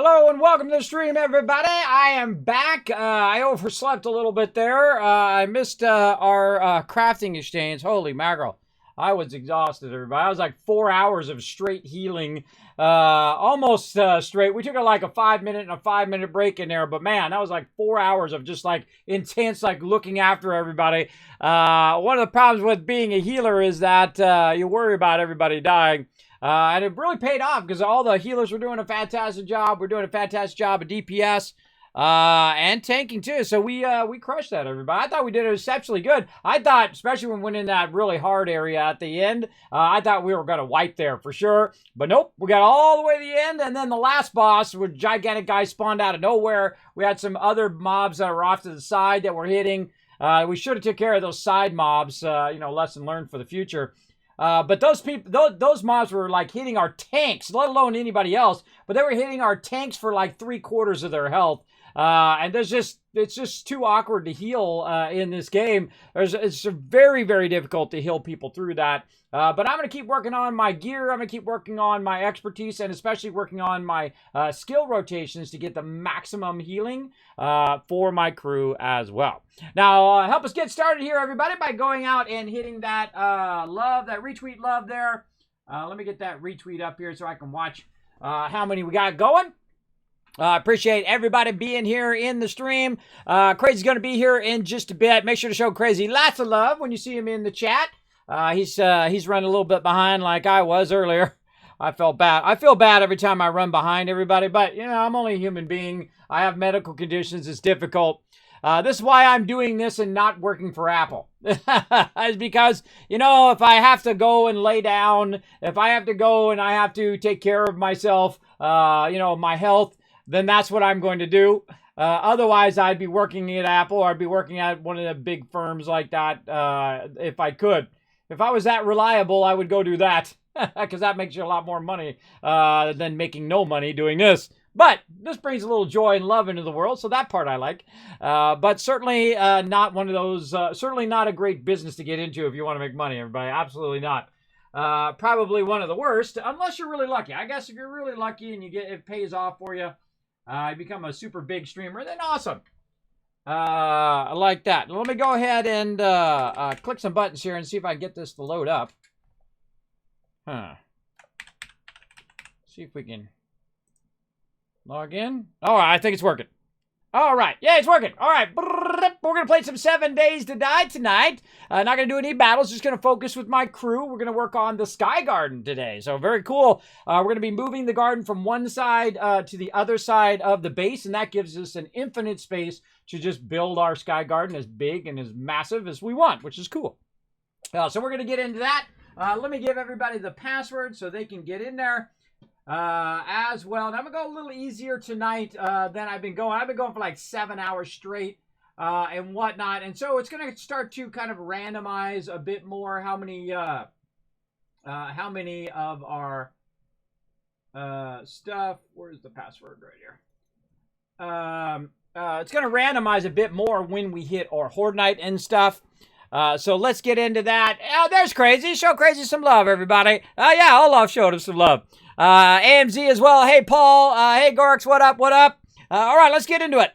Hello and welcome to the stream, everybody. I am back. I overslept a little bit there. I missed our crafting exchange. Holy mackerel. I was exhausted, everybody. I was like 4 hours of straight healing. Almost straight. We took like a 5-minute and a 5-minute break in there. But man, that was like 4 hours of just like intense, like looking after everybody. One of the problems with being a healer is that you worry about everybody dying. And it really paid off because all the healers were doing a fantastic job. We're doing a fantastic job of DPS and tanking too. So we crushed that, everybody. I thought we did it exceptionally good. I thought, especially when we went in that really hard area at the end, I thought we were going to wipe there for sure. But nope, we got all the way to the end. And then the last boss, with gigantic guys spawned out of nowhere. We had some other mobs that were off to the side that were hitting. We should have took care of those side mobs, lesson learned for the future. But those people, those mobs were like hitting our tanks, let alone anybody else. But they were hitting our tanks for like 3/4 of their health. And it's just too awkward to heal in this game. It's very, very difficult to heal people through that. But I'm going to keep working on my gear. I'm going to keep working on my expertise and especially working on my skill rotations to get the maximum healing for my crew as well. Now, help us get started here, everybody, by going out and hitting that love, that retweet love there. Let me get that retweet up here so I can watch how many we got going. I appreciate everybody being here in the stream. Crazy's going to be here in just a bit. Make sure to show Crazy lots of love when you see him in the chat. He's running a little bit behind like I was earlier. I felt bad. I feel bad every time I run behind everybody, but, I'm only a human being. I have medical conditions. It's difficult. This is why I'm doing this and not working for Apple. It's because, if I have to go and lay down, if I have to go and I have to take care of myself, my health, then that's what I'm going to do. Otherwise, I'd be working at Apple or I'd be working at one of the big firms like that if I could. If I was that reliable, I would go do that because that makes you a lot more money than making no money doing this. But this brings a little joy and love into the world, so that part I like. But certainly not one of those, certainly not a great business to get into if you want to make money, everybody. Absolutely not. Probably one of the worst, unless you're really lucky. I guess if you're really lucky and it pays off for you, you become a super big streamer, then awesome. I like that. Let me go ahead and click some buttons here and see if I can get this to load up. See if we can log in. All right, I think it's working. All right. Yeah, it's working. All right. We're going to play some 7 Days to Die tonight. Not going to do any battles. Just going to focus with my crew. We're going to work on the Sky Garden today. So very cool. We're going to be moving the garden from one side to the other side of the base. And that gives us an infinite space to just build our Sky Garden as big and as massive as we want, which is cool. So we're going to get into that. Let me give everybody the password so they can get in there. As well. And I'm gonna go a little easier tonight than I've been going. I've been going for like 7 hours straight and whatnot, and so it's gonna start to kind of randomize a bit more how many of our stuff. Where's the password right here? It's gonna randomize a bit more when we hit our Horde Night and stuff. So let's get into that. Oh, there's Crazy. Show Crazy some love, everybody. Yeah, Olaf showed him some love. AMZ as well. Hey, Paul. Hey, Gorks. What up? What up? All right, let's get into it.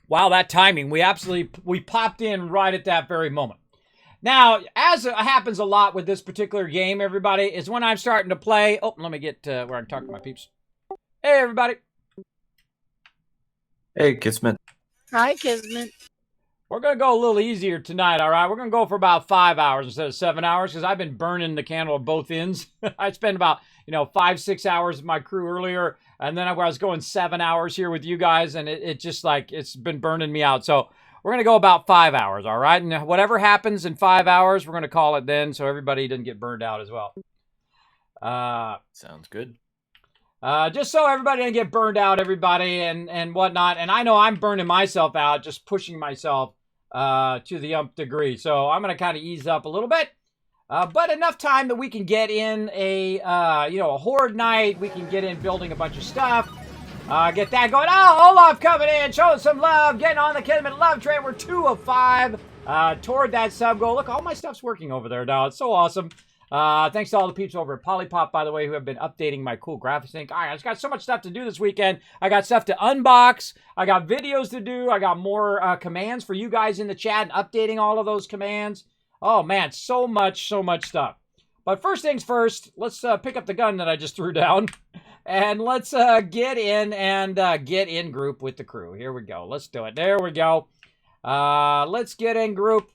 Wow, that timing. We popped in right at that very moment. Now, as happens a lot with this particular game, everybody, is when I'm starting to play. Oh, let me get where I can talk to my peeps. Hey, everybody. Hey, Kismet. Hi, Kismet. We're going to go a little easier tonight, all right? We're going to go for about 5 hours instead of 7 hours because I've been burning the candle at both ends. I spent about, 5-6 hours with my crew earlier, and then I was going 7 hours here with you guys, and it just like, it's been burning me out. So we're going to go about 5 hours, all right? And whatever happens in 5 hours, we're going to call it then so everybody doesn't get burned out as well. Sounds good. Just so everybody doesn't get burned out, everybody, and whatnot. And I know I'm burning myself out, just pushing myself to the nth degree. So I'm going to kind of ease up a little bit. But enough time that we can get in a Horde Night. We can get in building a bunch of stuff. Get that going. Oh, Olaf coming in, showing some love, getting on the Kismet love train. We're 2 of 5. toward that sub goal. Look, all my stuff's working over there now. It's so awesome. Thanks to all the peeps over at Polypop, by the way, who have been updating my cool graphics thing. All right, I just got so much stuff to do this weekend. I got stuff to unbox. I got videos to do. I got more commands for you guys in the chat and updating all of those commands. Oh, man, so much stuff. But first things first, let's pick up the gun that I just threw down. And let's get in and get in group with the crew. Here we go. Let's do it. There we go. Let's get in group.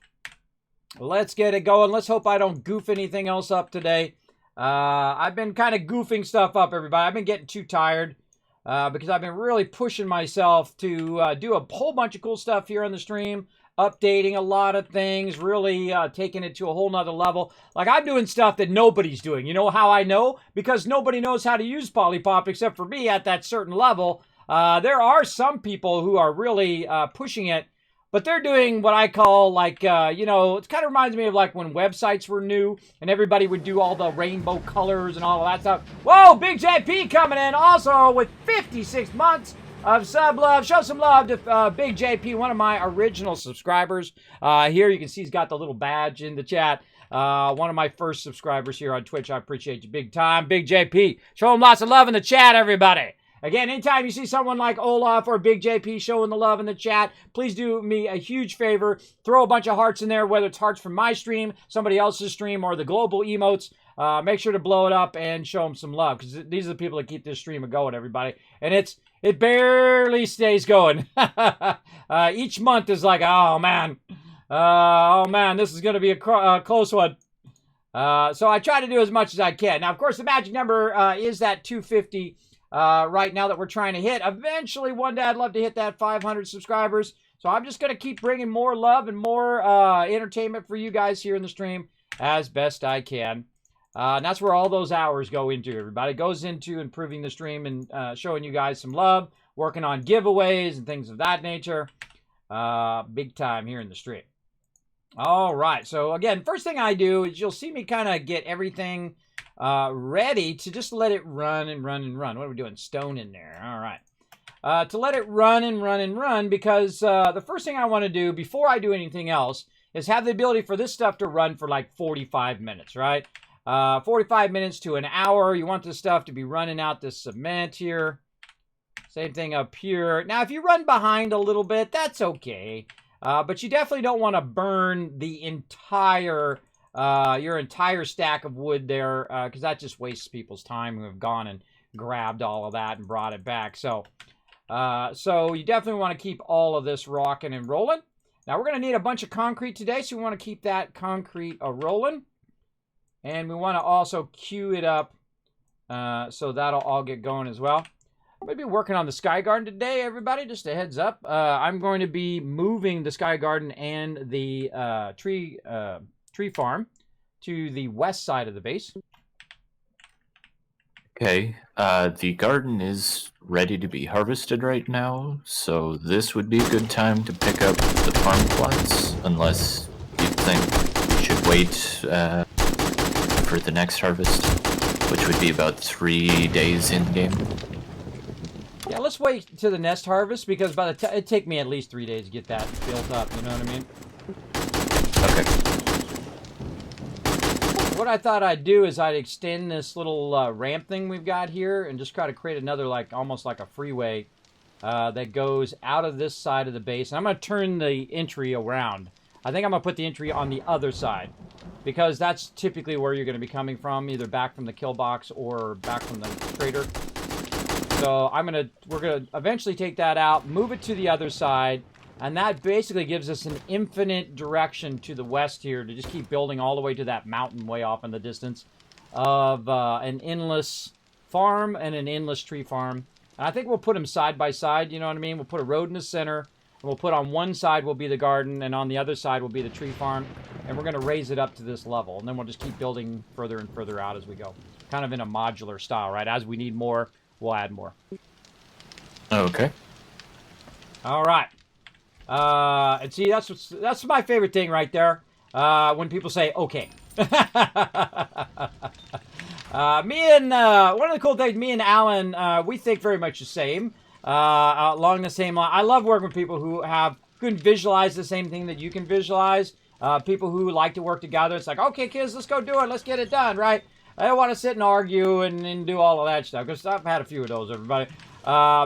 Let's get it going. Let's hope I don't goof anything else up today. I've been kind of goofing stuff up, everybody. I've been getting too tired because I've been really pushing myself to do a whole bunch of cool stuff here on the stream, updating a lot of things, really taking it to a whole nother level. Like, I'm doing stuff that nobody's doing. You know how I know? Because nobody knows how to use Polypop except for me at that certain level. There are some people who are really pushing it, but they're doing what I call, like, you know, it kind of reminds me of, like, when websites were new and everybody would do all the rainbow colors and all of that stuff. Whoa, Big JP coming in also with 56 months of sub love. Show some love to Big JP, one of my original subscribers. Here you can see he's got the little badge in the chat. One of my first subscribers here on Twitch. I appreciate you big time. Big JP. Show him lots of love in the chat, everybody. Again, anytime you see someone like Olaf or Big JP showing the love in the chat, please do me a huge favor. Throw a bunch of hearts in there, whether it's hearts from my stream, somebody else's stream, or the global emotes. Make sure to blow it up and show them some love, because these are the people that keep this stream going, everybody. And it barely stays going. Each month is like, oh man, this is going to be a close one. So I try to do as much as I can. Now, of course, the magic number is that 250 right now that we're trying to hit. Eventually, one day, I'd love to hit that 500 subscribers. So I'm just going to keep bringing more love and more entertainment for you guys here in the stream as best I can. And that's where all those hours go into, everybody. It goes into improving the stream and showing you guys some love, working on giveaways and things of that nature. Big time here in the stream. All right. So, again, first thing I do is you'll see me kind of get everything ready to just let it run and run and run. What are we doing? Stone in there. All right. To let it run and run and run, because the first thing I want to do before I do anything else is have the ability for this stuff to run for like 45 minutes, right? 45 minutes to an hour. You want this stuff to be running out this cement here. Same thing up here. Now, if you run behind a little bit, that's okay. But you definitely don't want to burn the entire, your entire stack of wood there, because that just wastes people's time who have gone and grabbed all of that and brought it back. So you definitely want to keep all of this rocking and rolling. Now, we're going to need a bunch of concrete today, so we want to keep that concrete rolling. And we want to also queue it up, so that'll all get going as well. I'm going to be working on the Sky Garden today, everybody, just a heads up. I'm going to be moving the Sky Garden and the tree farm to the west side of the base. Okay, the garden is ready to be harvested right now, so this would be a good time to pick up the farm plots, unless you think we should wait for the next harvest, which would be about 3 days in-game. Yeah, let's wait to the next harvest, because by the time it'd take me at least 3 days to get that built up, you know what I mean? Okay. What I thought I'd do is I'd extend this little ramp thing we've got here and just try to create another, like, almost like a freeway that goes out of this side of the base. And I'm going to turn the entry around. I think I'm going to put the entry on the other side, because that's typically where you're going to be coming from, either back from the kill box or back from the trader. So we're going to eventually take that out, move it to the other side, and that basically gives us an infinite direction to the west here to just keep building all the way to that mountain way off in the distance of an endless farm and an endless tree farm. And I think we'll put them side by side, you know what I mean? We'll put a road in the center. And we'll put on one side will be the garden, and on the other side will be the tree farm. And we're going to raise it up to this level. And then we'll just keep building further and further out as we go. Kind of in a modular style, right? As we need more, we'll add more. Okay. All right. And see, that's my favorite thing right there. When people say, okay. One of the cool things, me and Alan, we think very much the same. Along the same line. I love working with people who have can visualize the same thing that you can visualize. People who like to work together, it's like, okay, kids, let's go do it. Let's get it done, right? I don't want to sit and argue and do all of that stuff, because I've had a few of those, everybody.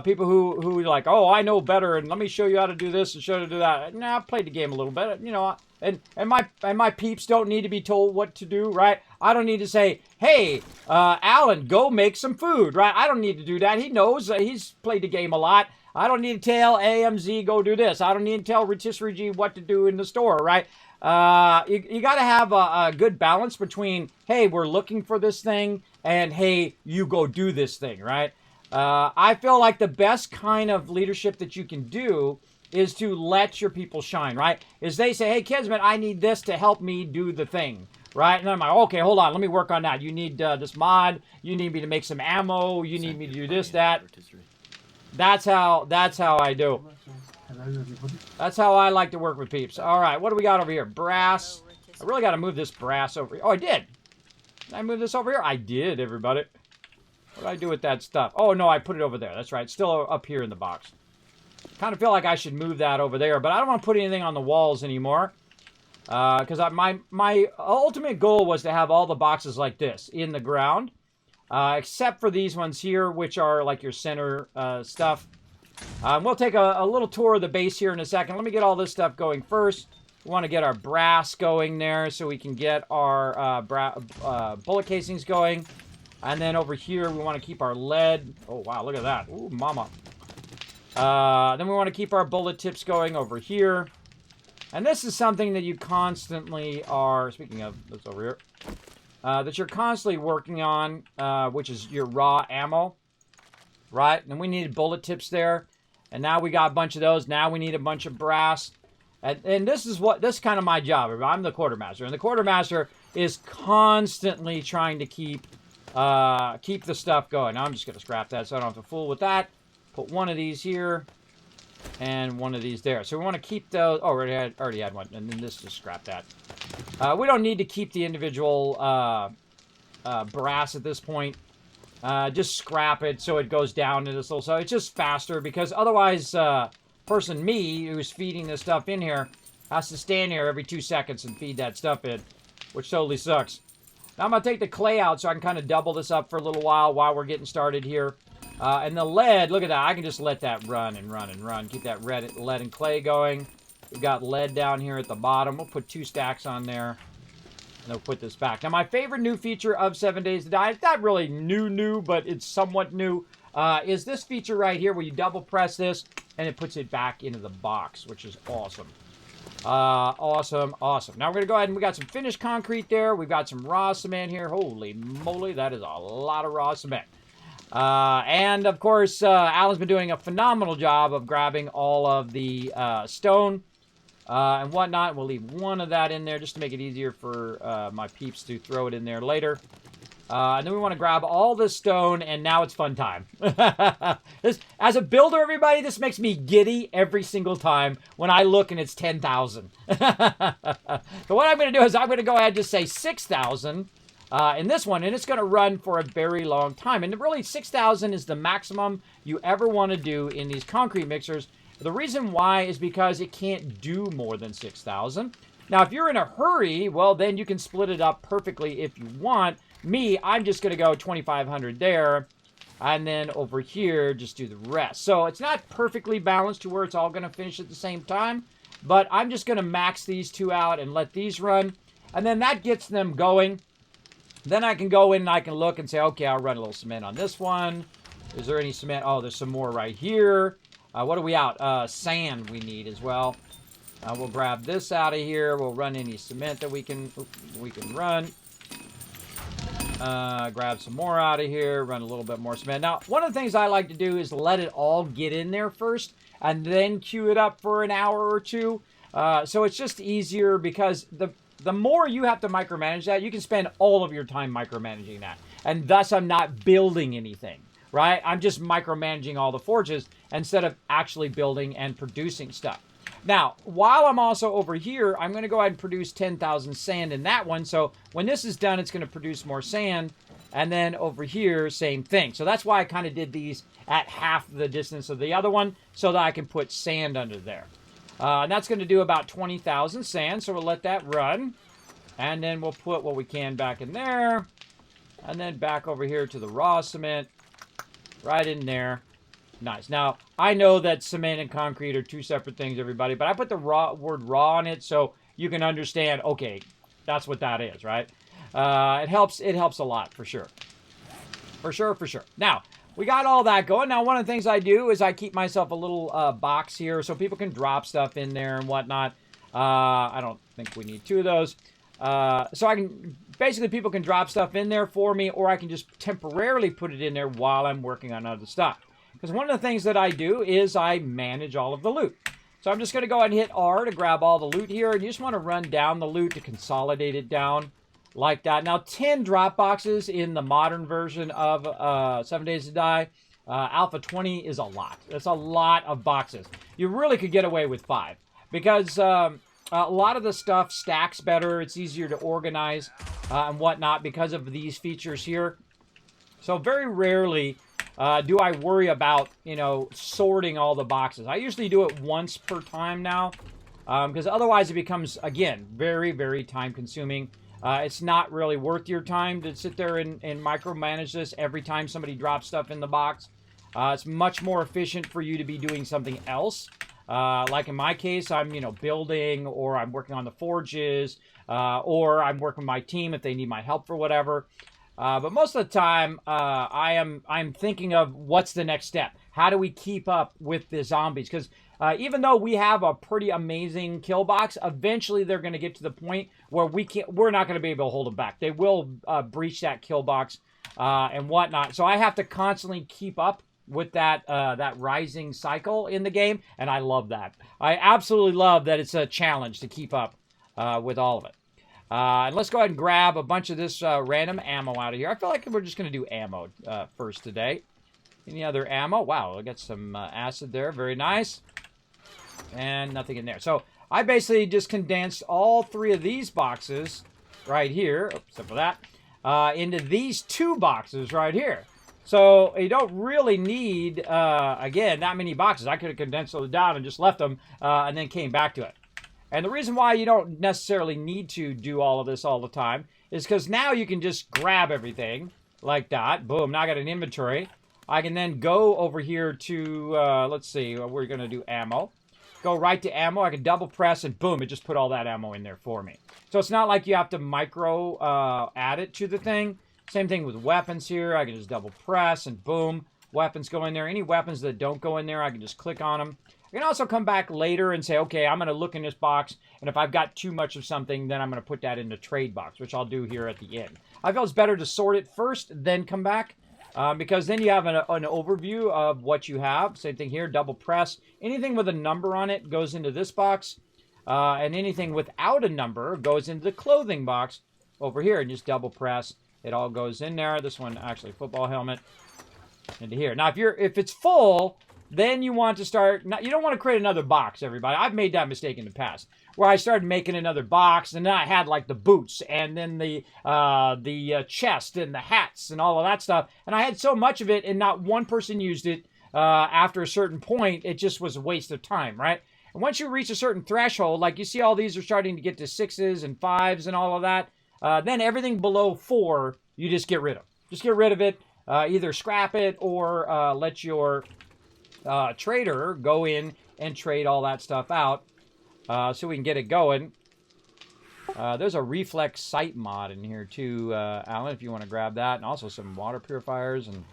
People who like, oh, I know better, and let me show you how to do this and show you how to do that. Nah, I've played the game a little bit, you know, and my peeps don't need to be told what to do, right? I don't need to say, hey, Alan, go make some food, right? I don't need to do that. He knows. He's played the game a lot. I don't need to tell AMZ, go do this. I don't need to tell Rotisserie G what to do in the store, right? You got to have a good balance between, hey, we're looking for this thing, and hey, you go do this thing, right? I feel like the best kind of leadership that you can do is to let your people shine, right? Is they say, hey, Kismet, I need this to help me do the thing, right? And I'm like, okay, hold on, let me work on that. You need this mod. You need me to make some ammo. You need me to do this, that. That's how I do. That's how I like to work with peeps. All right, what do we got over here? Brass. I really got to move this brass over here. Oh, I did. Did I move this over here? I did, everybody. What did I do with that stuff? Oh, no, I put it over there. That's right. It's still up here in the box. Kind of feel like I should move that over there, but I don't want to put anything on the walls anymore. Because my ultimate goal was to have all the boxes like this in the ground. Except for these ones here, which are like your center stuff. We'll take a little tour of the base here in a second. Let me get all this stuff going first. We want to get our brass going there so we can get our bullet casings going. And then over here, we want to keep our lead. Oh, wow, look at that. Ooh, mama. Then we want to keep our bullet tips going over here. And this is something that you constantly are, speaking of this over here, that you're constantly working on, which is your raw ammo, right? And we needed bullet tips there. And now we got a bunch of those. Now we need a bunch of brass. And this is kind of my job. I'm the quartermaster. And the quartermaster is constantly trying to keep the stuff going. Now I'm just going to scrap that so I don't have to fool with that. Put one of these here and one of these there. So we want to keep those. Oh, already had one. And then this, just scrap that. We don't need to keep the individual brass at this point. Just scrap it so it goes down to this little. So it's just faster, because otherwise, person me who's feeding this stuff in here has to stand here every 2 seconds and feed that stuff in, which totally sucks. Now I'm going to take the clay out so I can kind of double this up for a little while we're getting started here. And the lead, look at that. I can just let that run and run and run. Keep that lead and clay going. We've got lead down here at the bottom. We'll put 2 stacks on there. And we'll put this back. Now, my favorite new feature of 7 Days to Die, it's not really new, but it's somewhat new, is this feature right here where you double press this and it puts it back into the box, which is awesome. Awesome. Now we're going to go ahead and we got some finished concrete there. We've got some raw cement here. Holy moly, that is a lot of raw cement. And of course, Alan's been doing a phenomenal job of grabbing all of the stone and whatnot. We'll leave one of that in there just to make it easier for my peeps to throw it in there later. And then we want to grab all this stone, and now it's fun time. As a builder, everybody, this makes me giddy every single time when I look and it's 10,000. So what I'm going to do is I'm going to go ahead and just say 6,000 in this one, and it's going to run for a very long time. And really, 6,000 is the maximum you ever want to do in these concrete mixers. The reason why is because it can't do more than 6,000. Now, if you're in a hurry, well, then you can split it up perfectly if you want. Me, I'm just going to go 2,500 there, and then over here, just do the rest. So it's not perfectly balanced to where it's all going to finish at the same time, but I'm just going to max these two out and let these run, and then that gets them going. Then I can go in and I can look and say, okay, I'll run a little cement on this one. Is there any cement? Oh, there's some more right here. What are we out? Sand we need as well. We'll grab this out of here. We'll run any cement that we can run. Grab some more out of here, run a little bit more cement. Now, one of the things I like to do is let it all get in there first and then queue it up for an hour or two. So it's just easier because the more you have to micromanage that, you can spend all of your time micromanaging that. And thus, I'm not building anything, right? I'm just micromanaging all the forges instead of actually building and producing stuff. Now, while I'm also over here, I'm going to go ahead and produce 10,000 sand in that one. So when this is done, it's going to produce more sand. And then over here, same thing. So that's why I kind of did these at half the distance of the other one so that I can put sand under there. And that's going to do about 20,000 sand, so we'll let that run. And then we'll put what we can back in there. And then back over here to the raw cement. Right in there. Nice. Now, I know that cement and concrete are two separate things, everybody, but I put the word raw on it so you can understand, okay, that's what that is, right? It helps a lot, for sure. For sure. Now, we got all that going. Now, one of the things I do is I keep myself a little box here so people can drop stuff in there and whatnot. I don't think we need two of those. So I can, basically people can drop stuff in there for me, or I can just temporarily put it in there while I'm working on other stuff. Because one of the things that I do is I manage all of the loot. So I'm just going to go ahead and hit R to grab all the loot here. And you just want to run down the loot to consolidate it down like that. Now, 10 drop boxes in the modern version of 7 Days to Die. Alpha 20 is a lot. That's a lot of boxes. You really could get away with 5. Because a lot of the stuff stacks better. It's easier to organize and whatnot because of these features here. So very rarely do I worry about, you know, sorting all the boxes. I usually do it once per time now, because otherwise it becomes, again, very, very time consuming. It's not really worth your time to sit there and micromanage this every time somebody drops stuff in the box. It's much more efficient for you to be doing something else. Like in my case, I'm, you know, building, or I'm working on the forges, or I'm working with my team if they need my help for whatever. But most of the time, I'm thinking of what's the next step. How do we keep up with the zombies? Because even though we have a pretty amazing kill box, eventually they're going to get to the point where we're not going to be able to hold them back. They will breach that kill box and whatnot. So I have to constantly keep up with that rising cycle in the game, and I love that. I absolutely love that it's a challenge to keep up with all of it. And let's go ahead and grab a bunch of this random ammo out of here. I feel like we're just going to do ammo first today. Any other ammo? Wow, I got some acid there. Very nice. And nothing in there. So I basically just condensed all 3 of these boxes right here, except for that, into these 2 boxes right here. So you don't really need, again, that many boxes. I could have condensed those down and just left them and then came back to it. And the reason why you don't necessarily need to do all of this all the time is because now you can just grab everything like that. Boom, now I got an inventory. I can then go over here to, let's see, we're going to do ammo. Go right to ammo. I can double press and boom, it just put all that ammo in there for me. So it's not like you have to micro add it to the thing. Same thing with weapons here. I can just double press and boom, weapons go in there. Any weapons that don't go in there, I can just click on them. I can also come back later and say, okay, I'm going to look in this box, and if I've got too much of something, then I'm going to put that in the trade box, which I'll do here at the end. I feel it's better to sort it first, then come back, because then you have an overview of what you have. Same thing here, double press. Anything with a number on it goes into this box, and anything without a number goes into the clothing box over here, and just double press. It all goes in there. This one, actually, football helmet, into here. Now, if it's full, then you want to start, you don't want to create another box, everybody. I've made that mistake in the past, where I started making another box, and then I had like the boots, and then the chest, and the hats, and all of that stuff, and I had so much of it, and not one person used it. After a certain point, it just was a waste of time, right? And once you reach a certain threshold, like you see all these are starting to get to 6s and 5s and all of that, then everything below 4, you just get rid of. Just get rid of it, either scrap it, or let your trader go in and trade all that stuff out so we can get it going. There's a reflex sight mod in here too, Alan, if you want to grab that, and also some water purifiers and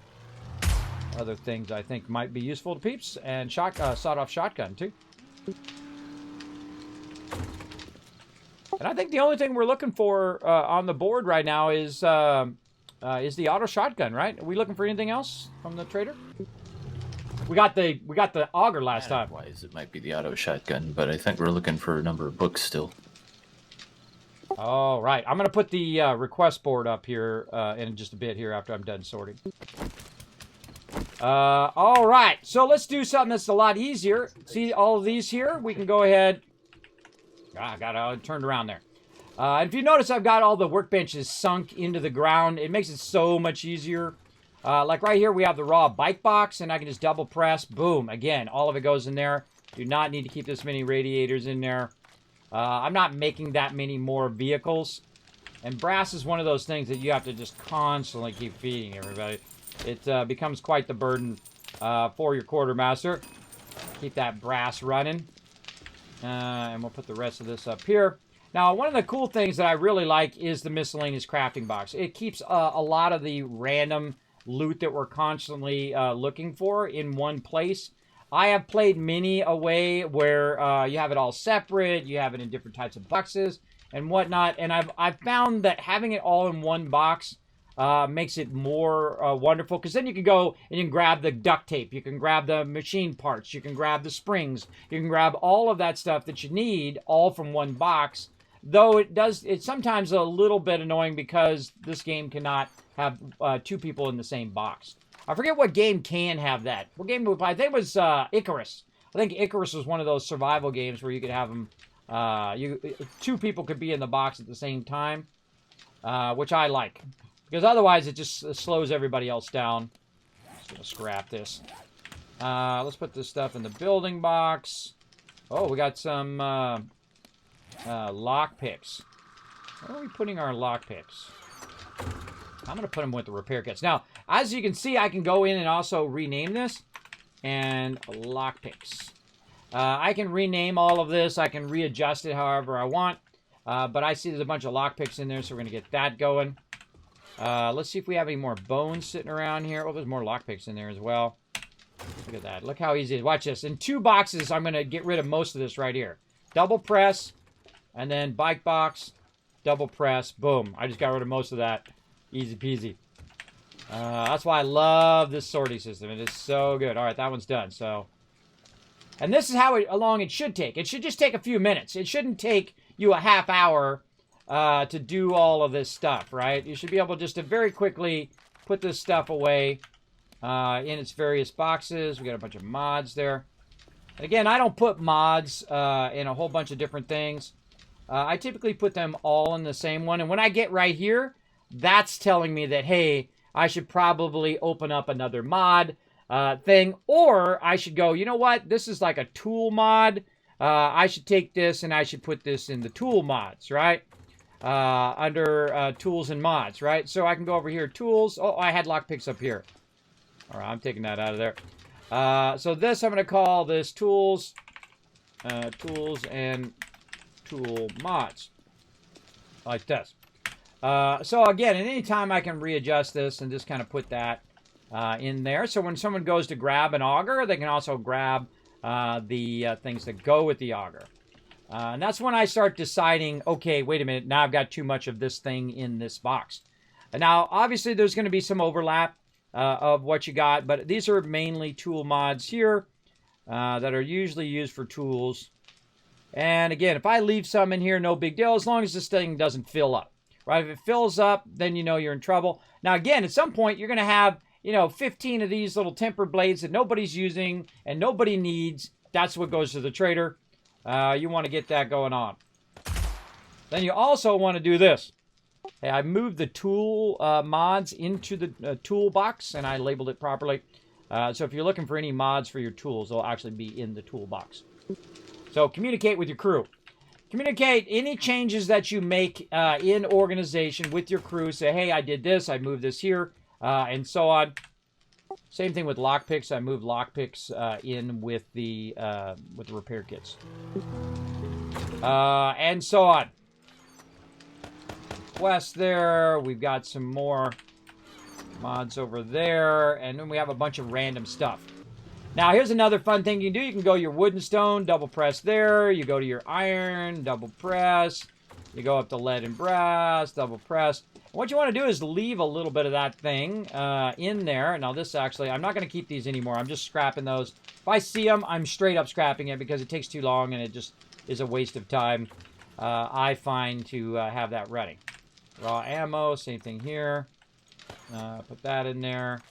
other things I think might be useful to peeps, and sawed-off shotgun too. And I think the only thing we're looking for on the board right now is the auto shotgun, right? Are we looking for anything else from the trader? We got the auger last time. Wise, it might be the auto shotgun, but I think we're looking for a number of books still. All right, I'm gonna put the request board up here in just a bit here after I'm done sorting. All right, so let's do something that's a lot easier. See all of these here? We can go ahead. I got it turned around there. And if you notice, I've got all the workbenches sunk into the ground. It makes it so much easier. Like right here, we have the raw bike box, and I can just double press. Boom. Again, all of it goes in there. Do not need to keep this many radiators in there. I'm not making that many more vehicles. And brass is one of those things that you have to just constantly keep feeding everybody. It becomes quite the burden for your quartermaster. Keep that brass running. And we'll put the rest of this up here. Now, one of the cool things that I really like is the miscellaneous crafting box. It keeps a lot of the random loot that we're constantly looking for in one place. I have played many a way where you have it all separate, you have it in different types of boxes and whatnot, and I've found that having it all in one box makes it more wonderful, because then you can go and you can grab the duct tape, you can grab the machine parts, you can grab the springs, you can grab all of that stuff that you need all from one box. Though it's sometimes a little bit annoying because this game cannot have two people in the same box. I forget what game can have that. What game did we play? I think it was Icarus. I think Icarus was one of those survival games where you could have them, two people could be in the box at the same time, which I like. Because otherwise it just slows everybody else down. Just gonna scrap this. Let's put this stuff in the building box. Oh, we got some lock picks. Where are we putting our lock picks? I'm going to put them with the repair kits. Now, as you can see, I can go in and also rename this. And lockpicks. I can rename all of this. I can readjust it however I want. But I see there's a bunch of lockpicks in there, so we're going to get that going. Let's see if we have any more bones sitting around here. Oh, there's more lockpicks in there as well. Look at that. Look how easy it is. Watch this. In 2 boxes, I'm going to get rid of most of this right here. Double press, and then bike box, double press, boom. I just got rid of most of that. Easy peasy. That's why I love this sorting system. It is so good. All right, that one's done. So, and this is how long it should take. It should just take a few minutes. It shouldn't take you a half hour to do all of this stuff, right? You should be able just to very quickly put this stuff away in its various boxes. We got a bunch of mods there. And again, I don't put mods in a whole bunch of different things. I typically put them all in the same one. And when I get right here, that's telling me that, hey, I should probably open up another mod thing. Or I should go, you know what? This is like a tool mod. I should take this and I should put this in the tool mods, right? Under tools and mods, right? So I can go over here, tools. Oh, I had lockpicks up here. All right, I'm taking that out of there. So this, I'm going to call this tools, tools and tool mods. Like this. So again, at any time I can readjust this and just kind of put that in there. So when someone goes to grab an auger, they can also grab the things that go with the auger. And that's when I start deciding, okay, wait a minute, now I've got too much of this thing in this box. And now, obviously, there's going to be some overlap of what you got, but these are mainly tool mods here that are usually used for tools. And again, if I leave some in here, no big deal, as long as this thing doesn't fill up. Right? If it fills up, then you know you're in trouble. Now, again, at some point, you're going to have, 15 of these little temper blades that nobody's using and nobody needs. That's what goes to the trader. You want to get that going on. Then you also want to do this. Hey, I moved the tool mods into the toolbox, and I labeled it properly. So if you're looking for any mods for your tools, they'll actually be in the toolbox. So communicate with your crew. Communicate any changes that you make in organization with your crew. Say, hey, I did this, I moved this here, and so on. Same thing with lockpicks. I moved lockpicks in with the repair kits. And so on. West there. We've got some more mods over there. And then we have a bunch of random stuff. Now, here's another fun thing you can do. You can go your wood and stone, double press there. You go to your iron, double press. You go up to lead and brass, double press. And what you want to do is leave a little bit of that thing in there. Now, this actually, I'm not going to keep these anymore. I'm just scrapping those. If I see them, I'm straight up scrapping it because it takes too long and it just is a waste of time, I find, to have that ready. Raw ammo, same thing here. Put that in there.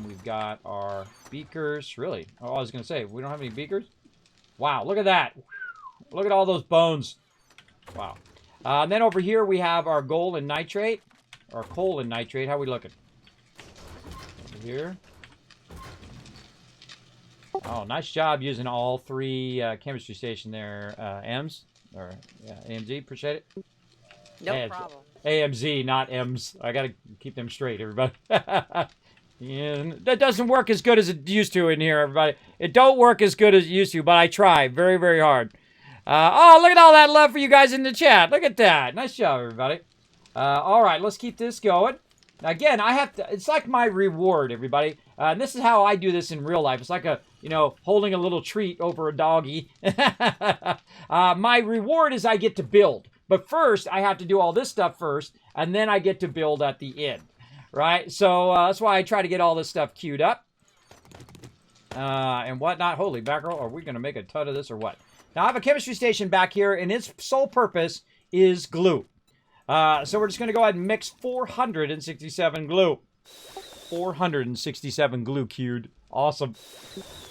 We've got our beakers. Really? Oh, I was going to say, we don't have any beakers? Wow, look at that. Look at all those bones. Wow. And then over here we have our gold and nitrate. Or coal and nitrate. How are we looking? Over here. Oh, nice job using all 3 chemistry station there, M's. Or, yeah, AMZ, appreciate it. No problem. AMZ, not M's. I gotta keep them straight, everybody. Yeah, that doesn't work as good as it used to in here, everybody. It don't work as good as it used to, but I try very, very hard. Oh, look at all that love for you guys in the chat. Look at that. Nice job, everybody. All right, let's keep this going. Again, I have to, it's like my reward, everybody. And this is how I do this in real life. It's like holding a little treat over a doggy. My reward is I get to build. But first, I have to do all this stuff first, and then I get to build at the end. Right? So, that's why I try to get all this stuff queued up. And whatnot. Holy mackerel, are we going to make a ton of this or what? Now, I have a chemistry station back here, and its sole purpose is glue. So we're just going to go ahead and mix 467 glue. 467 glue queued. Awesome.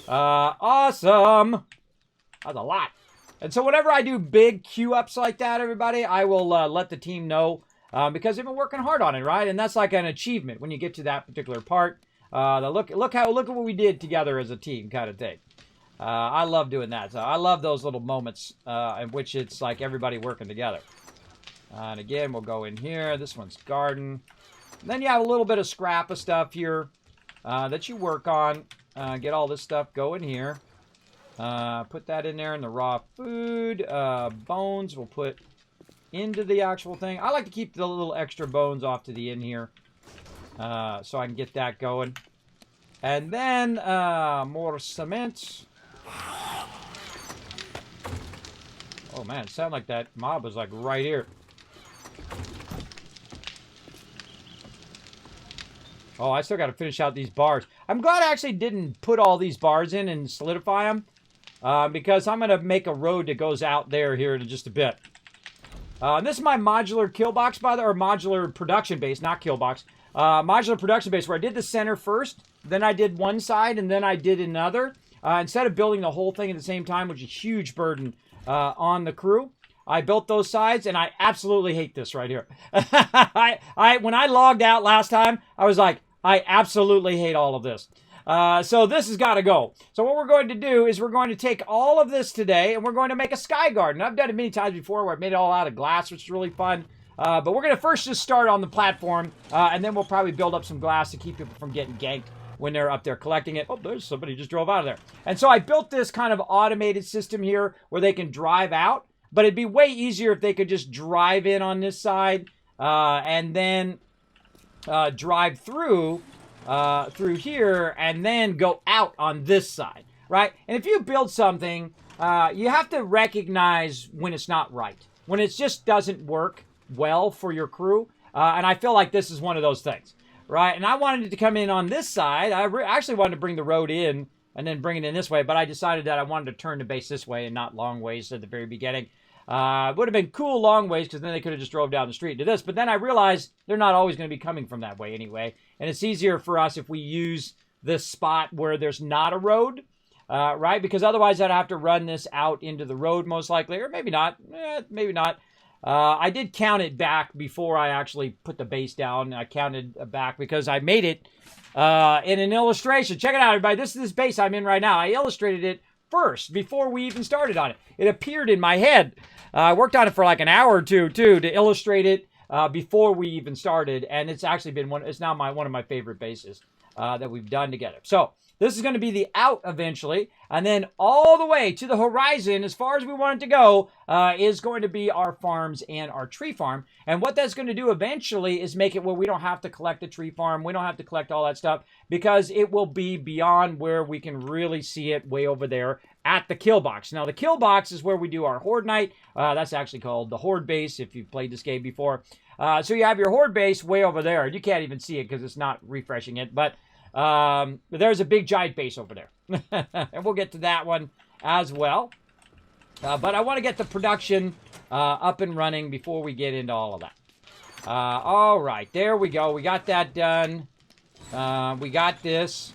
Awesome. That's a lot. And so whenever I do big queue ups like that, everybody, I will let the team know because they've been working hard on it, right? And that's like an achievement when you get to that particular part. Look at what we did together as a team, kind of thing. I love doing that. So I love those little moments in which it's like everybody working together. And again, we'll go in here. This one's garden. And then you have a little bit of scrap of stuff here that you work on. Get all this stuff going here. Put that in there in the raw food. Bones we'll put into the actual thing. I like to keep the little extra bones off to the end here. So I can get that going. And then more cement. Oh man, it sounded like that mob was like right here. Oh, I still got to finish out these bars. I'm glad I actually didn't put all these bars in and solidify them. Because I'm going to make a road that goes out there here in just a bit. This is my modular kill box, by the way, or modular production base, not kill box. Modular production base where I did the center first, then I did one side, and then I did another. Instead of building the whole thing at the same time, which is a huge burden on the crew, I built those sides, and I absolutely hate this right here. When I logged out last time, I was like, I absolutely hate all of this. So this has got to go. So what we're going to do is we're going to take all of this today, and we're going to make a sky garden. I've done it many times before where I've made it all out of glass, which is really fun. But we're going to first just start on the platform, and then we'll probably build up some glass to keep people from getting ganked when they're up there collecting it. Oh, there's somebody just drove out of there. And so I built this kind of automated system here where they can drive out, but it'd be way easier if they could just drive in on this side and then drive through here and then go out on this side, right? And if you build something, you have to recognize when it's not right, when it just doesn't work well for your crew. And I feel like this is one of those things, right? And I wanted it to come in on this side. I actually wanted to bring the road in and then bring it in this way, but I decided that I wanted to turn the base this way and not long ways at the very beginning. It would have been cool long ways because then they could have just drove down the street to this. But then I realized they're not always going to be coming from that way anyway. And it's easier for us if we use this spot where there's not a road, right? Because otherwise I'd have to run this out into the road most likely. Or maybe not. Maybe not. I did count it back before I actually put the base down. I counted back because I made it in an illustration. Check it out, everybody. This is this base I'm in right now. I illustrated it first before we even started on it. It appeared in my head. I worked on it for like an hour or two, too, to illustrate it before we even started. And it's actually been it's now one of my favorite bases that we've done together. So this is going to be the out eventually. And then all the way to the horizon, as far as we want it to go, is going to be our farms and our tree farm. And what that's going to do eventually is make it where we don't have to collect the tree farm. We don't have to collect all that stuff because it will be beyond where we can really see it way over there at the kill box. Now, the kill box is where we do our horde night. That's actually called the horde base if you've played this game before. So you have your horde base way over there. You can't even see it because it's not refreshing it. But there's a big giant base over there. And we'll get to that one as well. But I want to get the production up and running before we get into all of that. All right, there we go. We got that done. We got this.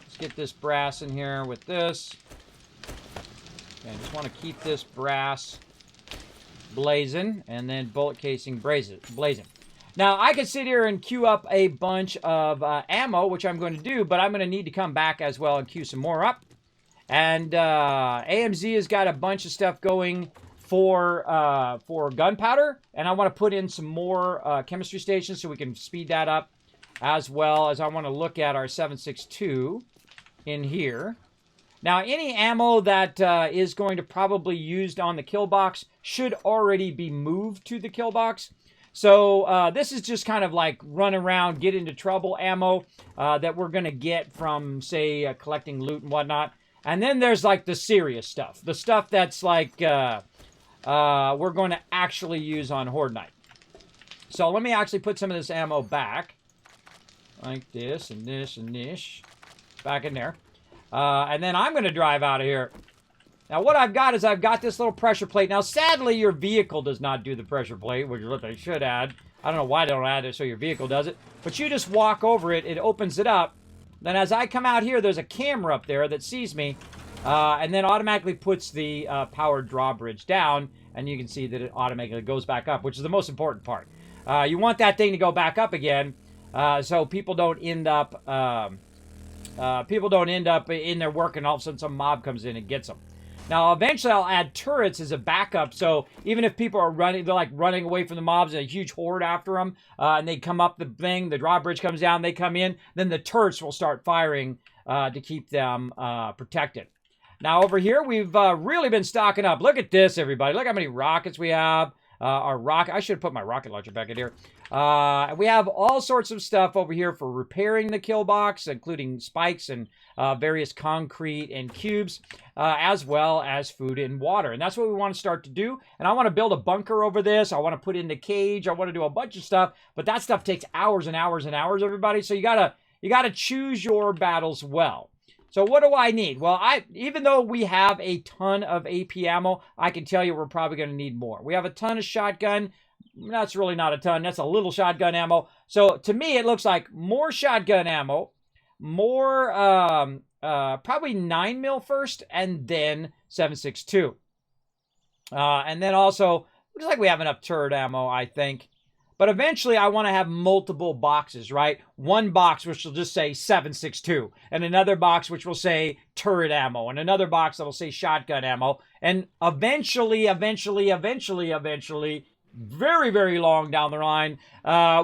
Let's get this brass in here with this. Okay, I just want to keep this brass blazing and then bullet casing blazing. Now, I could sit here and queue up a bunch of ammo, which I'm going to do, but I'm going to need to come back as well and queue some more up. And AMZ has got a bunch of stuff going for gunpowder, and I want to put in some more chemistry stations so we can speed that up, as well as I want to look at our 7.62 in here. Now, any ammo that is going to probably used on the kill box should already be moved to the kill box. So this is just kind of like run around, get into trouble ammo that we're going to get from, say, collecting loot and whatnot. And then there's like the serious stuff. The stuff that's like we're going to actually use on Horde Night. So let me actually put some of this ammo back. Like this and this and this. Back in there. And then I'm going to drive out of here. Now what I've got is I've got this little pressure plate. Now sadly your vehicle does not do the pressure plate, which is what they should add. I don't know why they don't add it so your vehicle does it. But you just walk over it, it opens it up. Then as I come out here, there's a camera up there that sees me. And then automatically puts the powered drawbridge down. And you can see that it automatically goes back up, which is the most important part. You want that thing to go back up again so people don't end up in there working, all of a sudden some mob comes in and gets them. Now, eventually I'll add turrets as a backup, so even if people are running, they're like running away from the mobs and a huge horde after them, and they come up the thing, the drawbridge comes down, they come in, then the turrets will start firing to keep them protected. Now, over here, we've really been stocking up. Look at this, everybody. Look how many rockets we have. I should have put my rocket launcher back in here. We have all sorts of stuff over here for repairing the kill box, including spikes and various concrete and cubes, as well as food and water. And that's what we want to start to do. And I want to build a bunker over this. I want to put in the cage. I want to do a bunch of stuff. But that stuff takes hours and hours and hours, everybody. So you gotta choose your battles well. So what do I need? Well, even though we have a ton of AP ammo, I can tell you we're probably going to need more. We have a ton of shotgun. That's really not a ton. That's a little shotgun ammo. So to me, it looks like more shotgun ammo, more probably 9mm first, and then 7.62. And then also, looks like we have enough turret ammo, I think. But eventually, I want to have multiple boxes, right? One box which will just say 7.62, and another box which will say turret ammo, and another box that will say shotgun ammo, and eventually, very, very long down the line,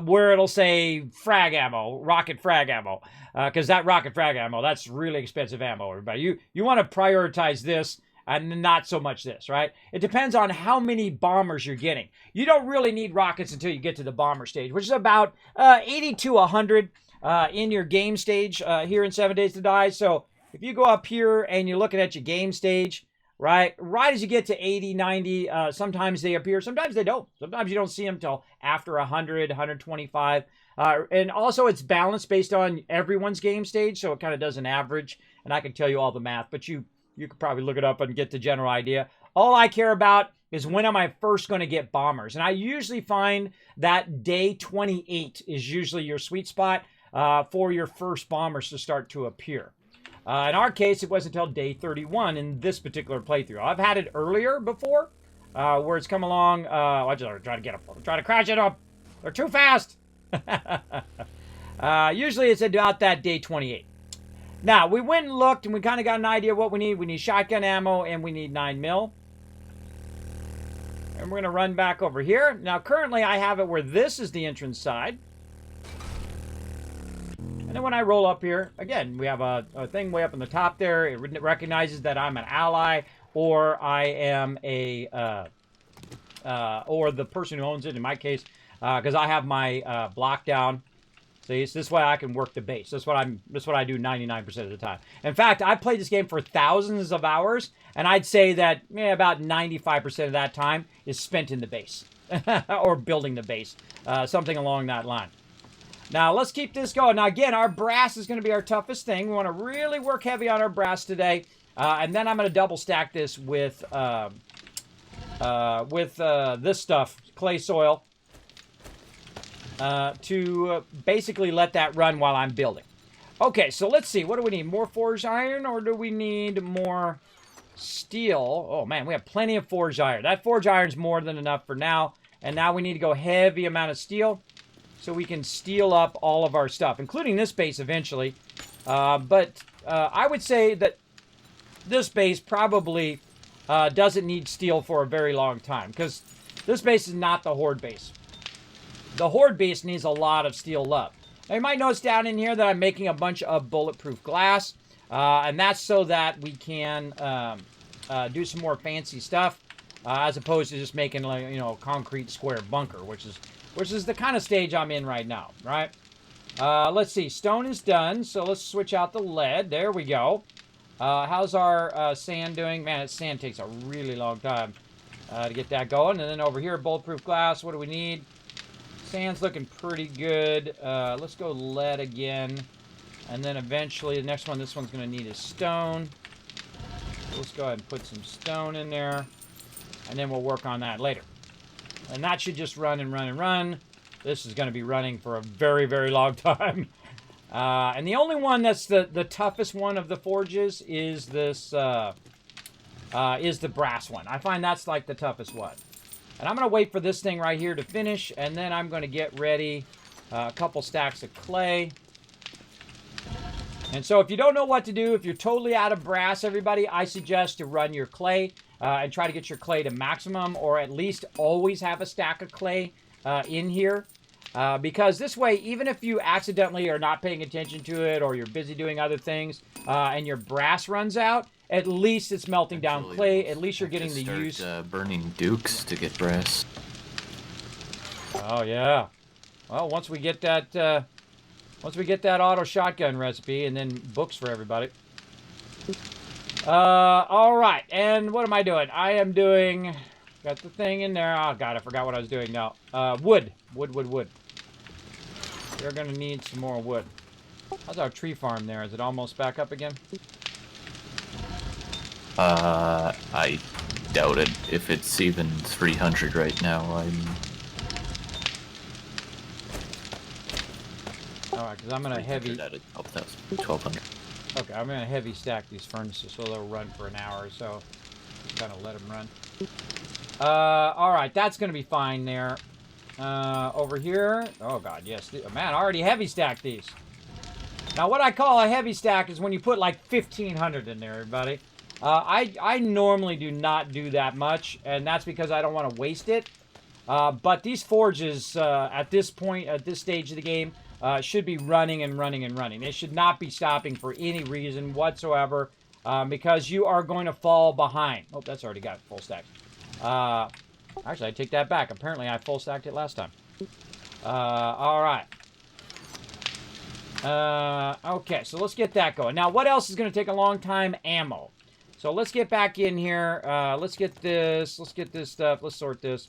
where it'll say frag ammo, rocket frag ammo, because that rocket frag ammo, that's really expensive ammo, everybody. You want to prioritize this and not so much this, right? It depends on how many bombers you're getting. You don't really need rockets until you get to the bomber stage, which is about 80 to 100 in your game stage here in 7 Days to Die. So if you go up here and you're looking at your game stage, right as you get to 80, 90, sometimes they appear, sometimes they don't. Sometimes you don't see them till after 100, 125. And also it's balanced based on everyone's game stage, so it kind of does an average. And I can tell you all the math, but you could probably look it up and get the general idea. All I care about is when am I first going to get bombers. And I usually find that day 28 is usually your sweet spot for your first bombers to start to appear. In our case, it wasn't until day 31 in this particular playthrough. I've had it earlier before where it's come along. I just try to get them. Try to crash it up. They're too fast. Usually it's about that day 28. Now, we went and looked, and we kind of got an idea of what we need. We need shotgun ammo, and we need 9mm. And we're going to run back over here. Now, currently, I have it where this is the entrance side. And then when I roll up here, again, we have a thing way up on the top there. It recognizes that I'm an ally, or I am or the person who owns it, in my case, because I have my block down. See, so this way I can work the base. That's what I do 99% of the time. In fact, I played this game for thousands of hours, and I'd say that about 95% of that time is spent in the base or building the base, something along that line. Now, let's keep this going. Now, again, our brass is going to be our toughest thing. We want to really work heavy on our brass today, and then I'm going to double stack this with this stuff, clay soil. To basically let that run while I'm building. Okay, so let's see. What do we need? More forged iron, or do we need more steel? Oh, man, we have plenty of forged iron. That forged iron's more than enough for now. And now we need to go heavy amount of steel so we can steel up all of our stuff, including this base eventually. But I would say that this base probably doesn't need steel for a very long time, because this base is not the Horde base. The Horde base needs a lot of steel love. Now, you might notice down in here that I'm making a bunch of bulletproof glass, and that's so that we can do some more fancy stuff, as opposed to just making, like, you know, a concrete square bunker, which is the kind of stage I'm in right now, right? Let's see, stone is done, so let's switch out the lead. There we go. How's our sand doing? Man, sand takes a really long time to get that going. And then over here, bulletproof glass, what do we need? Sand's looking pretty good. Let's go lead again. And then eventually, the next one, this one's going to need is stone. So let's go ahead and put some stone in there. And then we'll work on that later. And that should just run and run and run. This is going to be running for a very, very long time. And the only one that's the toughest one of the forges is this, is the brass one. I find that's like the toughest one. And I'm going to wait for this thing right here to finish, and then I'm going to get ready a couple stacks of clay. And so if you don't know what to do, if you're totally out of brass, everybody, I suggest to run your clay and try to get your clay to maximum, or at least always have a stack of clay in here. Because this way, even if you accidentally are not paying attention to it, or you're busy doing other things, and your brass runs out, at least it's melting down clay. At least you're getting the use. Burning dukes to get brass. Oh yeah. Well, once we get that auto shotgun recipe, and then books for everybody. All right. And what am I doing? I am doing. Got the thing in there. Oh god, I forgot what I was doing now. Wood. Wood. We're gonna need some more wood. How's our tree farm there? Is it almost back up again? I doubt it. If it's even 300 right now, Alright, because I'm gonna heavy... 1,200. Okay, I'm gonna heavy stack these furnaces so they'll run for an hour or so. Just kind of let them run. Alright, that's gonna be fine there. Over here... Oh god, yes. Man, I already heavy stacked these. Now, what I call a heavy stack is when you put like 1,500 in there, everybody. I normally do not do that much, and that's because I don't want to waste it. But these forges, at this point, at this stage of the game, should be running and running and running. They should not be stopping for any reason whatsoever, because you are going to fall behind. Oh, that's already got full stack. Actually, I take that back. Apparently, I full stacked it last time. All right. Okay, so let's get that going. Now, what else is going to take a long time? Ammo. So let's get back in here. Let's get this. Let's get this stuff. Let's sort this.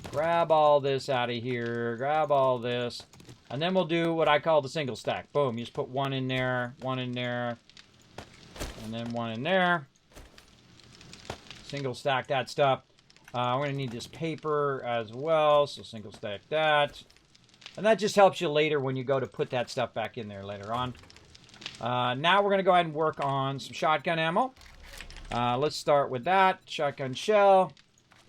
Grab all this out of here. Grab all this. And then we'll do what I call the single stack. Boom. You just put one in there, and then one in there. Single stack that stuff. We're going to need this paper as well, so single stack that. And that just helps you later when you go to put that stuff back in there later on. Now we're going to go ahead and work on some shotgun ammo. Let's start with that. Shotgun shell.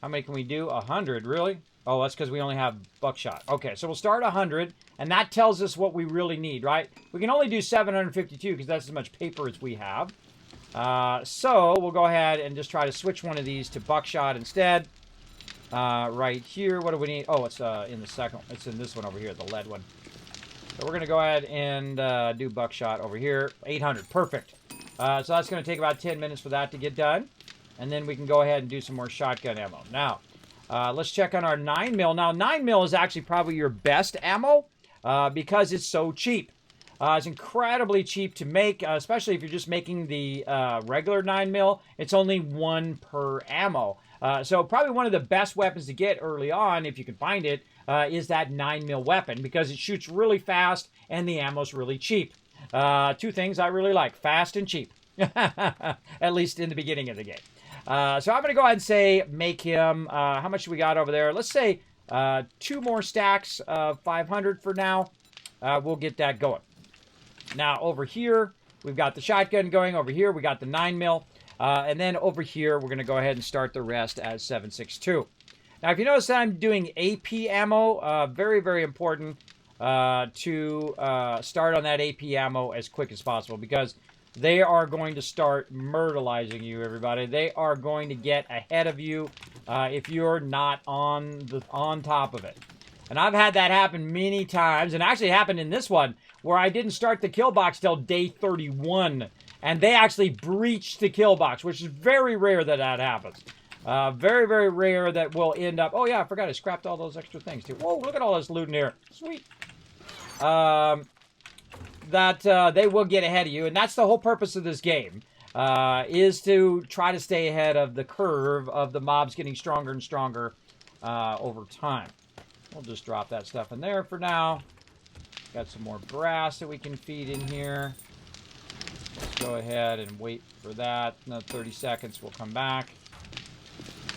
How many can we do? 100, really? Oh, that's because we only have buckshot. Okay, so we'll start 100, and that tells us what we really need, right? We can only do 752 because that's as much paper as we have. So we'll go ahead and just try to switch one of these to buckshot instead. Right here, what do we need? Oh, it's in the second. It's in this one over here, the lead one. So we're going to go ahead and do buckshot over here. 800, perfect. So that's going to take about 10 minutes for that to get done. And then we can go ahead and do some more shotgun ammo. Now, let's check on our 9mm. Now, 9mm is actually probably your best ammo because it's so cheap. It's incredibly cheap to make, especially if you're just making the regular 9mm. It's only 1 per ammo. So probably one of the best weapons to get early on, if you can find it, is that 9mm weapon because it shoots really fast and the ammo's really cheap. Two things I really like, fast and cheap. At least in the beginning of the game. So I'm going to go ahead and say make him, how much we got over there? Let's say 2 more stacks of 500 for now. We'll get that going. Now over here, we've got the shotgun going. Over here, we got the 9mm. And then over here, we're going to go ahead and start the rest as 7.62. Now, if you notice that I'm doing AP ammo, very, very important to start on that AP ammo as quick as possible because they are going to start myrtleizing you, everybody. They are going to get ahead of you if you're not on top of it. And I've had that happen many times, and actually happened in this one where I didn't start the kill box till day 31, and they actually breached the kill box, which is very rare that happens. Very, very rare that we'll end up... Oh, yeah, I forgot I scrapped all those extra things, too. Whoa, look at all this loot in here. Sweet. They will get ahead of you, and that's the whole purpose of this game, is to try to stay ahead of the curve of the mobs getting stronger and stronger over time. We'll just drop that stuff in there for now. Got some more brass that we can feed in here. Let's go ahead and wait for that. Another 30 seconds, we'll come back.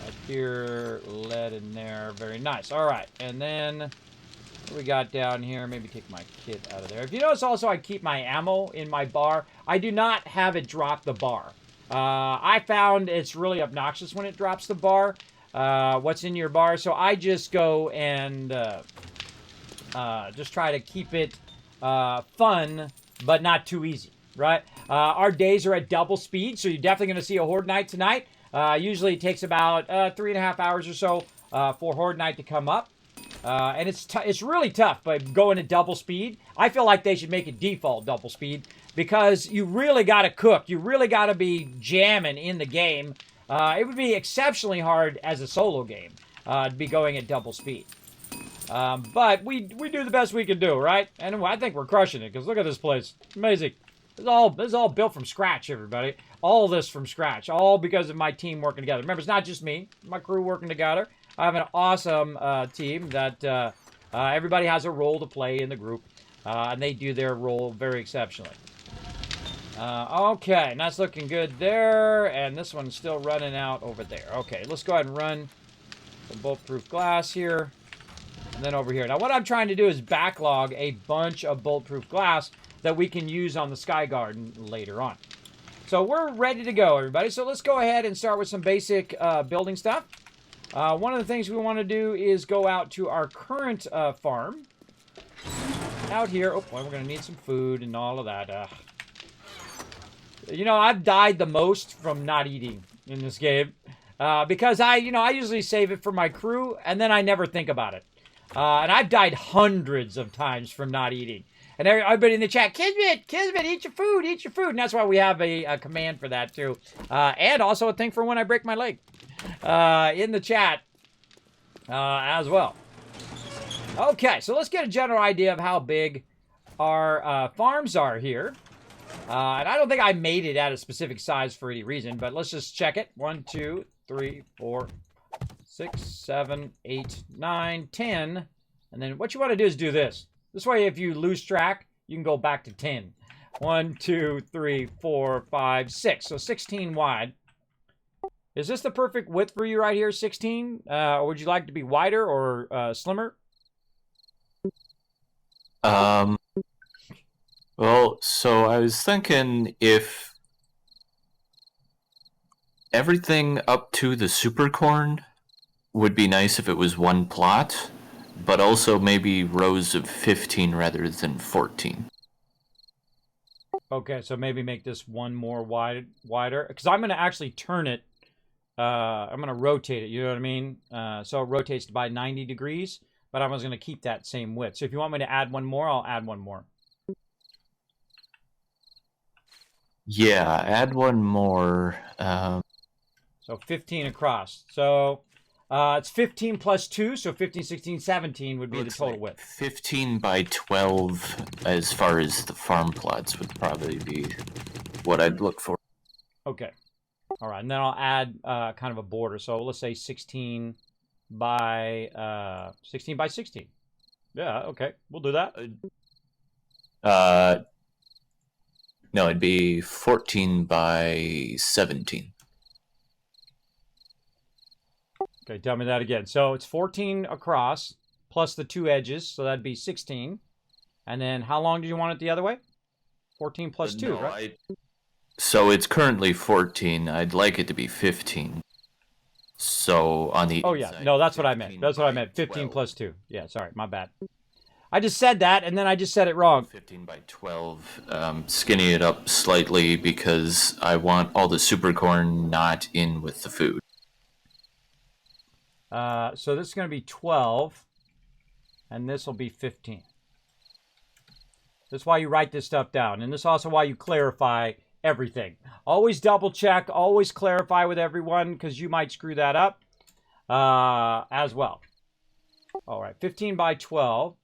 Up here, lead in there. Very nice. All right, and then what we got down here? Maybe take my kit out of there. If you notice also, I keep my ammo in my bar. I do not have it drop the bar. I found it's really obnoxious when it drops the bar. What's in your bar. So I just go and just try to keep it fun, but not too easy, right? Our days are at double speed, so you're definitely going to see a Horde Night tonight. Usually it takes about 3.5 hours or so for Horde Night to come up. And it's really tough, but going at double speed, I feel like they should make it default double speed because you really got to cook. You really got to be jamming in the game. It would be exceptionally hard as a solo game to be going at double speed. But we do the best we can do, right? And I think we're crushing it, because look at this place. It's amazing. This is all built from scratch, everybody. All this from scratch. All because of my team working together. Remember, it's not just me. My crew working together. I have an awesome team that everybody has a role to play in the group. And they do their role very exceptionally. Okay, and that's looking good there, and this one's still running out over there. Okay, let's go ahead and run some bulletproof glass here, and then over here. Now, what I'm trying to do is backlog a bunch of bulletproof glass that we can use on the Sky Garden later on. So we're ready to go, everybody. So let's go ahead and start with some basic building stuff. One of the things we want to do is go out to our current farm. Out here, oh, boy, we're going to need some food and all of that. You know, I've died the most from not eating in this game because I usually save it for my crew and then I never think about it. And I've died hundreds of times from not eating. And everybody in the chat, Kismet, eat your food, eat your food. And that's why we have a command for that too. And also a thing for when I break my leg in the chat as well. Okay, so let's get a general idea of how big our farms are here. And I don't think I made it at a specific size for any reason, but let's just check it. 1, 2, 3, 4, 6, 7, 8, 9, 10. And then what you want to do is do this. This way, if you lose track, you can go back to 10. 1, 2, 3, 4, 5, 6. So 16 wide. Is this the perfect width for you right here, 16? Or would you like to be wider or slimmer? Well, so I was thinking if everything up to the super corn would be nice if it was one plot, but also maybe rows of 15 rather than 14. Okay, so maybe make this one more wider. Because I'm going to actually turn it. I'm going to rotate it, you know what I mean? So it rotates by 90 degrees, but I was going to keep that same width. So if you want me to add one more, I'll add one more. Yeah, add one more. So 15 across. So it's 15 plus 2, so 15, 16, 17 would be the total width. 15 by 12 as far as the farm plots would probably be what I'd look for. Okay. All right, and then I'll add kind of a border. So let's say 16 by 16. Yeah, okay. We'll do that. No, it'd be 14 by 17. Okay, tell me that again. So it's 14 across, plus the 2 edges, so that'd be 16. And then how long do you want it the other way? 14 plus 2, right? So it's currently 14. I'd like it to be 15. So on the Oh, yeah. No, that's what I meant. That's what I meant. 15 plus 2. Yeah, sorry. My bad. I just said that, and then I just said it wrong. 15 by 12. Skinny it up slightly because I want all the super corn not in with the food. So this is going to be 12, and this will be 15. That's why you write this stuff down, and this is also why you clarify everything. Always double check, always clarify with everyone, because you might screw that up as well. All right, 15 by 12.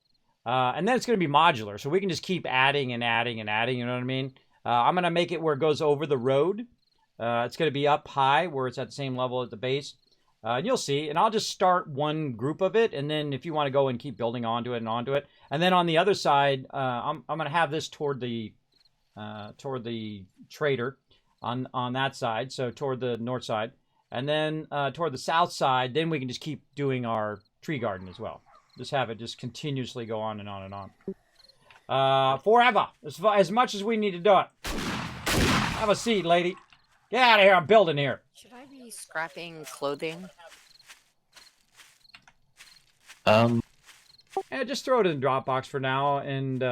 And then it's going to be modular, so we can just keep adding and adding and adding, you know what I mean? I'm going to make it where it goes over the road. It's going to be up high, where it's at the same level at the base. And you'll see, and I'll just start one group of it, and then if you want to go and keep building onto it and onto it. And then on the other side, I'm going to have this toward the trader on that side, so toward the north side. And then toward the south side, then we can just keep doing our tree garden as well. Just have it just continuously go on and on and on. Forever. As much as we need to do it. Have a seat, lady. Get out of here. I'm building here. Should I be scrapping clothing? Yeah, just throw it in the Dropbox for now, and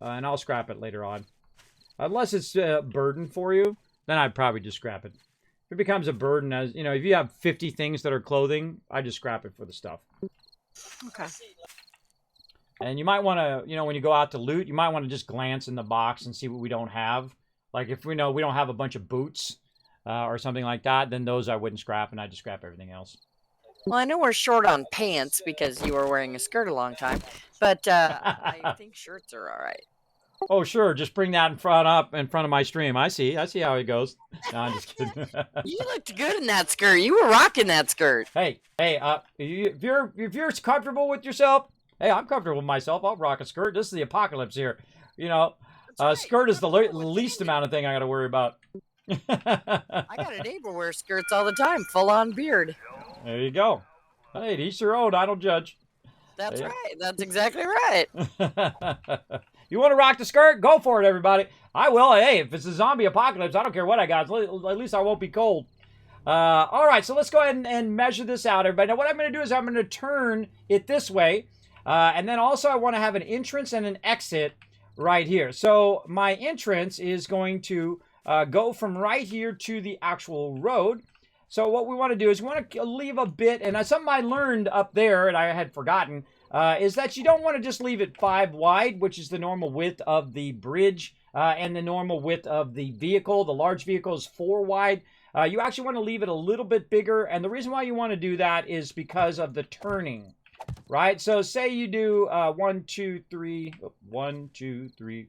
I'll scrap it later on. Unless it's a burden for you, then I'd probably just scrap it. If it becomes a burden, as you know, if you have 50 things that are clothing, I just scrap it for the stuff. Okay. And you might want to, you know, when you go out to loot, you might want to just glance in the box and see what we don't have. Like if we know we don't have a bunch of boots or something like that, then those I wouldn't scrap, and I'd just scrap everything else. Well, I know we're short on pants because you were wearing a skirt a long time, but I think shirts are all right. Oh, sure. Just bring that in front of my stream. I see how it goes. No, I'm just kidding. You looked good in that skirt. You were rocking that skirt. Hey, if you're comfortable with yourself, hey, I'm comfortable with myself. I'll rock a skirt. This is the apocalypse here. You know, right. Skirt is the least amount of thing I got to worry about. I got a neighbor wears skirts all the time, full on beard. There you go. Hey, to each their own. I don't judge. That's right. That's exactly right. You want to rock the skirt? Go for it, everybody. I will. Hey, if it's a zombie apocalypse, I don't care what I got. At least I won't be cold. All right, so let's go ahead and measure this out, everybody. Now, what I'm going to do is I'm going to turn it this way. And then also I want to have an entrance and an exit right here. So my entrance is going to go from right here to the actual road. So what we want to do is we want to leave a bit, and something I learned up there, and I had forgotten, is that you don't want to just leave it 5 wide, which is the normal width of the bridge, and the normal width of the vehicle. The large vehicle is 4 wide. You actually want to leave it a little bit bigger, and the reason why you want to do that is because of the turning, right? So say you do 1, 2, 3,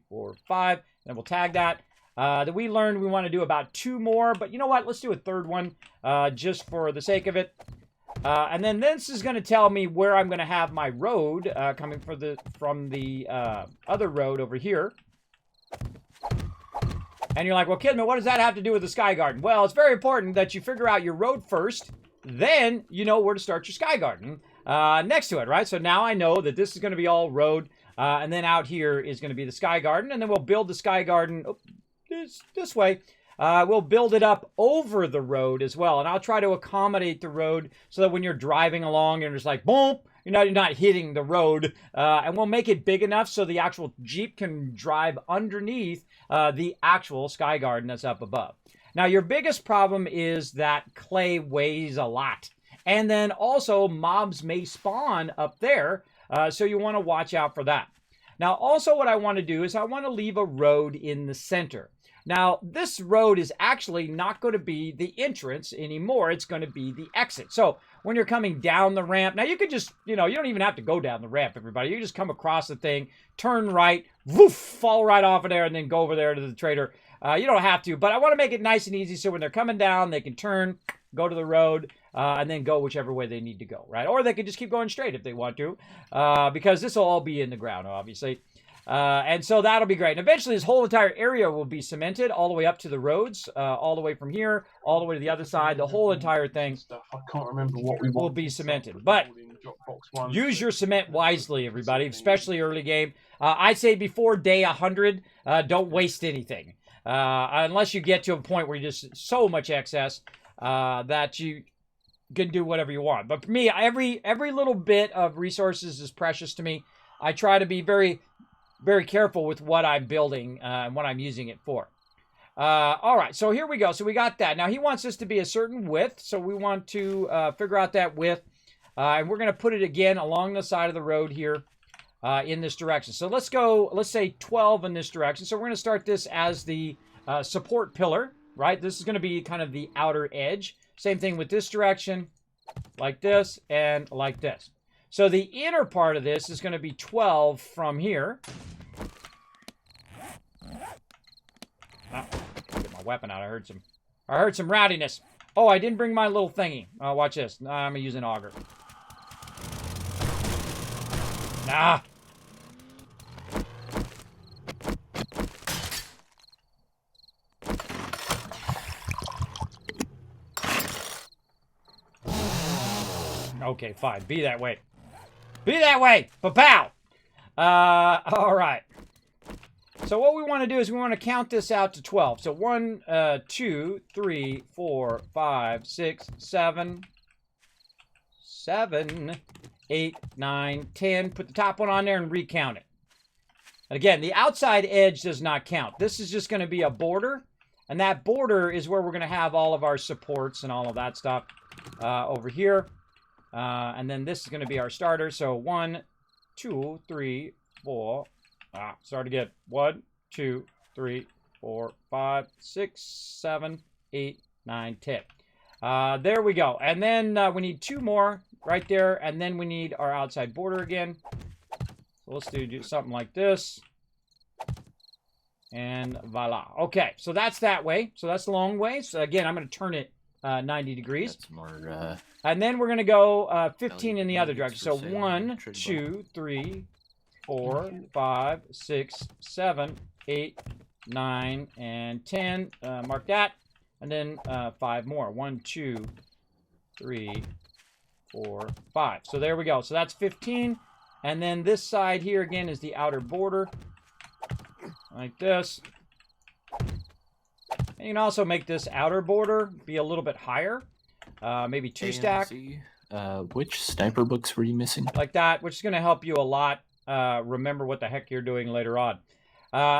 4, 5, and we'll tag that. That we learned we want to do about 2 more, but you know what? Let's do a 3rd one just for the sake of it. And then this is going to tell me where I'm going to have my road coming from the other road over here. And you're like, well, Kismet, what does that have to do with the Sky Garden? Well, it's very important that you figure out your road first, then you know where to start your Sky Garden next to it, right? So now I know that this is going to be all road, and then out here is going to be the Sky Garden, and then we'll build the Sky Garden this way. We'll build it up over the road as well, and I'll try to accommodate the road so that when you're driving along and it's like boom, you're not hitting the road, and we'll make it big enough so the actual Jeep can drive underneath the actual Sky Garden that's up above. Now your biggest problem is that clay weighs a lot, and then also mobs may spawn up there, so you want to watch out for that. Now also what I want to do is I want to leave a road in the center. Now, this road is actually not going to be the entrance anymore. It's going to be the exit. So when you're coming down the ramp, now you could just, you don't even have to go down the ramp, everybody. You just come across the thing, turn right, woof, fall right off of there, and then go over there to the trader. You don't have to, but I want to make it nice and easy so when they're coming down, they can turn, go to the road, and then go whichever way they need to go, right? Or they could just keep going straight if they want to, because this will all be in the ground, obviously. And so that'll be great. And eventually this whole entire area will be cemented all the way up to the roads, all the way from here, all the way to the other side. The whole entire thing I can't remember what we will be cemented. But use your cement wisely, everybody, especially early game. I'd say before day 100, don't waste anything. Unless you get to a point where you just so much excess that you can do whatever you want. But for me, every little bit of resources is precious to me. I try to be very, very careful with what I'm building and what I'm using it for. All right, so here we go. So we got that. Now he wants this to be a certain width, so we want to figure out that width. And we're going to put it again along the side of the road here in this direction. So let's go, let's say 12 in this direction. So we're going to start this as the support pillar, right? This is going to be kind of the outer edge. Same thing with this direction, like this, and like this. So the inner part of this is going to be 12 from here. Oh, get my weapon out. I heard some rowdiness. Oh, I didn't bring my little thingy. Watch this. I'm going to use an auger. Nah. Okay, fine. Be that way. Be that way! Pa-pow! All right. So what we want to do is we want to count this out to 12. So 1, 2, 3, 4, 5, 6, 7, 8, 9, 10. Put the top one on there and recount it. And again, the outside edge does not count. This is just going to be a border. And that border is where we're going to have all of our supports and all of that stuff over here. And then this is going to be our starter. So 1, 2, 3, 4. Start again. 1, 2, 3, 4, 5, 6, 7, 8, 9, 10. There we go. And then we need 2 more right there. And then we need our outside border again. So let's do something like this. And voila. Okay, so that's that way. So that's the long way. So again, I'm going to turn it 90 degrees. That's more, and then we're going to go 15 in the other direction. So 1, 2, 3, 4, 5, 6, 7, 8, 9, and 10. Mark that. And then 5 more. 1, 2, 3, 4, 5. So there we go. So that's 15. And then this side here again is the outer border. Like this. And you can also make this outer border be a little bit higher. Maybe 2 stack. Which sniper books were you missing? Like that, which is going to help you a lot. Remember what the heck you're doing later on.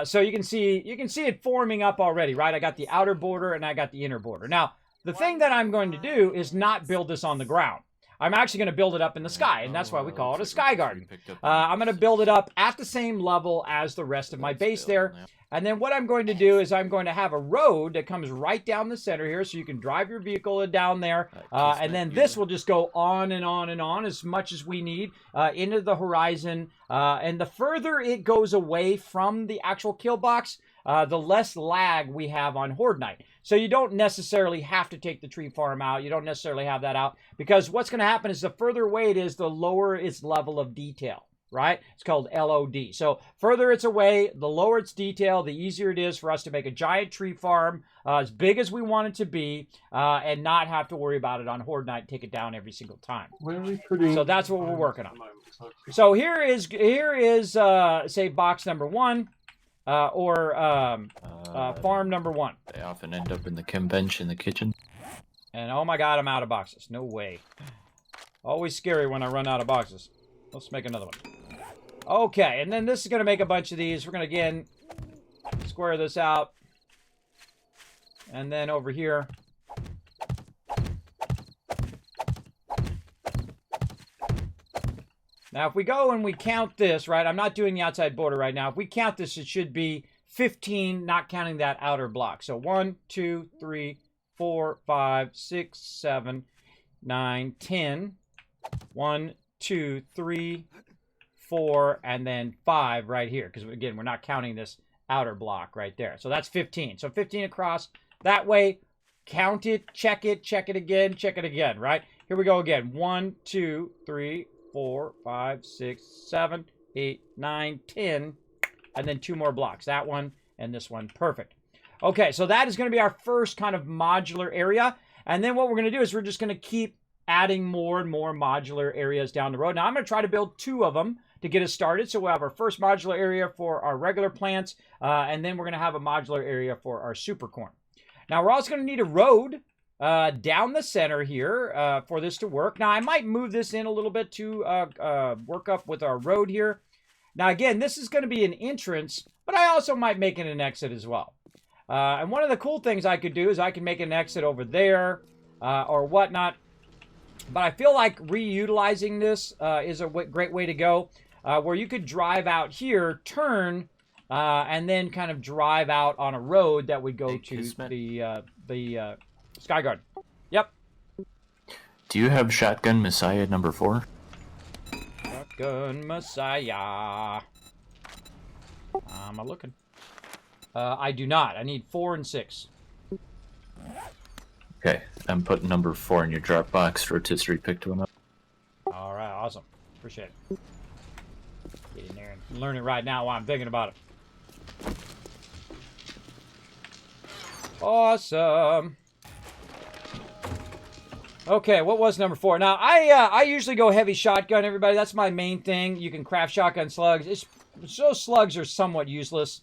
So you can see it forming up already, right? I got the outer border and I got the inner border. Now, the thing that I'm going to do is not build this on the ground. I'm actually going to build it up in the sky, and that's why we call it a sky garden. I'm going to build it up at the same level as the rest of my base there. And then what I'm going to do is I'm going to have a road that comes right down the center here, so you can drive your vehicle down there. And then this will just go on and on and on as much as we need into the horizon. And the further it goes away from the actual kill box, the less lag we have on Horde Night. So you don't necessarily have to take the tree farm out. You don't necessarily have that out. Because what's going to happen is the further away it is, the lower its level of detail. Right? It's called LOD. So further it's away, the lower its detail, the easier it is for us to make a giant tree farm as big as we want it to be and not have to worry about it on Horde Night and take it down every single time. So that's what we're working on. So here is say box number 1 or farm number 1. They often end up in the chem bench in the kitchen. And oh my god, I'm out of boxes. No way. Always scary when I run out of boxes. Let's make another one. Okay, and then this is going to make a bunch of these. We're going to, again, square this out. And then over here. Now, if we go and we count this, right? I'm not doing the outside border right now. If we count this, it should be 15, not counting that outer block. So 1, 2, 3, 4, 5, 6, 7, 9, 10. 1, 2, 3, 4, and then 5 right here. Because, again, we're not counting this outer block right there. So that's 15. So 15 across. That way, count it, check it again, right? Here we go again. 1, 2, 3, 4, 5, 6, 7, 8, 9, 10. And then 2 more blocks. That one and this one. Perfect. Okay, so that is going to be our first kind of modular area. And then what we're going to do is we're just going to keep adding more and more modular areas down the road. Now, I'm going to try to build 2 of them to get us started. So we'll have our first modular area for our regular plants, and then we're going to have a modular area for our super corn. Now, we're also going to need a road down the center here for this to work. Now, I might move this in a little bit to work up with our road here. Now, again, this is going to be an entrance, but I also might make it an exit as well. And one of the cool things I could do is I can make an exit over there or whatnot. But I feel like reutilizing this is a great way to go, where you could drive out here, turn, and then kind of drive out on a road that would go to the Sky Garden. Yep. Do you have Shotgun Messiah number 4? Shotgun Messiah. Am I looking? I do not. I need 4 and 6. Okay, I'm putting number 4 in your drop box. Rotisserie picked one up. All right, awesome. Appreciate it. Get in there and learn it right now while I'm thinking about it. Awesome. Okay, what was number 4? Now, I usually go heavy shotgun, everybody. That's my main thing. You can craft shotgun slugs. Those slugs are somewhat useless.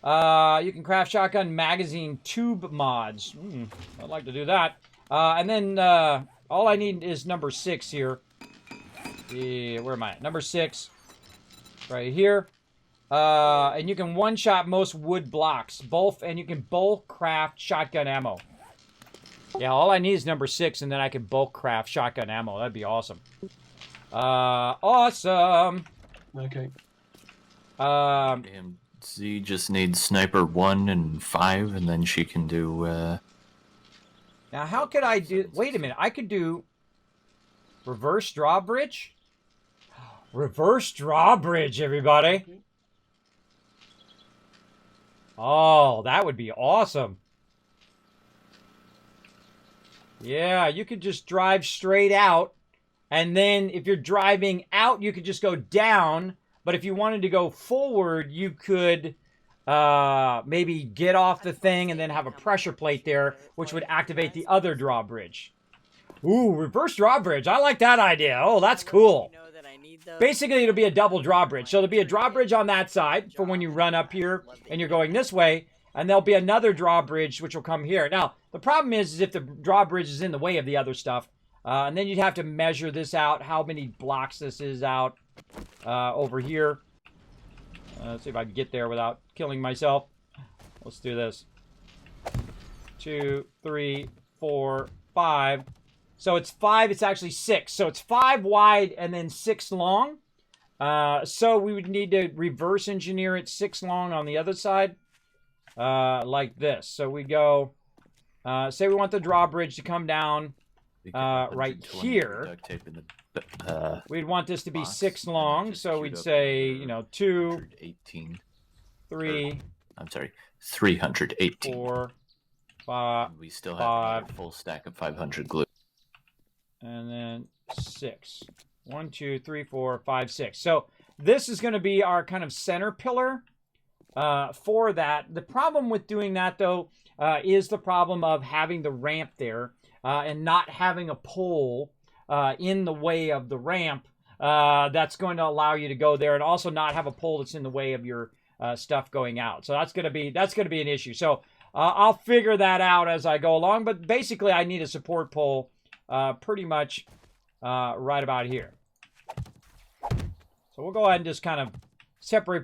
You can craft shotgun magazine tube mods. I'd like to do that. And then all I need is number 6 here. Where am I at? Number 6. Right here. And you can one-shot most wood blocks. And you can bulk craft shotgun ammo. Yeah, all I need is number 6, and then I can bulk craft shotgun ammo. That'd be awesome. Awesome. Okay. Z just needs sniper 1 and 5, and then she can do. Now, how could I do? Wait a minute. I could do reverse drawbridge. Reverse drawbridge, everybody. Oh, that would be awesome. Yeah, you could just drive straight out, and then if you're driving out, you could just go down. But if you wanted to go forward, you could maybe get off the thing and then have a pressure plate there, which would activate the other drawbridge. Ooh, reverse drawbridge. I like that idea. Oh, that's cool. Basically, it'll be a double drawbridge. So there'll be a drawbridge on that side for when you run up here and you're going this way. And there'll be another drawbridge which will come here. Now, the problem is if the drawbridge is in the way of the other stuff, and then you'd have to measure this out, how many blocks this is out over here. Let's see if I can get there without killing myself. Let's do this. 2, 3, 4, 5. So it's 5. It's actually 6. So it's 5 wide and then 6 long. So we would need to reverse engineer it 6 long on the other side. Like this. So we go, say we want the drawbridge to come down right here. We'd want this to be 6 long, so we'd say, 2, 3. I'm sorry, 318. 4, 5. We still have a full stack of 500 glue. And then 6. 1, 2, 3, 4, 5, 6. So this is going to be our kind of center pillar. For that. The problem with doing that, though, is the problem of having the ramp there and not having a pole in the way of the ramp that's going to allow you to go there, and also not have a pole that's in the way of your stuff going out. So that's going to be an issue. So I'll figure that out as I go along. But basically, I need a support pole pretty much right about here. So we'll go ahead and just kind of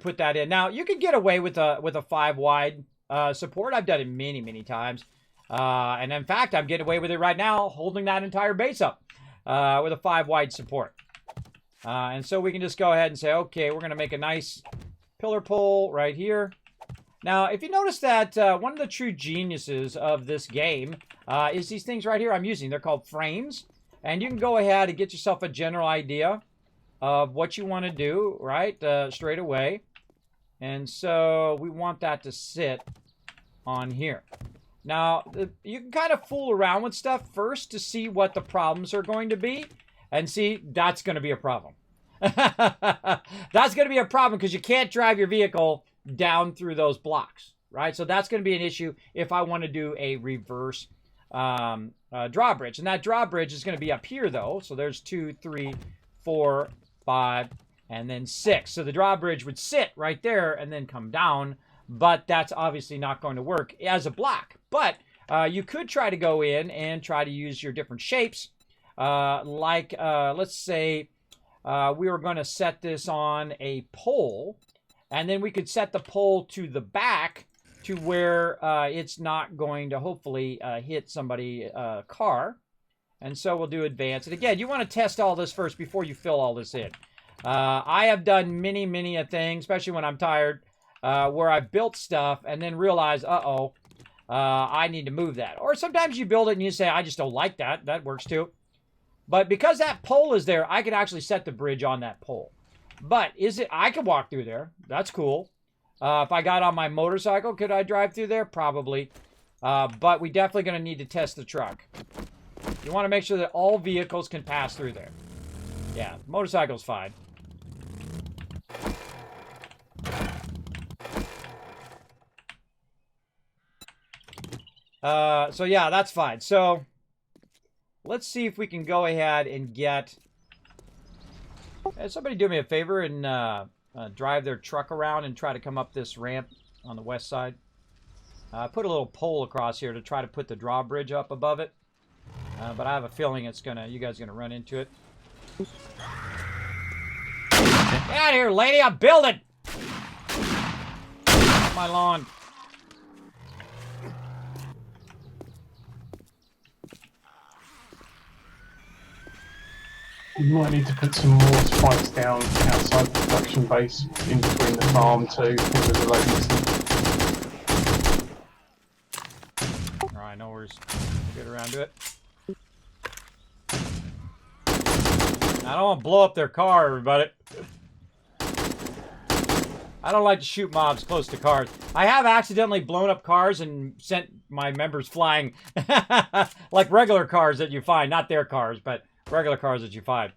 put that in. Now, you could get away with a 5 wide support. I've done it many, many times. And in fact, I'm getting away with it right now, holding that entire base up with a 5 wide support. And so we can just go ahead and say, okay, we're going to make a nice pillar pole right here. Now, if you notice that one of the true geniuses of this game is these things right here I'm using. They're called frames. And you can go ahead and get yourself a general idea of what you want to do, right, straight away. And so we want that to sit on here. Now, you can kind of fool around with stuff first to see what the problems are going to be. And see, that's going to be a problem. That's going to be a problem because you can't drive your vehicle down through those blocks, right? So that's going to be an issue if I want to do a reverse drawbridge. And that drawbridge is going to be up here, though. So there's 2, 3, 4, 5, and then 6. So the drawbridge would sit right there and then come down, but that's obviously not going to work as a block. But you could try to go in and try to use your different shapes, let's say we were going to set this on a pole, and then we could set the pole to the back to where it's not going to hopefully hit somebody's car. And so we'll do advanced. And again, you want to test all this first before you fill all this in. I have done many a thing, especially when I'm tired, where I've built stuff and then realize, I need to move that. Or sometimes you build it and you say, I just don't like that. That works too. But because that pole is there, I can actually set the bridge on that pole. But I can walk through there. That's cool. If I got on my motorcycle, could I drive through there? Probably. But we definitely going to need to test the truck. You want to make sure that all vehicles can pass through there. Yeah, motorcycle's fine. So yeah, that's fine. So let's see if we can go ahead and get... Hey, somebody do me a favor and drive their truck around and try to come up this ramp on the west side. Put a little pole across here to try to put the drawbridge up above it. But I have a feeling it's gonna, you guys are gonna run into it. Get out of here, lady! I'm building! My lawn. You might need to put some more spikes down outside the production base in between the farm too, with the loading. Alright, no worries. We'll get around to it. I don't want to blow up their car, everybody. I don't like to shoot mobs close to cars. I have accidentally blown up cars and sent my members flying. Like regular cars that you find. Not their cars, but regular cars that you find.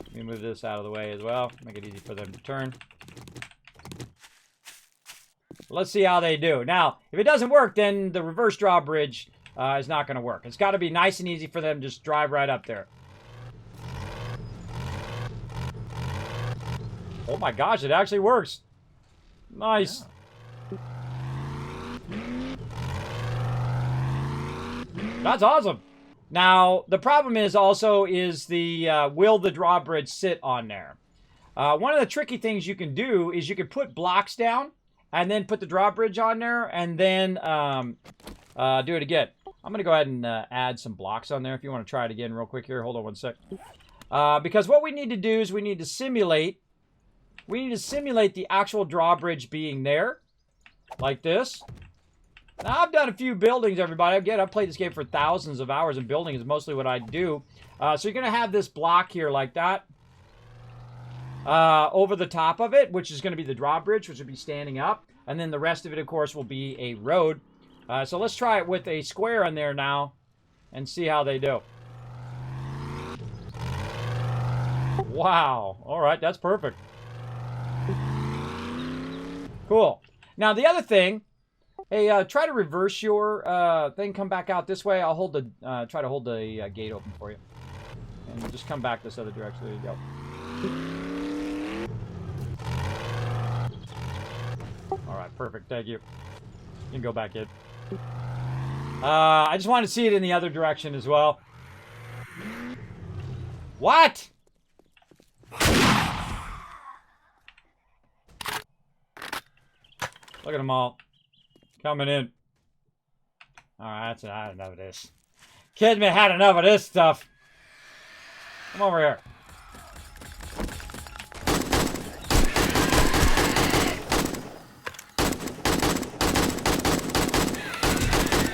Let me move this out of the way as well. Make it easy for them to turn. Let's see how they do. Now, if it doesn't work, then the reverse drawbridge is not going to work. It's got to be nice and easy for them to just drive right up there. Oh my gosh, it actually works. Nice. Yeah. That's awesome. Now, the problem is also will the drawbridge sit on there? One of the tricky things you can do is you can put blocks down and then put the drawbridge on there and then do it again. I'm going to go ahead and add some blocks on there if you want to try it again real quick here. Hold on one sec. Because what we need to do is we need to simulate the actual drawbridge being there, like this. Now, I've done a few buildings, everybody. Again, I've played this game for thousands of hours, and building is mostly what I do. So you're going to have this block here like that over the top of it, which is going to be the drawbridge, which will be standing up. And then the rest of it, of course, will be a road. So let's try it with a square in there now and see how they do. Wow. All right, that's perfect. Cool. Now, the other thing, hey, try to reverse your thing. Come back out this way. I'll hold the, try to hold the gate open for you. And just come back this other direction. There you go. All right, perfect. Thank you. You can go back in. I just want to see it in the other direction as well. What? Look at them all. Coming in. Alright, I had enough of this. Kismet had enough of this stuff. Come over here.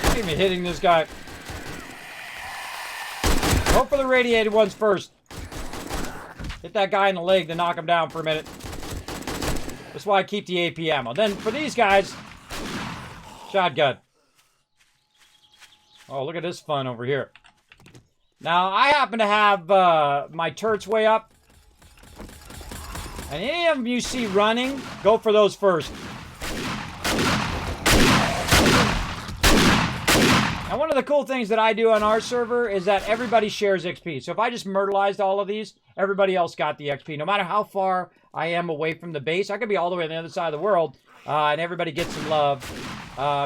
Look at me hitting this guy. Go for the radiated ones first. Hit that guy in the leg to knock him down for a minute. That's why I keep the AP ammo. Then for these guys, shotgun. Oh, look at this fun over here. Now, I happen to have my turrets way up. And any of them you see running, go for those first. And one of the cool things that I do on our server is that everybody shares XP. So if I just myrtleized all of these, everybody else got the XP. No matter how far I am away from the base. I could be all the way on the other side of the world, and everybody gets some love,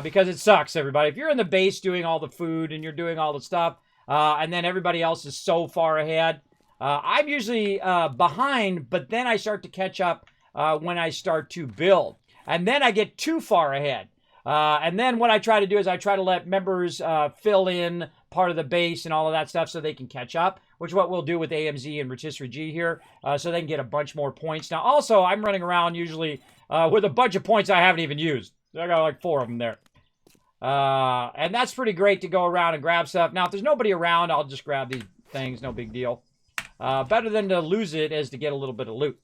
because it sucks, everybody. If you're in the base doing all the food and you're doing all the stuff, and then everybody else is so far ahead, I'm usually behind, but then I start to catch up when I start to build. And then I get too far ahead. And then what I try to do is I try to let members fill in part of the base and all of that stuff so they can catch up, which is what we'll do with AMZ and Rotisserie G here, so they can get a bunch more points. Now, also, I'm running around usually with a bunch of points I haven't even used. I got like 4 of them there. And that's pretty great to go around and grab stuff. Now, if there's nobody around, I'll just grab these things, no big deal. Better than to lose it is to get a little bit of loot.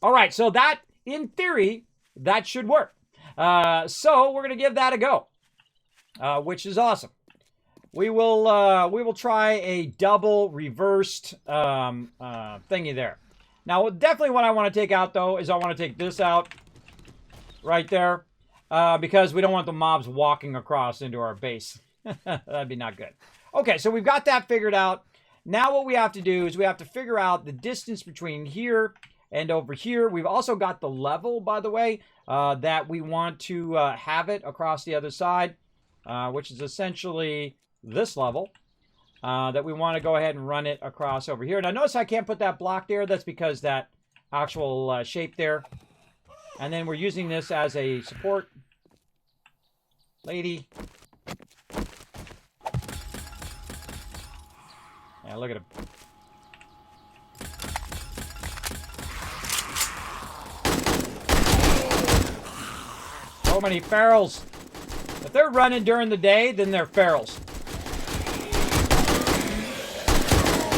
All right, so that, in theory, that should work. So we're going to give that a go, which is awesome. We will try a double reversed thingy there. Now, definitely what I want to take out, though, is I want to take this out right there because we don't want the mobs walking across into our base. That'd be not good. Okay, so we've got that figured out. Now what we have to do is we have to figure out the distance between here and over here. We've also got the level, by the way, that we want to have it across the other side, which is essentially this level that we want to go ahead and run it across over here. Now notice I can't put that block there. That's because that actual shape there. And then we're using this as a support. Lady. Yeah, look at him. So many ferals. If they're running during the day, then they're ferals.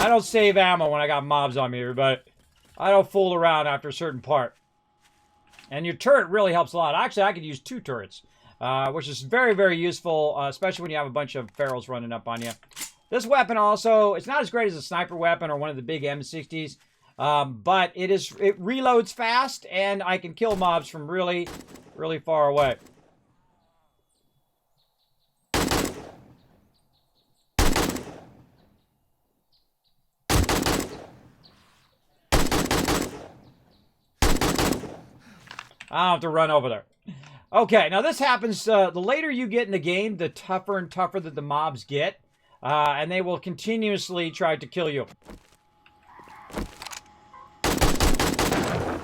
I don't save ammo when I got mobs on me, but I don't fool around after a certain part. And your turret really helps a lot. Actually, I could use 2 turrets, which is very, very useful, especially when you have a bunch of ferals running up on you. This weapon also, it's not as great as a sniper weapon or one of the big M60s, but it reloads fast, and I can kill mobs from really, really far away. I don't have to run over there. Okay, now this happens, the later you get in the game, the tougher and tougher that the mobs get. And they will continuously try to kill you.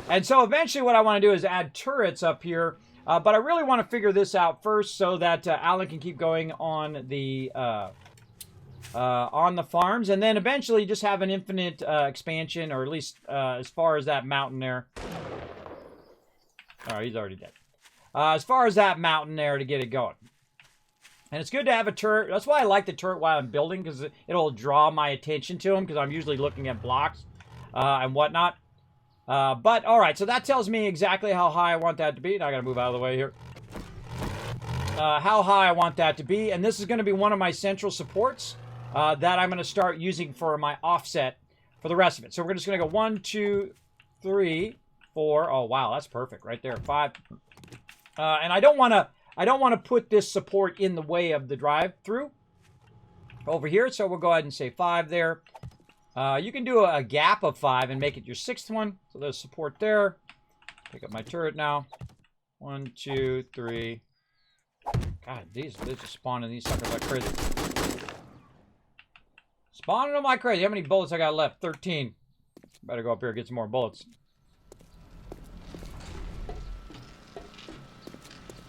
And so eventually what I want to do is add turrets up here. But I really want to figure this out first so that Alan can keep going on the farms. And then eventually just have an infinite expansion, or at least as far as that mountain there. Oh, he's already dead. As far as that mountain there to get it going. And it's good to have a turret. That's why I like the turret while I'm building, because it'll draw my attention to them, because I'm usually looking at blocks and whatnot. But, all right, so that tells me exactly how high I want that to be. Now I got to move out of the way here. How high I want that to be. And this is going to be one of my central supports that I'm going to start using for my offset for the rest of it. So we're just going to go 1, 2, 3, 4. Oh, wow, that's perfect right there. 5. And I don't want to put this support in the way of the drive-through over here, so we'll go ahead and say 5 there. You can do a gap of 5 and make it your 6th one. So there's support there. Pick up my turret now. 1, 2, 3. God, they're just spawning these suckers like crazy. Spawning them like crazy. How many bullets I got left? 13. Better go up here and get some more bullets.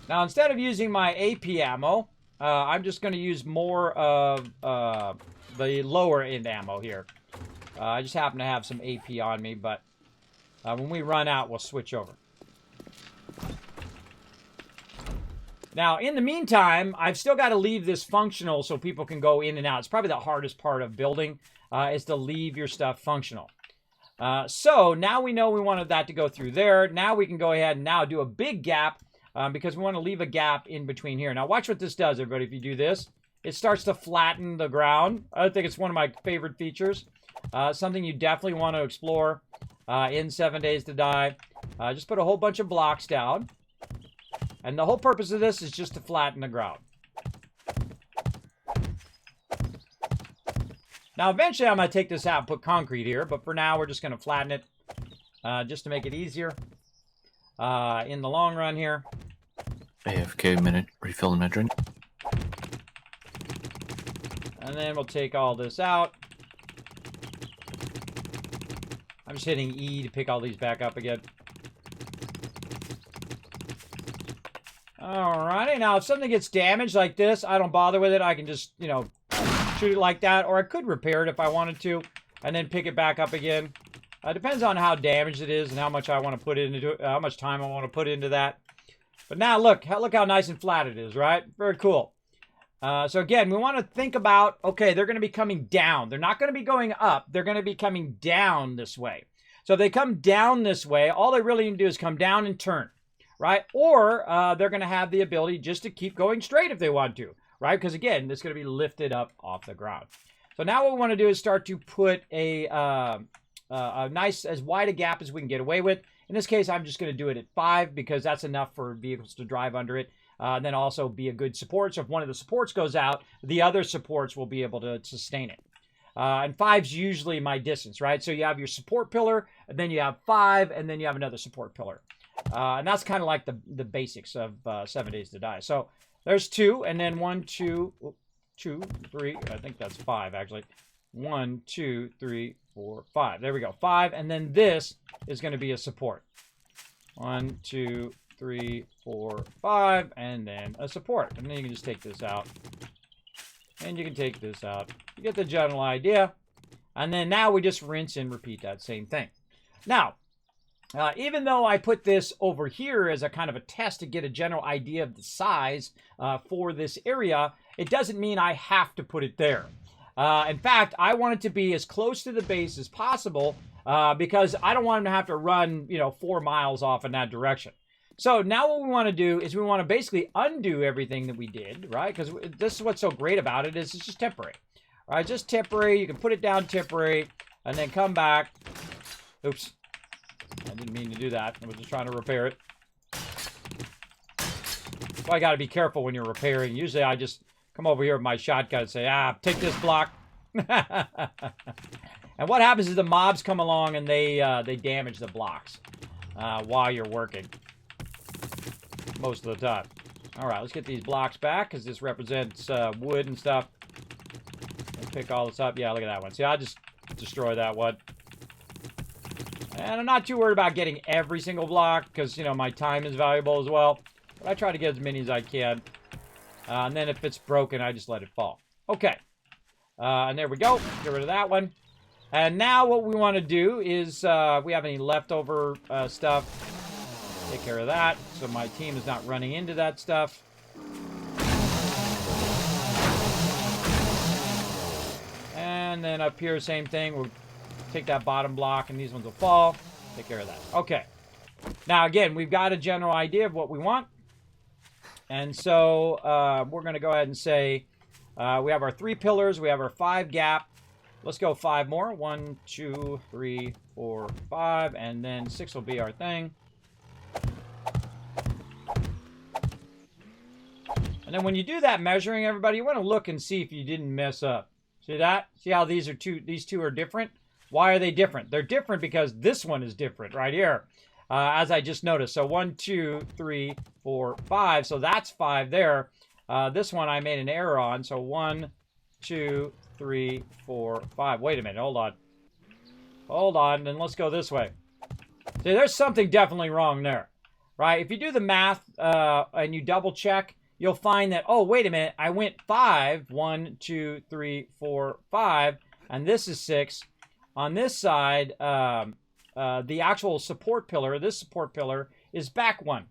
Now, instead of using my AP ammo, I'm just going to use more of the lower end ammo here. I just happen to have some AP on me, but when we run out, we'll switch over. Now, in the meantime, I've still got to leave this functional so people can go in and out. It's probably the hardest part of building, is to leave your stuff functional. So now we know we wanted that to go through there. Now we can go ahead and now do a big gap. Because we want to leave a gap in between here. Now, watch what this does, everybody, if you do this. It starts to flatten the ground. I think it's one of my favorite features. Something you definitely want to explore in 7 Days to Die. Just put a whole bunch of blocks down. And the whole purpose of this is just to flatten the ground. Now, eventually, I'm going to take this out and put concrete here. But for now, we're just going to flatten it just to make it easier in the long run here. AFK minute, refilling my drink. And then we'll take all this out. I'm just hitting E to pick all these back up again. Alrighty, now if something gets damaged like this, I don't bother with it. I can just, you know, shoot it like that, or I could repair it if I wanted to, and then pick it back up again. Depends on how damaged it is and how much I want to put into it, how much time I want to put into that. But now look how nice and flat it is, right? Very cool. So again, we want to think about, okay, they're going to be coming down. They're not going to be going up. They're going to be coming down this way. So if they come down this way, all they really need to do is come down and turn, right? Or they're going to have the ability just to keep going straight if they want to, right? Because again, it's going to be lifted up off the ground. So now what we want to do is start to put a nice, as wide a gap as we can get away with. In this case, I'm just going to do it at 5 because that's enough for vehicles to drive under it. And then also be a good support. So if one of the supports goes out, the other supports will be able to sustain it. And 5's usually my distance, right? So you have your support pillar, and then you have 5, and then you have another support pillar. And that's kind of like the basics of 7 Days to Die. So there's 2, and then 1, 2, 2, 3. I think that's 5, actually. 1, 2, 3, 4, 5. There we go. 5, and then this is going to be a support. 1, 2, 3, 4, 5, and then a support. And then you can just take this out. And you can take this out. You get the general idea. And then now we just rinse and repeat that same thing. Now, even though I put this over here as a kind of a test to get a general idea of the size for this area, it doesn't mean I have to put it there. In fact, I want it to be as close to the base as possible because I don't want them to have to run, 4 miles off in that direction. So now what we want to do is we want to basically undo everything that we did, right? Because this is what's so great about it is it's just temporary. All right, just temporary. You can put it down temporary and then come back. Oops. I didn't mean to do that. I was just trying to repair it. Well, I got to be careful when you're repairing. Usually I just come over here with my shotgun and say, take this block. And what happens is the mobs come along and they damage the blocks while you're working. Most of the time. All right, let's get these blocks back because this represents wood and stuff. Let's pick all this up. Yeah, look at that one. See, I just destroyed that one. And I'm not too worried about getting every single block because, my time is valuable as well. But I try to get as many as I can. And then if it's broken, I just let it fall. Okay. And there we go. Get rid of that one. And now what we want to do is, we have any leftover stuff. Take care of that, so my team is not running into that stuff. And then up here, same thing. We'll take that bottom block, and these ones will fall. Take care of that. Okay. Now, again, we've got a general idea of what we want. And so we're going to go ahead and say we have our 3 pillars. We have our 5 gap. Let's go 5 more. 1, 2, 3, 4, 5. And then 6 will be our thing. And then when you do that measuring, everybody, you want to look and see if you didn't mess up. See that? See how these two are different? Why are they different? They're different because this one is different right here, as I just noticed. So 1, 2, 3, 4, 5. So that's 5 there. This one I made an error on. So 1, 2, 3, 4, 5. Wait a minute. Hold on. Hold on. And let's go this way. See, there's something definitely wrong there, right? If you do the math and you double check, you'll find that, oh, wait a minute, I went 5, 1, 2, 3, 4, 5, and this is 6. On this side, the actual support pillar, this support pillar, is back 1,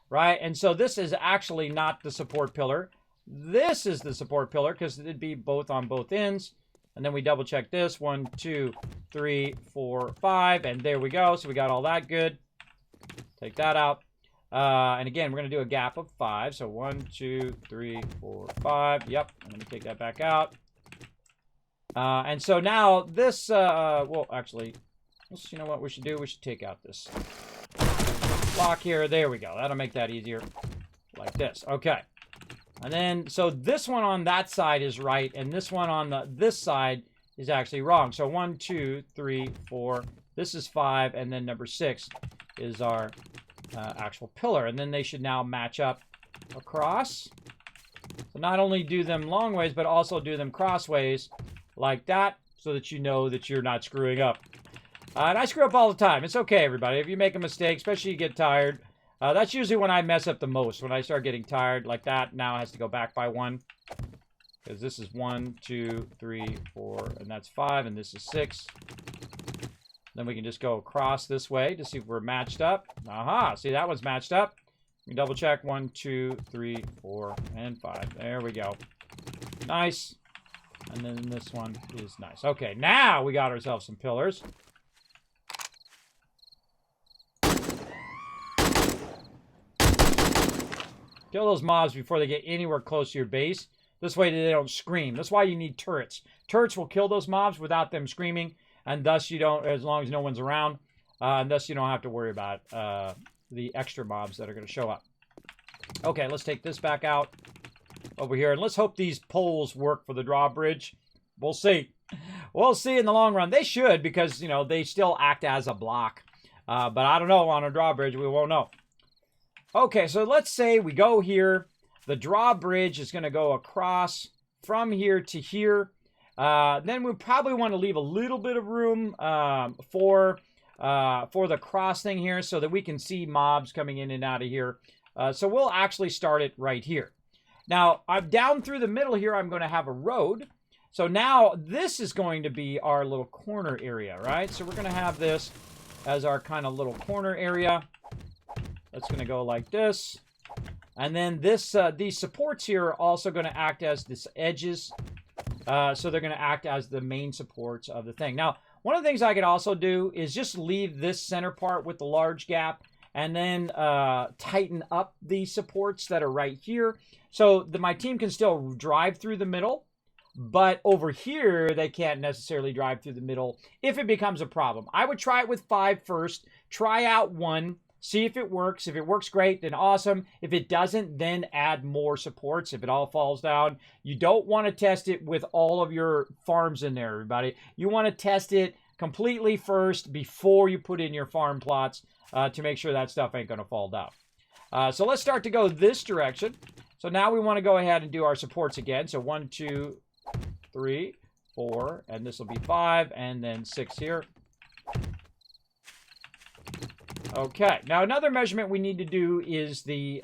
right? And so this is actually not the support pillar. This is the support pillar because it'd be both on both ends. And then we double check this, 1, 2, 3, 4, 5, and there we go. So we got all that good. Take that out. And again, we're going to do a gap of 5. So 1, 2, 3, 4, 5. Yep. I'm going to take that back out. And so now this, well, actually, you know what we should do? We should take out this block here. There we go. That'll make that easier. Like this. Okay. And then, so this one on that side is right, and this one on this side is actually wrong. So 1, 2, 3, 4. This is 5, and then number 6 is our actual pillar. And then they should now match up across. So not only do them long ways, but also do them crossways like that, so that you know that you're not screwing up. And I screw up all the time. It's okay, everybody. If you make a mistake, especially you get tired, that's usually when I mess up the most. When I start getting tired like that, now it has to go back by 1. Because this is 1, 2, 3, 4, and that's 5, and this is 6. Then we can just go across this way to see if we're matched up. Aha, see that one's matched up. We double check. 1, 2, 3, 4, and 5. There we go. Nice. And then this one is nice. Okay, now we got ourselves some pillars. Kill those mobs before they get anywhere close to your base. This way they don't scream. That's why you need turrets. Turrets will kill those mobs without them screaming, and thus you don't, as long as no one's around, and thus you don't have to worry about the extra mobs that are going to show up. Okay, let's take this back out over here, and let's hope these poles work for the drawbridge. We'll see. We'll see in the long run. They should, because, you know, they still act as a block. But I don't know. On a drawbridge, we won't know. Okay, so let's say we go here. The drawbridge is going to go across from here to here. Then we probably want to leave a little bit of room for the cross thing here so that we can see mobs coming in and out of here. So we'll actually start it right here. Now, I'm down through the middle here. I'm going to have a road. So now this is going to be our little corner area, right? So we're going to have this as our kind of little corner area. That's going to go like this. And then this, these supports here are also going to act as this edges. So they're going to act as the main supports of the thing. Now, one of the things I could also do is just leave this center part with the large gap and then tighten up the supports that are right here. So my team can still drive through the middle, but over here, they can't necessarily drive through the middle if it becomes a problem. I would try it with 5 first, try out 1, see if it works. If it works great, then awesome. If it doesn't, then add more supports if it all falls down. You don't want to test it with all of your farms in there, everybody. You want to test it completely first before you put in your farm plots to make sure that stuff ain't going to fall down. So let's start to go this direction. So now we want to go ahead and do our supports again. So 1, 2, 3, 4, and this will be 5, and then 6 here. Okay, now another measurement we need to do is the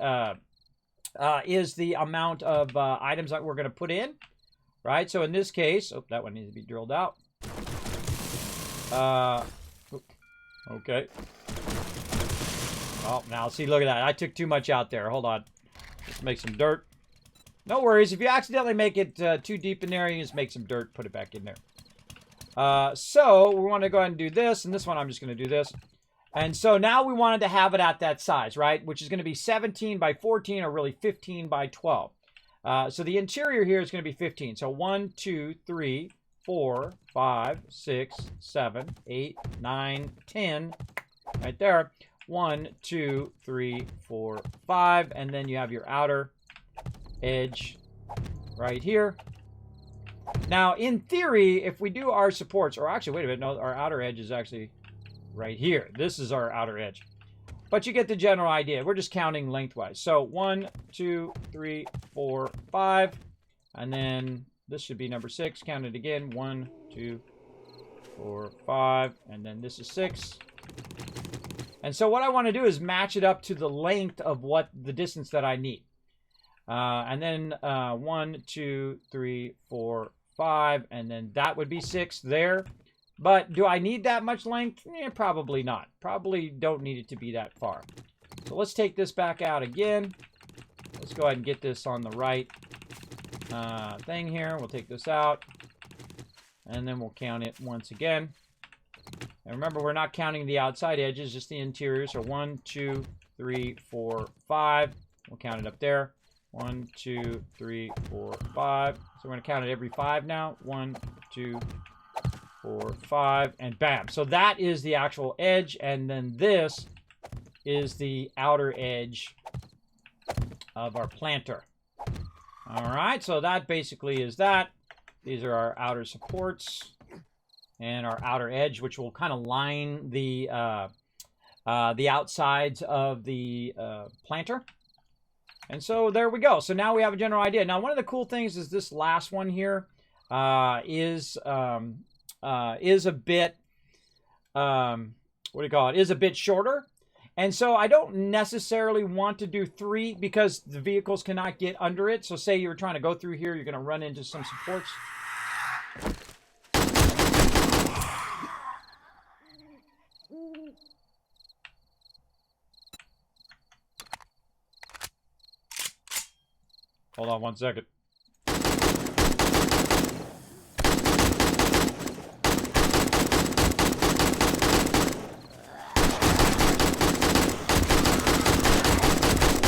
amount of items that we're going to put in, right? So in this case, oh, that one needs to be drilled out. Okay. Oh, now see, look at that. I took too much out there. Hold on. Let's make some dirt. No worries. If you accidentally make it too deep in there, you just make some dirt, put it back in there. So we want to go ahead and do this, and this one I'm just going to do this. And so now we wanted to have it at that size, right? Which is going to be 17 by 14, or really 15 by 12. So the interior here is going to be 15. So 1, 2, 3, 4, 5, 6, 7, 8, 9, 10. Right there. 1, 2, 3, 4, 5. And then you have your outer edge right here. Now, in theory, if we do our supports, or actually, wait a minute, no, our outer edge is actually right here. This is our outer edge. But you get the general idea. We're just counting lengthwise. So 1, 2, 3, 4, 5. And then this should be number 6. Count it again. 1, 2, 4, 5. And then this is 6. And so what I want to do is match it up to the length of what the distance that I need. And then 1, 2, 3, 4, 5. And then that would be 6 there. But do I need that much length? Probably not. Probably don't need it to be that far. So let's take this back out again. Let's go ahead and get this on the right thing here. We'll take this out. And then we'll count it once again. And remember, we're not counting the outside edges, just the interior. So 1, 2, 3, 4, 5. We'll count it up there. 1, 2, 3, 4, 5. So we're going to count it every 5 now. 1, 2, 4, 5, and bam. So that is the actual edge, and then this is the outer edge of our planter. All right, so that basically is that. These are our outer supports and our outer edge, which will kind of line the outsides of the planter. And so there we go. So now we have a general idea. Now, one of the cool things is this last one here is a bit what do you call it, is a bit shorter. And so I don't necessarily want to do 3 because the vehicles cannot get under it. So say you're trying to go through here, you're going to run into some supports. Hold on 1 second.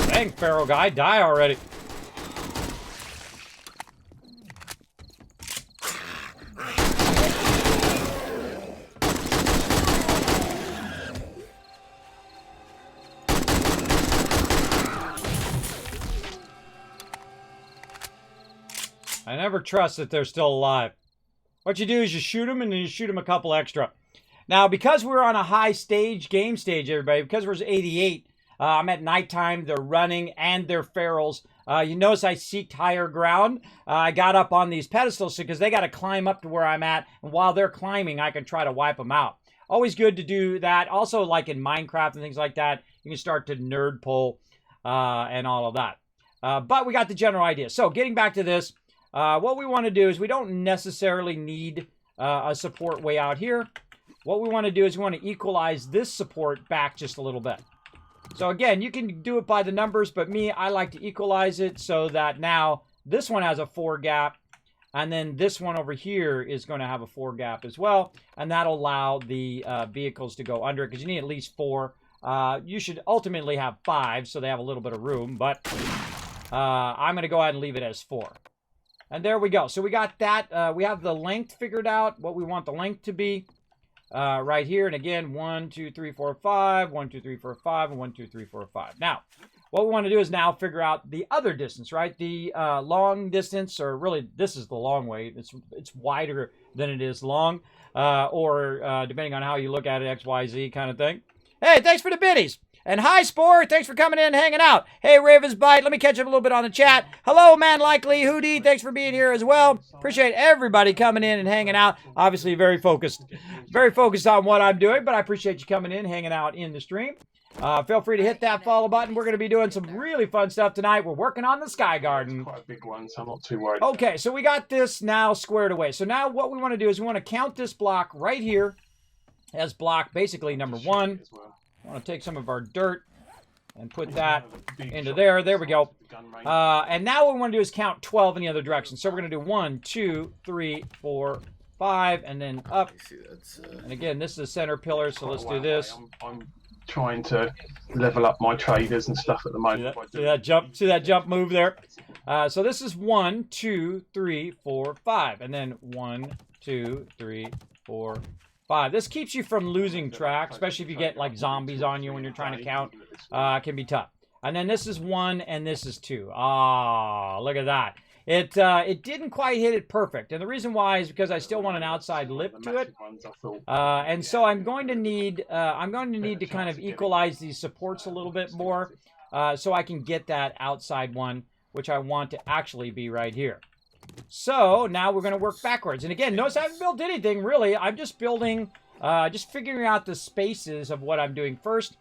Dang, Pharaoh guy, die already. I never trust that they're still alive. What you do is you shoot them and then you shoot them a couple extra. Now, because we're on a high stage, game stage, everybody, because we're 88, I'm at nighttime, they're running, and they're ferals. You notice I seeked higher ground. I got up on these pedestals because they got to climb up to where I'm at. And while they're climbing, I can try to wipe them out. Always good to do that. Also, like in Minecraft and things like that, you can start to nerd pull and all of that. But we got the general idea. So getting back to this, what we want to do is we don't necessarily need a support way out here. What we want to do is we want to equalize this support back just a little bit. So again, you can do it by the numbers, but me, I like to equalize it so that now this one has a 4 gap, and then this one over here is going to have a 4 gap as well, and that'll allow the vehicles to go under it, because you need at least 4. You should ultimately have 5, so they have a little bit of room, but I'm going to go ahead and leave it as 4. And there we go. So we got that. We have the length figured out, what we want the length to be. Right here, and again, 1, 2, 3, 4, 5, 1, 2, 3, 4, 5, and 1, 2, 3, 4, 5. Now, what we want to do is now figure out the other distance, right? The long distance, or really, this is the long way. It's wider than it is long, or depending on how you look at it, X, Y, Z kind of thing. Hey, thanks for the biddies. And hi, Sport. Thanks for coming in and hanging out. Hey, Ravens Bite. Let me catch up a little bit on the chat. Hello, Man Likely. Hootie, thanks for being here as well. Appreciate everybody coming in and hanging out. Obviously, very focused on what I'm doing, but I appreciate you coming in, hanging out in the stream. Feel free to hit that follow button. We're going to be doing some really fun stuff tonight. We're working on the Sky Garden. Quite a big one, so I'm not too worried. Okay, so we got this now squared away. So now what we want to do is we want to count this block right here as block basically number 1. I want to take some of our dirt and put that into there. There we go. And now what we want to do is count 12 in the other direction. So we're going to do 1, 2, 3, 4, 5, and then up. And again, this is the center pillar, so let's do this. I'm trying to level up my traders and stuff at the moment. See that jump move there? So this is 1, 2, 3, 4, 5. And then 1, 2, 3, 4, 5. This keeps you from losing track, especially if you get like zombies on you when you're trying to count. It can be tough. And then this is 1 and this is 2. Ah, look at that. It didn't quite hit it perfect. And the reason why is because I still want an outside lip to it. And so I'm going to need to kind of equalize these supports a little bit more so I can get that outside one, which I want to actually be right here. So now we're going to work backwards. And again, notice I haven't built anything really. I'm just building, just figuring out the spaces of what I'm doing first.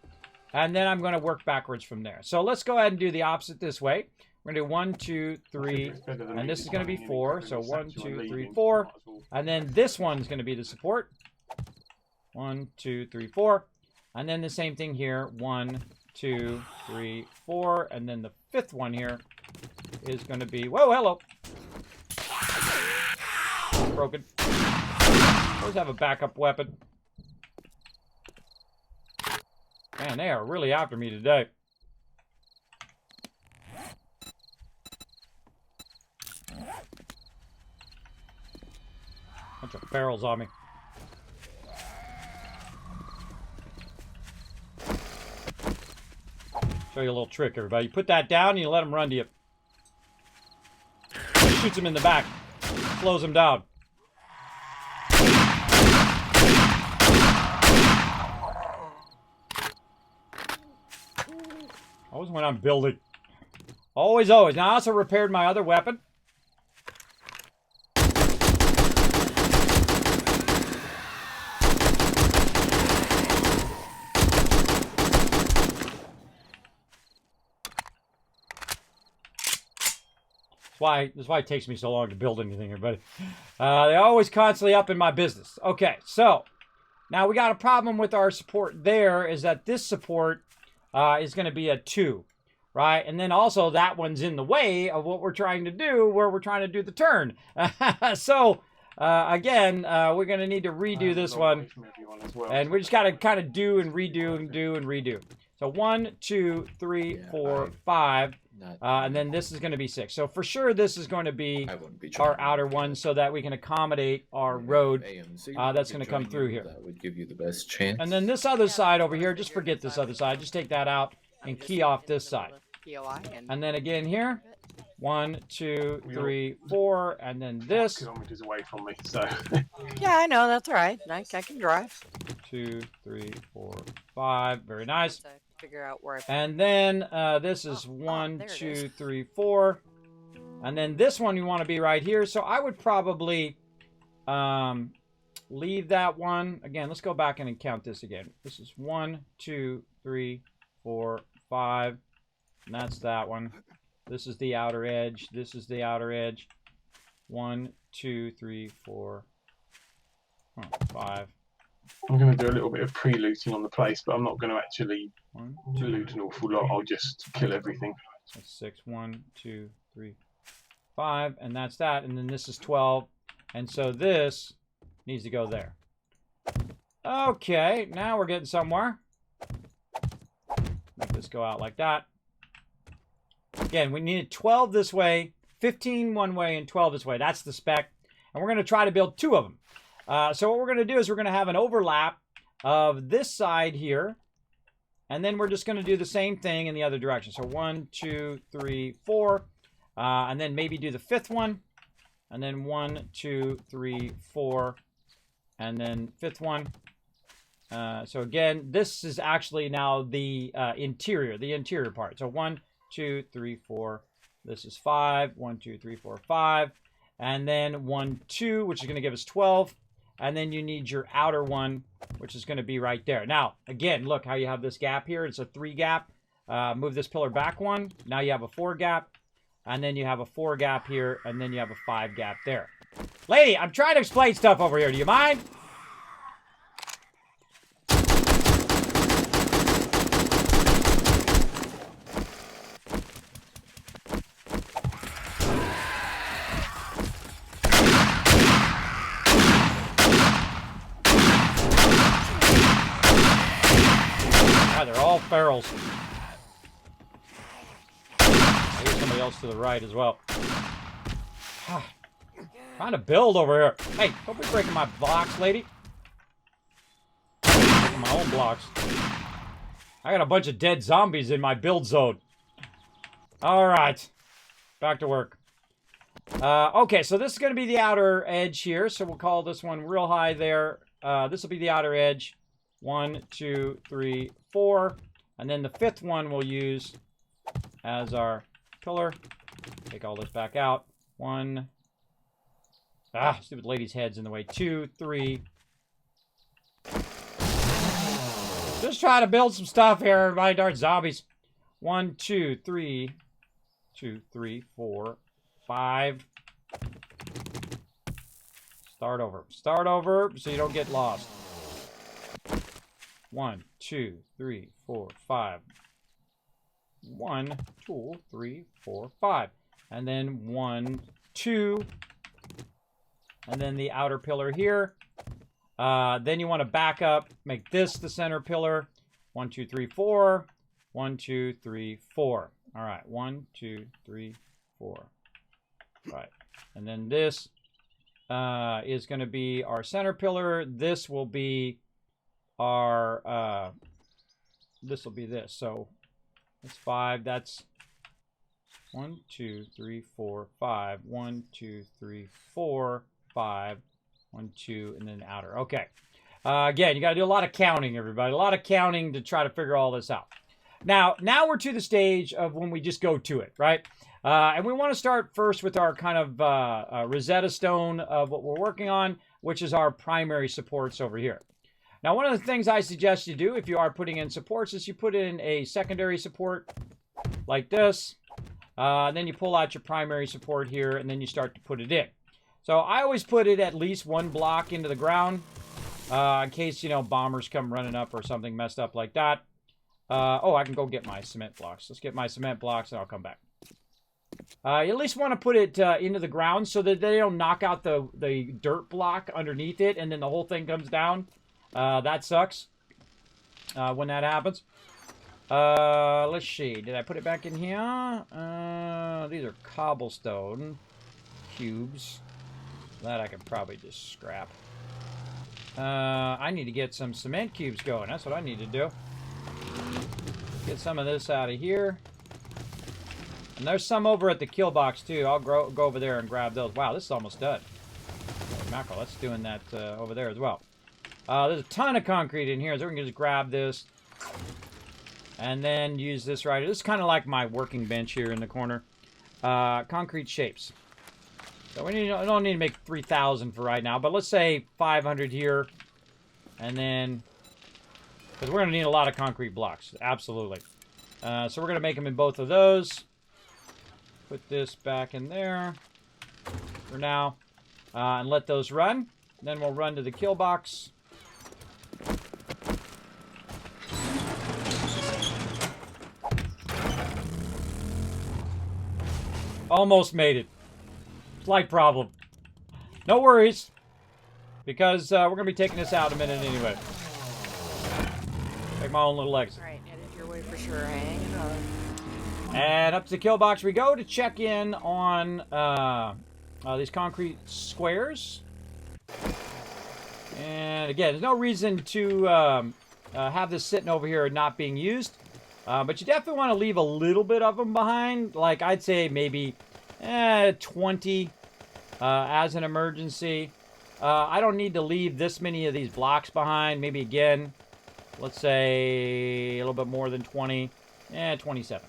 And then I'm going to work backwards from there. So let's go ahead and do the opposite this way. We're going to do 1, 2, 3, and this is going to be 4. So 1, 2, 3, 4. And then this one's going to be the support. 1, 2, 3, 4. And then the same thing here. 1, 2, 3, 4. And then the 5th one here is going to be... Whoa, hello. Broken. Always have a backup weapon. Man, they are really after me today. Bunch of barrels on me. Show you a little trick, everybody. You put that down and you let them run to you. Shoots them in the back. Slows them down. Always when I'm building. Always, always. Now I also repaired my other weapon. why it takes me so long to build anything here, buddy. They're always constantly up in my business. Okay, so now we got a problem with our support there is that this support is going to be a 2, right? And then also that one's in the way of what we're trying to do where we're trying to do the turn. So again, we're going to need to redo this one. And we just got to kind of do and redo and do and redo. So 1, 2, 3, 4, 5. And then this is going to be 6. So for sure, this is going to be our outer one so that we can accommodate our road that's going to come through here. That would give you the best chance. And then this other side over here, just forget this other side. Just take that out and key off this side. And then again here, 1, 2, 3, 4, and then this. Kilometers away from me, so. Yeah, I know. That's all right. I can drive. 2, 3, 4, 5. Very nice. Figure out where. And then this is 1, 2, 3, 4. And then this one you want to be right here. So I would probably leave that one. Again, let's go back and count this again. This is 1, 2, 3, 4, 5. And that's that one. This is the outer edge. This is the outer edge. 1, 2, 3, 4, 5. I'm going to do a little bit of pre-looting on the place, but I'm not going to actually loot an awful lot. I'll just kill everything. So 6, 1, 2, 3, 5, and that's that. And then this is 12, and so this needs to go there. Okay, now we're getting somewhere. Make this go out like that. Again, we needed 12 this way, 15 one way, and 12 this way. That's the spec, and we're going to try to build 2 of them. So what we're going to do is we're going to have an overlap of this side here, and then we're just going to do the same thing in the other direction. So 1, 2, 3, 4, and then maybe do the 5th one, and then 1, 2, 3, 4, and then 5th one. So again, this is actually now the interior part. So 1, 2, 3, 4. This is 5. 1, 2, 3, 4, 5. And then 1, 2, which is going to give us 12. And then you need your outer one, which is going to be right there. Now, again, look how you have this gap here. It's a 3 gap. Move this pillar back 1. Now you have a 4 gap. And then you have a 4 gap here. And then you have a 5 gap there. Lady, I'm trying to explain stuff over here. Do you mind? They're all ferals. I hear somebody else to the right as well. Trying to build over here. Hey, don't be breaking my blocks, lady. Breaking my own blocks. I got a bunch of dead zombies in my build zone. All right, back to work. Okay, so this is going to be the outer edge here. So we'll call this one real high there. This will be the outer edge. 1, 2, 3, 4, and then the 5th one we'll use as our pillar. Take all this back out. 1. Stupid lady's head's in the way. 2, 3. Just try to build some stuff here, everybody. Darn zombies. 1, 2, 3. 2, 3, 4, 5. Start over. Start over so you don't get lost. 1, 2, 3, 4, 5. 1, 2, 3, 4, 5. And then 1, 2. And then the outer pillar here. Then you want to back up, make this the center pillar. 1, 2, 3, 4. 1, 2, 3, 4. All right, 1, 2, 3, 4. Right. And then this is going to be our center pillar. This will be our this will be this. So that's 5. That's 1, 2, 3, 4, 5. 1, 2, 3, 4, 5. 1, 2, and then outer. Okay. Again, you got to do a lot of counting, everybody. A lot of counting to try to figure all this out. Now we're to the stage of when we just go to it, right? And we want to start first with our kind of Rosetta Stone of what we're working on, which is our primary supports over here. Now, one of the things I suggest you do if you are putting in supports is you put in a secondary support like this. Then you pull out your primary support here, and then you start to put it in. So I always put it at least 1 block into the ground, in case, you know, bombers come running up or something messed up like that. Oh, I can go get my cement blocks. Let's get my cement blocks, and I'll come back. You at least want to put it into the ground so that they don't knock out the dirt block underneath it, and then the whole thing comes down. That sucks when that happens. Let's see. Did I put it back in here? These are cobblestone cubes. That I could probably just scrap. I need to get some cement cubes going. That's what I need to do. Get some of this out of here. And there's some over at the kill box, too. I'll go over there and grab those. Wow, this is almost done. Mackerel, that's doing that over there as well. There's a ton of concrete in here, so we can just grab this. And then use this right here. This is kind of like my working bench here in the corner. Concrete shapes. So we don't need to make 3,000 for right now, but let's say 500 here. And then, because we're going to need a lot of concrete blocks. Absolutely. So we're going to make them in both of those. Put this back in there for now. And let those run. Then we'll run to the kill box. Almost made it. Slight problem. No worries. Because we're going to be taking this out in a minute anyway. Take my own little legs. Alright, headed your way for sure. Hang on. And up to the kill box we go to check in on these concrete squares. And again, there's no reason to have this sitting over here and not being used. But you definitely want to leave a little bit of them behind. Like, I'd say maybe 20 as an emergency. I don't need to leave this many of these blocks behind. Maybe, again, let's say a little bit more than 20. 27.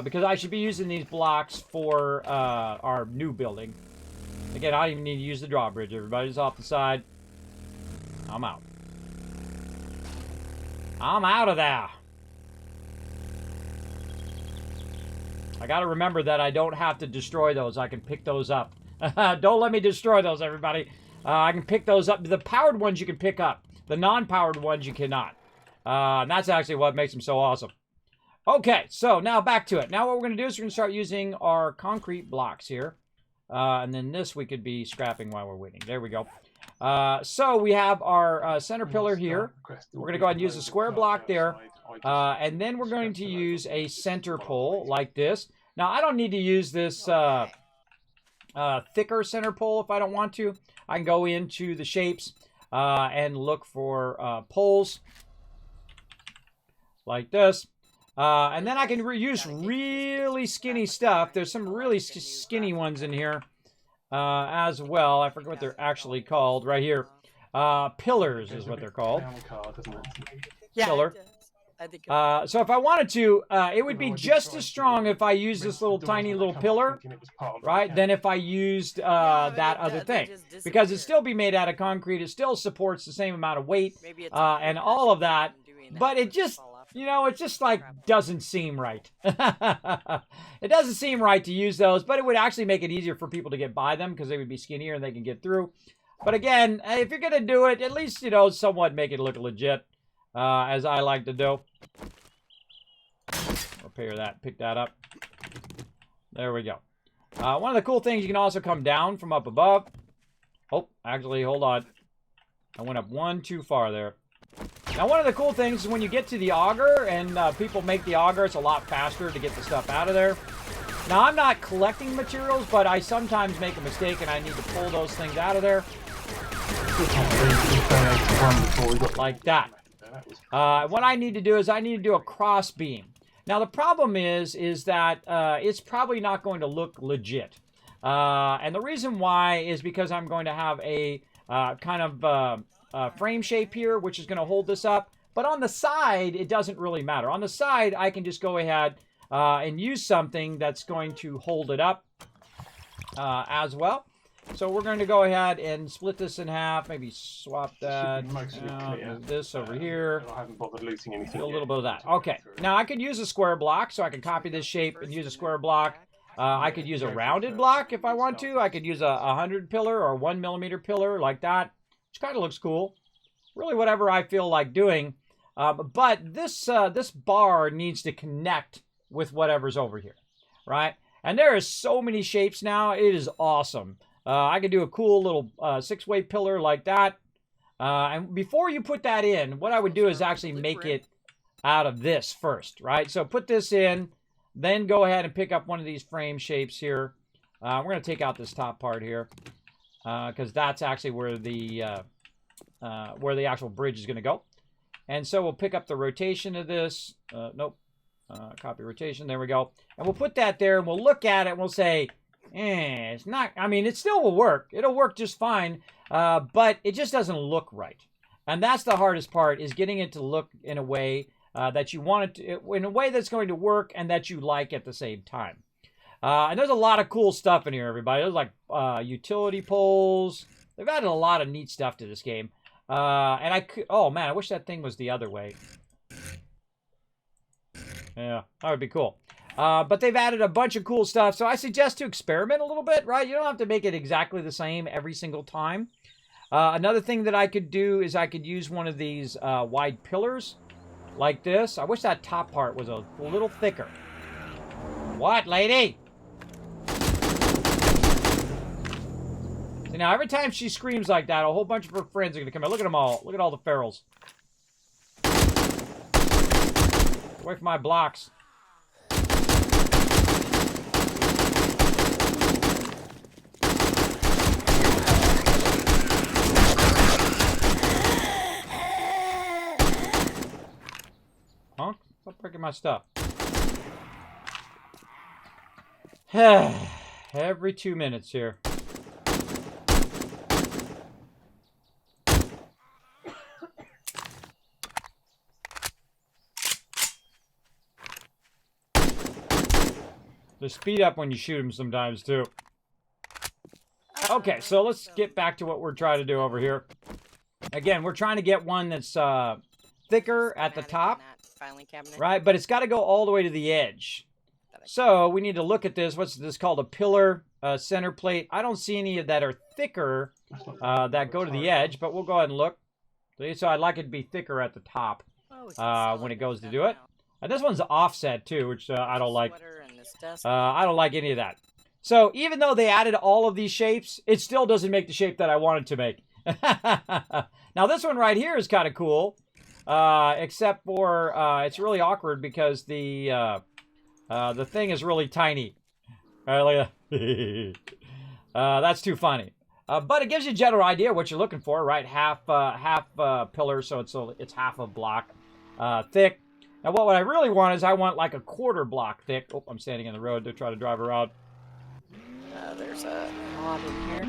Because I should be using these blocks for our new building. Again, I don't even need to use the drawbridge. Everybody's off the side. I'm out. I'm out of there. I gotta remember that I don't have to destroy those. I can pick those up. Don't let me destroy those, everybody. I can pick those up. The powered ones you can pick up. The non-powered ones you cannot. And that's actually what makes them so awesome. Okay, so now back to it. Now what we're going to do is we're going to start using our concrete blocks here. And then this we could be scrapping while we're waiting. There we go. So we have our center pillar here. We're going to go ahead and use a square block there. And then we're going to use a center pole like this. Now, I don't need to use this thicker center pole if I don't want to. I can go into the shapes and look for poles like this. And then I can use really skinny stuff. There's some really skinny ones in here as well. I forget what they're actually called right here. Pillars is what they're called. Yeah, Pillar. I think So if I wanted to, it would be just as strong if I used this little tiny little pillar, right, than if I used that other thing. Because it'd still be made out of concrete. It still supports the same amount of weight and all of that. But it just, you know, it just like doesn't seem right. It doesn't seem right to use those, but it would actually make it easier for people to get by them because they would be skinnier and they can get through. But again, if you're going to do it, at least, you know, somewhat make it look legit, as I like to do. Repair that, pick that up. There we go. One of the cool things, you can also come down from up above. Oh, actually, hold on. I went up one too far there. Now, one of the cool things is when you get to the auger and people make the auger, it's a lot faster to get the stuff out of there. Now, I'm not collecting materials, but I sometimes make a mistake and I need to pull those things out of there. Like that. What I need to do is I need to do a cross beam. Now, the problem is that it's probably not going to look legit. And the reason why is because I'm going to have a kind of frame shape here, which is going to hold this up. But on the side, it doesn't really matter. On the side, I can just go ahead and use something that's going to hold it up as well. So we're going to go ahead and split this in half. Maybe swap that. Mostly clear. Move this over here. I haven't bothered looting anything. Do a yet. little bit of that. Okay. Now I could use a square block, so I can copy this shape and use a square block. I could use a rounded block if I want to. I could use a 100 pillar or 1 millimeter pillar like that, which kind of looks cool. Really, whatever I feel like doing. But this this bar needs to connect with whatever's over here, right? And there is so many shapes now. It is awesome. I could do a cool little 6-way pillar like that. And before you put that in, what I would do is actually make it out of this first, right? So put this in. Then go ahead and pick up one of these frame shapes here. We're going to take out this top part here because that's actually where the actual bridge is going to go. And so we'll pick up the rotation of this. Nope. Copy rotation. There we go. And we'll put that there and we'll look at it and we'll say, it's not, I mean, it still will work. It'll work just fine, but it just doesn't look right. And that's the hardest part, is getting it to look in a way that you want it to, in a way that's going to work and that you like at the same time. And there's a lot of cool stuff in here, everybody. There's like utility poles. They've added a lot of neat stuff to this game. And I could, oh man, I wish that thing was the other way. Yeah, that would be cool. But they've added a bunch of cool stuff. So I suggest to experiment a little bit, right? You don't have to make it exactly the same every single time. Another thing that I could do is I could use one of these wide pillars like this. I wish that top part was a little thicker. What, lady? See, now every time she screams like that, a whole bunch of her friends are going to come in. Look at them all. Look at all the ferals. Get away from my blocks. Huh? Stop breaking my stuff. Every 2 minutes here. They speed up when you shoot them sometimes, too. Okay, so let's get back to what we're trying to do over here. Again, we're trying to get one that's thicker at the top, right? But it's got to go all the way to the edge. So we need to look at this. What's this called? A pillar center plate. I don't see any that are thicker that go to the edge, but we'll go ahead and look. So I'd like it to be thicker at the top when it goes to do it. And this one's offset too, which I don't like. I don't like any of that. So even though they added all of these shapes, it still doesn't make the shape that I wanted to make. Now this one right here is kind of cool, except for it's really awkward because the thing is really tiny. All right, look at that. That's too funny. But it gives you a general idea what you're looking for, right? Half pillar, so it's half a block thick. Now, what I really want is I want like a quarter block thick. Oh, I'm standing in the road to try to drive around. There's a mod in here.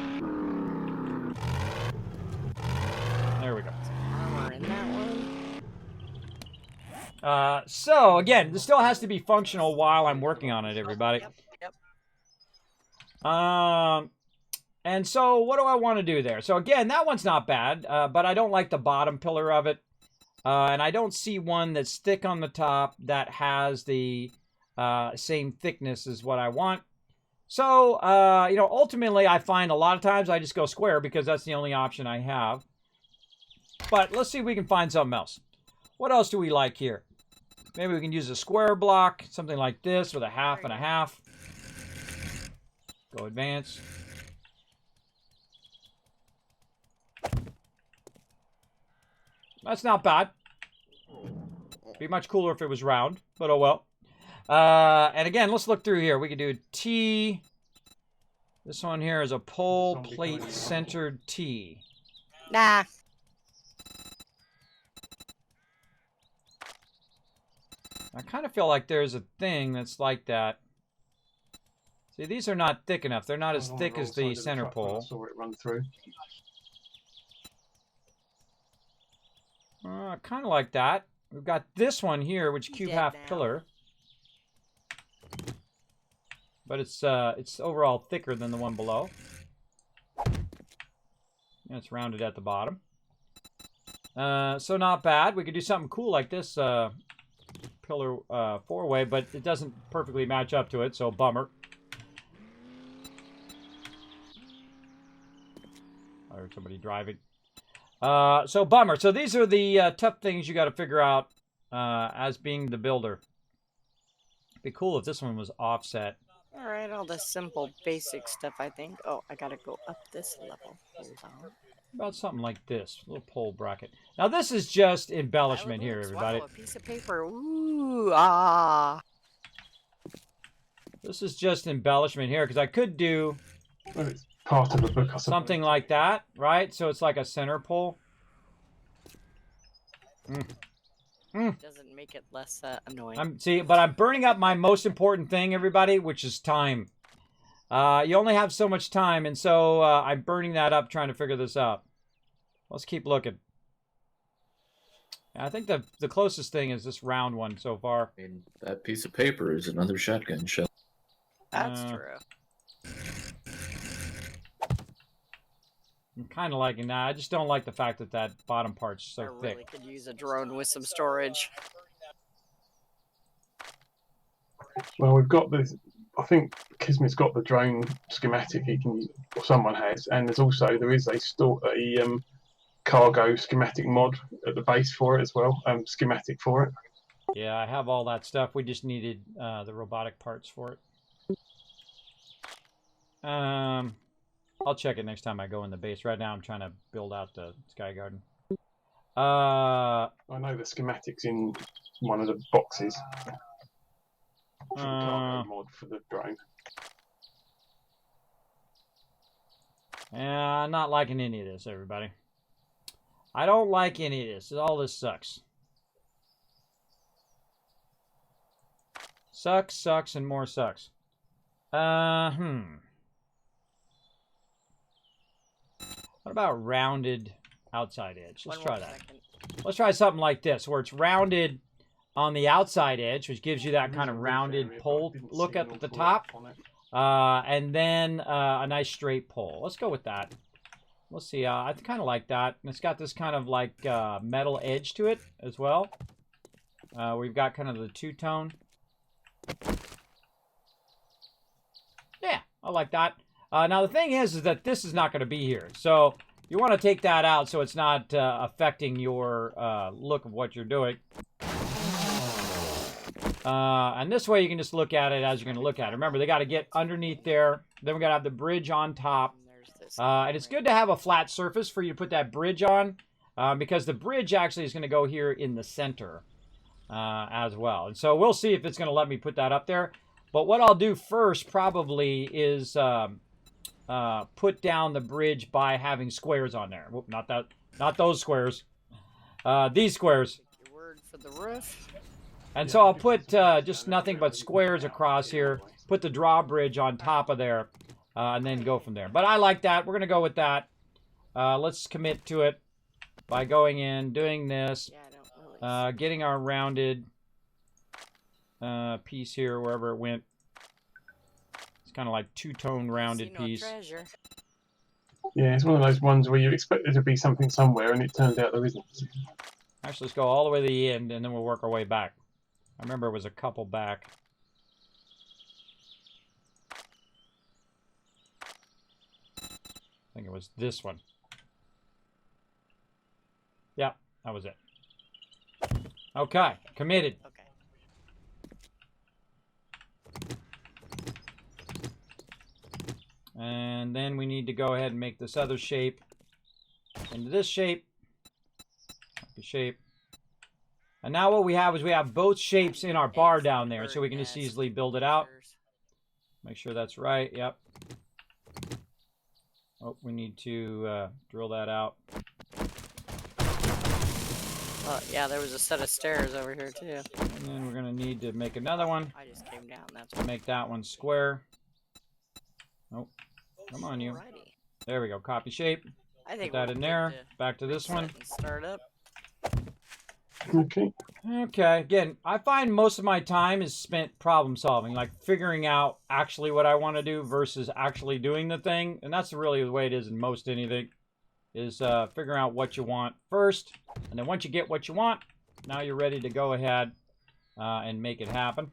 There we go. Armor in that one. So, again, this still has to be functional while I'm working on it, everybody. Yep. And so, what do I want to do there? So, again, that one's not bad, but I don't like the bottom pillar of it. And I don't see one that's thick on the top that has the same thickness as what I want. So, you know, ultimately, I find a lot of times I just go square because that's the only option I have. But let's see if we can find something else. What else do we like here? Maybe we can use a square block, something like this with a half and a half. Go advance. That's not bad. Be much cooler if it was round, but oh well. And again, let's look through here. We could do T. This one here is a pole plate centered T. Nah. I kind of feel like there's a thing that's like that. See, these are not thick enough. They're not as thick as the center pole. I saw it run through. Kind of like that. We've got this one here, which cube half pillar. But it's overall thicker than the one below. It's rounded at the bottom. So not bad. We could do something cool like this pillar four-way, but it doesn't perfectly match up to it, so bummer. I heard somebody driving. So bummer. So these are the tough things you got to figure out as being the builder. Be cool if this one was offset. All right, all the simple basic stuff, I think. Oh, I gotta go up this level. Hold on. About something like this, a little pole bracket. Now this is just embellishment here, everybody. Wow, a piece of paper. Ooh, ah. This is just embellishment here because I could do Well, it's part of the book, I suppose. something like that, right? So it's like a center pole. Doesn't make it less annoying. But I'm burning up my most important thing, everybody, which is time. You only have so much time, and so I'm burning that up trying to figure this out. Let's keep looking. I think the closest thing is this round one so far. I mean, that piece of paper is another shotgun shell. That's true. I'm kind of liking that. I just don't like the fact that that bottom part's so I thick. really could use a drone with some storage. Well, we've got this. I think Kismet's got the drone schematic he can, or someone has, and there is a cargo schematic mod at the base for it as well. Schematic for it. Yeah, I have all that stuff. We just needed the robotic parts for it. I'll check it next time I go in the base. Right now, I'm trying to build out the Sky Garden. I know the schematics in one of the boxes. For the cargo mod for the drone. Yeah, I'm not liking any of this, everybody. I don't like any of this. All this sucks. Sucks, and more sucks. What about rounded outside edge? Let's try that. Let's try something like this, where it's rounded on the outside edge, which gives you that kind of rounded pole look up at the top. And then a nice straight pole. Let's go with that. Let's see. I kind of like that. And it's got this kind of like metal edge to it as well. We've got kind of the two-tone. Yeah, I like that. Now, the thing is that this is not going to be here. So you want to take that out so it's not affecting your look of what you're doing. And this way you can just look at it as you're going to look at it. Remember, they got to get underneath there. Then we got to have the bridge on top. And it's good to have a flat surface for you to put that bridge on. Because the bridge actually is going to go here in the center as well. And so we'll see if it's going to let me put that up there. But what I'll do first probably is put down the bridge by having squares on there. Whoop, not those squares. These squares. Your word for the roof. And so I'll put just nothing but squares across here, put the drawbridge on top of there, and then go from there. But I like that. We're going to go with that. Let's commit to it by going in, doing this, getting our rounded piece here, wherever it went. It's kind of like two-tone rounded piece. Treasure. Yeah, it's one of those ones where you expect there to be something somewhere, and it turns out there isn't. Actually, let's go all the way to the end, and then we'll work our way back. I remember it was a couple back. I think it was this one. Yeah, that was it. Okay, committed. Okay. And then we need to go ahead and make this other shape into this shape. Shape. And now what we have is we have both shapes in our bar down there, so we can just easily build it out. Make sure that's right. Yep. Oh, we need to drill that out. Oh, yeah, there was a set of stairs over here, too. And then we're going to need to make another one. I just came down, that's To make that one square. Oh, come on, you. Alrighty. There we go. Copy shape. I think Put that in there. Back to this one. Start up. Okay. Okay, again, I find most of my time is spent problem solving, like figuring out actually what I want to do versus actually doing the thing. And that's really the way it is in most anything. is figuring out what you want first. And then once you get what you want, now you're ready to go ahead and make it happen.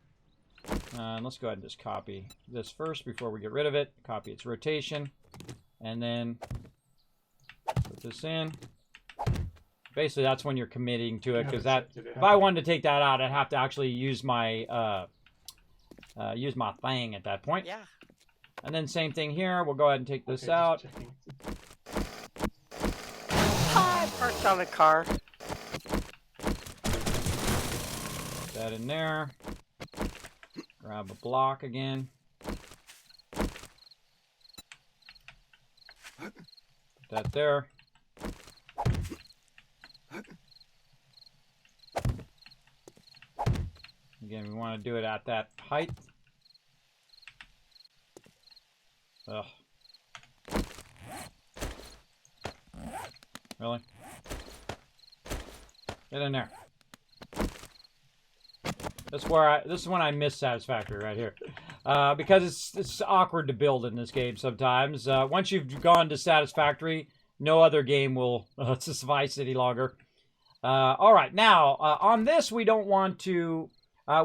And let's go ahead and just copy this first before we get rid of it. Copy its rotation. And then put this in. Basically, that's when you're committing to it, because that if I wanted to take that out, I'd have to actually use my thing at that point. Yeah. And then same thing here. We'll go ahead and take this out. I parked on a car. Put that in there. Grab a block again. Put that there. Again, we want to do it at that height. Ugh. Really? Get in there. This is when I miss Satisfactory right here, because it's awkward to build in this game sometimes. Once you've gone to Satisfactory, no other game will suffice any longer. All right, now on this we don't want to.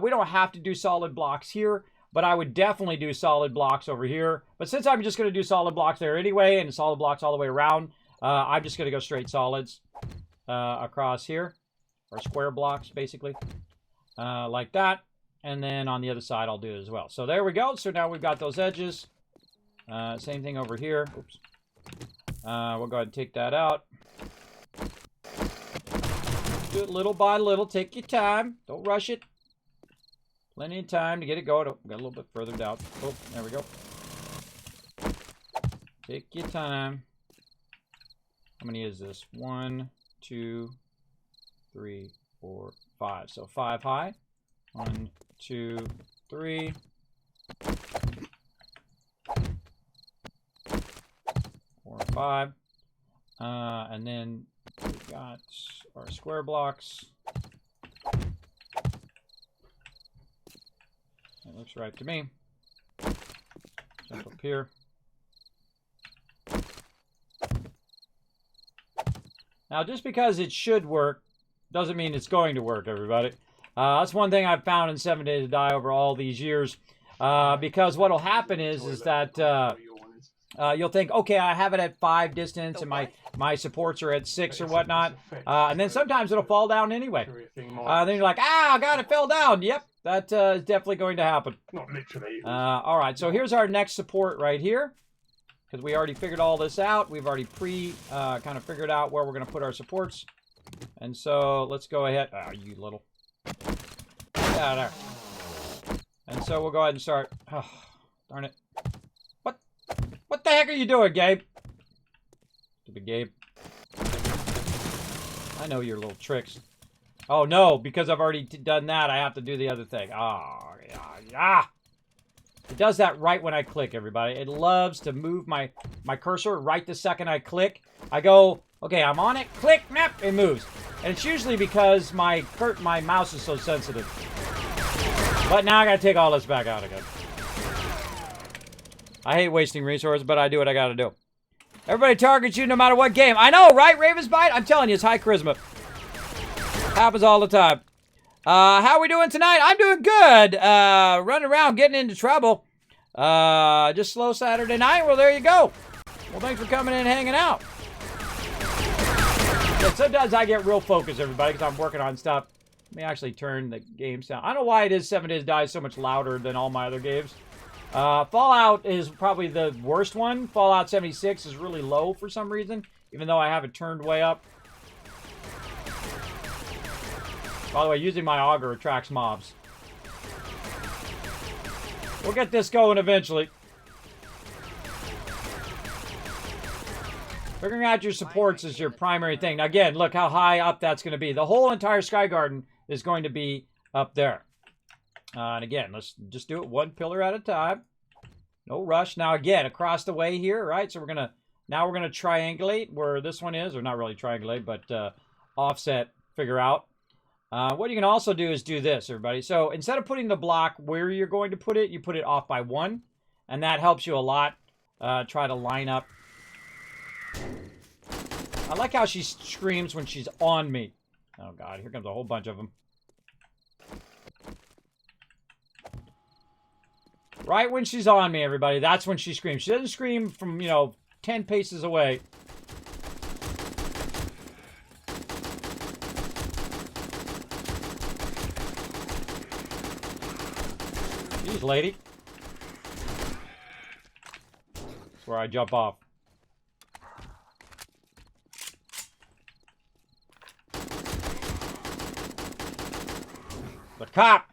We don't have to do solid blocks here, but I would definitely do solid blocks over here. But since I'm just going to do solid blocks there anyway, and solid blocks all the way around, I'm just going to go straight solids across here, or square blocks, basically, like that. And then on the other side, I'll do it as well. So there we go. So now we've got those edges. Same thing over here. Oops. We'll go ahead and take that out. Do it little by little. Take your time. Don't rush it. Plenty of time to get it going. Oh, got a little bit further down. Oh, there we go. Take your time. How many is this? 1, 2, 3, 4, 5. So 5 high. 1, 2, 3. 4, 5. And then we've got our square blocks. That looks right to me. Jump up here. Now, just because it should work doesn't mean it's going to work, everybody. That's one thing I've found in 7 Days to Die over all these years. Because what will happen is that you'll think, okay, I have it at 5 distance and my supports are at 6 or whatnot. And then sometimes it'll fall down anyway. Then you're like, God, it fell down. Yep, that is definitely going to happen. Not literally. All right, so here's our next support right here. Because we already figured all this out. We've already kind of figured out where we're going to put our supports. And so let's go ahead. Oh, you little. Yeah, there. And so we'll go ahead and start. Oh, darn it. What the heck are you doing, Gabe? Stupid Gabe. I know your little tricks. Oh, no, because I've already done that, I have to do the other thing. Oh, yeah. It does that right when I click, everybody. It loves to move my cursor right the second I click. I go, okay, I'm on it, click, snap, it moves. And it's usually because my mouse is so sensitive. But now I gotta take all this back out again. I hate wasting resources, but I do what I gotta do. Everybody targets you no matter what game. I know, right, Ravensbite? I'm telling you, it's high charisma. Happens all the time. How are we doing tonight? I'm doing good. Running around, getting into trouble. Just slow Saturday night. Well, there you go. Well, thanks for coming in and hanging out. But sometimes I get real focused, everybody, because I'm working on stuff. Let me actually turn the game sound. I don't know why it is 7 Days to Die so much louder than all my other games. Fallout is probably the worst one. Fallout 76 is really low for some reason, even though I have it turned way up. By the way, using my auger attracts mobs. We'll get this going eventually. Figuring out your supports is your primary thing. Now again, look how high up that's going to be. The whole entire Sky Garden is going to be up there. And again, let's just do it one pillar at a time. No rush. Now again, across the way here, right? So we're gonna triangulate where this one is, or not really triangulate, but offset, figure out. What you can also do is do this, everybody. So instead of putting the block where you're going to put it, you put it off by 1. And that helps you a lot. Try to line up I like how she screams when she's on me. Oh god, here comes a whole bunch of them. Right when she's on me, everybody, that's when she screams. She doesn't scream from, you know, 10 paces away. Jeez, lady. That's where I jump off. The cop!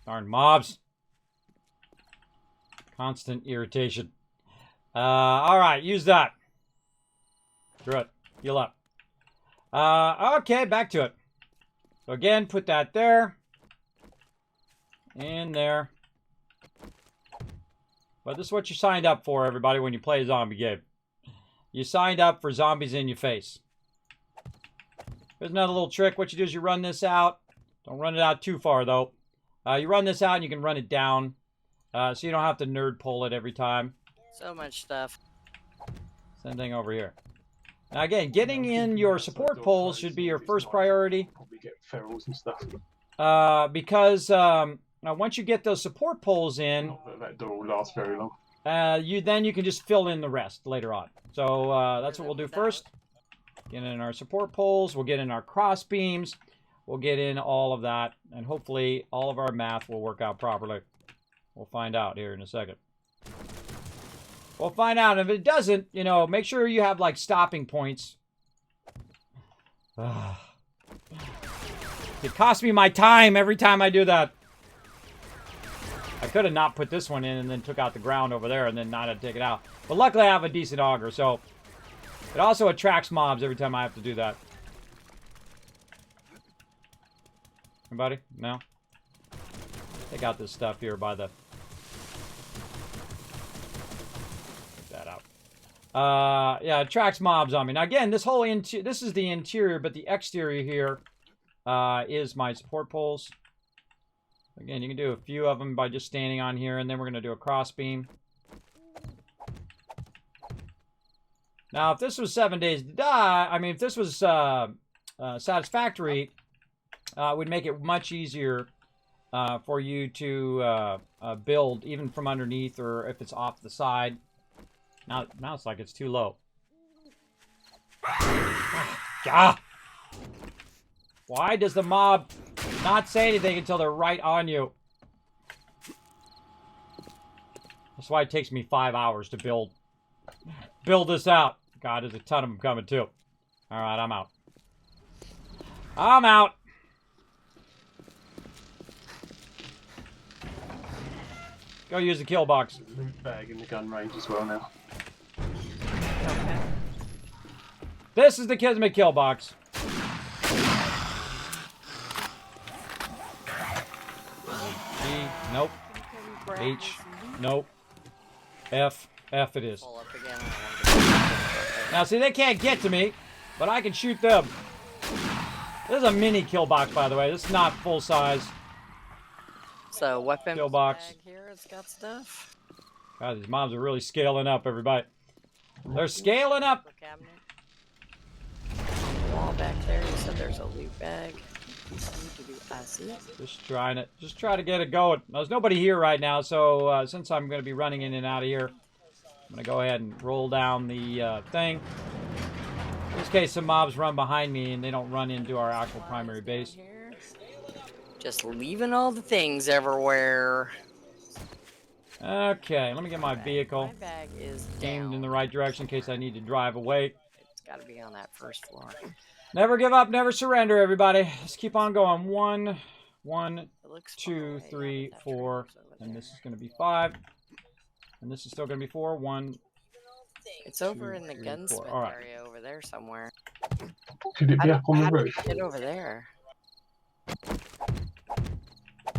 Darn mobs. Constant irritation. Alright, use that. Screw it. Heal up. Okay, back to it. So again, put that there. In there. But this is what you signed up for, everybody, when you play a zombie game. You signed up for zombies in your face. There's another little trick. What you do is you run this out. Don't run it out too far, though. You run this out and you can run it down. So you don't have to nerd pull it every time. So much stuff. Same thing over here. Now again, getting in your support poles should be your first priority. Probably get ferals and stuff. Because now once you get those support poles in, Not that that door will last very long. you can just fill in the rest later on. So that's what we'll do first. Get in our support poles. We'll get in our cross beams. We'll get in all of that, and hopefully all of our math will work out properly. We'll find out here in a second. We'll find out. If it doesn't, you know, make sure you have, like, stopping points. It costs me my time every time I do that. I could have not put this one in and then took out the ground over there and then not have to take it out. But luckily I have a decent auger, so it also attracts mobs every time I have to do that. Anybody? No? Take out this stuff here by the... Get that out. Yeah, it attracts mobs on me. Now again, this whole this is the interior, but the exterior here is my support poles. Again, you can do a few of them by just standing on here, and then we're going to do a cross beam. Now, if this was 7 days to die, I mean, if this was satisfactory, it would make it much easier for you to build, even from underneath, or if it's off the side. Now it's like it's too low. Ah! Why does the mob not say anything until they're right on you? That's why it takes me 5 hours to build this out. God, there's a ton of them coming too. All right, I'm out. I'm out. Go use the kill box. There's a loot bag in the gun range as well now. Okay. This is the Kismet kill box. G, nope. H, nope. F it is. Pull up again. Now, see, they can't get to me, but I can shoot them. This is a mini kill box, by the way. This is not full size. So, weapon Kill box. bag here, it's got stuff. God, these mobs are really scaling up, everybody. They're scaling up. The cabinet. On the wall back there, you said there's a loot bag. I see it. Just try to get it going. There's nobody here right now, so since I'm going to be running in and out of here, I'm going to go ahead and roll down the thing. In this case, some mobs run behind me and they don't run into our actual primary base. Just leaving all the things everywhere. Okay, let me get my vehicle My bag is aimed down. in the right direction in case I need to drive away. It's got to be on that first floor. Never give up, never surrender, everybody. Let's keep on going. One, It looks 2, far away. 3, Yeah, but that 4, trailer's over and there. this is going to be 5. And this is still going to be 4. 1. It's over 2, in the 3, 4. gunsmith All right. area over there somewhere. Could it be up on the How do we roof? get over there?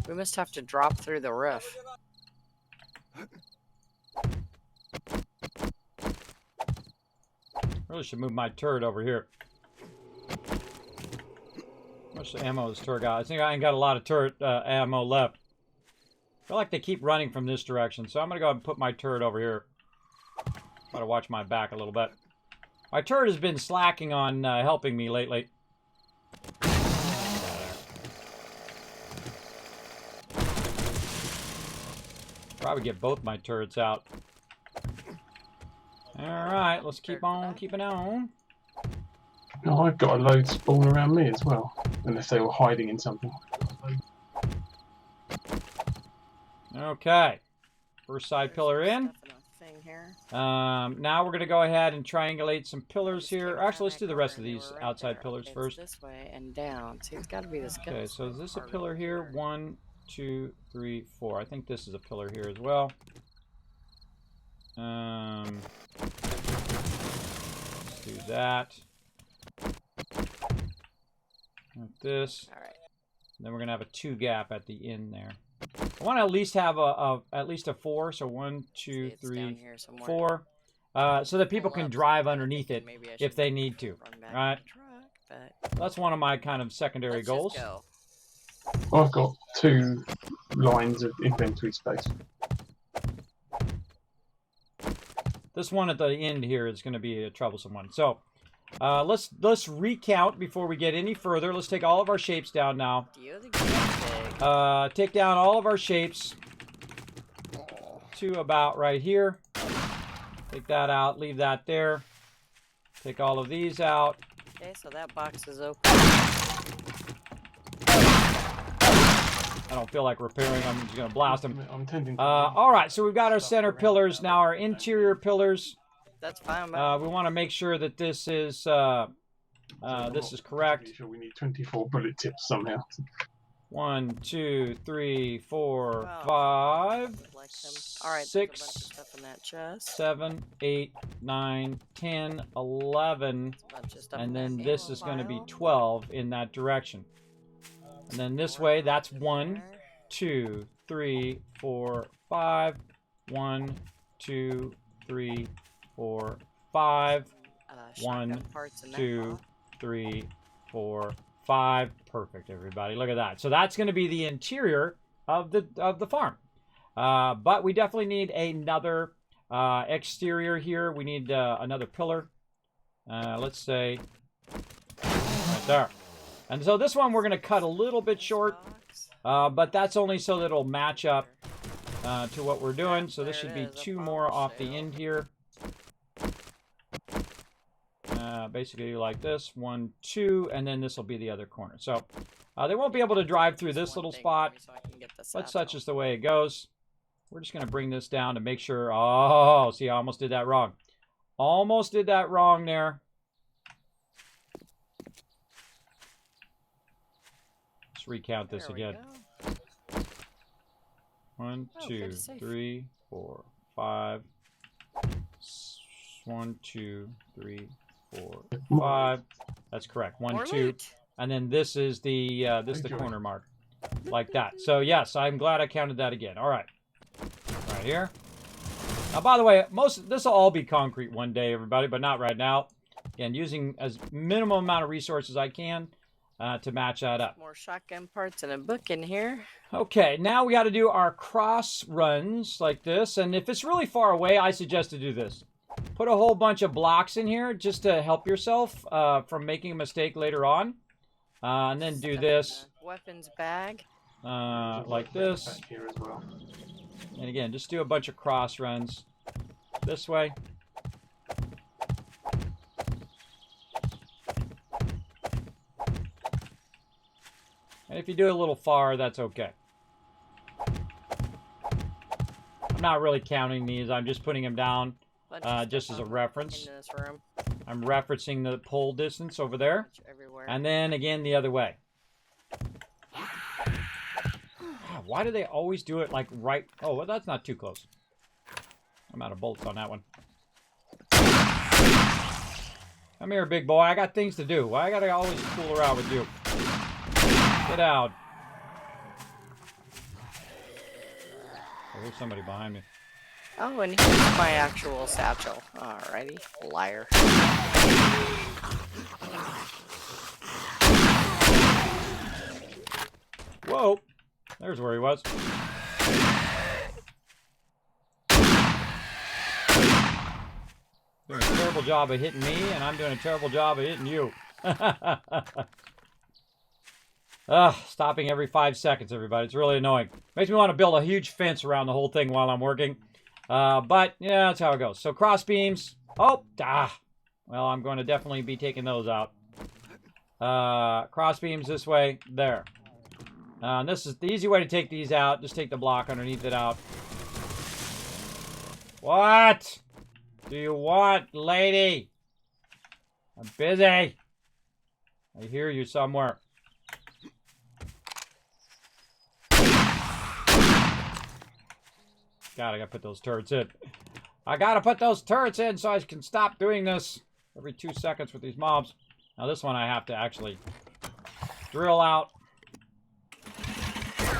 We must have to drop through the roof. Really should move my turret over here. much ammo this turret got? I think I ain't got a lot of turret ammo left. I feel like they keep running from this direction, so I'm gonna go ahead and put my turret over here. Gotta watch my back a little bit. My turret has been slacking on helping me lately. Probably get both my turrets out. Alright, let's keep on keeping on. No, I've got a load spawn around me as well. Unless they were hiding in something. Okay. First side pillar in. Now we're going to go ahead and triangulate some pillars here. Actually, let's do the rest of these outside pillars first. This way and down. So it's got to be this. Okay, so is this a pillar here? 1, 2, 3, 4. I think this is a pillar here as well. Let's do that. Like this. All right. Then we're gonna have a 2 gap at the end there. I want to at least have at least a 4. So 1, 2, 3, 4. So that people can drive underneath it if they need to. Right. That's one of my kind of secondary goals. I've got 2 lines of inventory space. This one at the end here is going to be a troublesome one. So let's recount before we get any further. Let's take all of our shapes down now. Take down all of our shapes to about right here. Take that out. Leave that there. Take all of these out. Okay, so that box is open. I don't feel like repairing. I'm just going to blast them. I'm tending to all right, so we've got our center pillars. Now our interior pillars. That's fine. We want to make sure that this is correct. Sure, we need 24 bullet tips somehow. 1, 2, 3, 4, 5, all right, 6, stuff in that chest. 7, 8, 9, 10, 11, and then this is going to be 12 in that direction. And then this way, that's 1, 2, 3, 4, 5. 1, 2, 3, 4, 5. 1, 2, 3, 4, 5. Perfect, everybody. Look at that. So that's going to be the interior of the farm. But we definitely need another exterior here. We need another pillar. Let's say right there. And so this one we're going to cut a little bit short, but that's only so that it'll match up to what we're doing. So this should be 2 more off the end here. Basically like this, 1, 2, and then this will be the other corner. So they won't be able to drive through this little spot, but such is the way it goes. We're just going to bring this down to make sure. Oh, see, I almost did that wrong. Almost did that wrong there. Let's recount this again. 1, 2, 3, 4, 5. 1, 2, 3, 4, 5. That's correct. 1, 2, and then this is the corner mark, like that. So yes, I'm glad I counted that again. All right, right here. Now, by the way, this will all be concrete one day, everybody, but not right now. Again, using as minimum amount of resources I can to match that up. More shotgun parts and a book in here. Okay, now we got to do our cross runs like this, and if it's really far away, I suggest to do this. Put a whole bunch of blocks in here just to help yourself from making a mistake later on. And then do this. Weapons bag. Like this. Here as well. And again, just do a bunch of cross runs this way. And if you do it a little far, that's okay. I'm not really counting these. I'm just putting them down. Just as a reference. I'm referencing the pole distance over there. And then again the other way. Why do they always do it like right? Oh, well, that's not too close. I'm out of bolts on that one. Come here, big boy. I got things to do. Why I gotta always fool around with you? Get out. Oh, there's somebody behind me. Oh, and here's my actual satchel. Alrighty, liar. Whoa. There's where he was. Doing a terrible job of hitting me, and I'm doing a terrible job of hitting you. Stopping every 5 seconds, everybody. It's really annoying. Makes me want to build a huge fence around the whole thing while I'm working. But, yeah, that's how it goes. So, cross beams. Oh, well, I'm going to definitely be taking those out. Cross beams this way. There. This is the easy way to take these out. Just take the block underneath it out. What do you want, lady? I'm busy. I hear you somewhere. God, I gotta put those turrets in. I gotta put those turrets in so I can stop doing this every 2 seconds with these mobs. Now this one I have to actually drill out.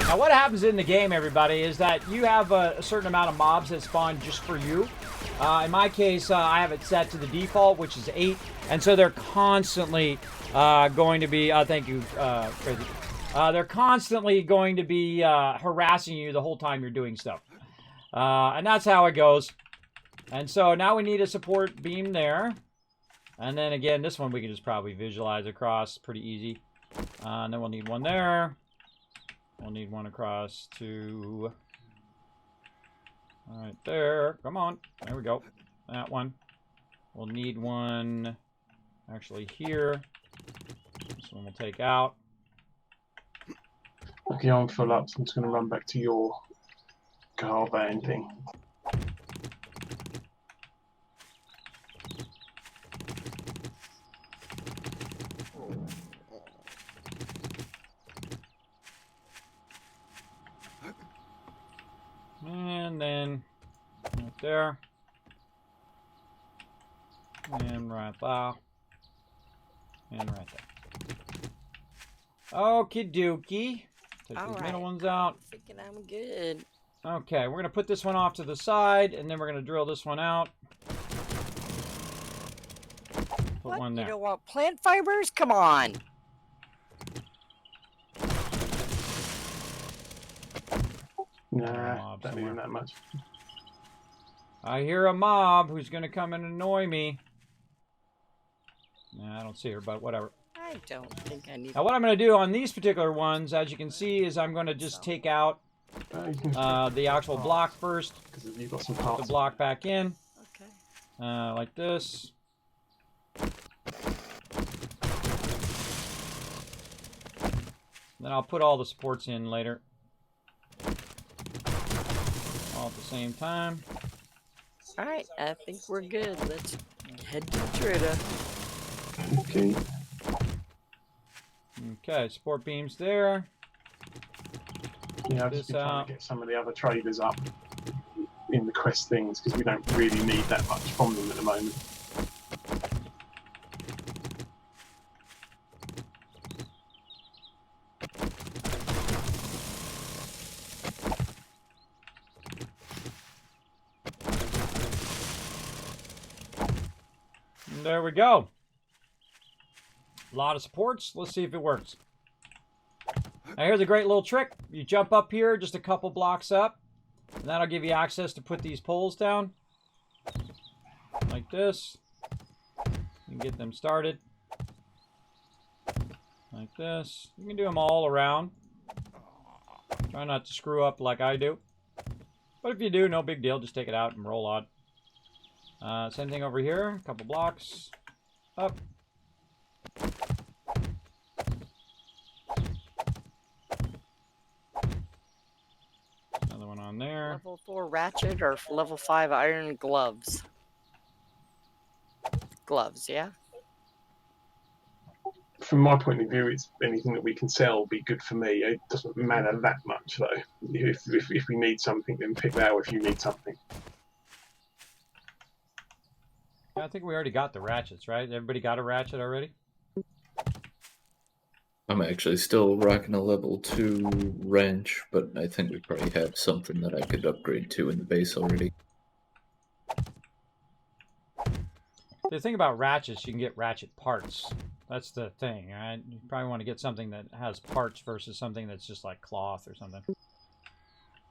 Now what happens in the game, everybody, is that you have a certain amount of mobs that spawn just for you. In my case, I have it set to the default, which is 8. And so they're constantly going to be... thank you, Crazy. They're constantly going to be harassing you the whole time you're doing stuff. And that's how it goes. And so now we need a support beam there. And then again, this one we can just probably visualize across pretty easy. And then we'll need one there. We'll need one across to... right there. Come on. There we go. That one. We'll need one actually here. This one we'll take out. Okay, I'm full up, so I'm just going to run back to your car van thing. And then right there. And right there. And right there. Okie dokie. Take these middle ones out. I'm thinking I'm good. Okay, we're going to put this one off to the side, and then we're going to drill this one out. Put one there. You don't want plant fibers? Come on. Nah, don't need that much. I hear a mob who's going to come and annoy me. Nah, I don't see her, but whatever. I don't think I need... Now, what I'm going to do on these particular ones, as you can see, is I'm going to just take out the actual block first. Because you've got some Put parts. the block back in. Okay. Like this. Then I'll put all the supports in later. All at the same time. Alright, I think we're good. Let's head to the trader. Okay. Okay, support beams there. Yeah, I've just been trying to get some of the other traders up in the quest things because we don't really need that much from them at the moment. And there we go. A lot of supports. Let's see if it works. Now here's a great little trick. You jump up here just a couple blocks up, and that'll give you access to put these poles down. Like this. You can get them started. Like this. You can do them all around. Try not to screw up like I do. But if you do, no big deal. Just take it out and roll on. Same thing over here. A couple blocks. Up. Another one on there. Level 4 ratchet or level 5 iron gloves? Gloves, yeah? From my point of view, it's anything that we can sell will be good for me. It doesn't matter that much, though. If we need something, then pick that if you need something. Yeah, I think we already got the ratchets, right? Everybody got a ratchet already? I'm actually still rocking a level 2 wrench, but I think we probably have something that I could upgrade to in the base already. The thing about ratchets, you can get ratchet parts. That's the thing, right? You probably want to get something that has parts versus something that's just like cloth or something.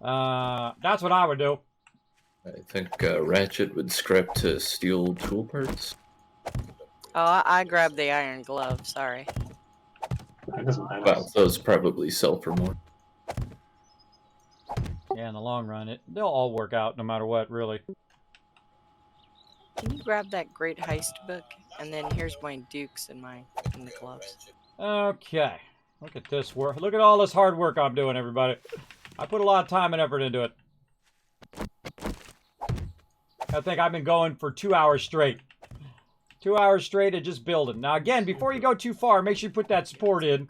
That's what I would do. I think ratchet would scrap to steel tool parts. Oh, I grabbed the iron glove. Sorry. It doesn't matter. Well, those probably sell for more. Yeah, in the long run, they'll all work out no matter what, really. Can you grab that Great Heist book? And then here's my dukes and the gloves. Okay. Look at this work. Look at all this hard work I'm doing, everybody. I put a lot of time and effort into it. I think I've been going for 2 hours straight. 2 hours straight of just building. Now, again, before you go too far, make sure you put that support in.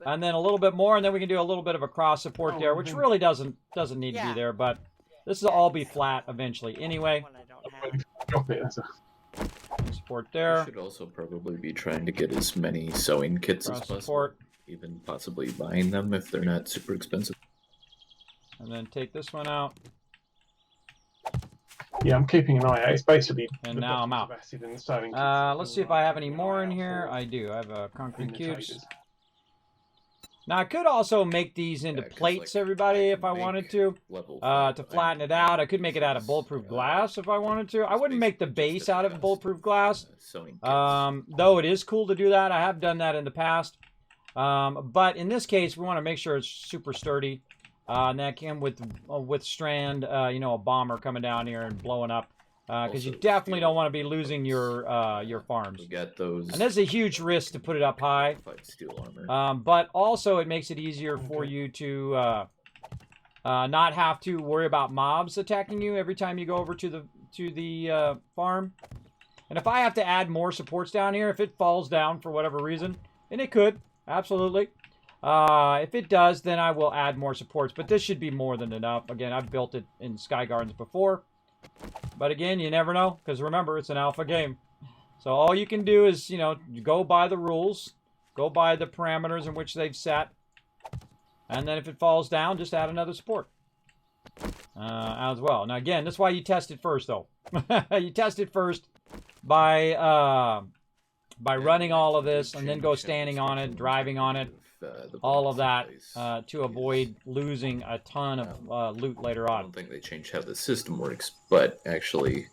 And then a little bit more, and then we can do a little bit of a cross support there, which really doesn't need to be there, but this will all be flat eventually anyway. Drop it. That's a... Support there. We should also probably be trying to get as many sewing kits as possible. Support. Even possibly buying them if they're not super expensive. And then take this one out. Yeah, I'm keeping an eye out. It's basically. And now I'm out. Acid and the sewing kits. Let's see if I have any more in here. I do. I have concrete cubes. Now, I could also make these into plates, everybody, if I wanted to flatten it out. I could make it out of bulletproof glass if I wanted to. I wouldn't make the base out of bulletproof glass, though it is cool to do that. I have done that in the past. But in this case, we want to make sure it's super sturdy. And that can withstand, you know, a bomber coming down here and blowing up. Because you definitely don't want to be losing your farms. We got those. And there's a huge risk to put it up high. Steel armor. But also it makes it easier for you to not have to worry about mobs attacking you every time you go over to the farm. And if I have to add more supports down here, if it falls down for whatever reason, and it could, absolutely. If it does, then I will add more supports. But this should be more than enough. Again, I've built it in Sky Gardens before. But again, you never know, because remember, it's an alpha game. So all you can do is, you know, go by the rules, go by the parameters in which they've set, and then if it falls down, just add another support as well. Now again, that's why you test it first, though. You test it first by running all of this, and then go standing on it, driving on it, all of that to avoid losing a ton of loot later on. I don't think they changed how the system works, but actually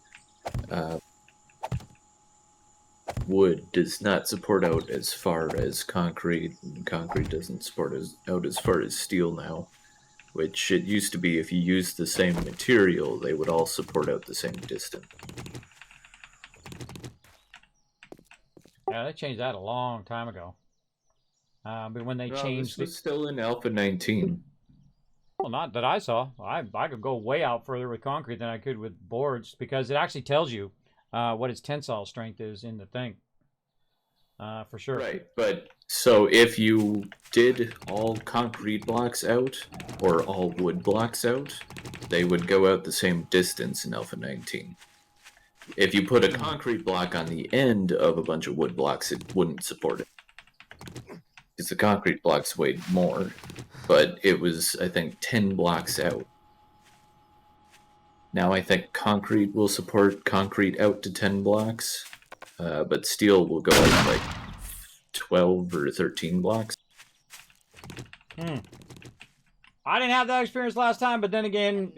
wood does not support out as far as concrete, and concrete doesn't support out as far as steel now, which it used to be if you used the same material, they would all support out the same distance. Yeah, they changed that a long time ago. But when they changed, this was still in Alpha 19. Well, not that I saw. I could go way out further with concrete than I could with boards, because it actually tells you what its tensile strength is in the thing. For sure. Right, but so if you did all concrete blocks out or all wood blocks out, they would go out the same distance in Alpha 19. If you put a concrete block on the end of a bunch of wood blocks, it wouldn't support it. Because the concrete blocks weighed more, but it was, I think, 10 blocks out. Now I think concrete will support concrete out to 10 blocks, but steel will go out like 12 or 13 blocks. I didn't have that experience last time, but then again,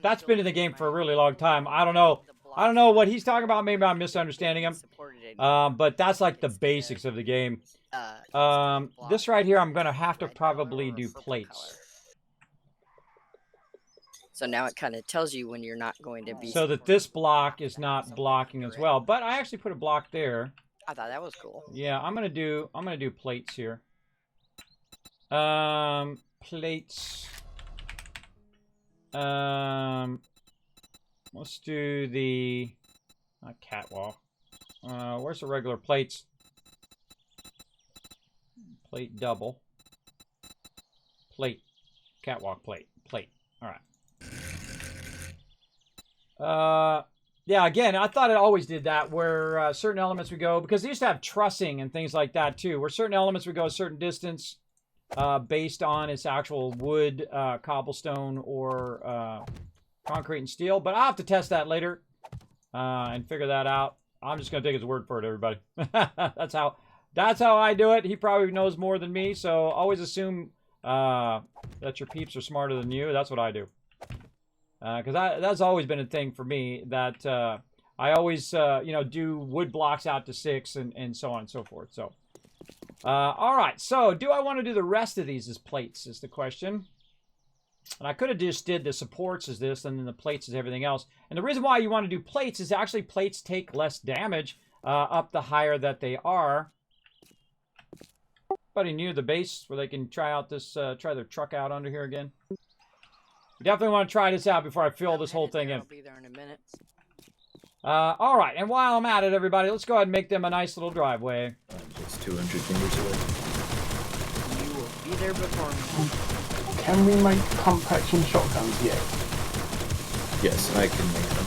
that's been in the game for a really long time. I don't know what he's talking about. Maybe I'm misunderstanding him. But that's like the basics of the game. This right here, I'm going to have to probably do plates. So now it kind of tells you when you're not going to be... So that this block is not blocking as well. But I actually put a block there. I thought that was cool. Yeah, I'm gonna do plates here. Plates. Let's do the not catwalk. Where's the regular plates? Plate double. Plate. Catwalk plate. Plate. Alright. Yeah, again, I thought it always did that, where certain elements would go, because they used to have trussing and things like that too, where certain elements would go a certain distance based on its actual wood, cobblestone, or concrete and steel. But I'll have to test that later and figure that out. I'm just gonna take his word for it, everybody. That's how I do it. He probably knows more than me, so always assume that your peeps are smarter than you. That's what I do. Because that's always been a thing for me, that I always, you know, do wood blocks out to 6 and so on and so forth. So, all right. So, do I want to do the rest of these as plates is the question. And I could have just did the supports as this, and then the plates as everything else. And the reason why you want to do plates is actually plates take less damage up the higher that they are. Anybody near the base where they can try out this, try their truck out under here again? Definitely want to try this out before I fill this whole thing in. I'll be there in a minute. All right, and while I'm at it, everybody, let's go ahead and make them a nice little driveway. It's 200 meters away. You will be there before me. Can we make pump action shotguns yet? Yes, I can make them.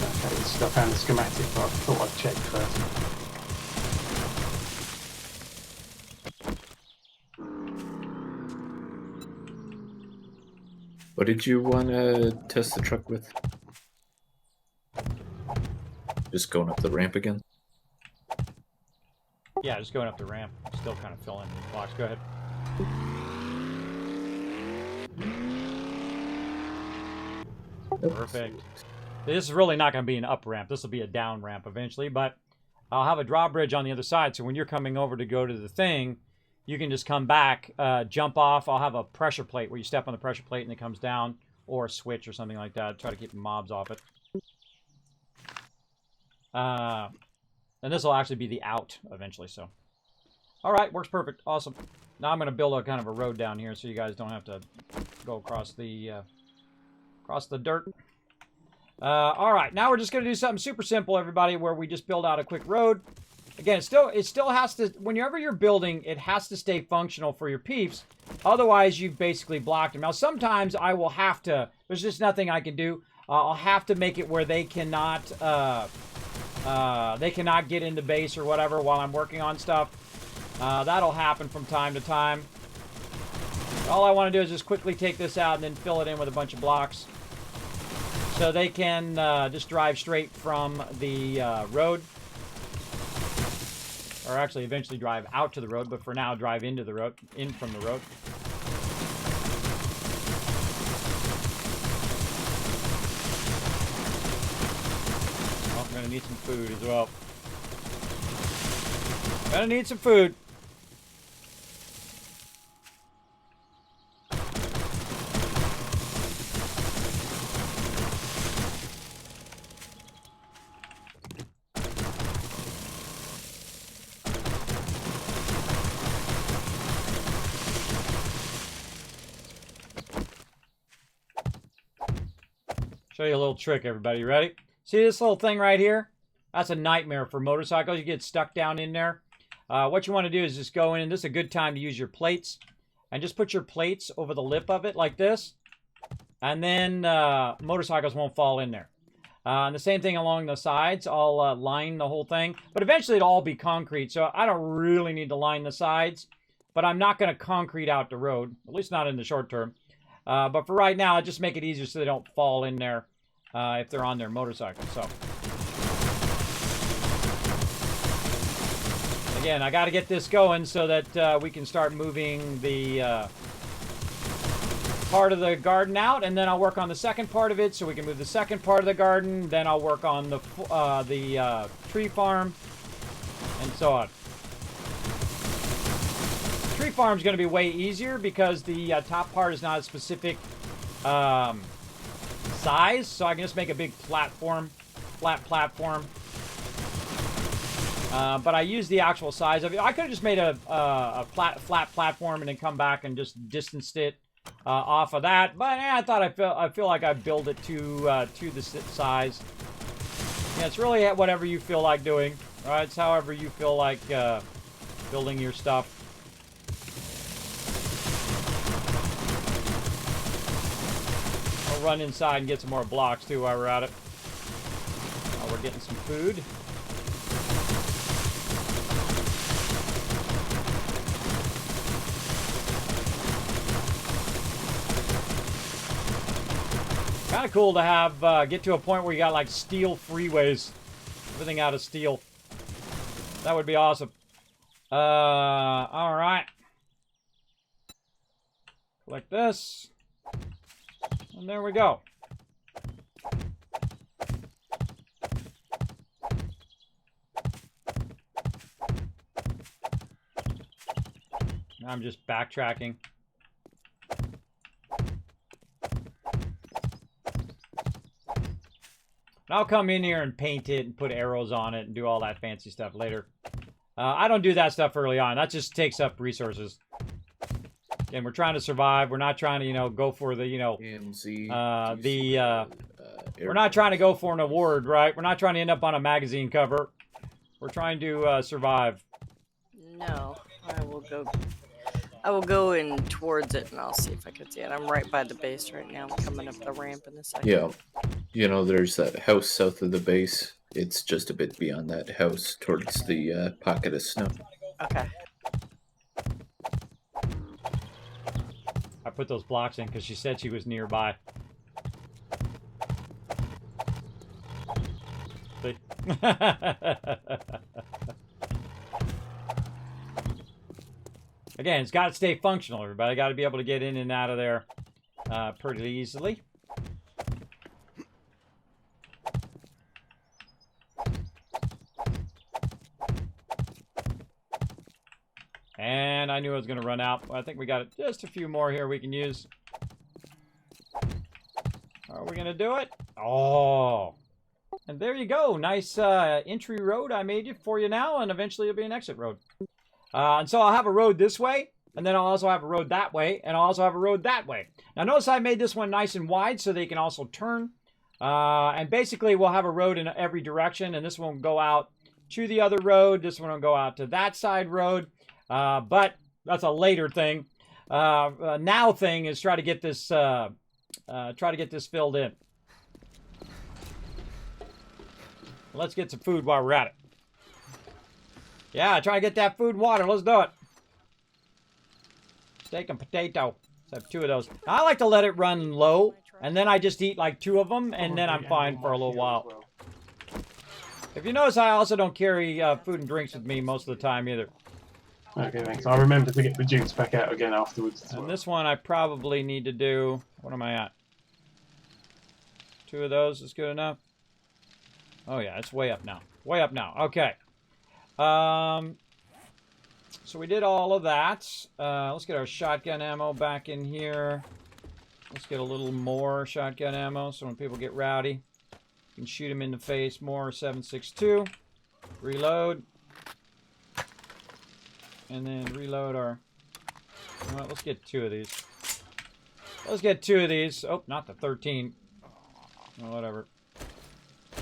Okay, I found the schematic, but I thought I'd check first. What did you want to test the truck with? Just going up the ramp again? Yeah, just going up the ramp. Still kind of filling the blocks. Go ahead. Perfect. This is really not going to be an up ramp. This will be a down ramp eventually, but I'll have a drawbridge on the other side, so when you're coming over to go to the thing, you can just come back, jump off. I'll have a pressure plate where you step on the pressure plate and it comes down, or a switch or something like that. Try to keep the mobs off it. And this will actually be the out eventually, so. All right, works perfect. Awesome. Now I'm going to build a kind of a road down here so you guys don't have to go across the dirt. All right, now we're just going to do something super simple, everybody, where we just build out a quick road. Again, it still has to, whenever you're building, it has to stay functional for your peeps. Otherwise, you've basically blocked them. Now, sometimes I will have to, there's just nothing I can do. I'll have to make it where they cannot get into base or whatever while I'm working on stuff. That'll happen from time to time. All I want to do is just quickly take this out and then fill it in with a bunch of blocks. So they can just drive straight from the road. Or actually eventually drive out to the road, but for now drive into the road, in from the road. Oh, I'm gonna need some food as well. Gonna need some food. Show you a little trick, everybody. You ready? See this little thing right here? That's a nightmare for motorcycles. You get stuck down in there. What you want to do is just go in, and this is a good time to use your plates. And just put your plates over the lip of it like this. And then motorcycles won't fall in there. And the same thing along the sides. I'll line the whole thing. But eventually it'll all be concrete, so I don't really need to line the sides. But I'm not going to concrete out the road, at least not in the short term. But for right now, I just make it easier so they don't fall in there if they're on their motorcycle. So again, I got to get this going so that we can start moving the part of the garden out, and then I'll work on the second part of it so we can move the second part of the garden. Then I'll work on the tree farm and so on. Tree farm is going to be way easier because the top part is not a specific size, so I can just make a big flat platform. But I use the actual size of it. I could have just made a flat platform and then come back and just distanced it off of that. But I thought I feel like I built it to the size. Yeah, it's really whatever you feel like doing. Right? It's however you feel like building your stuff. Run inside and get some more blocks too while we're at it. We're getting some food. Kind of cool to have, get to a point where you got like steel freeways. Everything out of steel. That would be awesome. Alright. Like this. And there we go. I'm just backtracking. I'll come in here and paint it and put arrows on it and do all that fancy stuff later. I don't do that stuff early on. That just takes up resources. Again, we're trying to survive. We're not trying to, you know, go for the, you know, we're not trying to go for an award, right? We're not trying to end up on a magazine cover. We're trying to survive. No, I will go in towards it, and I'll see if I can see it. I'm right by the base right now. I'm coming up the ramp in a second. Yeah. You know, there's that house south of the base. It's just a bit beyond that house towards the pocket of snow. Okay. I put those blocks in because she said she was nearby. See? Again, it's got to stay functional, everybody. Got to be able to get in and out of there pretty easily. And I knew I was going to run out. I think we got just a few more here we can use. Are we going to do it? Oh. And there you go. Nice entry road I made it for you now, and eventually it'll be an exit road. And so I'll have a road this way, and then I'll also have a road that way, and I'll also have a road that way. Now notice I made this one nice and wide so they can also turn. And basically we'll have a road in every direction, and this one will go out to the other road. This one will go out to that side road. But that's a later thing. Now thing is try to get this filled in. Let's get some food while we're at it. Yeah, try to get that food and water. Let's do it. Steak and potato. Let's have 2 of those. I like to let it run low, and then I just eat like 2 of them, and then I'm fine for a little while. If you notice, I also don't carry food and drinks with me most of the time either. Okay, thanks. I'll remember to get the juice back out again afterwards. And this one I probably need to do... What am I at? 2 of those is good enough? Oh yeah, it's way up now. Way up now. Okay. So we did all of that. Let's get our shotgun ammo back in here. Let's get a little more shotgun ammo so when people get rowdy, you can shoot them in the face more. 7.62. Reload. And then reload our... Well, let's get 2 of these. Let's get 2 of these. Oh, not the 13. Well, whatever.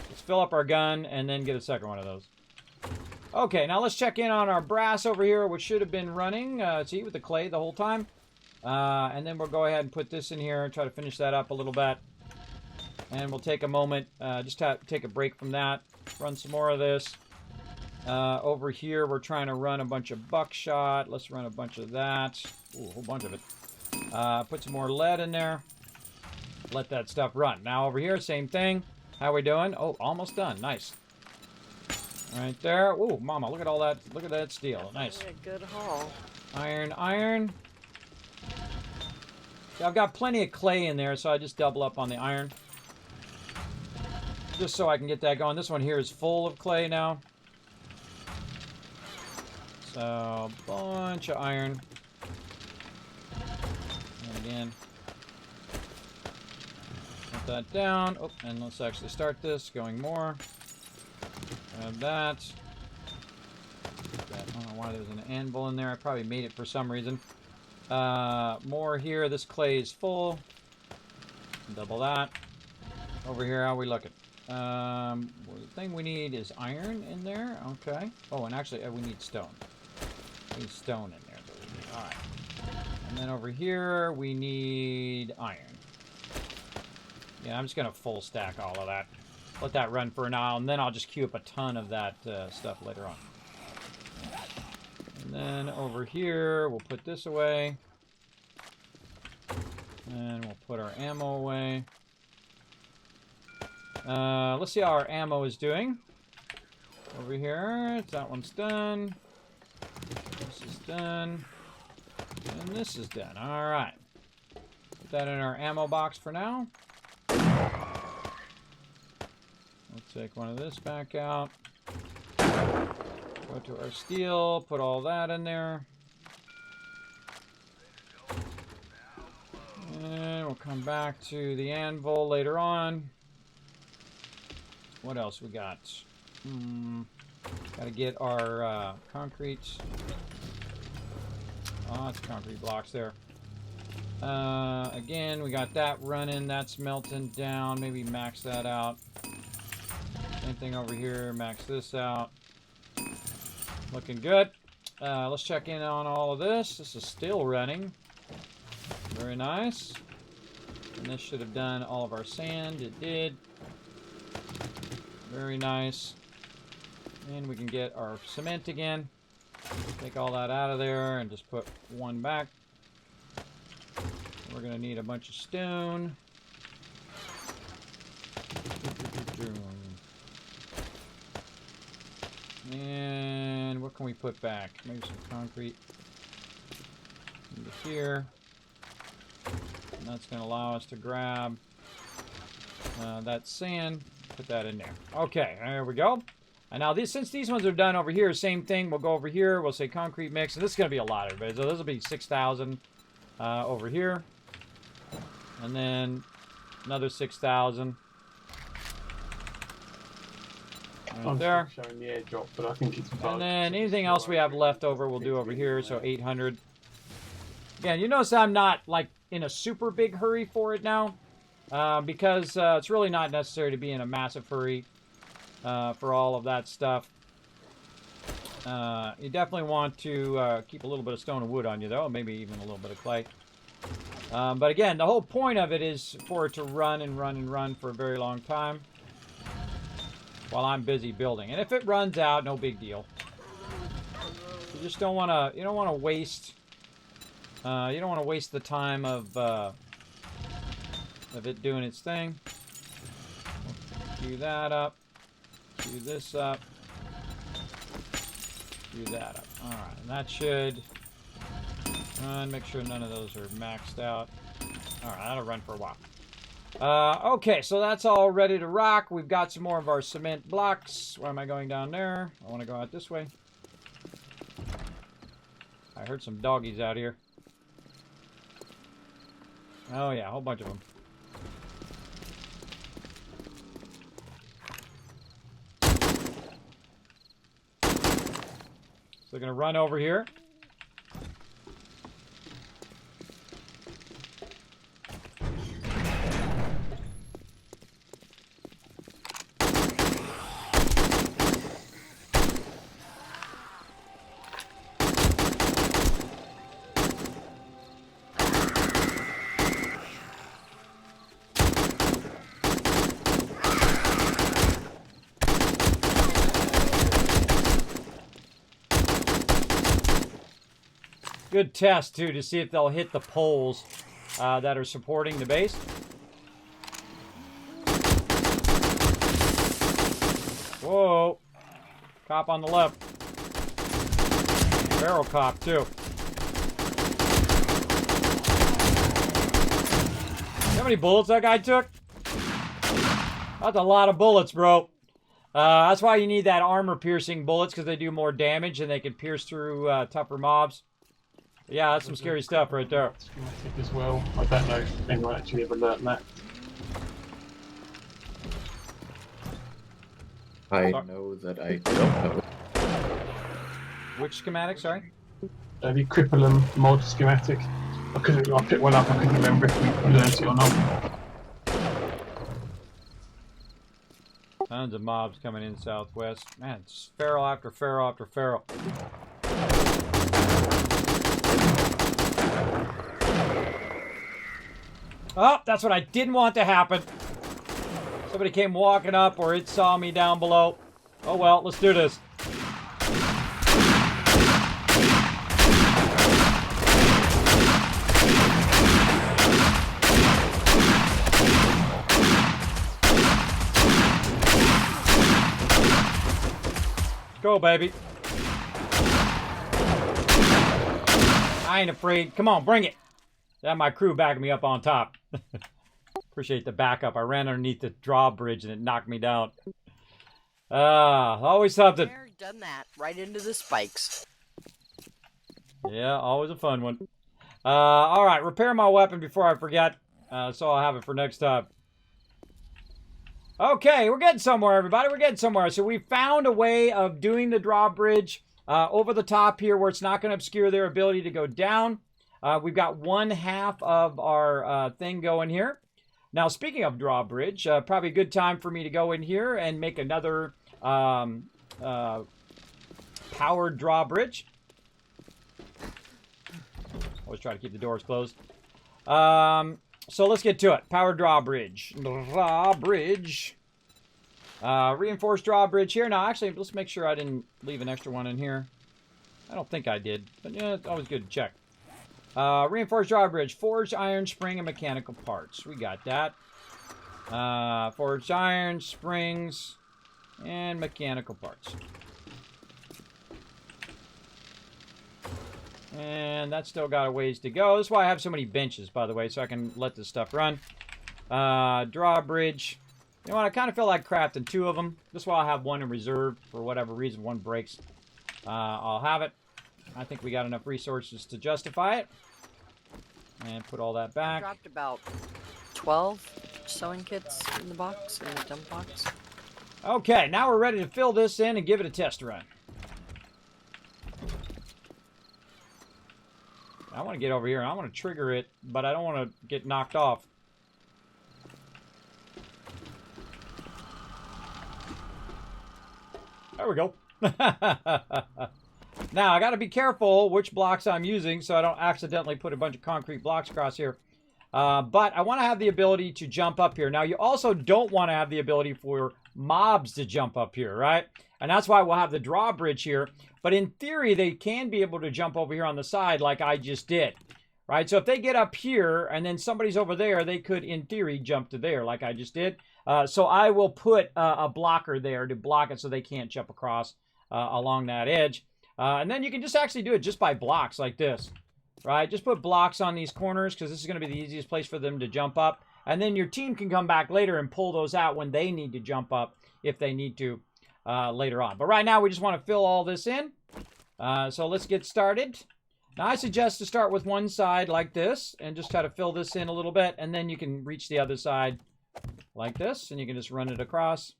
Let's fill up our gun and then get a second one of those. Okay, now let's check in on our brass over here, which should have been running. See, with the clay the whole time. And then we'll go ahead and put this in here and try to finish that up a little bit. And we'll take a moment, just take a break from that. Run some more of this. Over here, we're trying to run a bunch of buckshot. Let's run a bunch of that. Ooh, a whole bunch of it. Put some more lead in there. Let that stuff run. Now over here, same thing. How we doing? Oh, almost done. Nice. Right there. Ooh, mama, look at all that. Look at that steel. Nice. A good haul. Iron, iron. So I've got plenty of clay in there, so I just double up on the iron. Just so I can get that going. This one here is full of clay now. So, a bunch of iron. And again. Put that down. Oh, and let's actually start this. Going more. Grab that. I don't know why there's an anvil in there. I probably made it for some reason. More here. This clay is full. Double that. Over here, how are we looking? Well, the thing we need is iron in there. Okay. Oh, and actually, we need stone. We need stone in there. Alright. And then over here, we need iron. Yeah, I'm just going to full stack all of that. Let that run for an hour, and then I'll just queue up a ton of that stuff later on. And then over here, we'll put this away. And we'll put our ammo away. Let's see how our ammo is doing. Over here, that one's done. This is done. And this is done. All right. Put that in our ammo box for now. We'll take one of this back out. Go to our steel, put all that in there. And we'll come back to the anvil later on. What else we got? Got to get our concrete. Oh, it's concrete blocks there. Again, we got that running. That's melting down. Maybe max that out. Same thing over here. Max this out. Looking good. Let's check in on all of this. This is still running. Very nice. And this should have done all of our sand. It did. Very nice. And we can get our cement again. Take all that out of there and just put one back. We're going to need a bunch of stone. And what can we put back? Maybe some concrete into here. And that's going to allow us to grab that sand. Put that in there. Okay, there we go. And now, since these ones are done over here, same thing. We'll go over here. We'll say concrete mix. And this is going to be a lot, everybody. So this will be 6,000 over here. And then another 6,000. Right there. Showing the airdrop, but I think it's and then anything else we have left over, we'll do over here. So 800. Again, you notice I'm not like in a super big hurry for it now, because it's really not necessary to be in a massive hurry for all of that stuff. You definitely want to keep a little bit of stone and wood on you, though, maybe even a little bit of clay. But again, the whole point of it is for it to run and run and run for a very long time while I'm busy building. And if it runs out, no big deal. You just don't want to. You don't want to waste. You don't want to waste the time of it doing its thing. Do that up. Do this up. Do that up. All right, and that should run. Make sure none of those are maxed out. All right, that'll run for a while. Okay, so that's all ready to rock. We've got some more of our cement blocks. Where am I going down there? I want to go out this way. I heard some doggies out here. Oh yeah, a whole bunch of them. So we're gonna run over here. Good test, too, to see if they'll hit the poles that are supporting the base. Whoa. Cop on the left. Barrel cop, too. See how many bullets that guy took? That's a lot of bullets, bro. That's why you need that armor-piercing bullets, because they do more damage and they can pierce through tougher mobs. Yeah, that's some scary stuff right there. Schematic as well. I don't know if anyone actually ever learned that. I know that I don't know. Which schematic, sorry? The Cripplum mod schematic. I picked one up, I couldn't remember if we learned it or not. Tons of mobs coming in southwest. Man, it's feral after feral after feral. Oh, that's what I didn't want to happen. Somebody came walking up or it saw me down below. Oh well, let's do this. go, baby. I ain't afraid. Come on, bring it. That my crew backing me up on top. Appreciate the backup. I ran underneath the drawbridge and it knocked me down. Always something. Done that right into the spikes. Yeah, always a fun one. All right, repair my weapon before I forget. So I'll have it for next time. Okay, we're getting somewhere, everybody. We're getting somewhere. So we found a way of doing the drawbridge over the top here where it's not going to obscure their ability to go down. We've got 1/2 of our thing going here. Now, speaking of drawbridge, probably a good time for me to go in here and make another powered drawbridge. Always try to keep the doors closed. So let's get to it. Powered drawbridge. Drawbridge. Reinforced drawbridge here. Now, actually, let's make sure I didn't leave an extra one in here. I don't think I did, but yeah, it's always good to check. Reinforced drawbridge. Forged iron, spring, and mechanical parts. We got that. Forged iron, springs, and mechanical parts. And that's still got a ways to go. That's why I have so many benches, by the way, so I can let this stuff run. Drawbridge. You know what? I kind of feel like crafting 2 of them. That's why I have one in reserve. For whatever reason, one breaks. I'll have it. I think we got enough resources to justify it. And put all that back. Dropped about 12 sewing kits in the box, in the dump box. Okay, now we're ready to fill this in and give it a test run. I want to get over here and I want to trigger it, but I don't want to get knocked off. There we go. Now, I got to be careful which blocks I'm using so I don't accidentally put a bunch of concrete blocks across here. But I want to have the ability to jump up here. Now, you also don't want to have the ability for mobs to jump up here, right? And that's why we'll have the drawbridge here. But in theory, they can be able to jump over here on the side like I just did, right? So if they get up here and then somebody's over there, they could, in theory, jump to there like I just did. So I will put a blocker there to block it so they can't jump across along that edge. And then you can just actually do it just by blocks like this, right? Just put blocks on these corners because this is going to be the easiest place for them to jump up. And then your team can come back later and pull those out when they need to jump up if they need to later on. But right now we just want to fill all this in. So let's get started. Now I suggest to start with one side like this and just try to fill this in a little bit. And then you can reach the other side like this and you can just run it across.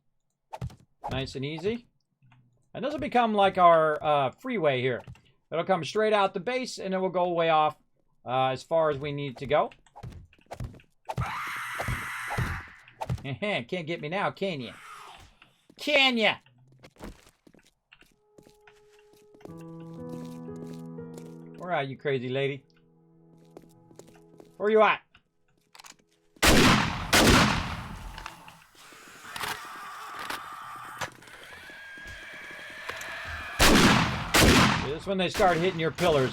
Nice and easy. And this will become like our freeway here. It'll come straight out the base and it will go way off as far as we need to go. Can't get me now, can you? Can ya? Where are you, crazy lady? Where you at? This is when they start hitting your pillars.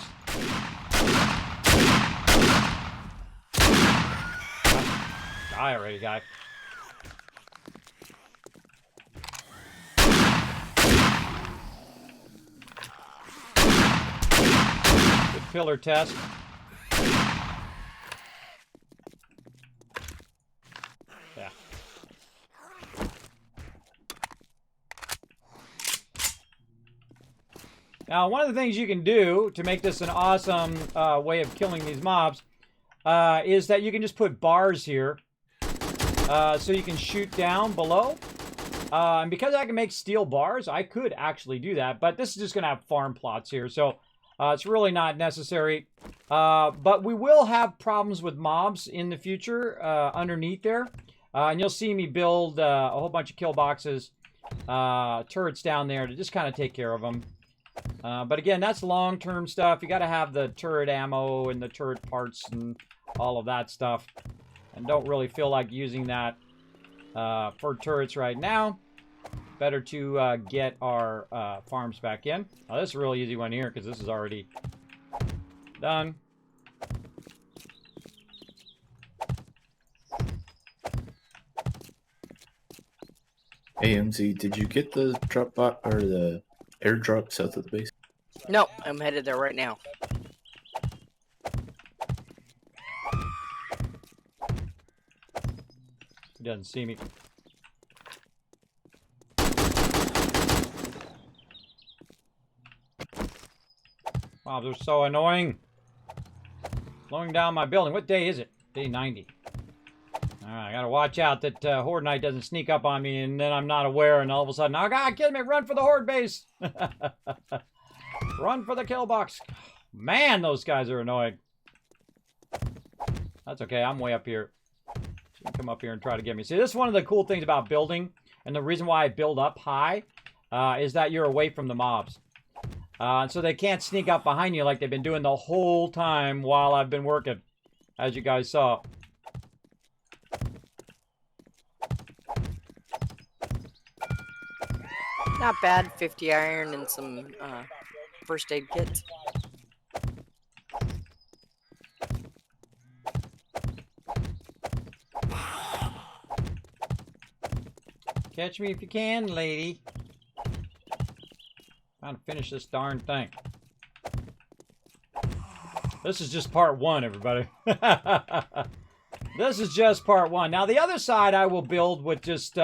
Die already, guy. Good pillar test. Yeah. Now, one of the things you can do to make this an awesome way of killing these mobs is that you can just put bars here so you can shoot down below. And because I can make steel bars, I could actually do that. But this is just going to have farm plots here, so it's really not necessary. But we will have problems with mobs in the future underneath there. And you'll see me build a whole bunch of kill boxes, turrets down there to just kind of take care of them. But again, that's long-term stuff. You got to have the turret ammo and the turret parts and all of that stuff. And don't really feel like using that for turrets right now. Better to get our farms back in. Oh, this is a really easy one here because this is already done. AMZ, did you get the drop bot or the airdrop south of the base? No, I'm headed there right now. He doesn't see me. Wow, they're so annoying. Slowing down my building. What day is it? Day 90. Alright, I gotta watch out that Horde Knight doesn't sneak up on me and then I'm not aware and all of a sudden, oh god, Kismet, run for the Horde base! Run for the kill box. Man, those guys are annoying. That's okay, I'm way up here. She can come up here and try to get me. See, this is one of the cool things about building, and the reason why I build up high is that you're away from the mobs. So they can't sneak up behind you like they've been doing the whole time while I've been working, as you guys saw. Not bad, 50 iron and some first aid kits. Catch me if you can, lady. Trying to finish this darn thing. This is just part one, everybody. This is just part one. Now, the other side I will build with just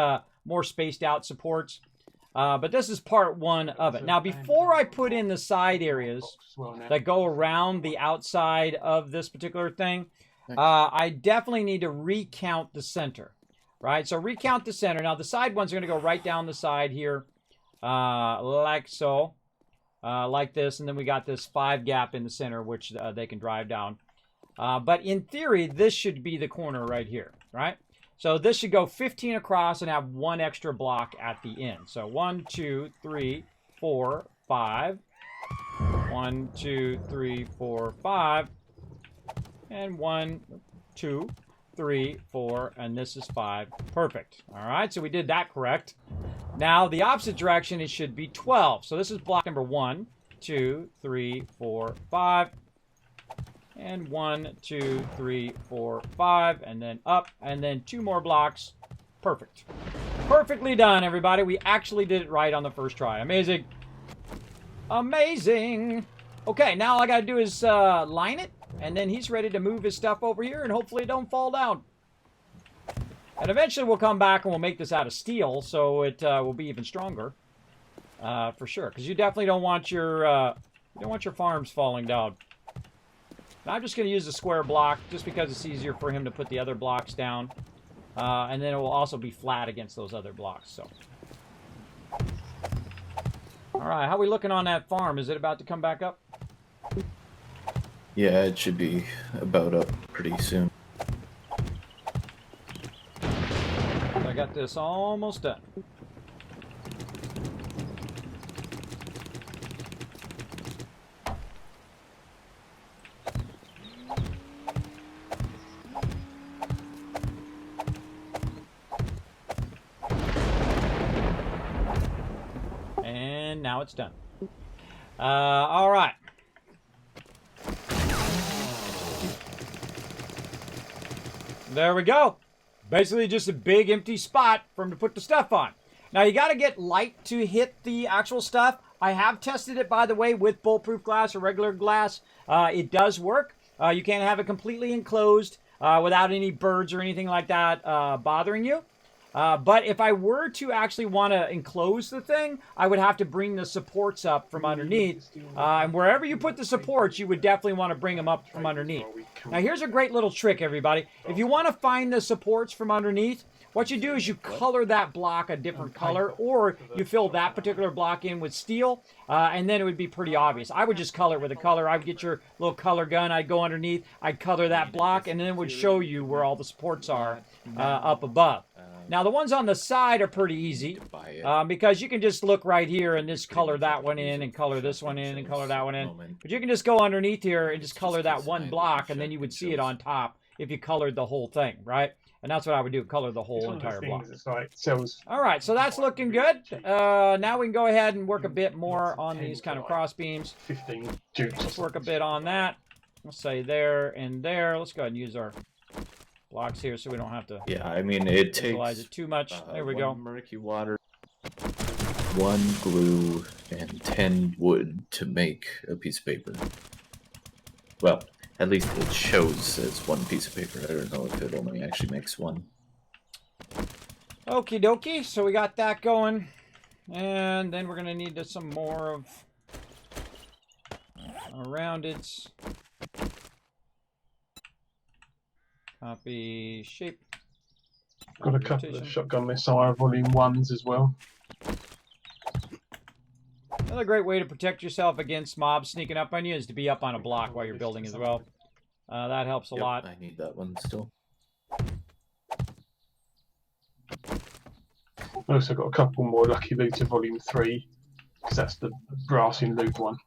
more spaced out supports. But this is part one of it. Now, before I put in the side areas that go around the outside of this particular thing, I definitely need to recount the center. Right? So recount the center. Now, the side ones are going to go right down the side here. Like so. Like this. And then we got this 5 gap in the center, which they can drive down. But in theory, this should be the corner right here. Right? So this should go 15 across and have 1 extra block at the end. So 1, 2, 3, 4, 5. 1, 2, 3, 4, 5. And 1, 2, 3, 4, and this is 5. Perfect. All right, so we did that correct. Now, the opposite direction, it should be 12. So this is block number 1, 2, 3, 4, 5. And 1, 2, 3, 4, 5. And then up. And then 2 more blocks. Perfect. Perfectly done, everybody. We actually did it right on the first try. Amazing. Amazing. Okay, now all I got to do is line it. And then he's ready to move his stuff over here. And hopefully it don't fall down. And eventually we'll come back and we'll make this out of steel. So it will be even stronger. For sure. Because you definitely don't want your farms falling down. I'm just going to use the square block just because it's easier for him to put the other blocks down. And then it will also be flat against those other blocks. So, all right, how are we looking on that farm? Is it about to come back up? Yeah, it should be about up pretty soon. I got this almost done. Now it's done. All right. There we go. Basically just a big empty spot for him to put the stuff on. Now you got to get light to hit the actual stuff. I have tested it, by the way, with bulletproof glass or regular glass. It does work. You can't have it completely enclosed without any birds or anything like that bothering you. But if I were to actually want to enclose the thing, I would have to bring the supports up from underneath. And wherever you put the supports, you would definitely want to bring them up from underneath. Now, here's a great little trick, everybody. If you want to find the supports from underneath, what you do is you color that block a different color, or you fill that particular block in with steel, and then it would be pretty obvious. I would just color it with a color. I would get your little color gun. I'd go underneath. I'd color that block, and then it would show you where all the supports are up above. Now, the ones on the side are pretty easy because you can just look right here and just color that one in and color this one in and color that one in. But you can just go underneath here and just color that one block, and then you would see it on top if you colored the whole thing, right? And that's what I would do, color the whole entire block. All right, so that's looking good. Now we can go ahead and work a bit more on these kind of cross beams. 15 Let's work a bit on that. Let's say there and there. Let's go ahead and use our blocks here so we don't have to I mean, it visualize takes it too much. There we go. murky water. 1 glue and 10 wood to make a piece of paper. Well, at least it shows as 1 piece of paper. I don't know if it only actually makes 1. Okie dokie, so we got that going. And then we're going to need some more of our roundeds. Copy shape. Got a couple of shotgun missile volume 1s as well. Another great way to protect yourself against mobs sneaking up on you is to be up on a block while you're building as well. That helps a lot. I need that one still. I also got a couple more Lucky Looter Volume 3, because that's the brass in loot one.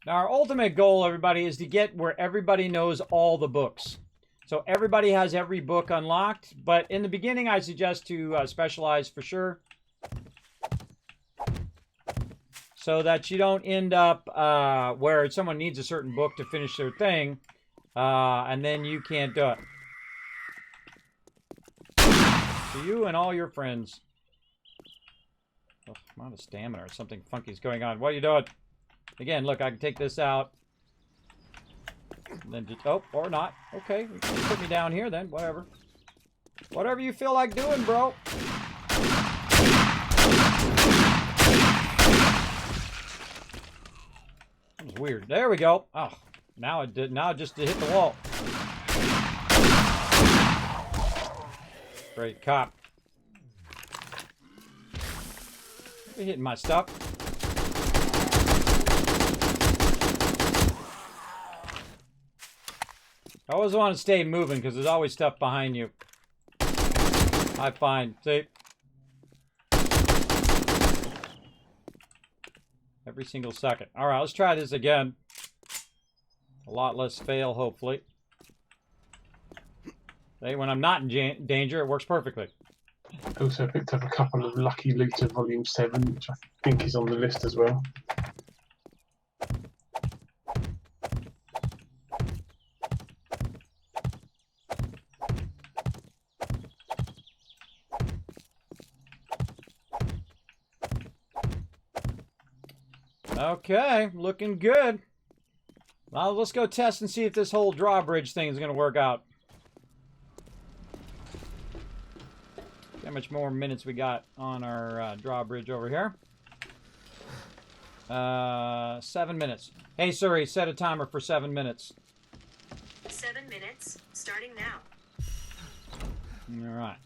Now, our ultimate goal, everybody, is to get where everybody knows all the books. So everybody has every book unlocked, but in the beginning, I suggest to specialize for sure, so that you don't end up where someone needs a certain book to finish their thing, and then you can't do it. To you and all your friends. Oh, I'm out of stamina or something funky is going on. What are you doing? Again, look, I can take this out. And then just, oh, or not. Okay, you can put me down here then, whatever. Whatever you feel like doing, bro. That was weird. There we go. Oh, now it did. Now it just hit the wall. Great cop. You're hitting my stuff. I always want to stay moving because there's always stuff behind you. I find. See? Every single second. Alright, let's try this again. A lot less fail, hopefully. See, when I'm not in danger, it works perfectly. I also picked up a couple of Lucky Looter Volume 7, which I think is on the list as well. Okay, looking good. Well, let's go test and see if this whole drawbridge thing is going to work out. See how much more minutes we got on our drawbridge over here. 7 minutes. Hey, Siri, set a timer for 7 minutes. 7 minutes, starting now. All right.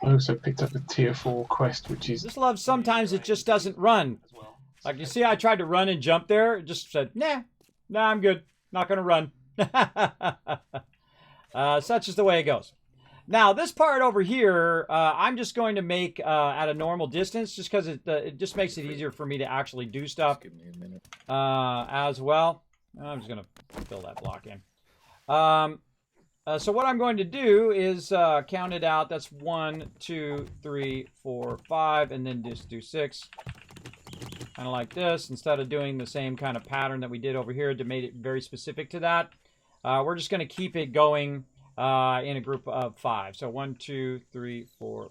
I also picked up a Tier 4 quest, which is... This love, sometimes it just doesn't run. Like, you see, I tried to run and jump there. It just said, nah, I'm good. Not going to run. Such is the way it goes. Now, this part over here, I'm just going to make at a normal distance, just because it just makes it easier for me to actually do stuff. Give me a minute. As well. I'm just going to fill that block in. So what I'm going to do is count it out. That's 1, 2, 3, 4, 5, and then just do 6. Kind of like this, instead of doing the same kind of pattern that we did over here to make it very specific to that. We're just going to keep it going in a group of 5. So 1, 2, 3, 4.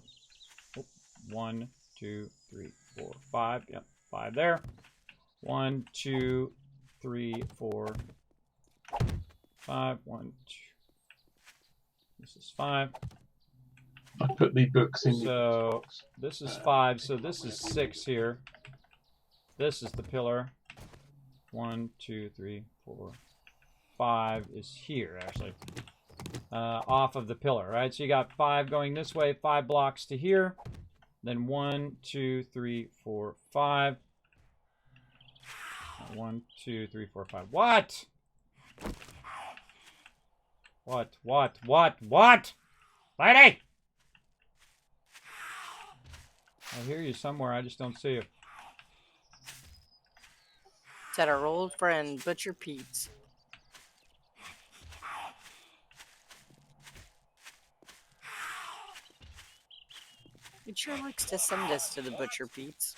1, 2, 3, 4, 5. Yep, 5 there. 1, 2, 3, 4, 5. 1, 2. This is 5. I put the books in. So this is 5. So this is 6 here. This is the pillar. 1, 2, 3, 4, 5 is here, actually. Off of the pillar, right? So you got 5 going this way, 5 blocks to here. Then 1, 2, 3, 4, 5. 1, 2, 3, 4, 5. What? What? Lady! I hear you somewhere, I just don't see you. It's at our old friend, Butcher Pete's. It sure likes to send us to the Butcher Pete's.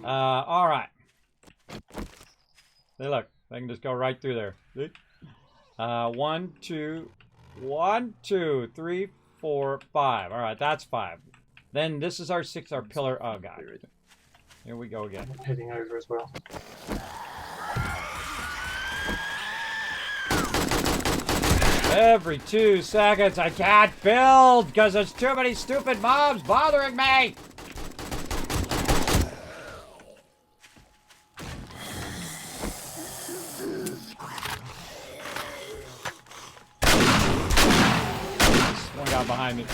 All right. Hey, look. I can just go right through there. See? 1, 2, 1, 2, 3, 4, 5. All right, that's 5. Then this is our 6, our pillar. Oh, God. Here we go again. Heading over as well. Every 2 seconds, I can't build because there's too many stupid mobs bothering me. One guy behind me.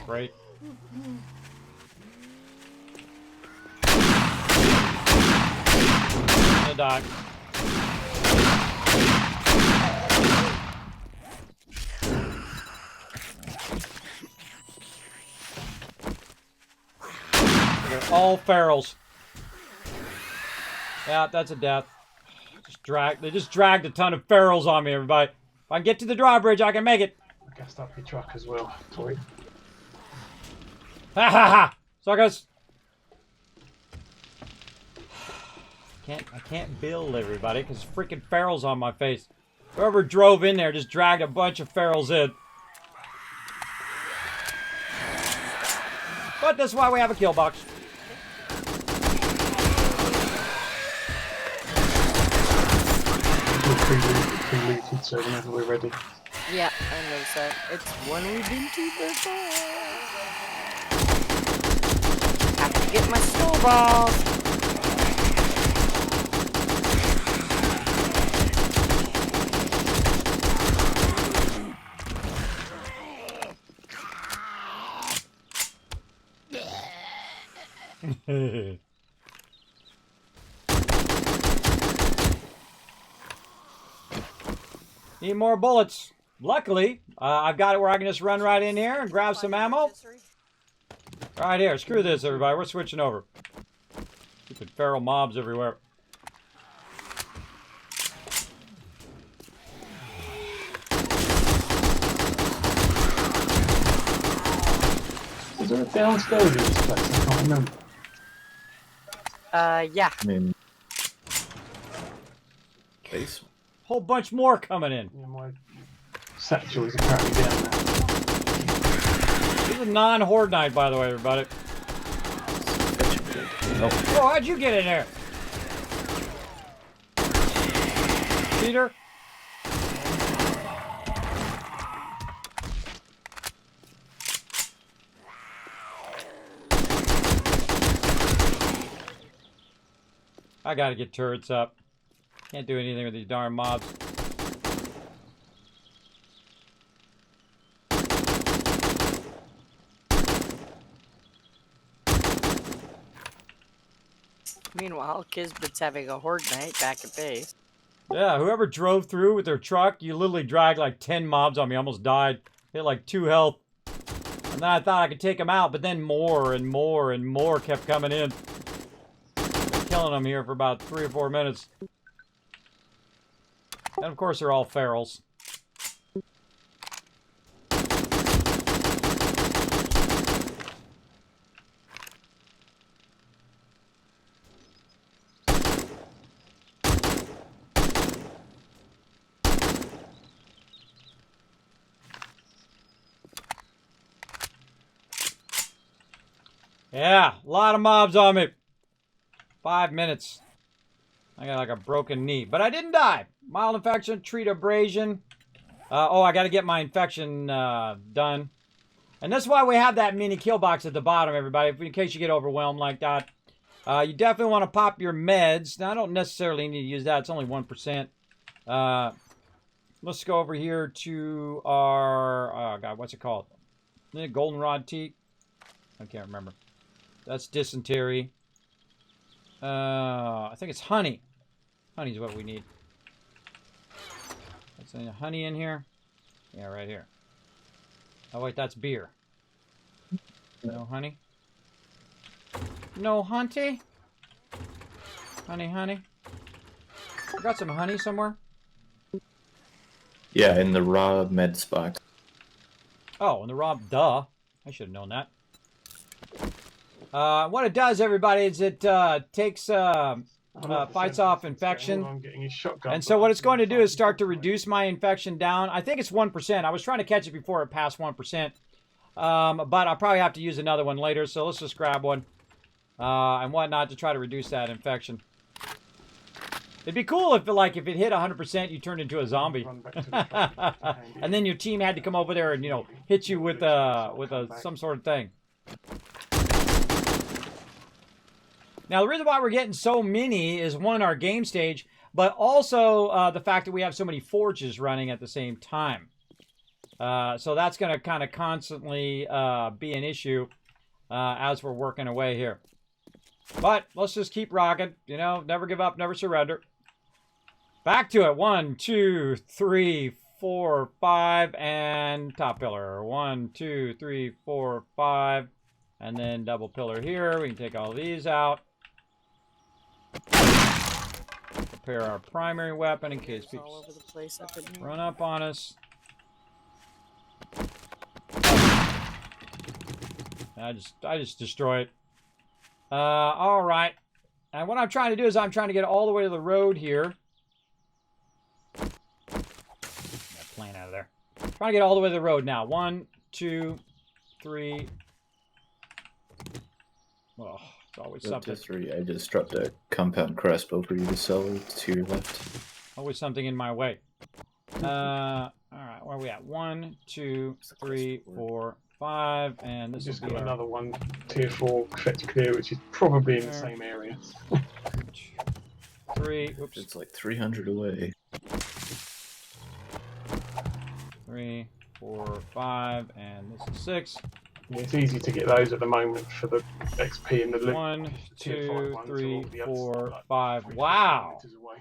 Great. Gonna die. They're all ferals. Yeah, that's a death. They just dragged a ton of ferals on me, everybody. If I can get to the drawbridge, I can make it. I gassed up your truck as well, Toy. Ha ha ha! Suckers! I can't build, everybody, because freaking ferals on my face. Whoever drove in there just dragged a bunch of ferals in. But that's why we have a kill box. We're pre-looted, so whenever we're ready. Yeah, I know that. It's one we've been to before. Have to get my snowballs. Need more bullets. Luckily, I've got it where I can just run right in here and grab some ammo. Right here. Screw this, everybody. We're switching over. Stupid feral mobs everywhere. Is there a downstairs in this place? I can't remember. Yeah. I mean, basement. Whole bunch more coming in. Yeah, my satchel is apparently down now. This is a non-horde night, by the way, everybody. Nope. Oh, how'd you get in there? Peter? I gotta get turrets up. Can't do anything with these darn mobs. Meanwhile, Kismet's having a horde night back at base. Yeah, whoever drove through with their truck, you literally dragged like 10 mobs on me. Almost died. Hit like 2 health. And then I thought I could take them out, but then more and more and more kept coming in. Been killing them here for about 3 or 4 minutes. And of course, they're all ferals. Yeah, a lot of mobs on me. 5 minutes. I got like a broken knee, but I didn't die. Mild infection, treat abrasion. Oh, I got to get my infection done. And that's why we have that mini kill box at the bottom, everybody, in case you get overwhelmed like that. You definitely want to pop your meds. Now, I don't necessarily need to use that. It's only 1%. Let's go over here to our... Oh, God, what's it called? Isn't it goldenrod tea? I can't remember. That's dysentery. I think it's honey. Honey's what we need. That's any honey in here? Yeah, right here. Oh, wait, that's beer. No honey? No honey? Honey, honey? got some honey somewhere? Yeah, in the raw meds box. Oh, and the raw, duh. I should have known that. What it does, everybody, is it takes, fights off infection. I'm getting his shotgun. And so what it's going to do is start to reduce my infection down. I think it's 1%. I was trying to catch it before it passed 1%. But I'll probably have to use another one later, so let's just grab one. And whatnot to try to reduce that infection. It'd be cool if it hit 100%, you turned into a zombie. And then your team had to come over there and, you know, hit you with some sort of thing. Now, the reason why we're getting so many is, one, our game stage, but also the fact that we have so many forges running at the same time. So that's going to kind of constantly be an issue as we're working away here. But let's just keep rocking. You know, never give up, never surrender. Back to it. 1, 2, 3, 4, 5, and top pillar. 1, 2, 3, 4, 5, and then double pillar here. We can take all these out. Prepare our primary weapon in case people all over the place up in here. run up on us. I just destroy it. All right. And what I'm trying to do is I'm trying to get all the way to the road here. Get that plane out of there. Trying to get all the way to the road now. 1, 2, 3. Oh, it's always something. 3. I just dropped a compound crossbow for you to sell to your left. Always something in my way. All right, where are we at? 1, 2, 3, 4, 5, and this is just got another one, tier 4 fetch clear, which is probably in the same area. 3. Oops. It's like 300 away. 3, 4, 5, and this is 6. Yeah, it's easy to get those at the moment for the XP and the loot. 1, Tier 2, 5 3, ones, 4, like 5. 300 Wow. meters away.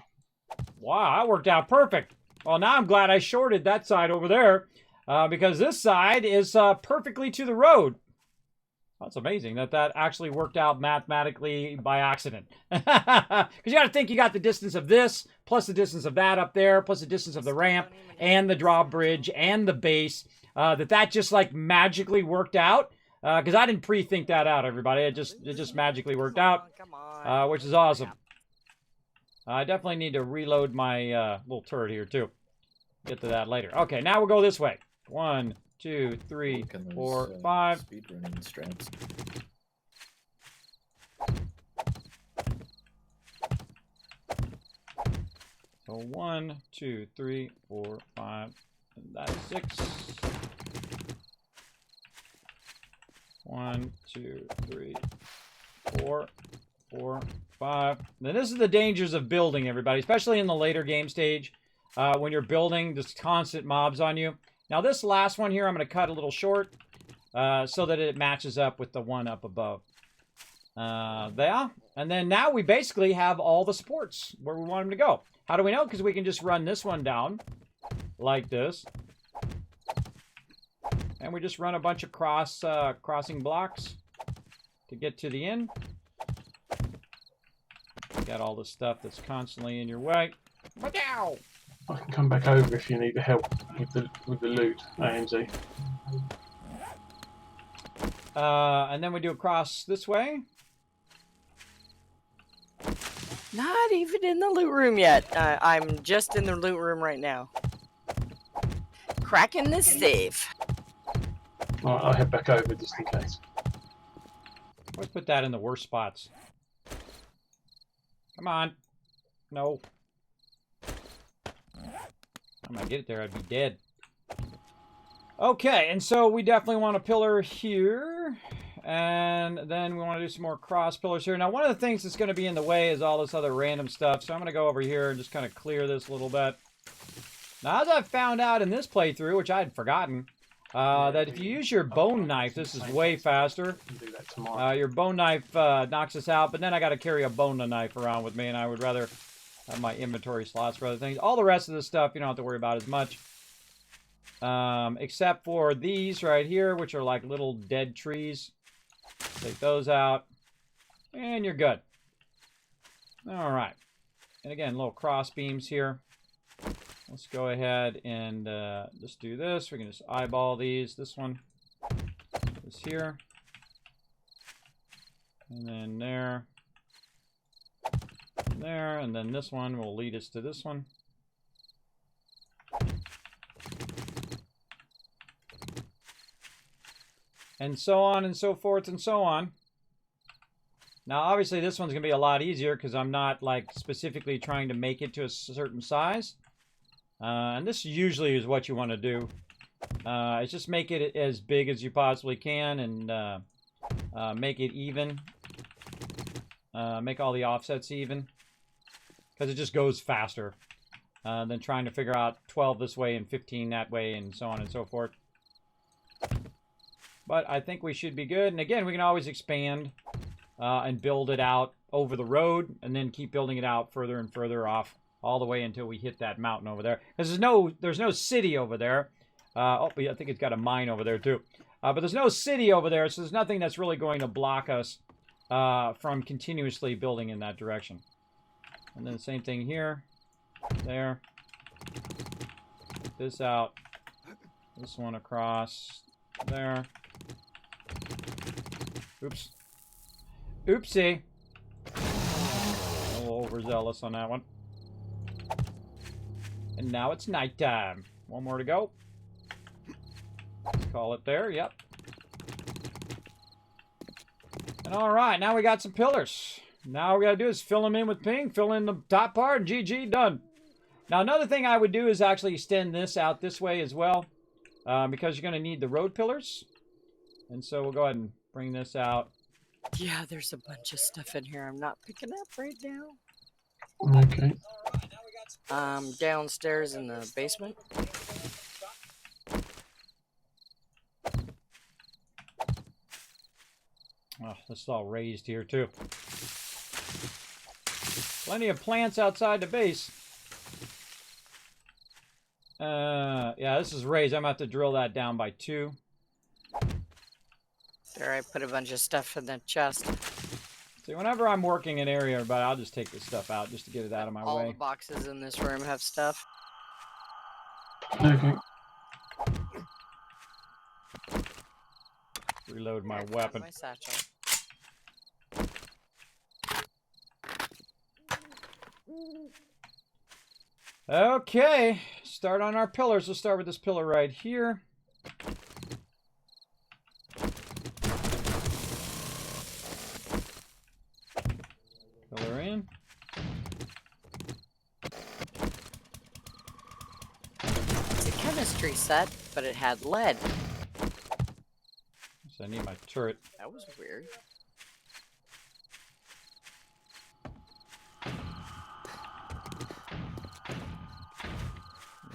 Wow, that worked out perfect. Well, now I'm glad I shorted that side over there because this side is perfectly to the road. That's amazing that actually worked out mathematically by accident. Because you got to think you got the distance of this, plus the distance of that up there, plus the distance of the ramp and the drawbridge and the base. That just like magically worked out. Because I didn't pre-think that out, everybody. It just magically worked out, which is awesome. I definitely need to reload my little turret here, too. Get to that later. Okay, now we'll go this way. 1, 2, 3, 4, 5. Speedrunning strats. So 1, 2, 3, 4, 5. And that's 6. 1, 2, 3, 4. 4, 5. Now this is the dangers of building, everybody, especially in the later game stage when you're building, just constant mobs on you. Now this last one here, I'm going to cut a little short so that it matches up with the one up above. There. And then now we basically have all the supports where we want them to go. How do we know? Because we can just run this one down like this. And we just run a bunch of crossing blocks to get to the end. Got all the stuff that's constantly in your way. Wow! I can come back over if you need the help with the loot, AMZ. And then we do a cross this way. Not even in the loot room yet. I'm just in the loot room right now. Cracking this safe. Alright, I'll head back over just in case. Let's put that in the worst spots. Come on. No. I'm gonna get it there, I'd be dead. Okay, and so we definitely want a pillar here. And then we want to do some more cross pillars here. Now, one of the things that's going to be in the way is all this other random stuff. So I'm going to go over here and just kind of clear this a little bit. Now, as I've found out in this playthrough, which I had forgotten, that if you use your bone knife, this is way faster. Your bone knife knocks us out, but then I got to carry a bone knife around with me, and I would rather have my inventory slots for other things. All the rest of the stuff, you don't have to worry about as much. Except for these right here, which are like little dead trees. Take those out, and you're good. All right. And again, little cross beams here. Let's go ahead and just do this. We can just eyeball these. This one is here. And then there. And there. And then this one will lead us to this one. And so on and so forth and so on. Now, obviously, this one's going to be a lot easier because I'm not, like, specifically trying to make it to a certain size. And this usually is what you want to do. Is just make it as big as you possibly can and make it even. Make all the offsets even. Because it just goes faster than trying to figure out 12 this way and 15 that way and so on and so forth. But I think we should be good. And again, we can always expand and build it out over the road and then keep building it out further and further off all the way until we hit that mountain over there. Because there's no city over there. Oh, I think it's got a mine over there too. But there's no city over there, so there's nothing that's really going to block us from continuously building in that direction. And then the same thing here, there. This out. This one across there. Oops. Oopsie. A little overzealous on that one. And now it's nighttime. One more to go. Let's call it there. Yep. And all right, now we got some pillars. Now all we got to do is fill them in with ping, fill in the top part, and GG, done. Now, another thing I would do is actually extend this out this way as well, because you're going to need the road pillars. And so we'll go ahead and bring this out. Yeah, there's a bunch of stuff in here I'm not picking up right now. Okay. Downstairs in the basement. Oh, this is all raised here too. Plenty of plants outside the base. Yeah, this is raised. I'm going to have to drill that down by 2. There, I put a bunch of stuff in the chest. See, whenever I'm working an area, but I'll just take this stuff out just to get it out of my All way. the boxes in this room have stuff. Okay. Reload my There, weapon. my satchel. Okay, start on our pillars. Let's start with this pillar right here. Pillar in. It's a chemistry set, but it had lead. So I need my turret. That was weird.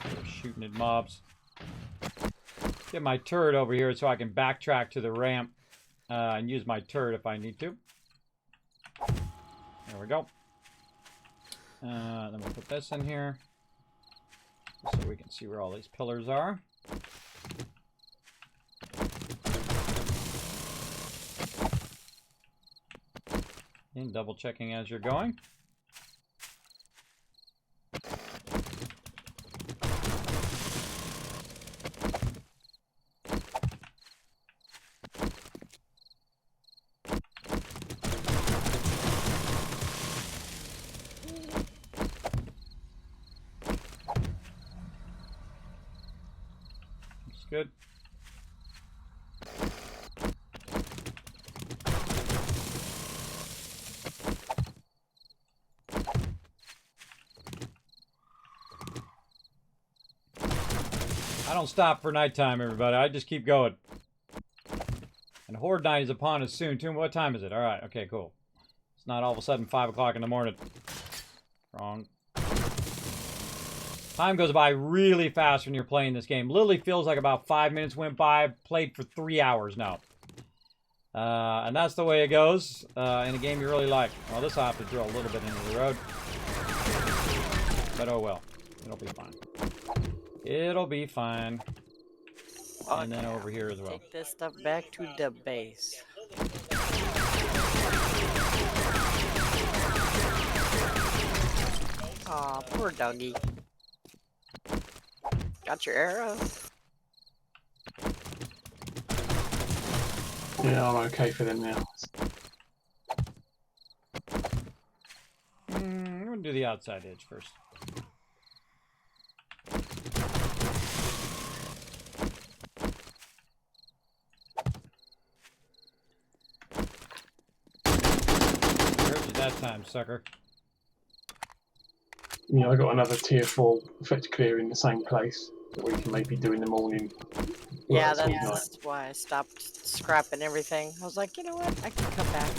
They're shooting at mobs. Get my turret over here so I can backtrack to the ramp and use my turret if I need to. There we go. Then we'll put this in here just so we can see where all these pillars are. And double checking as you're going. Looks good. I don't stop for nighttime, everybody. I just keep going. And Horde Night is upon us soon, too. What time is it? Alright, okay, cool. It's not all of a sudden 5 o'clock in the morning. Wrong. Time goes by really fast when you're playing this game. Literally feels like about 5 minutes went by. I've played for 3 hours now. And that's the way it goes in a game you really like. Well, this I'll have to drill a little bit into the road. But oh well. It'll be fine. It'll be fine. And then over here as well. Take this stuff back to the base. Aw, poor doggy. Got your arrow? Yeah, I'm okay for them now. I'm gonna do the outside edge first. Heard you that time, sucker. Yeah, I got another tier 4 fetch clear in the same place that we can maybe do in the morning. Yeah, Well, midnight. that's why I stopped scrapping everything. I was like, you know what? I can come back.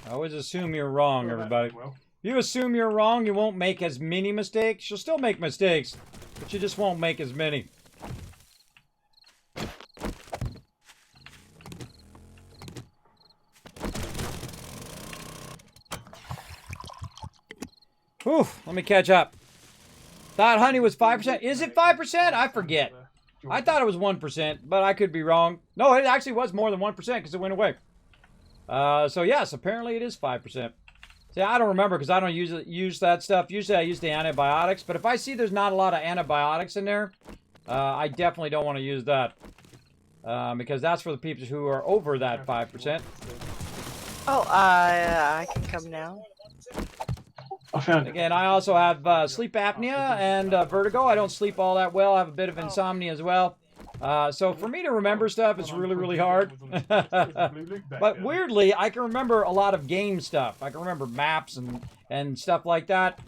I always assume you're wrong, Well, everybody. well, If you assume you're wrong, you won't make as many mistakes. You'll still make mistakes, but you just won't make as many. Whew, let me catch up. Thought honey was 5%. Is it 5%? I forget. I thought it was 1%, but I could be wrong. No, it actually was more than 1% because it went away. So yes, apparently it is 5%. See, I don't remember because I don't use that stuff. Usually I use the antibiotics, but if I see there's not a lot of antibiotics in there, I definitely don't want to use that. Because that's for the people who are over that 5%. Oh, I can come now. I found it. Again, I also have sleep apnea and vertigo. I don't sleep all that well. I have a bit of insomnia as well. So for me to remember stuff is really, really hard. But weirdly, I can remember a lot of game stuff. I can remember maps and stuff like that.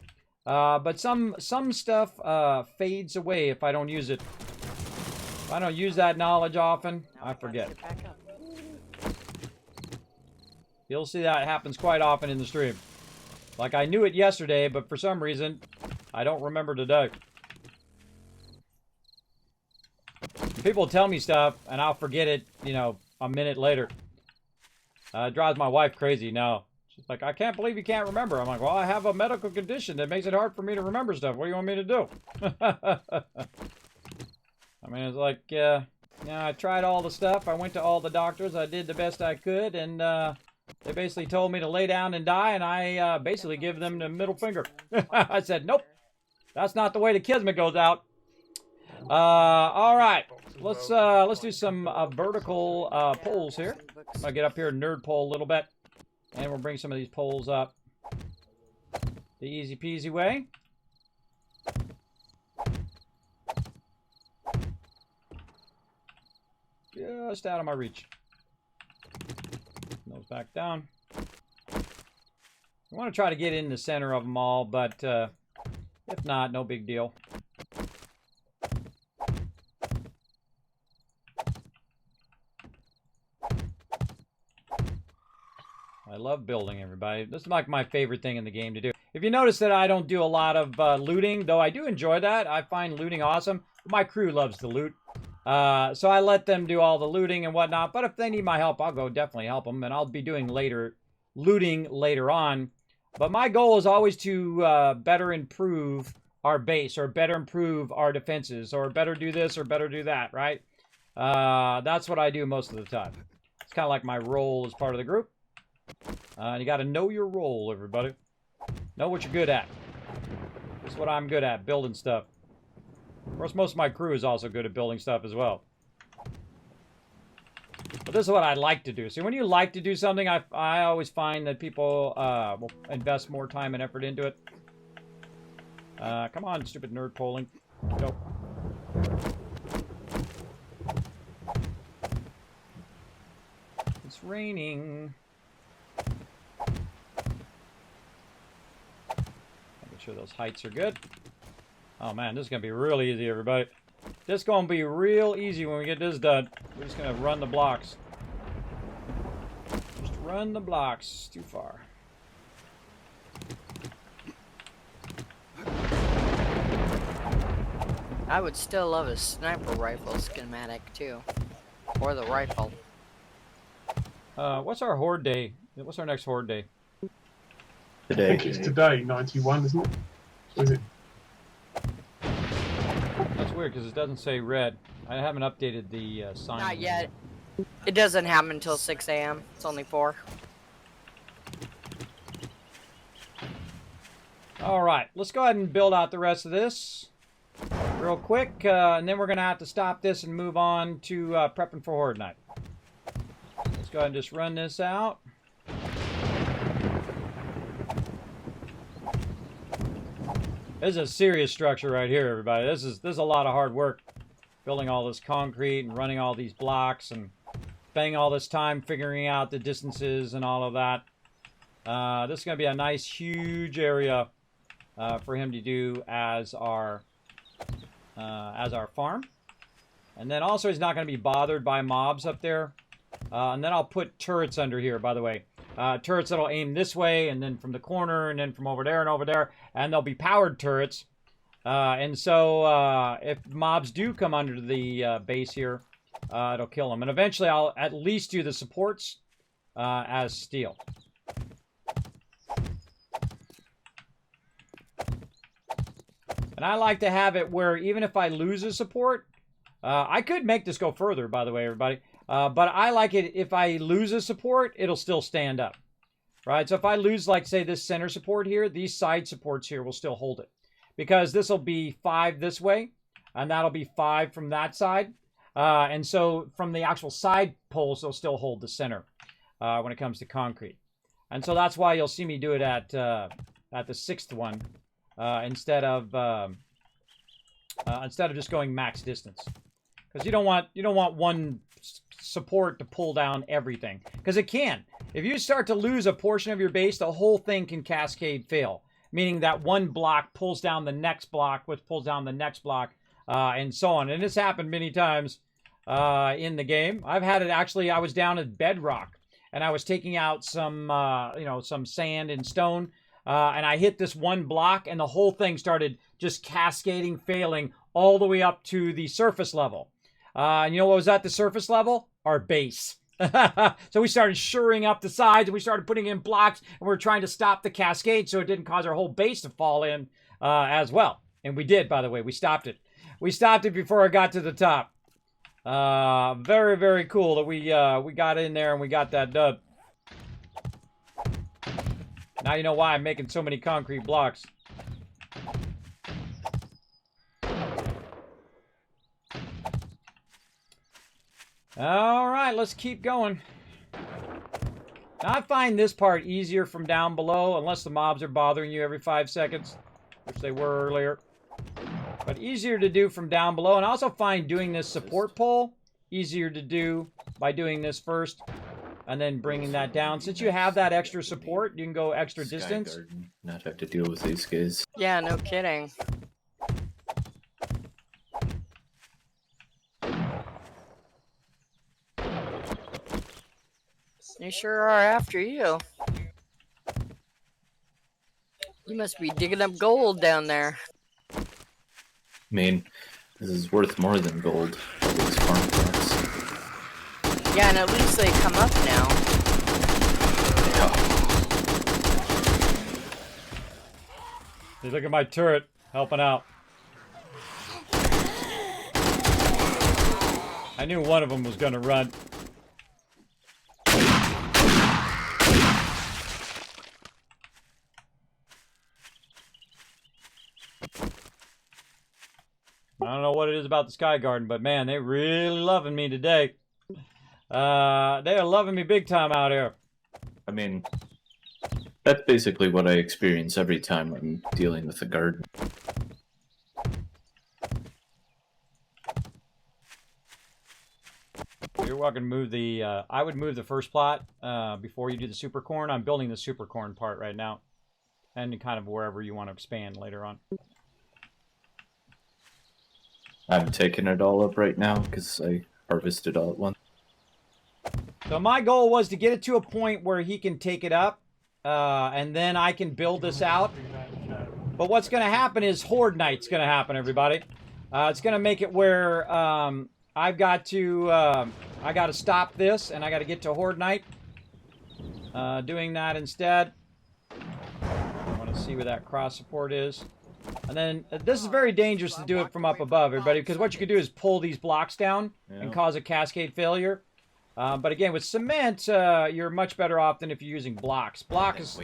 But some stuff fades away if I don't use it. If I don't use that knowledge often, I forget. You'll see that happens quite often in the stream. Like I knew it yesterday, but for some reason, I don't remember today. People tell me stuff, and I'll forget it, you know, a minute later. It drives my wife crazy now. She's like, I can't believe you can't remember. I'm like, well, I have a medical condition that makes it hard for me to remember stuff. What do you want me to do? I mean, it's like, yeah, I tried all the stuff. I went to all the doctors. I did the best I could, and they basically told me to lay down and die, and I basically give them the middle finger. I said, nope, that's not the way the Kismet goes out. All right, let's do some vertical poles here. I'm gonna get up here and nerd pole a little bit, and we'll bring some of these poles up the easy peasy way. Just out of my reach. Nose back down. I want to try to get in the center of them all, but if not, no big deal. I love building, everybody. This is like my favorite thing in the game to do. If you notice that I don't do a lot of looting, though I do enjoy that. I find looting awesome. My crew loves to loot. So I let them do all the looting and whatnot. But if they need my help, I'll go definitely help them. And I'll be doing looting later on. But my goal is always to better improve our base, or better improve our defenses, or better do this, or better do that, right? That's what I do most of the time. It's kind of like my role as part of the group. You got to know your role, everybody. Know what you're good at. That's what I'm good at, building stuff. Of course, most of my crew is also good at building stuff as well. But this is what I like to do. See, when you like to do something, I always find that people will invest more time and effort into it. Come on, stupid nerd polling. Go. It's raining. Make sure those heights are good. Oh man, this is going to be real easy, everybody. This is going to be real easy when we get this done. We're just going to run the blocks. Just run the blocks. Too far. I would still love a sniper rifle schematic too. Or the rifle. What's our horde day? What's our next horde day? I think it's today, 91, isn't it? Or is it? weird because it doesn't say red. I haven't updated the sign. Not yet. It doesn't happen until 6 a.m. It's only 4. All right, let's go ahead and build out the rest of this real quick, and then we're going to have to stop this and move on to prepping for Horde Night. Let's go ahead and just run this out. This is a serious structure right here, everybody. This is a lot of hard work, building all this concrete and running all these blocks and spending all this time figuring out the distances and all of that. This is going to be a nice, huge area for him to do as our farm. And then also he's not going to be bothered by mobs up there. And then I'll put turrets under here, by the way. Turrets that'll aim this way, and then from the corner, and then from over there and over there. And they'll be powered turrets. And so if mobs do come under the base here, it'll kill them. And eventually I'll at least do the supports as steel. And I like to have it where even if I lose a support, I could make this go further, by the way, everybody. But I like it if I lose a support, it'll still stand up. Right? So if I lose, like, say, this center support here, these side supports here will still hold it. Because this will be 5 this way, and that'll be 5 from that side. And so from the actual side poles, they'll still hold the center when it comes to concrete. And so that's why you'll see me do it at the 6th one instead of just going max distance. Because you don't want one support to pull down everything. Because it can. If you start to lose a portion of your base, the whole thing can cascade fail. Meaning that one block pulls down the next block, which pulls down the next block, and so on. And this happened many times in the game. I've had it actually, I was down at bedrock, and I was taking out some, some sand and stone, and I hit this one block, and the whole thing started just cascading, failing, all the way up to the surface level. And you know what was at the surface level? Our base. So we started shoring up the sides, and we started putting in blocks, and we were trying to stop the cascade so it didn't cause our whole base to fall in as well. And we did, by the way. We stopped it. We stopped it before it got to the top. Very, very cool that we got in there and we got that done. Now you know why I'm making so many concrete blocks. All right, let's keep going. Now, I find this part easier from down below, unless the mobs are bothering you every 5 seconds, which they were earlier. But easier to do from down below. And I also find doing this support pole easier to do by doing this first and then bringing that down. Since you have that extra support, you can go extra distance. Garden, not have to deal with these guys. Yeah, no kidding. They sure are after you. You must be digging up gold down there. I mean, this is worth more than gold. These farm plots. Yeah, and at least they come up now. Yeah. Hey, look at my turret helping out. I knew one of them was going to run. I don't know what it is about the Sky Garden, but man, they're really loving me today. They are loving me big time out here. I mean, that's basically what I experience every time I'm dealing with the garden. You're welcome to move the, I would move the first plot before you do the super corn. I'm building the super corn part right now. And kind of wherever you want to expand later on. I'm taking it all up right now because I harvested all at once. So my goal was to get it to a point where he can take it up, and then I can build this out. But what's going to happen is Horde Night's going to happen, everybody. It's going to make it where I got to stop this, and I got to get to Horde Night. Doing that instead. I want to see where that cross support is. And then this is very dangerous to do it from up above, everybody, because what you can do is pull these blocks down and cause a cascade failure. But again, with cement, you're much better off than if you're using blocks. Blocks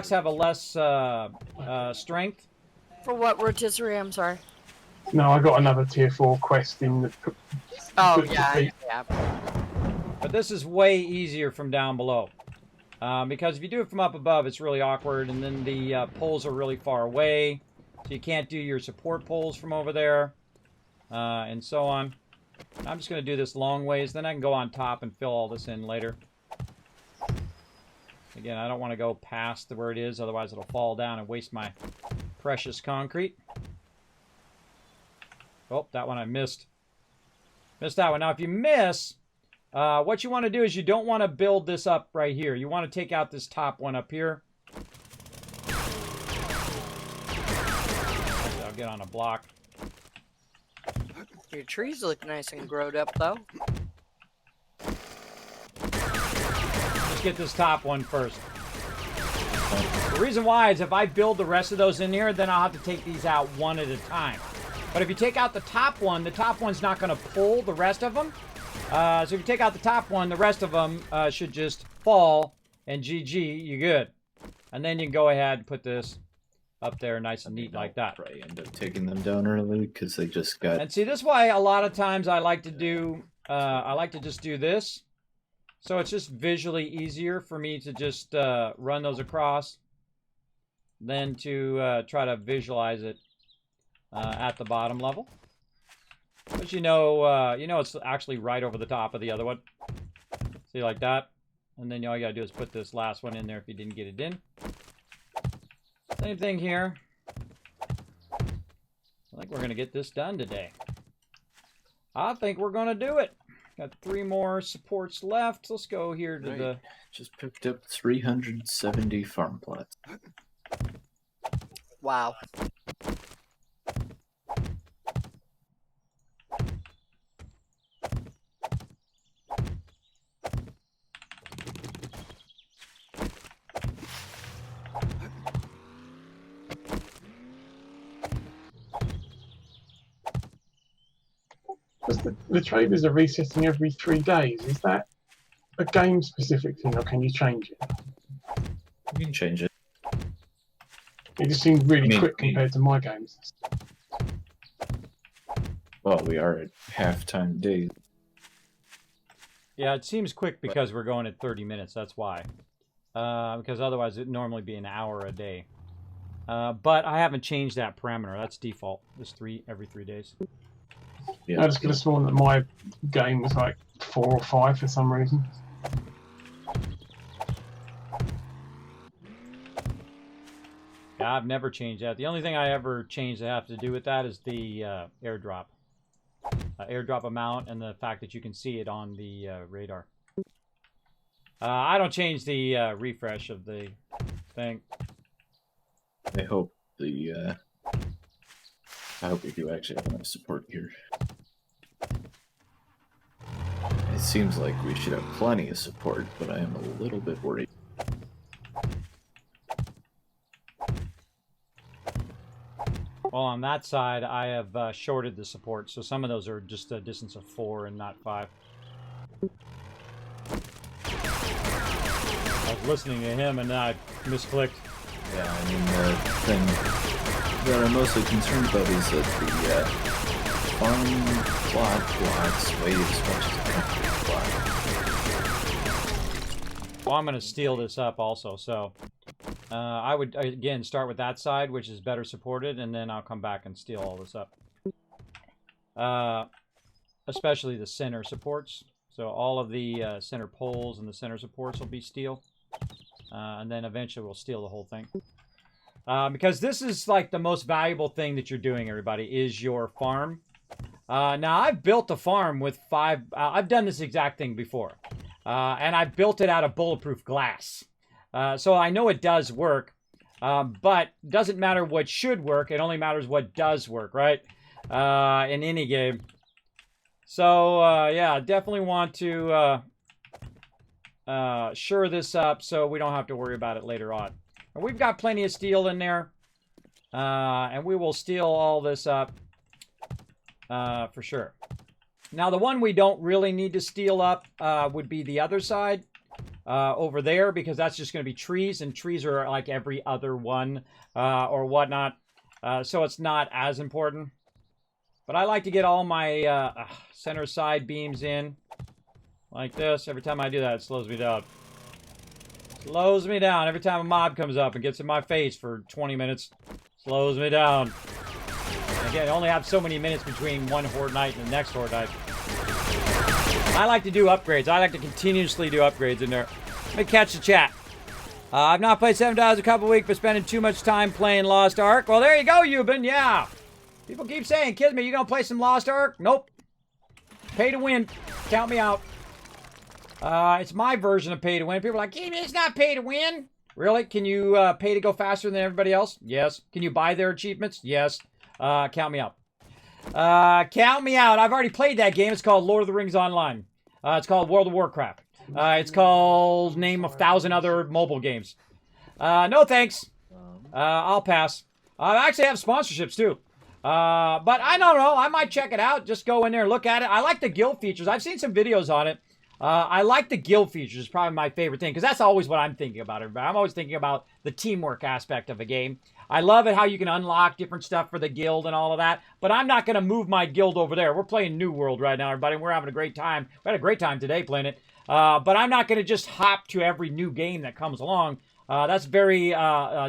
have a less strength. For what rotisserie? I'm sorry. No, I got another tier 4 quest in the. Oh, yeah. But this is way easier from down below. Because if you do it from up above, it's really awkward, and then the poles are really far away. So you can't do your support poles from over there, and so on. I'm just going to do this long ways, then I can go on top and fill all this in later. Again, I don't want to go past where it is, otherwise it'll fall down and waste my precious concrete. Oh, that one I missed. Missed that one. Now, if you miss, what you want to do is you don't want to build this up right here. You want to take out this top one up here. I'll get on a block. Your trees look nice and growed up, though. Let's get this top one first. The reason why is if I build the rest of those in here, then I'll have to take these out one at a time. But if you take out the top one's not going to pull the rest of them. So if you take out the top one, the rest of them should just fall, and GG, you're good. And then you can go ahead and put this up there nice and neat like that. Probably end up taking them down early because they just got... And see, this is why a lot of times I like to do, just do this. So it's just visually easier for me to just run those across than to try to visualize it at the bottom level. But you know it's actually right over the top of the other one. See, like that. And then all you gotta do is put this last one in there if you didn't get it in. Same thing here. I think we're gonna get this done today. I think we're gonna do it. Got 3 more supports left. Let's go here to the... Just picked up 370 farm plots. Wow. The traders are resetting every 3 days. Is that a game-specific thing, or can you change it? You can change it. It just seems really quick compared to my games. Well, we are at halftime days. Yeah, it seems quick because we're going at 30 minutes. That's why. Because otherwise it'd normally be an hour a day. But I haven't changed that parameter. That's default. It's every 3 days. Yeah. I just could have sworn that my game was like 4 or 5 for some reason. Yeah, I've never changed that. The only thing I ever changed that have to do with that is the airdrop. Airdrop amount and the fact that you can see it on the radar. I don't change the refresh of the thing. I hope you do actually have enough support here. It seems like we should have plenty of support, but I am a little bit worried. Well, on that side, I have shorted the support, so some of those are just a distance of 4 and not 5. I was listening to him and I misclicked. Yeah, I mean, the thing that I'm mostly concerned about is that the farm plot blocks weigh as much as a concrete block. Well, I'm going to steal this up also, so I would, again, start with that side, which is better supported, and then I'll come back and steal all this up. Especially the center supports. So all of the center poles and the center supports will be steel. And then eventually we'll steal the whole thing. Because this is like the most valuable thing that you're doing, everybody, is your farm. Now, I've built a farm with 5... I've done this exact thing before. And I built it out of bulletproof glass. So I know it does work. But it doesn't matter what should work. It only matters what does work, right? In any game. So, yeah, definitely want to shore this up so we don't have to worry about it later on. And we've got plenty of steel in there. And we will steal all this up for sure. Now, the one we don't really need to steal up would be the other side over there, because that's just going to be trees, and trees are like every other one or whatnot. So it's not as important. But I like to get all my center side beams in like this. Every time I do that, it slows me down. Slows me down. Every time a mob comes up and gets in my face for 20 minutes, slows me down. Again, I only have so many minutes between one Horde night and the next Horde night. I like to do upgrades. I like to continuously do upgrades in there. Let me catch the chat. I've not played 7 Dials a couple weeks, but spending too much time playing Lost Ark. Well, there you go, Euban. Yeah. People keep saying, Kismet, you gonna play some Lost Ark? Nope. Pay to win. Count me out. It's my version of pay to win. People are like, Kismet, it's not pay to win. Really? Can you pay to go faster than everybody else? Yes. Can you buy their achievements? Yes. Count me out. Count me out. I've already played that game. It's called Lord of the Rings Online. It's called World of Warcraft. It's called name of 1,000 other mobile games. No thanks. I'll pass. I actually have sponsorships too. But I don't know. I might check it out. Just go in there and look at it. I like the guild features. I've seen some videos on it. I like the guild features. It's probably my favorite thing, because that's always what I'm thinking about, everybody. I'm always thinking about the teamwork aspect of a game. I love it how you can unlock different stuff for the guild and all of that, but I'm not going to move my guild over there. We're playing New World right now, everybody. We're having a great time. We had a great time today playing it, but I'm not going to just hop to every new game that comes along. That's very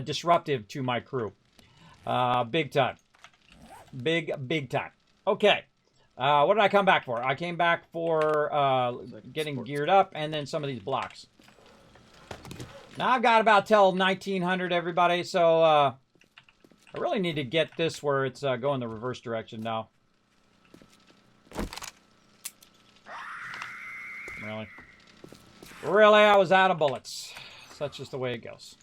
disruptive to my crew. Big time. Big time. Okay. What did I come back for? I came back for getting geared up and then some of these blocks. Now I've got about till 1900, everybody, so I really need to get this where it's going the reverse direction now. Really? Really, I was out of bullets. So that's just the way it goes.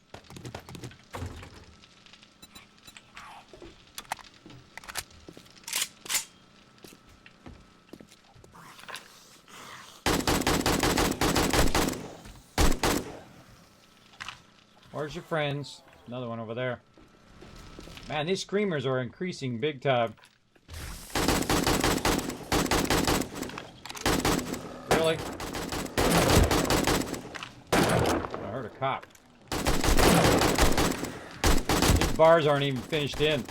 Where's your friends? Another one over there. Man, these screamers are increasing big time. Really? I heard a cop. These bars aren't even finished in.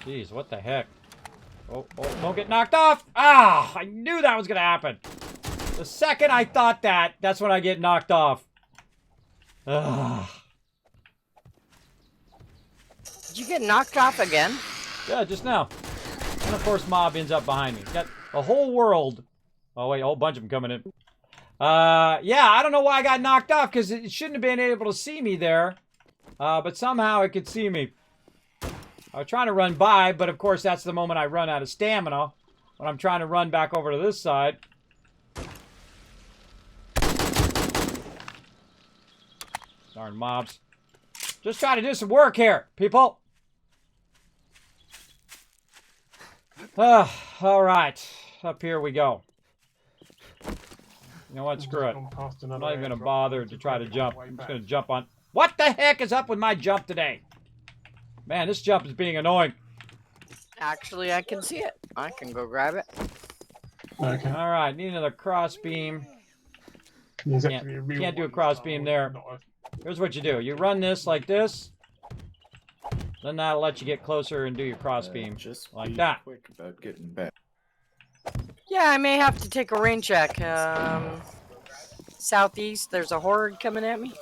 Jeez, what the heck? Oh, don't get knocked off! Ah! I knew that was gonna happen. The second I thought that, that's when I get knocked off. Ugh. Did you get knocked off again? Yeah, just now. And of course, mob ends up behind me. Got a whole world. Oh wait, a whole bunch of them coming in. Yeah, I don't know why I got knocked off, because it shouldn't have been able to see me there. But somehow it could see me. I was trying to run by, but of course that's the moment I run out of stamina when I'm trying to run back over to this side. Darn mobs. Just try to do some work here, people. All right. Up here we go. You know what? Screw it. I'm not even going to bother to try to jump. I'm just going to jump on. What the heck is up with my jump today? Man, this jump is being annoying. Actually, I can see it. I can go grab it. Okay. All right. Need another cross beam. Can't do a cross beam there. Here's what you do. You run this like this. Then that'll let you get closer and do your cross beam. Just like be that. quick about getting back. Yeah, I may have to take a rain check. Southeast, there's a horde coming at me.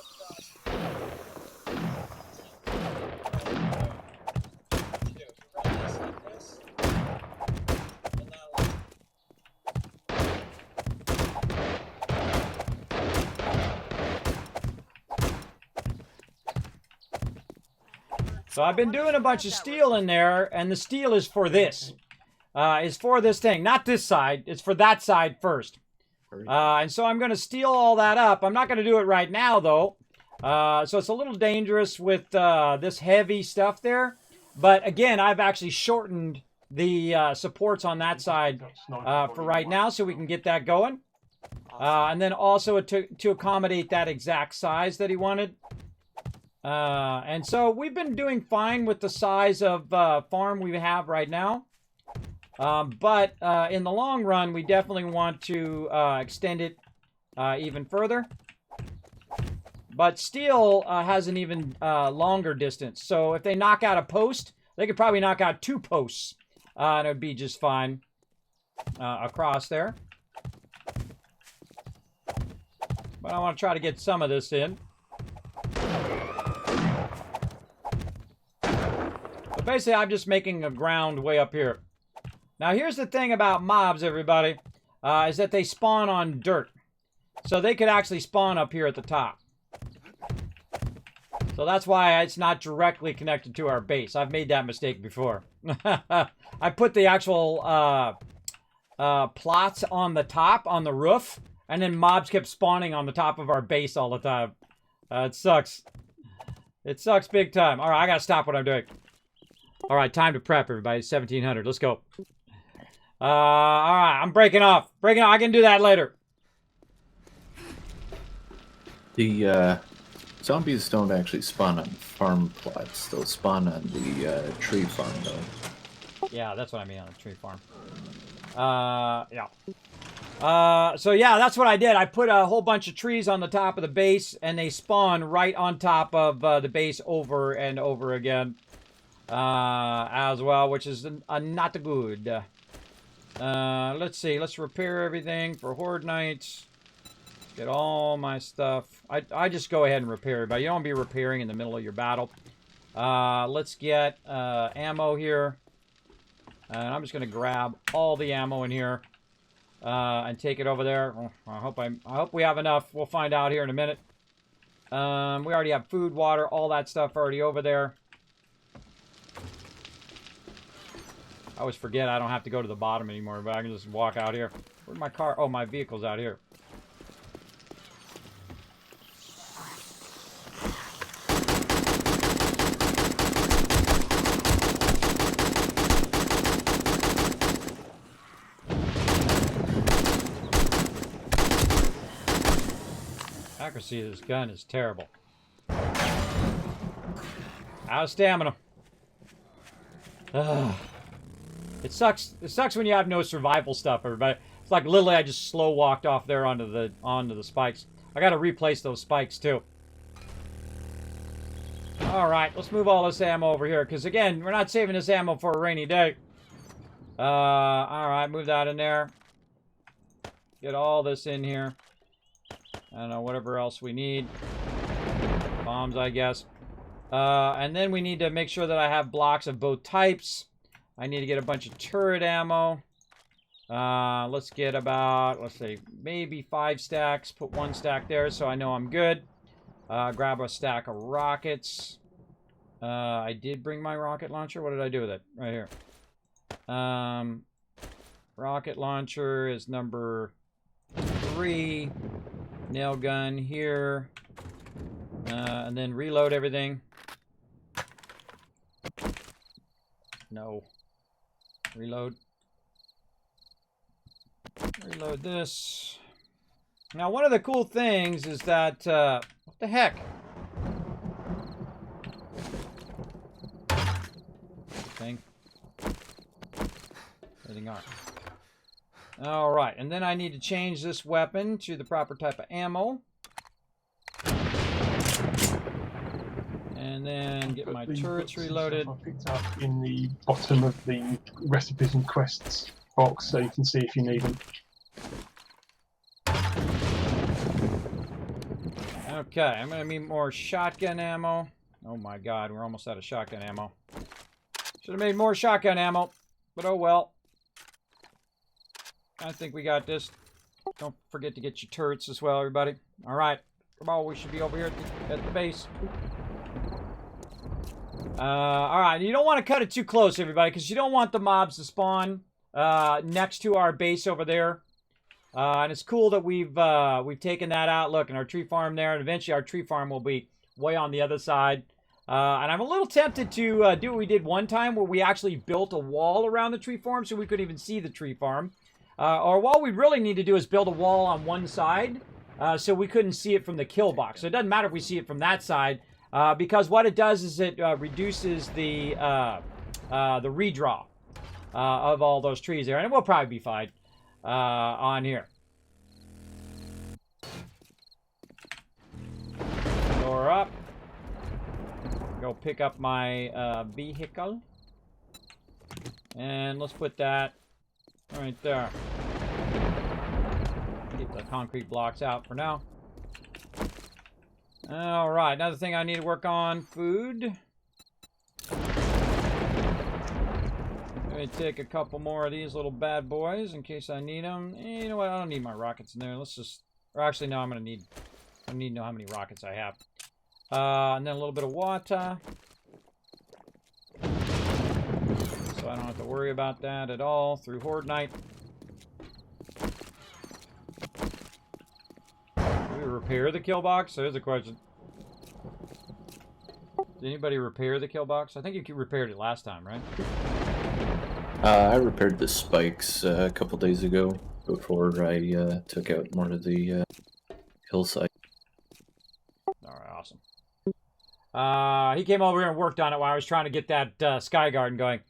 So I've been doing a bunch of steel in there, and the steel is for this. Is for this thing. Not this side. It's for that side first. And so I'm going to steel all that up. I'm not going to do it right now, though. So it's a little dangerous with this heavy stuff there. But again, I've actually shortened the supports on that side for right now, so we can get that going. And then also to accommodate that exact size that he wanted. And so we've been doing fine with the size of farm we have right now. But in the long run, we definitely want to extend it even further. But steel has an even longer distance. So if they knock out a post, they could probably knock out 2 posts. And it would be just fine across there. But I want to try to get some of this in. But basically, I'm just making a ground way up here. Now, here's the thing about mobs, everybody, is that they spawn on dirt. So they could actually spawn up here at the top. So that's why it's not directly connected to our base. I've made that mistake before. I put the actual plots on the top, on the roof, and then mobs kept spawning on the top of our base all the time. It sucks. It sucks big time. All right, I gotta stop what I'm doing. All right, time to prep, everybody. 1700. Let's go. All right, I'm breaking off. Breaking off. I can do that later. The zombies don't actually spawn on farm plots. They'll spawn on the tree farm, though. Yeah, that's what I mean on the tree farm. Yeah. So yeah, that's what I did. I put a whole bunch of trees on the top of the base, and they spawn right on top of the base over and over again. As well, which is not good. Let's see. Let's repair everything for Horde Nights. Get all my stuff. I just go ahead and repair everybody. You don't want to be repairing in the middle of your battle. Let's get ammo here. And I'm just going to grab all the ammo in here. And take it over there. Oh, I hope we have enough. We'll find out here in a minute. We already have food, water, all that stuff already over there. I always forget I don't have to go to the bottom anymore, but I can just walk out here. Where's my car? Oh, my vehicle's out here. Accuracy of this gun is terrible. Out of stamina. Ugh. It sucks. It sucks when you have no survival stuff, everybody. It's like literally I just slow walked off there onto the spikes. I gotta replace those spikes too. Alright, let's move all this ammo over here, because again, we're not saving this ammo for a rainy day. Alright, move that in there. Get all this in here. I don't know, whatever else we need. Bombs, I guess. And then we need to make sure that I have blocks of both types. I need to get a bunch of turret ammo. Let's get about, let's say, maybe 5 stacks. Put 1 stack there so I know I'm good. Grab a stack of rockets. I did bring my rocket launcher. What did I do with it? Right here. Rocket launcher is number 3. Nail gun here. And then reload everything. No. Reload. Reload this. Now, one of the cool things is that, what the heck? Thing. Everything on. Alright, and then I need to change this weapon to the proper type of ammo. And then get my turrets reloaded. I picked up in the bottom of the recipes and quests box so you can see if you need them. Okay, I'm going to need more shotgun ammo. Oh my god, we're almost out of shotgun ammo. Should have made more shotgun ammo, but oh well. I think we got this. Don't forget to get your turrets as well, everybody. Alright, come on, we should be over here at the base. Alright, you don't want to cut it too close, everybody, because you don't want the mobs to spawn next to our base over there. And it's cool that we've taken that out. Look, in our tree farm there, and eventually our tree farm will be way on the other side. And I'm a little tempted to do what we did one time, where we actually built a wall around the tree farm so we couldn't even see the tree farm. Or what we really need to do is build a wall on one side so we couldn't see it from the kill box. So it doesn't matter if we see it from that side. because what it does is it reduces the redraw of all those trees there, and it will probably be fine on here. Door up. Go pick up my vehicle. And let's put that right there. Keep the concrete blocks out for now. Alright, another thing I need to work on, food. Let me take a couple more of these little bad boys in case I need them. You know what, I don't need my rockets in there. Let's just, or actually no, I need to know how many rockets I have. And then a little bit of water. So I don't have to worry about that at all through Horde Night. Do we repair the kill box? There's a question. Did anybody repair the kill box? I think you repaired it last time, right? I repaired the spikes a couple days ago before I took out more of the hillside. Alright, awesome. He came over here and worked on it while I was trying to get that Sky Garden going.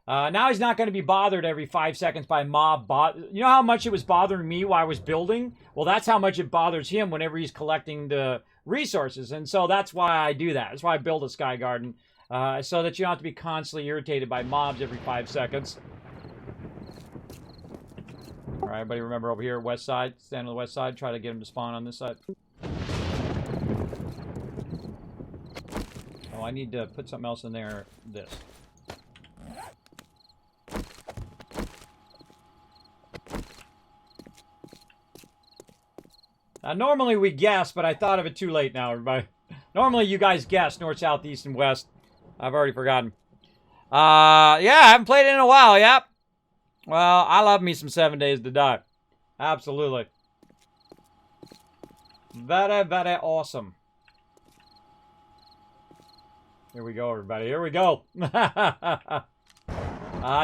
Now he's not going to be bothered every 5 seconds by mob You know how much it was bothering me while I was building? Well, that's how much it bothers him whenever he's collecting the resources. And so that's why I do that. That's why I build a Sky Garden. So that you don't have to be constantly irritated by mobs every 5 seconds. Alright, everybody remember over here, west side. Stand on the west side. Try to get him to spawn on this side. Oh, I need to put something else in there. This. Normally we guess, but I thought of it too late now, everybody. Normally you guys guess north, south, east, and west. I've already forgotten. Yeah, I haven't played it in a while, yep. Well, I love me some 7 Days to Die. Absolutely. Very, very awesome. Here we go, everybody. Here we go. I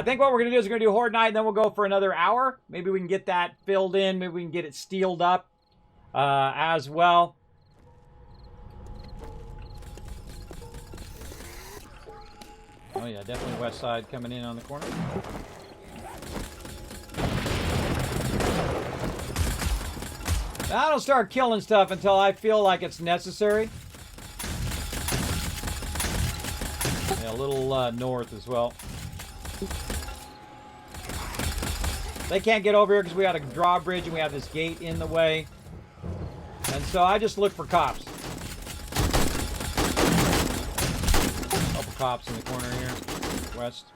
think what we're going to do is we're going to do Horde Night, and then we'll go for another hour. Maybe we can get that filled in. Maybe we can get it steeled up as well. Oh, yeah, definitely west side coming in on the corner. I don't start killing stuff until I feel like it's necessary. Yeah, a little north as well. They can't get over here because we got a drawbridge and we have this gate in the way. And so I just look for cops. Couple cops in the corner here, west.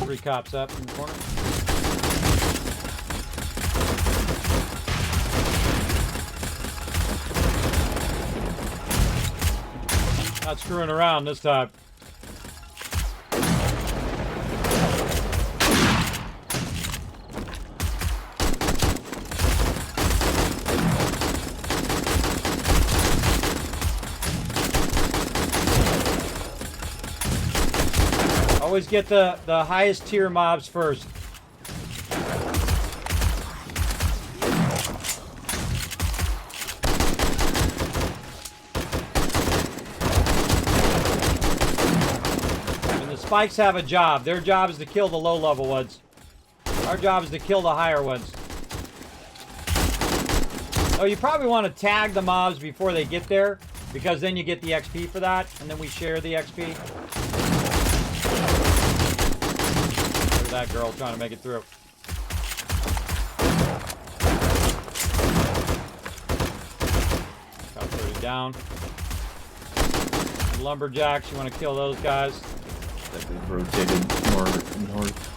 Three cops up in the corner. Not screwing around this time. Always get the highest tier mobs first. And the spikes have a job. Their job is to kill the low level ones. Our job is to kill the higher ones. Oh, you probably want to tag the mobs before they get there, because then you get the XP for that, and then we share the XP. That girl trying to make it through. Got 30 down. Lumberjacks, you want to kill those guys? That we've rotated more north.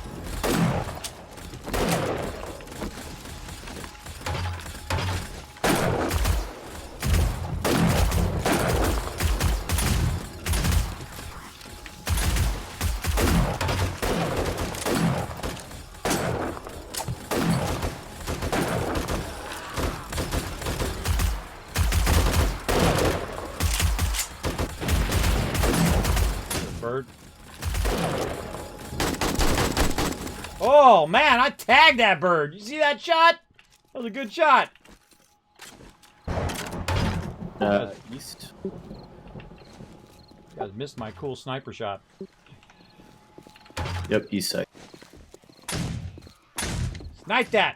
bird. Oh, man, I tagged that bird. You see that shot? That was a good shot. East. You guys missed my cool sniper shot. Yep, east side. Snipe that.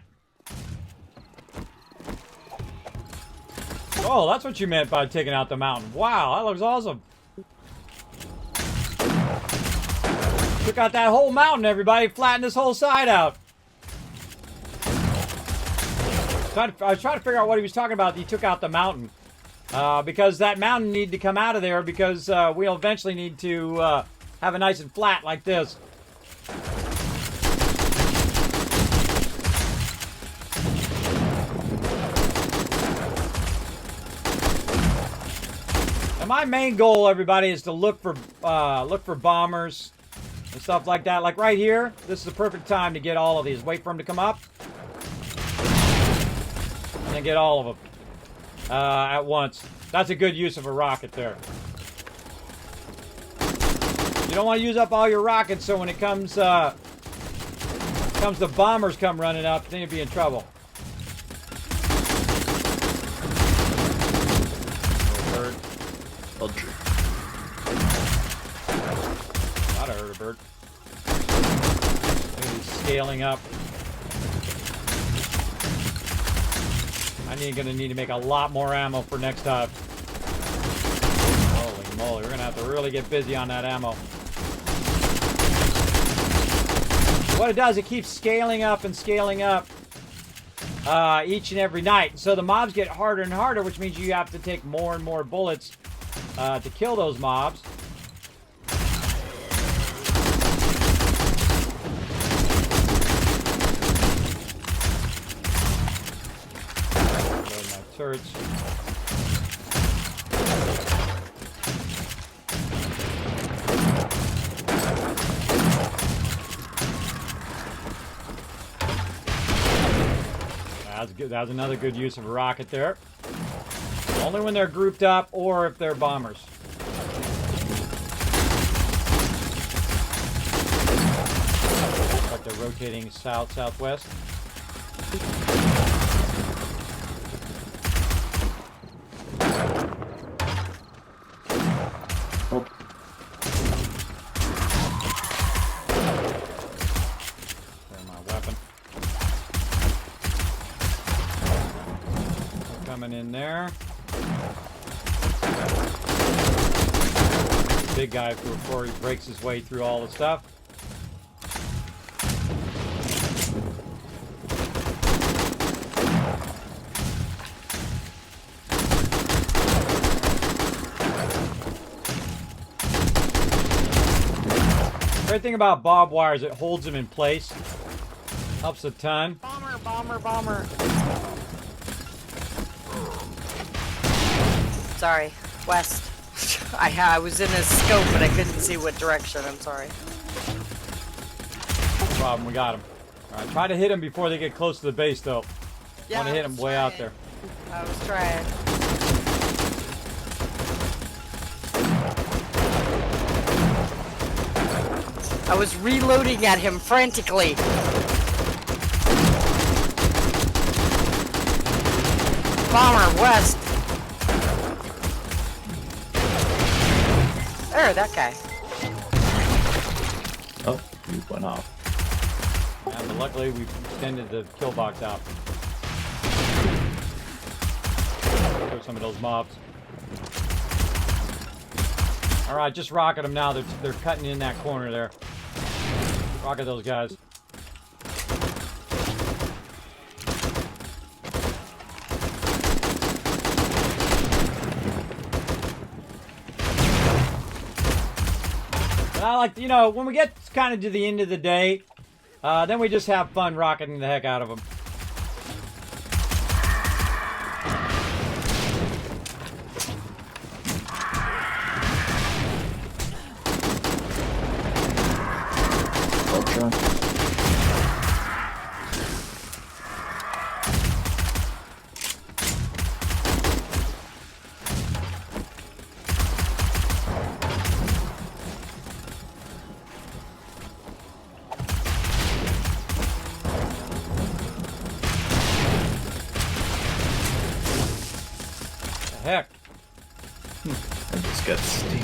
Oh, that's what you meant by taking out the mountain. Wow, that looks awesome. Took out that whole mountain, everybody. Flattened this whole side out. I was trying to figure out what he was talking about. He took out the mountain. Because that mountain needed to come out of there because we'll eventually need to have it nice and flat like this. And my main goal, everybody, is to look for bombers and stuff like that. Like right here, this is the perfect time to get all of these. Wait for them to come up, and then get all of them at once. That's a good use of a rocket there. You don't want to use up all your rockets, so when it comes the bombers come running up, then you'll be in trouble. Bird. Thought I heard a bird. Maybe he's scaling up. I'm gonna need to make a lot more ammo for next time. Holy moly, we're gonna have to really get busy on that ammo. What it does, it keeps scaling up and scaling up each and every night. So the mobs get harder and harder, which means you have to take more and more bullets to kill those mobs. Turrets. That's good. That's another good use of a rocket there. Only when they're grouped up or if they're bombers. Looks like they're rotating south-southwest. In there. Big guy before he breaks his way through all the stuff. Great thing about barbed wire is it holds them in place. Helps a ton. Bomber, bomber, bomber. Sorry, west. I was in a scope, but I couldn't see what direction. I'm sorry. No problem, we got him. Alright, try to hit him before they get close to the base, though. Yeah, Want to hit him way out there. I was trying. I was reloading at him frantically. Bomber, west. There, that guy. Oh, you went off. Yeah, but luckily we extended the kill box out. Kill some of those mobs. Alright, just rocket them now. They're cutting in that corner there. Rocket those guys. And I like, you know, when we get kind of to the end of the day, then we just have fun rocketing the heck out of them. Ultra.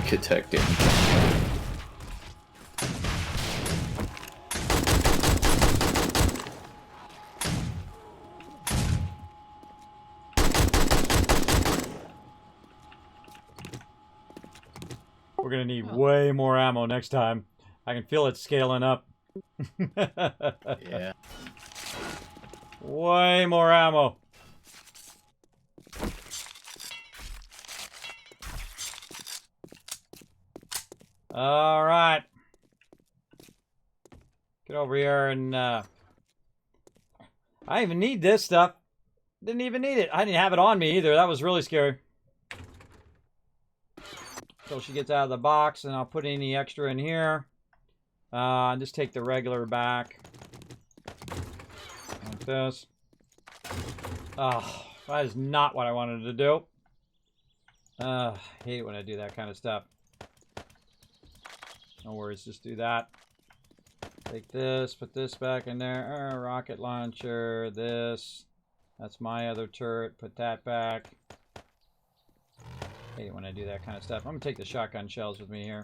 architecting. We're gonna need way more ammo next time. I can feel it scaling up. Yeah. Way more ammo. All right. Get over here and I didn't even need this stuff. Didn't even need it. I didn't have it on me either. That was really scary. Until she gets out of the box, and I'll put any extra in here. And just take the regular back. Like this. Oh, that is not what I wanted to do. I hate when I do that kind of stuff. No worries, just do that. Take this, put this back in there. Rocket launcher, this. That's my other turret. Put that back. I hate it when I do that kind of stuff. I'm going to take the shotgun shells with me here.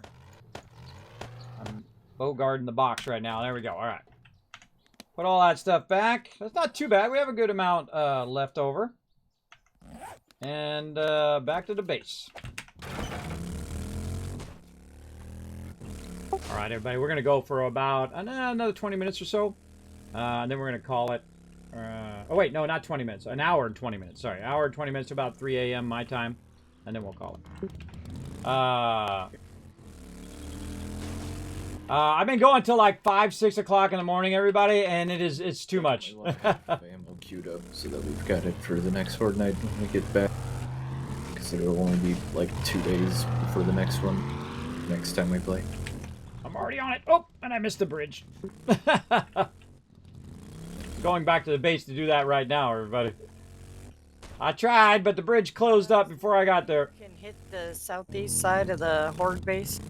I'm bogarting the box right now. There we go. All right. Put all that stuff back. That's not too bad. We have a good amount left over. And back to the base. All right, everybody. We're going to go for about another 20 minutes or so. And then we're going to call it. Oh, wait. No, not 20 minutes. An hour and 20 minutes. Sorry. Hour and 20 minutes to about 3 a.m. my time. And then we'll call it. I've been going till like 5, 6 o'clock in the morning, everybody, and it's too much. Ammo queued up so that we've got it for the next Fortnite when we get back. Because it'll only be like 2 days before the next one. Next time we play. I'm already on it. Oh, and I missed the bridge. Going back to the base to do that right now, everybody. I tried, but the bridge closed up before I got there. Can hit the southeast side of the horde base.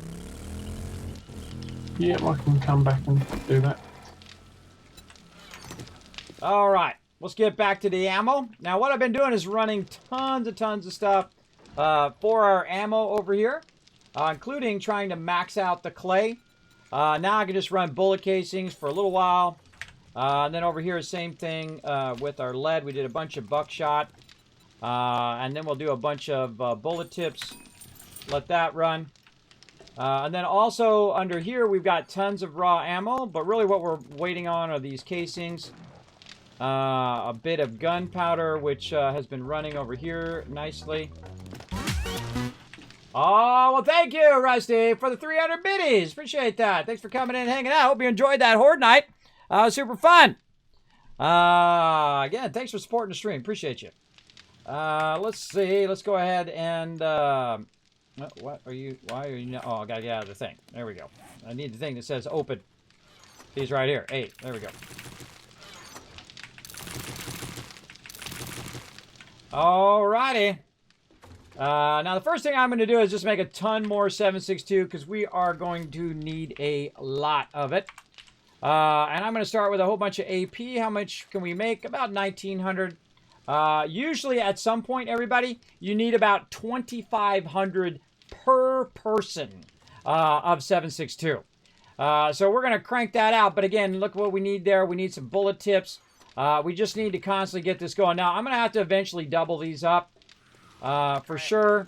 Yeah, I can come back and do that. All right, let's get back to the ammo. Now, what I've been doing is running tons of stuff for our ammo over here, including trying to max out the clay. Now I can just run bullet casings for a little while. And then over here, same thing with our lead. We did a bunch of buckshot. And then we'll do a bunch of bullet tips. Let that run. And then also under here, we've got tons of raw ammo. But really what we're waiting on are these casings. A bit of gunpowder, which has been running over here nicely. Oh, well, thank you, Rusty, for the 300 biddies. Appreciate that. Thanks for coming in and hanging out. Hope you enjoyed that Horde Night. Super fun. Again, thanks for supporting the stream. Appreciate you. Let's see. Let's go ahead and, what are you, why are you not, oh, I gotta get out of the thing. There we go. I need the thing that says open. He's right here. 8. There we go. Alrighty. Now the first thing I'm going to do is just make a ton more 7.62 because we are going to need a lot of it. And I'm going to start with a whole bunch of AP. How much can we make? About 1,900. Usually at some point, everybody, you need about 2,500 per person of 7.62. So we're going to crank that out. But again, look what we need there. We need some bullet tips. We just need to constantly get this going. Now, I'm going to have to eventually double these up for sure.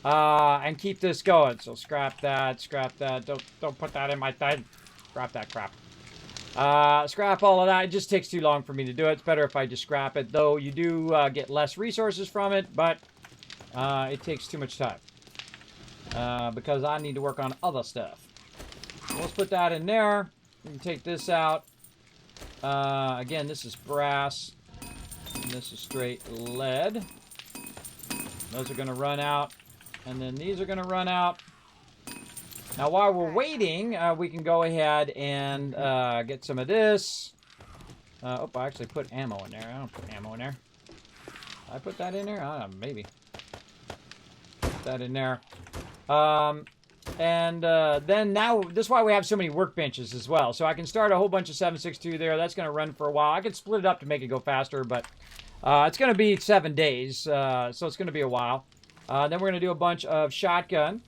And keep this going. So scrap that, scrap that. Don't put that in my thing. Scrap that crap. Scrap all of that. It just takes too long for me to do it. It's better if I just scrap it. Though you do get less resources from it, but it takes too much time. Because I need to work on other stuff. So let's put that in there. We can take this out. Again, this is brass. And this is straight lead. Those are going to run out. And then these are going to run out. Now, while we're waiting, we can go ahead and get some of this. Oh, I actually put ammo in there. I don't put ammo in there. I put that in there? Maybe. Put that in there. And then now, this is why we have so many workbenches as well. So I can start a whole bunch of 7.62 there. That's going to run for a while. I can split it up to make it go faster, but it's going to be 7 days. So it's going to be a while. Then we're going to do a bunch of shotgun.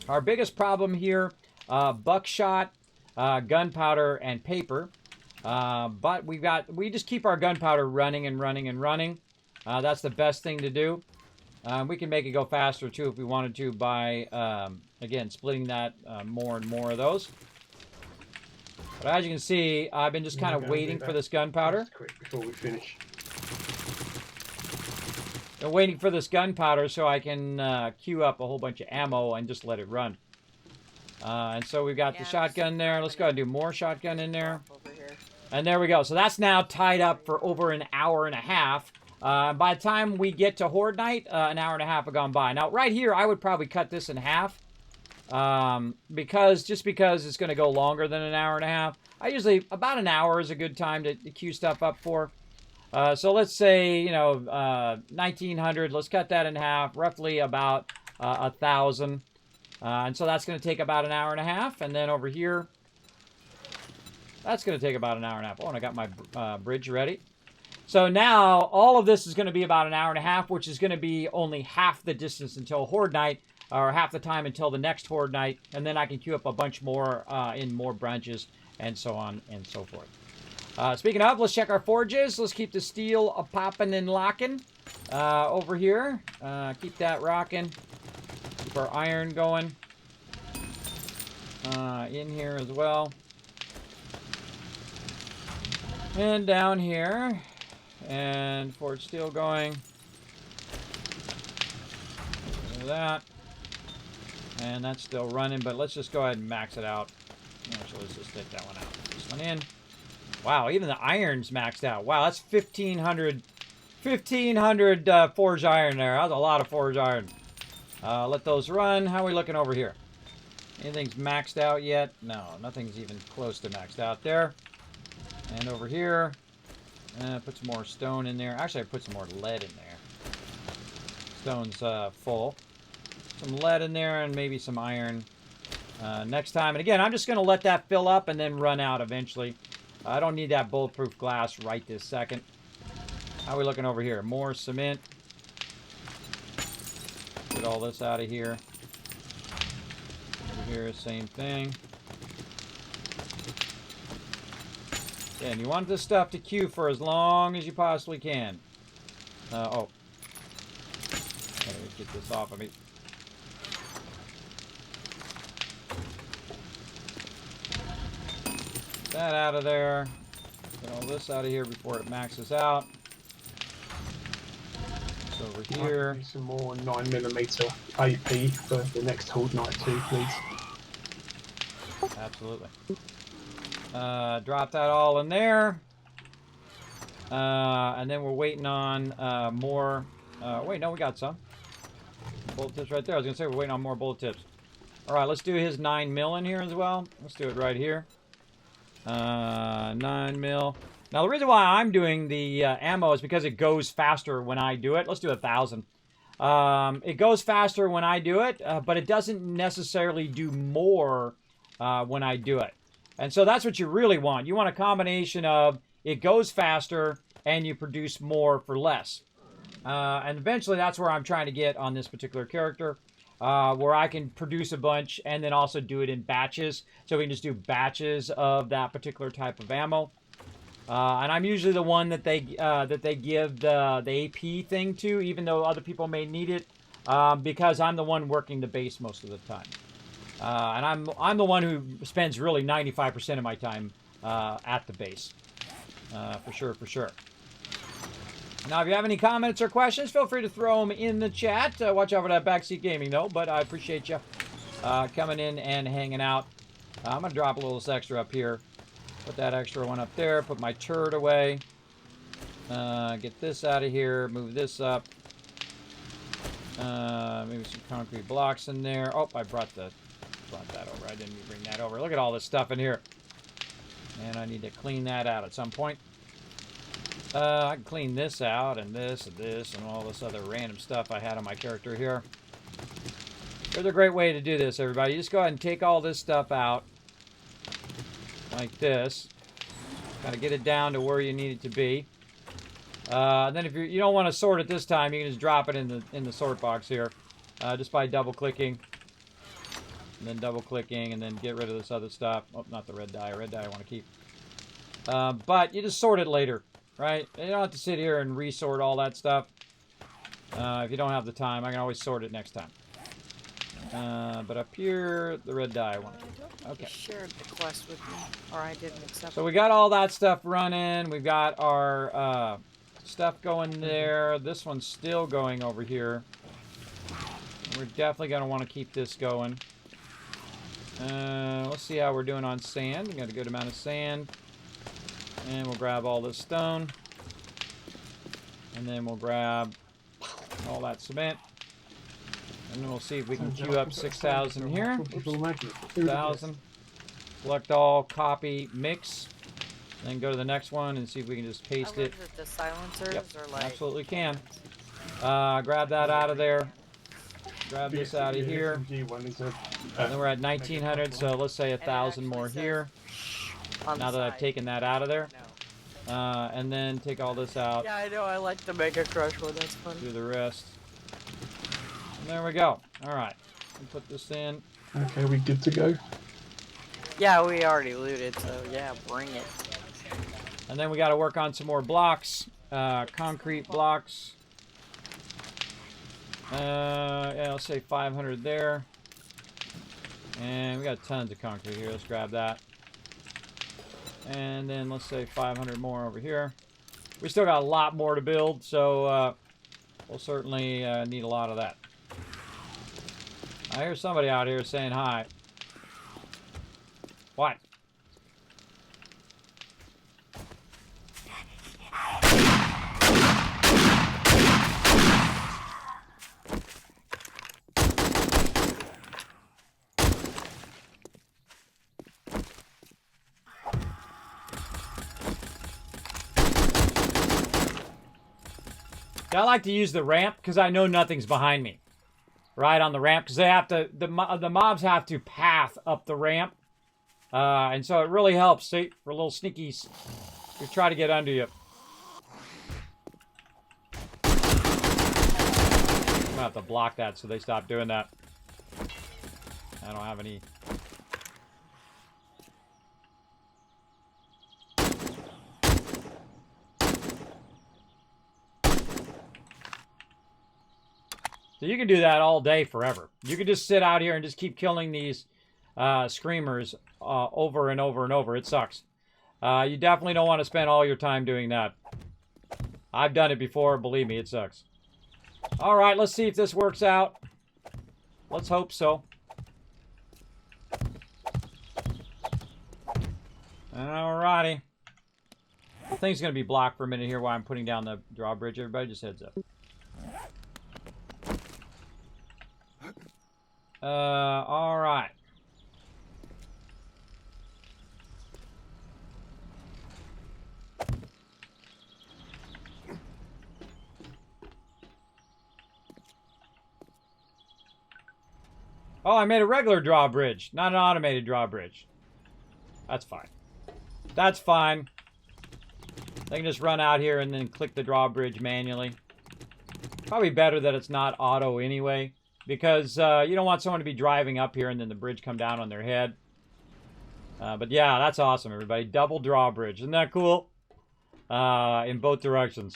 Our biggest problem here, buckshot, gunpowder, and paper. But we just keep our gunpowder running and running and running. That's the best thing to do. We can make it go faster too if we wanted to by, again, splitting that more and more of those. But as you can see, I've been just kind of waiting for this gunpowder. Quick before we finish. I'm waiting for this gunpowder so I can queue up a whole bunch of ammo and just let it run. And so we've got the shotgun there. Let's go ahead and do more shotgun in there. Over here. And there we go. So that's now tied up for over an hour and a half. By the time we get to Horde Night, an hour and a half have gone by. Now, right here, I would probably cut this in half. Because it's going to go longer than an hour and a half. I usually, about an hour is a good time to queue stuff up for. So let's say, 1900, let's cut that in half, roughly about 1,000. And so that's going to take about an hour and a half. And then over here, that's going to take about an hour and a half. Oh, and I got my bridge ready. So now all of this is going to be about an hour and a half, which is going to be only half the distance until Horde Night, or half the time until the next Horde Night, and then I can queue up a bunch more in more branches, and so on and so forth. Speaking of, let's check our forges. Let's keep the steel popping and locking over here. Keep that rocking. Keep our iron going in here as well. And down here. And forge steel going. Look at that. And that's still running, but let's just go ahead and max it out. Actually, let's just take that one out. This one in. Wow, even the iron's maxed out. Wow, that's 1,500 forged iron there. That's a lot of forged iron. Let those run. How are we looking over here? Anything's maxed out yet? No, nothing's even close to maxed out there. And over here, put some more stone in there. Actually, I put some more lead in there. Stone's full. Some lead in there and maybe some iron next time. And again, I'm just going to let that fill up and then run out eventually. I don't need that bulletproof glass right this second. How are we looking over here? More cement. Get all this out of here. Over here, same thing. And you want this stuff to queue for as long as you possibly can. Oh. Gotta get this off of me. That out of there. Get all this out of here before it maxes out. It's over here. Need some more 9mm AP for the next Horde Night too, please. Absolutely. Drop that all in there. And then we're waiting on more. Wait, no, we got some. Bullet tips right there. I was going to say we're waiting on more bullet tips. Alright, let's do his 9mm in here as well. Let's do it right here. 9mm. Now, the reason why I'm doing the ammo is because it goes faster when I do it. Let's do 1,000. It goes faster when I do it, but it doesn't necessarily do more when I do it. And so that's what you really want. You want a combination of it goes faster and you produce more for less. And eventually that's where I'm trying to get on this particular character. Where I can produce a bunch and then also do it in batches. So we can just do batches of that particular type of ammo. And I'm usually the one that they give the AP thing to, even though other people may need it, because I'm the one working the base most of the time. And I'm the one who spends really 95% of my time at the base, for sure. Now, if you have any comments or questions, feel free to throw them in the chat. Watch out for that backseat gaming, though, but I appreciate you coming in and hanging out. I'm going to drop a little extra up here. Put that extra one up there. Put my turret away. Get this out of here. Move this up. Maybe some concrete blocks in there. Oh, I brought that over. I didn't bring that over. Look at all this stuff in here. And I need to clean that out at some point. I can clean this out, and this, and all this other random stuff I had on my character here. There's a great way to do this, everybody. You just go ahead and take all this stuff out, like this. Kind of get it down to where you need it to be. And then if you don't want to sort it this time, you can just drop it in the sort box here, just by double-clicking. And then double clicking, and then get rid of this other stuff. Oh, not the red dye. Red dye I want to keep. But you just sort it later, right? You don't have to sit here and resort all that stuff. If you don't have the time, I can always sort it next time. But up here, the red dye I want to keep. Okay. You shared the quest with me, or I didn't accept So we got all that stuff running. We've got our stuff going there. This one's still going over here. We're definitely going to want to keep this going. Let's see how we're doing on sand. We got a good amount of sand. And we'll grab all this stone. And then we'll grab all that cement. And then we'll see if we can queue up 6,000 here. 6,000. Select all, copy, mix. Then go to the next one and see if we can just paste it. The silencers Yep, are like... absolutely can. Grab that out of there. Grab this out of here. And then we're at 1,900, so let's say 1,000 more here. Now that I've taken that out of there. And then take all this out. Yeah, I know. I like the Mega Crush one. That's fun. Do the rest. And there we go. All right. Put this in. Okay, we good to go? Yeah, we already looted, so yeah, bring it. And then we got to work on some more blocks. Concrete blocks. Yeah, let's say 500 there. And we got tons of concrete here. Let's grab that. And then let's say 500 more over here. We still got a lot more to build, so we'll certainly need a lot of that. I hear somebody out here saying hi. What? I like to use the ramp because I know nothing's behind me, right on the ramp, because they have to the mobs have to path up the ramp, and so it really helps. See, for little sneakies who try to get under you. I'm gonna have to block that so they stop doing that. I don't have any. So you can do that all day forever. You can just sit out here and just keep killing these screamers over and over and over. It sucks. You definitely don't want to spend all your time doing that. I've done it before. Believe me, it sucks. All right, let's see if this works out. Let's hope so. All righty. The thing's going to be blocked for a minute here while I'm putting down the drawbridge. Everybody just heads up. All right. Oh, I made a regular drawbridge, not an automated drawbridge. That's fine. That's fine. They can just run out here and then click the drawbridge manually. Probably better that it's not auto anyway, because you don't want someone to be driving up here and then the bridge come down on their head. But yeah, that's awesome, everybody. Double drawbridge. Isn't that cool? In both directions.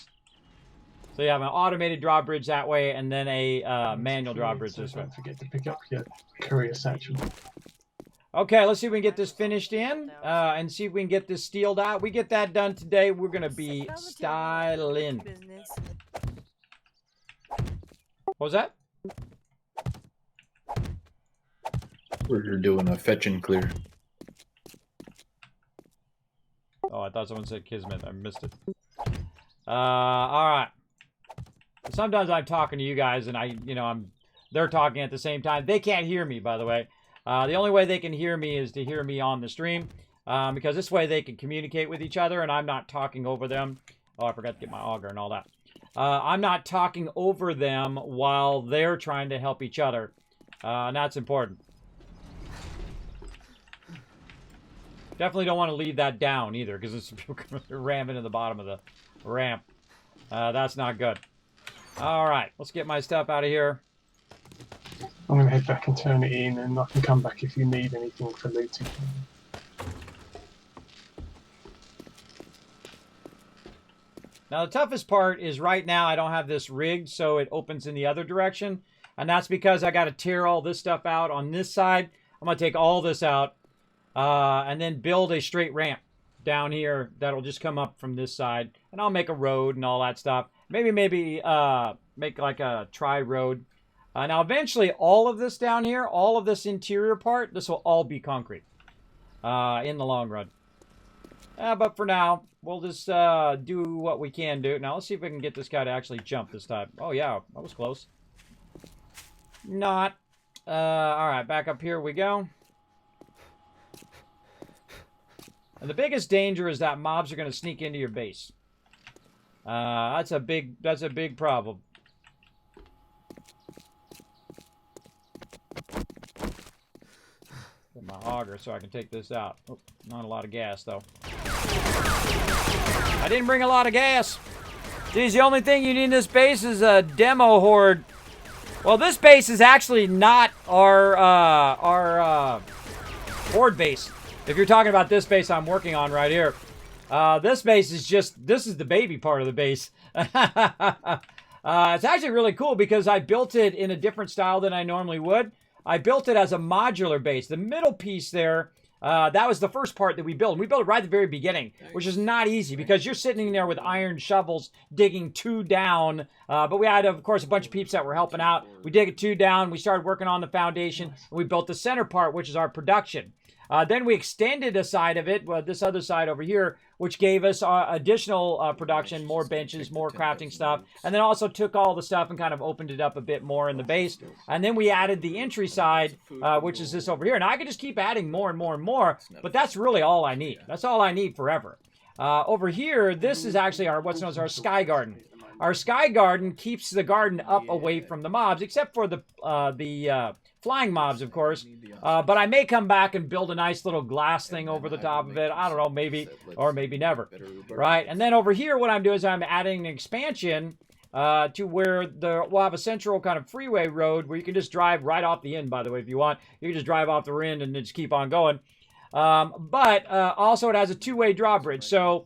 So you have an automated drawbridge that way, and then a manual drawbridge this way. Don't forget to pick up your courier satchel. Okay, let's see if we can get this finished in, and see if we can get this steeled out. We get that done today, we're going to be styling. What was that? We're doing a fetch and clear. Oh, I thought someone said Kismet. I missed it. All right. Sometimes I'm talking to you guys, and they're talking at the same time. They can't hear me, by the way. The only way they can hear me is to hear me on the stream, because this way they can communicate with each other, and I'm not talking over them. Oh, I forgot to get my auger and all that. I'm not talking over them while they're trying to help each other, and that's important. Definitely don't want to leave that down either, because it's ramming in the bottom of the ramp. That's not good. All right, let's get my stuff out of here. I'm going to head back and turn it in, and I can come back if you need anything for looting. Now, the toughest part is right now I don't have this rigged, so it opens in the other direction. And that's because I got to tear all this stuff out on this side. I'm going to take all this out and then build a straight ramp down here that'll just come up from this side. And I'll make a road and all that stuff. Maybe make like a tri-road. Now, eventually, all of this down here, all of this interior part, this will all be concrete in the long run. But for now, we'll just do what we can do. Now, let's see if we can get this guy to actually jump this time. Oh, yeah, that was close. Not. All right, back up here we go. And the biggest danger is that mobs are going to sneak into your base. That's a big problem. Get my auger so I can take this out. Oh, not a lot of gas, though. I didn't bring a lot of gas. Geez, the only thing you need in this base is a demo horde. Well, this base is actually not our horde base. If you're talking about this base I'm working on right here. This base is this is the baby part of the base. It's actually really cool because I built it in a different style than I normally would. I built it as a modular base. The middle piece there, that was the first part that we built. We built it right at the very beginning, which is not easy because you're sitting there with iron shovels digging 2 down. But we had, of course, a bunch of peeps that were helping out. We dig it 2 down. We started working on the foundation. And we built the center part, which is our production. Then we extended a side of it, this other side over here, which gave us additional production, more benches, more crafting stuff. And then also took all the stuff and kind of opened it up a bit more in the base. And then we added the entry side, which is this over here. Now, I could just keep adding more and more and more, but that's really all I need. That's all I need forever. Over here, this is actually what's known as our sky garden. Our sky garden keeps the garden up away from the mobs, except for the flying mobs, of course. But I may come back and build a nice little glass thing over the top of it. I don't know, maybe, or maybe never. Right? And then over here, what I'm doing is I'm adding an expansion to where we'll have a central kind of freeway road where you can just drive right off the end, by the way, if you want. You can just drive off the end and just keep on going. But also it has a 2-way drawbridge. So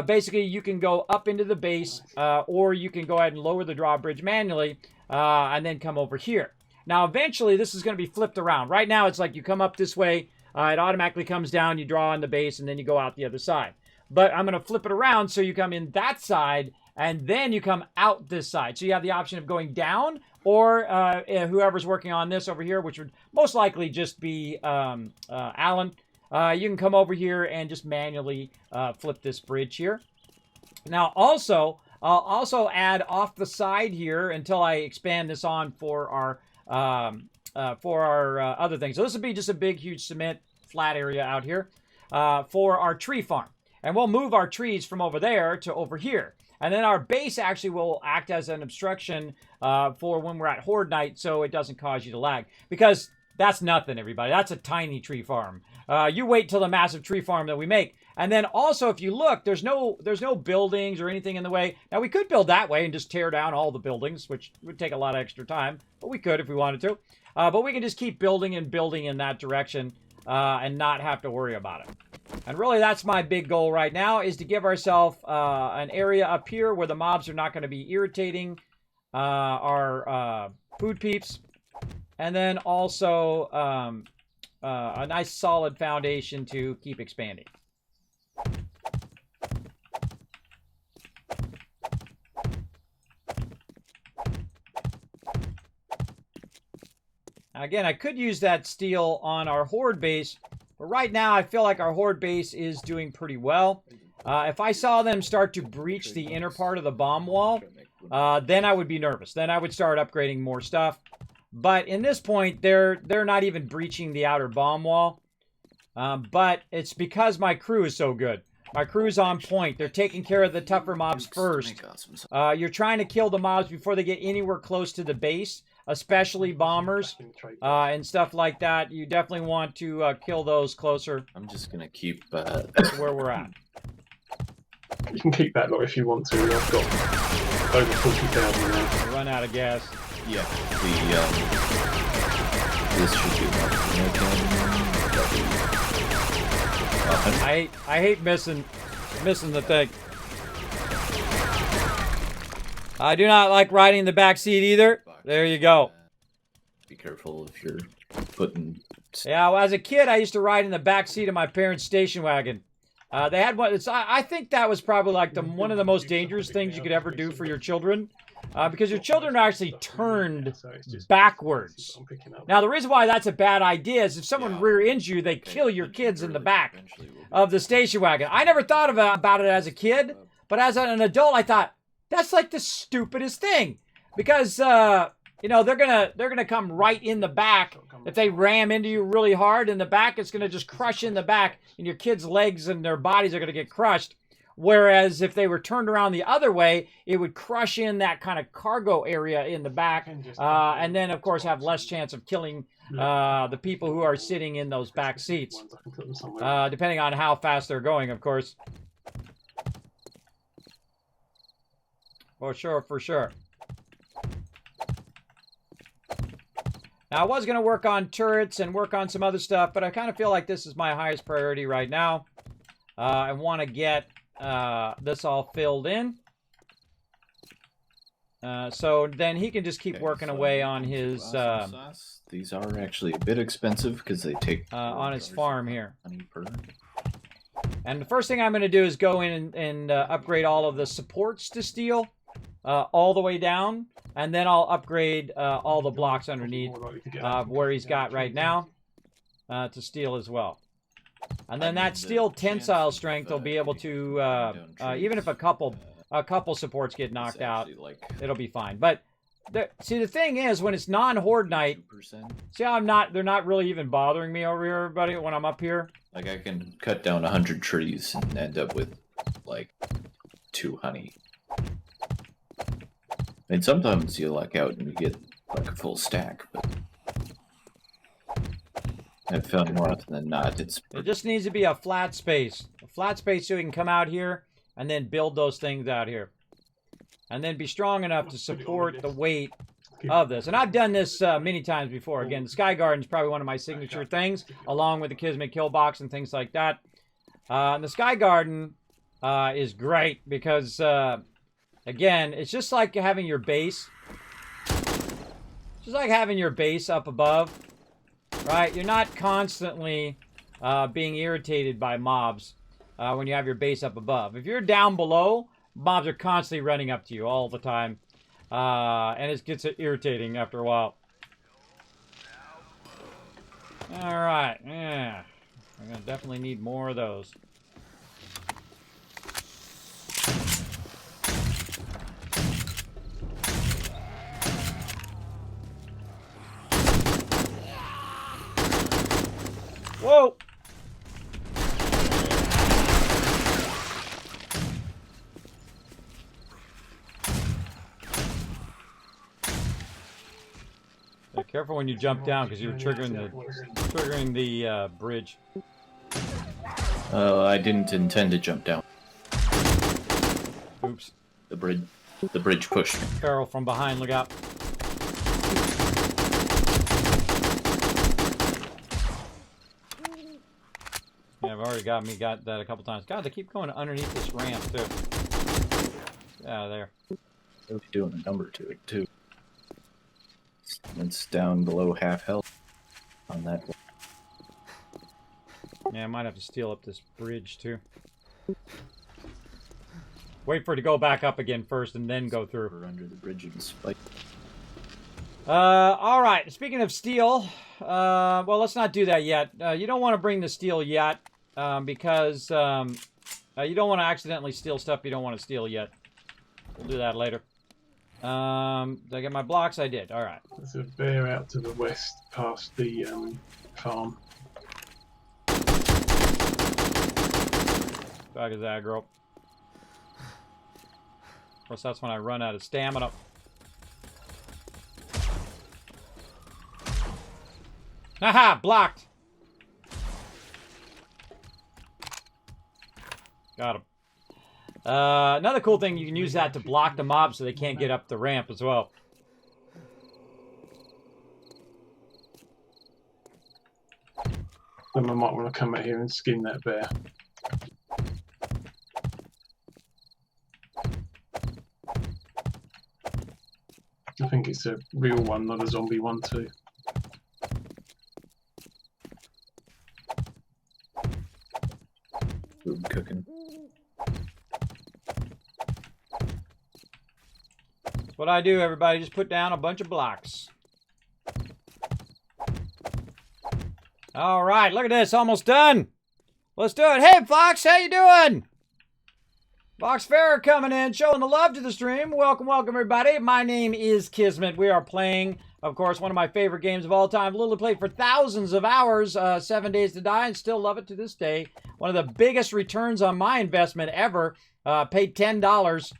basically you can go up into the base or you can go ahead and lower the drawbridge manually and then come over here. Now, eventually, this is going to be flipped around. Right now, it's like you come up this way, it automatically comes down, you draw on the base, and then you go out the other side. But I'm going to flip it around so you come in that side, and then you come out this side. So you have the option of going down, or whoever's working on this over here, which would most likely just be Alan. You can come over here and just manually flip this bridge here. Now, also, I'll also add off the side here until I expand this on for our other things. So this would be just a big, huge cement flat area out here for our tree farm. And we'll move our trees from over there to over here. And then our base actually will act as an obstruction for when we're at horde night so it doesn't cause you to lag. Because that's nothing, everybody. That's a tiny tree farm. You wait till the massive tree farm that we make. And then also, if you look, there's no buildings or anything in the way. Now, we could build that way and just tear down all the buildings, which would take a lot of extra time. But we could if we wanted to. But we can just keep building and building in that direction and not have to worry about it. And really, that's my big goal right now, is to give ourselves an area up here where the mobs are not going to be irritating our food peeps. And then also a nice solid foundation to keep expanding. Now again, I could use that steel on our horde base, but right now I feel like our horde base is doing pretty well. If I saw them start to breach the inner part of the bomb wall, then I would be nervous. Then I would start upgrading more stuff. But in this point, they're not even breaching the outer bomb wall. But it's because my crew is so good. My crew's on point. They're taking care of the tougher mobs first. You're trying to kill the mobs before they get anywhere close to the base, especially bombers and stuff like that. You definitely want to kill those closer. I'm just going to keep where we're at. You can keep that lot if you want to. I've got over 40,000 now. Run out of gas. Yeah, This should be I hate missing the thing. I do not like riding in the back seat either. There you go. Be careful if you're putting. Yeah, well, as a kid, I used to ride in the back seat of my parents' station wagon. They had one. I think that was probably like one of the most dangerous things you could ever do for your children, because your children are actually turned backwards. Now, the reason why that's a bad idea is if someone rear-ends you, they kill your kids in the back of the station wagon. I never thought about it as a kid, but as an adult, I thought that's like the stupidest thing, because you know, they're gonna come right in the back. If they ram into you really hard in the back, it's gonna just crush in the back, and your kids' legs and their bodies are gonna get crushed. Whereas if they were turned around the other way, it would crush in that kind of cargo area in the back, and then of course have less chance of killing the people who are sitting in those back seats, depending on how fast they're going, of course. For sure, for sure. Now, I was going to work on turrets and work on some other stuff, but I kind of feel like this is my highest priority right now. I want to get this all filled in. So then he can just keep working away on his... These are actually a bit expensive because they take... on his farm here. And the first thing I'm going to do is go in and upgrade all of the supports to steel. All the way down, and then I'll upgrade all the blocks underneath where he's got right now to steel as well. And then that steel tensile strength will be able to, even if a couple supports get knocked out, it'll be fine. But see, the thing is, when it's non-horde night, see how they're not really even bothering me over here, everybody, when I'm up here. Like, I can cut down 100 trees and end up with like 2 honey. I mean, sometimes you luck out and you get like a full stack, but I've found more often than not it just needs to be a flat space. A flat space so we can come out here and then build those things out here. And then be strong enough to support the weight of this. And I've done this many times before. Again, the Sky Garden is probably one of my signature things, along with the Kismet kill box and things like that. And the Sky Garden is great because... again, it's just like having your base. Just like having your base up above, right? You're not constantly being irritated by mobs when you have your base up above. If you're down below, mobs are constantly running up to you all the time. And it gets irritating after a while. Alright, yeah. I'm going to definitely need more of those. Whoa! Be careful when you jump down because you're triggering the bridge. I didn't intend to jump down. Oops. The bridge pushed me. Barrel from behind, look out. Yeah, I've already got that a couple times. God, they keep going underneath this ramp, too. Get out of there. They'll be doing a number to it, too. It's down below half health on that one. Yeah, I might have to steal up this bridge, too. Wait for it to go back up again first, and then go through. We're under the bridge and spike. Alright, speaking of steel, well, let's not do that yet. You don't want to bring the steel yet, because you don't want to accidentally steal stuff you don't want to steal yet. We'll do that later. Did I get my blocks? I did. Alright. There's a bear out to the west past the farm. Back is aggro. Of course, that's when I run out of stamina. Haha! Blocked! Got him. Another cool thing, you can use that to block the mobs so they can't get up the ramp as well. I might want to come out here and skin that bear. I think it's a real one, not a zombie one too. Food cooking. That's what I do, everybody. Just put down a bunch of blocks. All right, look at this. Almost done. Let's do it. Hey, Fox, how you doing? Fox Fair coming in, showing the love to the stream. Welcome, welcome, everybody. My name is Kismet. We are playing, of course, one of my favorite games of all time. Literally played for thousands of hours, 7 Days to Die, and still love it to this day. One of the biggest returns on my investment ever. Paid $10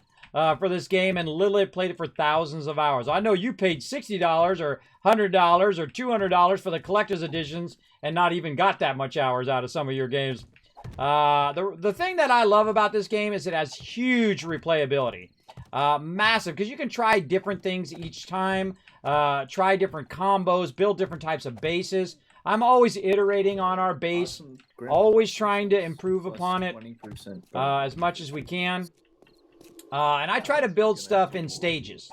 for this game and literally played it for thousands of hours. I know you paid $60 or $100 or $200 for the collector's editions and not even got that much hours out of some of your games. The thing that I love about this game is it has huge replayability. Massive, because you can try different things each time, try different combos, build different types of bases. I'm always iterating on our base, always trying to improve upon it as much as we can. And I try to build stuff in stages,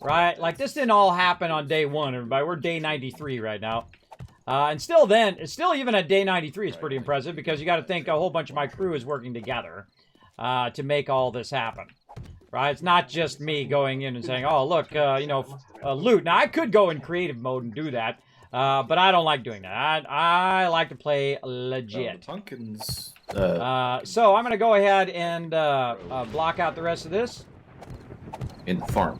right? Like this didn't all happen on day one, everybody. We're day 93 right now. And still even at day 93, it's pretty impressive because you got to think a whole bunch of my crew is working together to make all this happen, right? It's not just me going in and saying, oh, look, loot. Now, I could go in creative mode and do that, but I don't like doing that. I like to play legit. Pumpkins. So I'm going to go ahead and block out the rest of this. In the farm.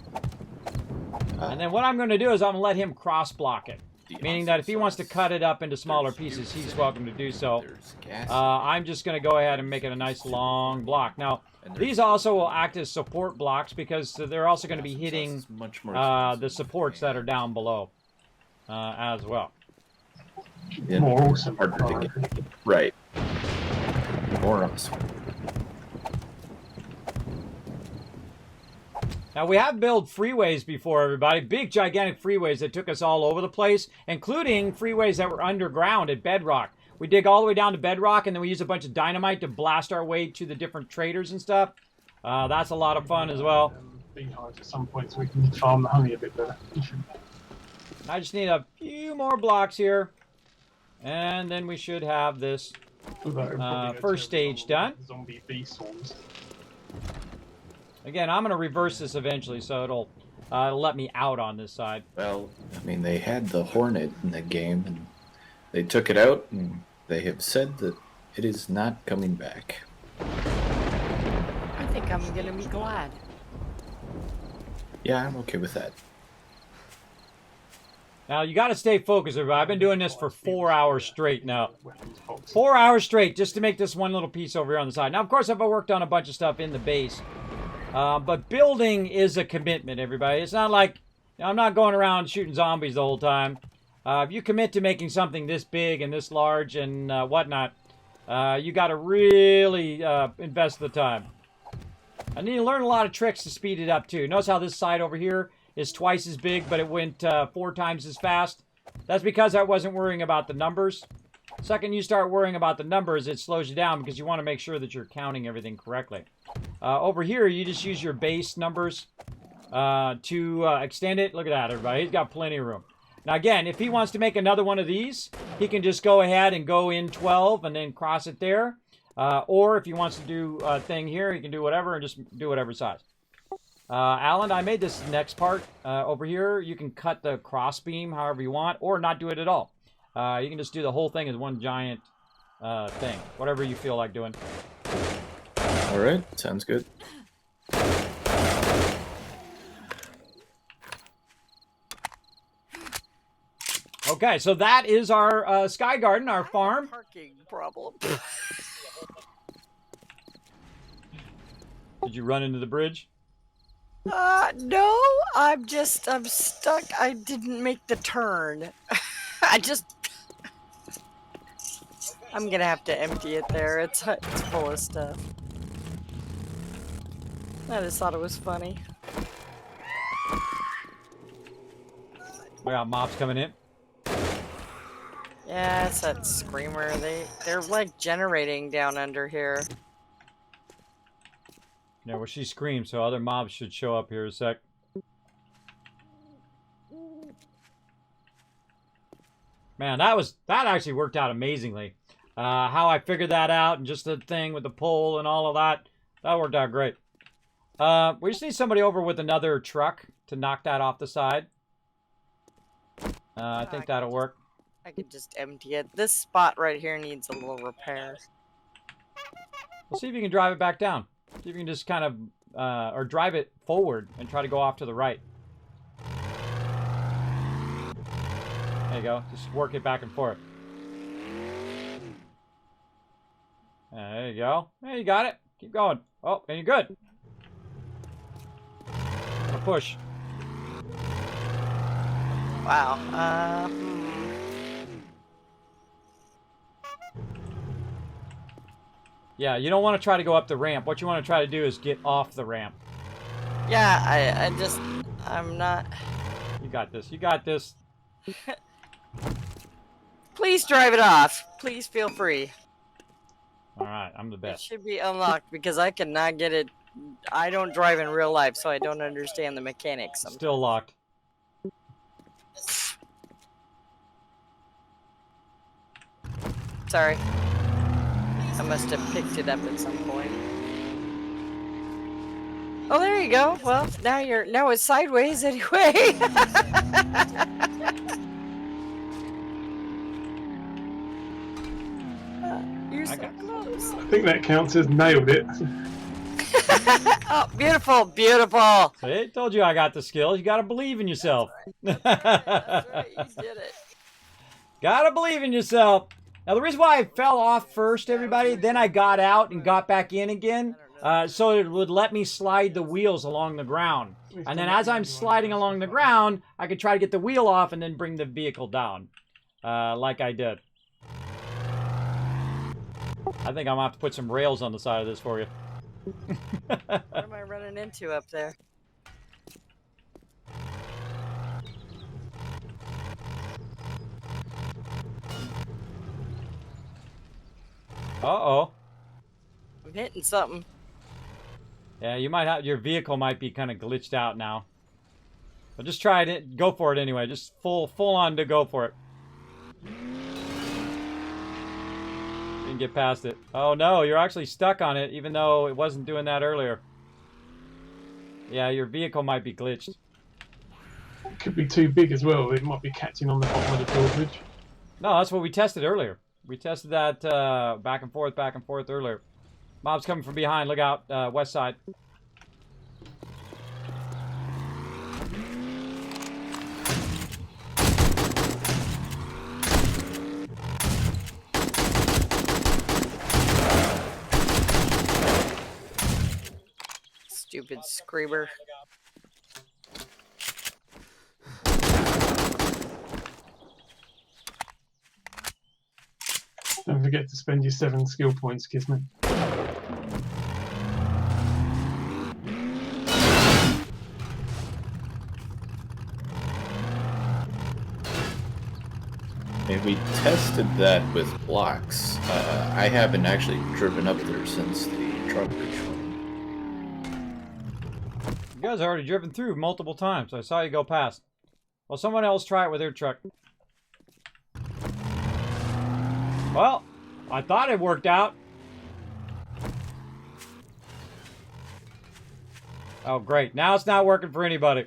And then what I'm going to do is I'm going to let him cross-block it. Meaning that if he wants to cut it up into smaller pieces, he's welcome to do so. I'm just going to go ahead and make it a nice long block. Now, these also will act as support blocks because they're also going to be hitting the supports that are down below as well. Yeah. More awesome. Harder to get. Right. More awesome. Now, we have built freeways before, everybody. Big, gigantic freeways that took us all over the place, including freeways that were underground at Bedrock. We dig all the way down to Bedrock, and then we use a bunch of dynamite to blast our way to the different traders and stuff. That's a lot of fun as well. Beehives at some point so we can farm the honey a bit better. I just need a few more blocks here, and then we should have this first stage done. Zombie bee swarms. Again, I'm going to reverse this eventually, so it'll let me out on this side. Well, I mean, they had the Hornet in the game, and they took it out, and they have said that it is not coming back. I think I'm gonna be glad. Yeah, I'm okay with that. Now, you got to stay focused, everybody. I've been doing this for 4 hours straight now. 4 hours straight just to make this one little piece over here on the side. Now, of course, I've worked on a bunch of stuff in the base. But building is a commitment, everybody. It's not like, I'm not going around shooting zombies the whole time. If you commit to making something this big and this large and whatnot, you got to really invest the time. I need to learn a lot of tricks to speed it up, too. Notice how this side over here is twice as big, but it went 4 times as fast. That's because I wasn't worrying about the numbers. Second you start worrying about the numbers, it slows you down because you want to make sure that you're counting everything correctly. Over here, you just use your base numbers to extend it. Look at that, everybody. He's got plenty of room. Now, again, if he wants to make another one of these, he can just go ahead and go in 12 and then cross it there. Or if he wants to do a thing here, he can do whatever and just do whatever size. Alan, I made this next part over here. You can cut the cross beam however you want or not do it at all. You can just do the whole thing as one giant thing. Whatever you feel like doing. All right, sounds good. Okay, so that is our Sky Garden, our farm. Parking problem. Did you run into the bridge? No, I'm stuck. I didn't make the turn. I'm gonna have to empty it there. It's full of stuff. I just thought it was funny. We got mobs coming in. Yeah, it's that screamer. They're like generating down under here. Yeah, well, she screams, so other mobs should show up here in a sec. Man, that actually worked out amazingly. How I figured that out and just the thing with the pole and all of that, that worked out great. We just need somebody over with another truck to knock that off the side. I think that'll work. I could just empty it. This spot right here needs a little repair. We'll see if you can drive it back down. See if you can just kind of, or drive it forward and try to go off to the right. There you go. Just work it back and forth. There you go. There you got it. Keep going. Oh, and you're good. Gonna push. Wow. Yeah, you don't want to try to go up the ramp. What you want to try to do is get off the ramp. Yeah, I'm not... You got this. You got this. Please drive it off. Please feel free. Alright, I'm the It best. should be unlocked because I cannot get it. I don't drive in real life, so I don't understand the mechanics. Still locked. Sorry. I must have picked it up at some point. Oh, there you go. Well, now it's sideways anyway. You're so close. I think that counts as nailed it. Oh, beautiful, beautiful. See, I told you I got the skills. You gotta believe in yourself. That's right, you did it. Gotta believe in yourself. Now, the reason why I fell off first, everybody, then I got out and got back in again, so it would let me slide the wheels along the ground. And then as I'm sliding along the ground, I could try to get the wheel off and then bring the vehicle down, like I did. I think I'm gonna have to put some rails on the side of this for you. What am I running into up there? Uh-oh. I'm hitting something. Yeah, you might have, your vehicle might be kind of glitched out now. But just try it, go for it anyway. Just full on to go for it. Didn't get past it. Oh no, you're actually stuck on it, even though it wasn't doing that earlier. Yeah, your vehicle might be glitched. It could be too big as well. It might be catching on the bottom of the drawbridge. No, that's what we tested earlier. We tested that back and forth earlier. Mob's coming from behind. Look out, west side. Stupid screamer. Don't forget to spend your 7 skill points, Kismet. Maybe we tested that with blocks. I haven't actually driven up there since the Drawbridge one. You guys have already driven through multiple times. I saw you go past. Well, someone else try it with their truck. Well, I thought it worked out. Oh, great. Now it's not working for anybody.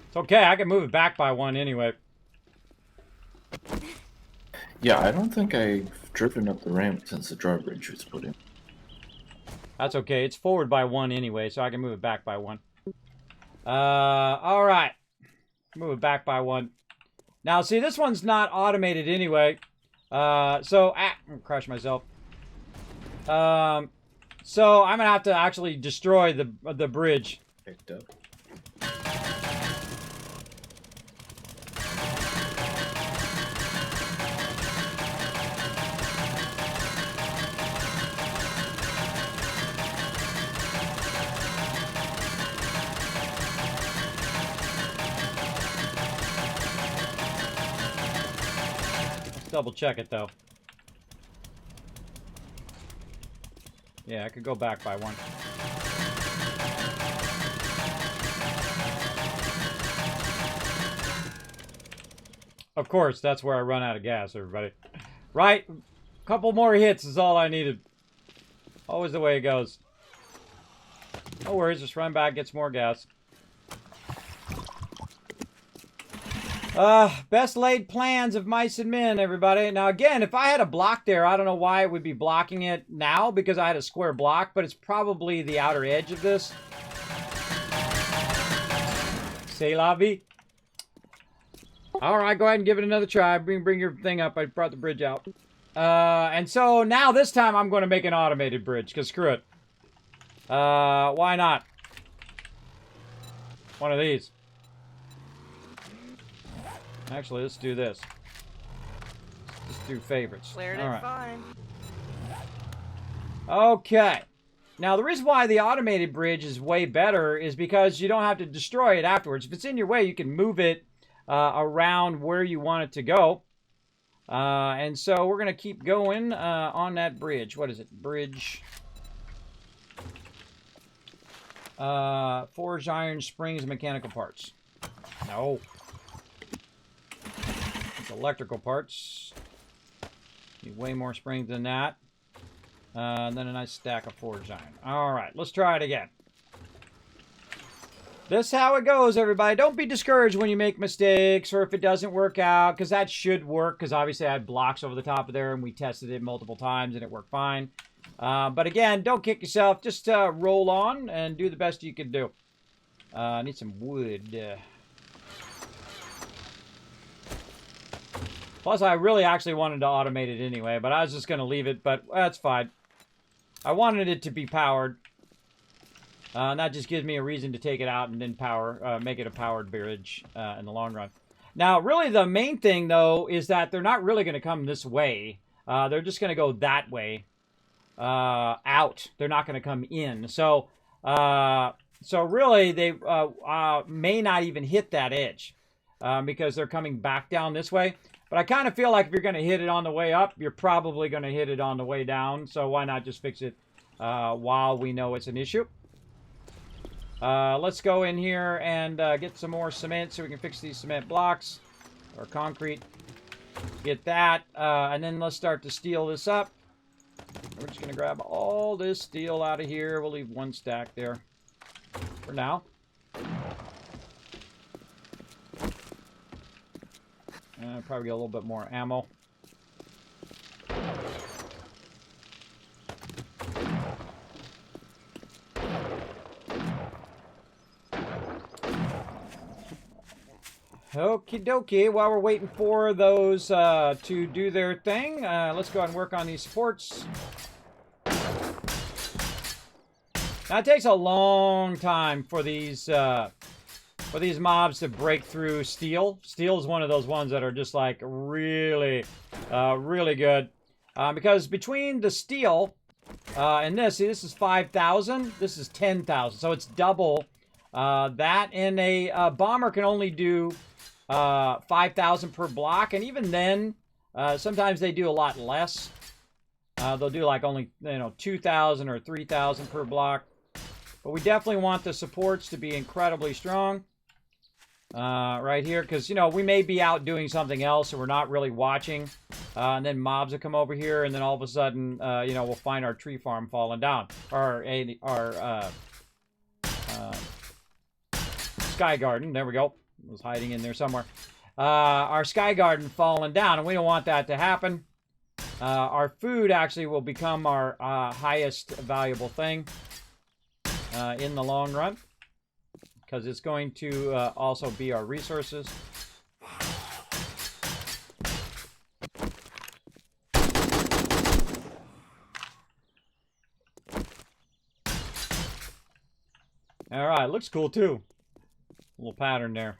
It's okay. I can move it back by 1 anyway. Yeah, I don't think I've driven up the ramp since the Drawbridge was put in. That's okay. It's forward by 1 anyway, so I can move it back by 1. All right. Move it back by 1. Now, see, this one's not automated anyway. I'm gonna crush myself. So I'm gonna have to actually destroy the bridge. Picked up. double check it, though. Yeah, I could go back by one. Of course, that's where I run out of gas, everybody. Right? A couple more hits is all I needed. Always the way it goes. No worries, just run back, get some more gas. Best laid plans of mice and men, everybody. Now, again, if I had a block there, I don't know why it would be blocking it now, because I had a square block, but it's probably the outer edge of this. C'est la vie. All right, go ahead and give it another try. Bring your thing up. I brought the bridge out. And so now this time I'm going to make an automated bridge, because screw it. Why not? One of these. Actually, let's do this. Let's do favorites. Cleared All it right. fine. Okay. Now, the reason why the automated bridge is way better is because you don't have to destroy it afterwards. If it's in your way, you can move it around where you want it to go. And so we're going to keep going on that bridge. What is it? Bridge. Forged iron, springs, mechanical parts. No. It's electrical parts. Need way more springs than that. And then a nice stack of forged iron. All right, let's try it again. This is how it goes, everybody. Don't be discouraged when you make mistakes or if it doesn't work out, because that should work, because obviously I had blocks over the top of there, and we tested it multiple times, and it worked fine. But again, don't kick yourself. Just roll on and do the best you can do. I need some wood. Plus, I really actually wanted to automate it anyway, but I was just going to leave it, but that's fine. I wanted it to be powered. And that just gives me a reason to take it out and then make it a powered bridge in the long run. Now, really the main thing, though, is that they're not really going to come this way. They're just going to go that way out. They're not going to come in. So really, they may not even hit that edge because they're coming back down this way. But I kind of feel like if you're going to hit it on the way up, you're probably going to hit it on the way down. So why not just fix it while we know it's an issue? Let's go in here and get some more cement so we can fix these cement blocks or concrete. Get that. And then let's start to steel this up. We're just going to grab all this steel out of here. We'll leave one stack there for now. Probably get a little bit more ammo. Okie dokie. While we're waiting for those to do their thing, let's go ahead and work on these supports. Now, it takes a long time for these mobs to break through steel. Steel is one of those ones that are just like really, really good. Because between the steel and this, see, this is 5,000. This is 10,000. So it's double that. And a bomber can only do 5,000 per block. And even then, sometimes they do a lot less. They'll do like only, 2,000 or 3,000 per block. But we definitely want the supports to be incredibly strong. Right here, because, we may be out doing something else and we're not really watching. And then mobs will come over here, and then all of a sudden, we'll find our tree farm falling down. Our sky garden, there we go. It was hiding in there somewhere. Our sky garden falling down, and we don't want that to happen. Our food actually will become our highest valuable thing in the long run, because it's going to also be our resources. All right, looks cool too. A little pattern there.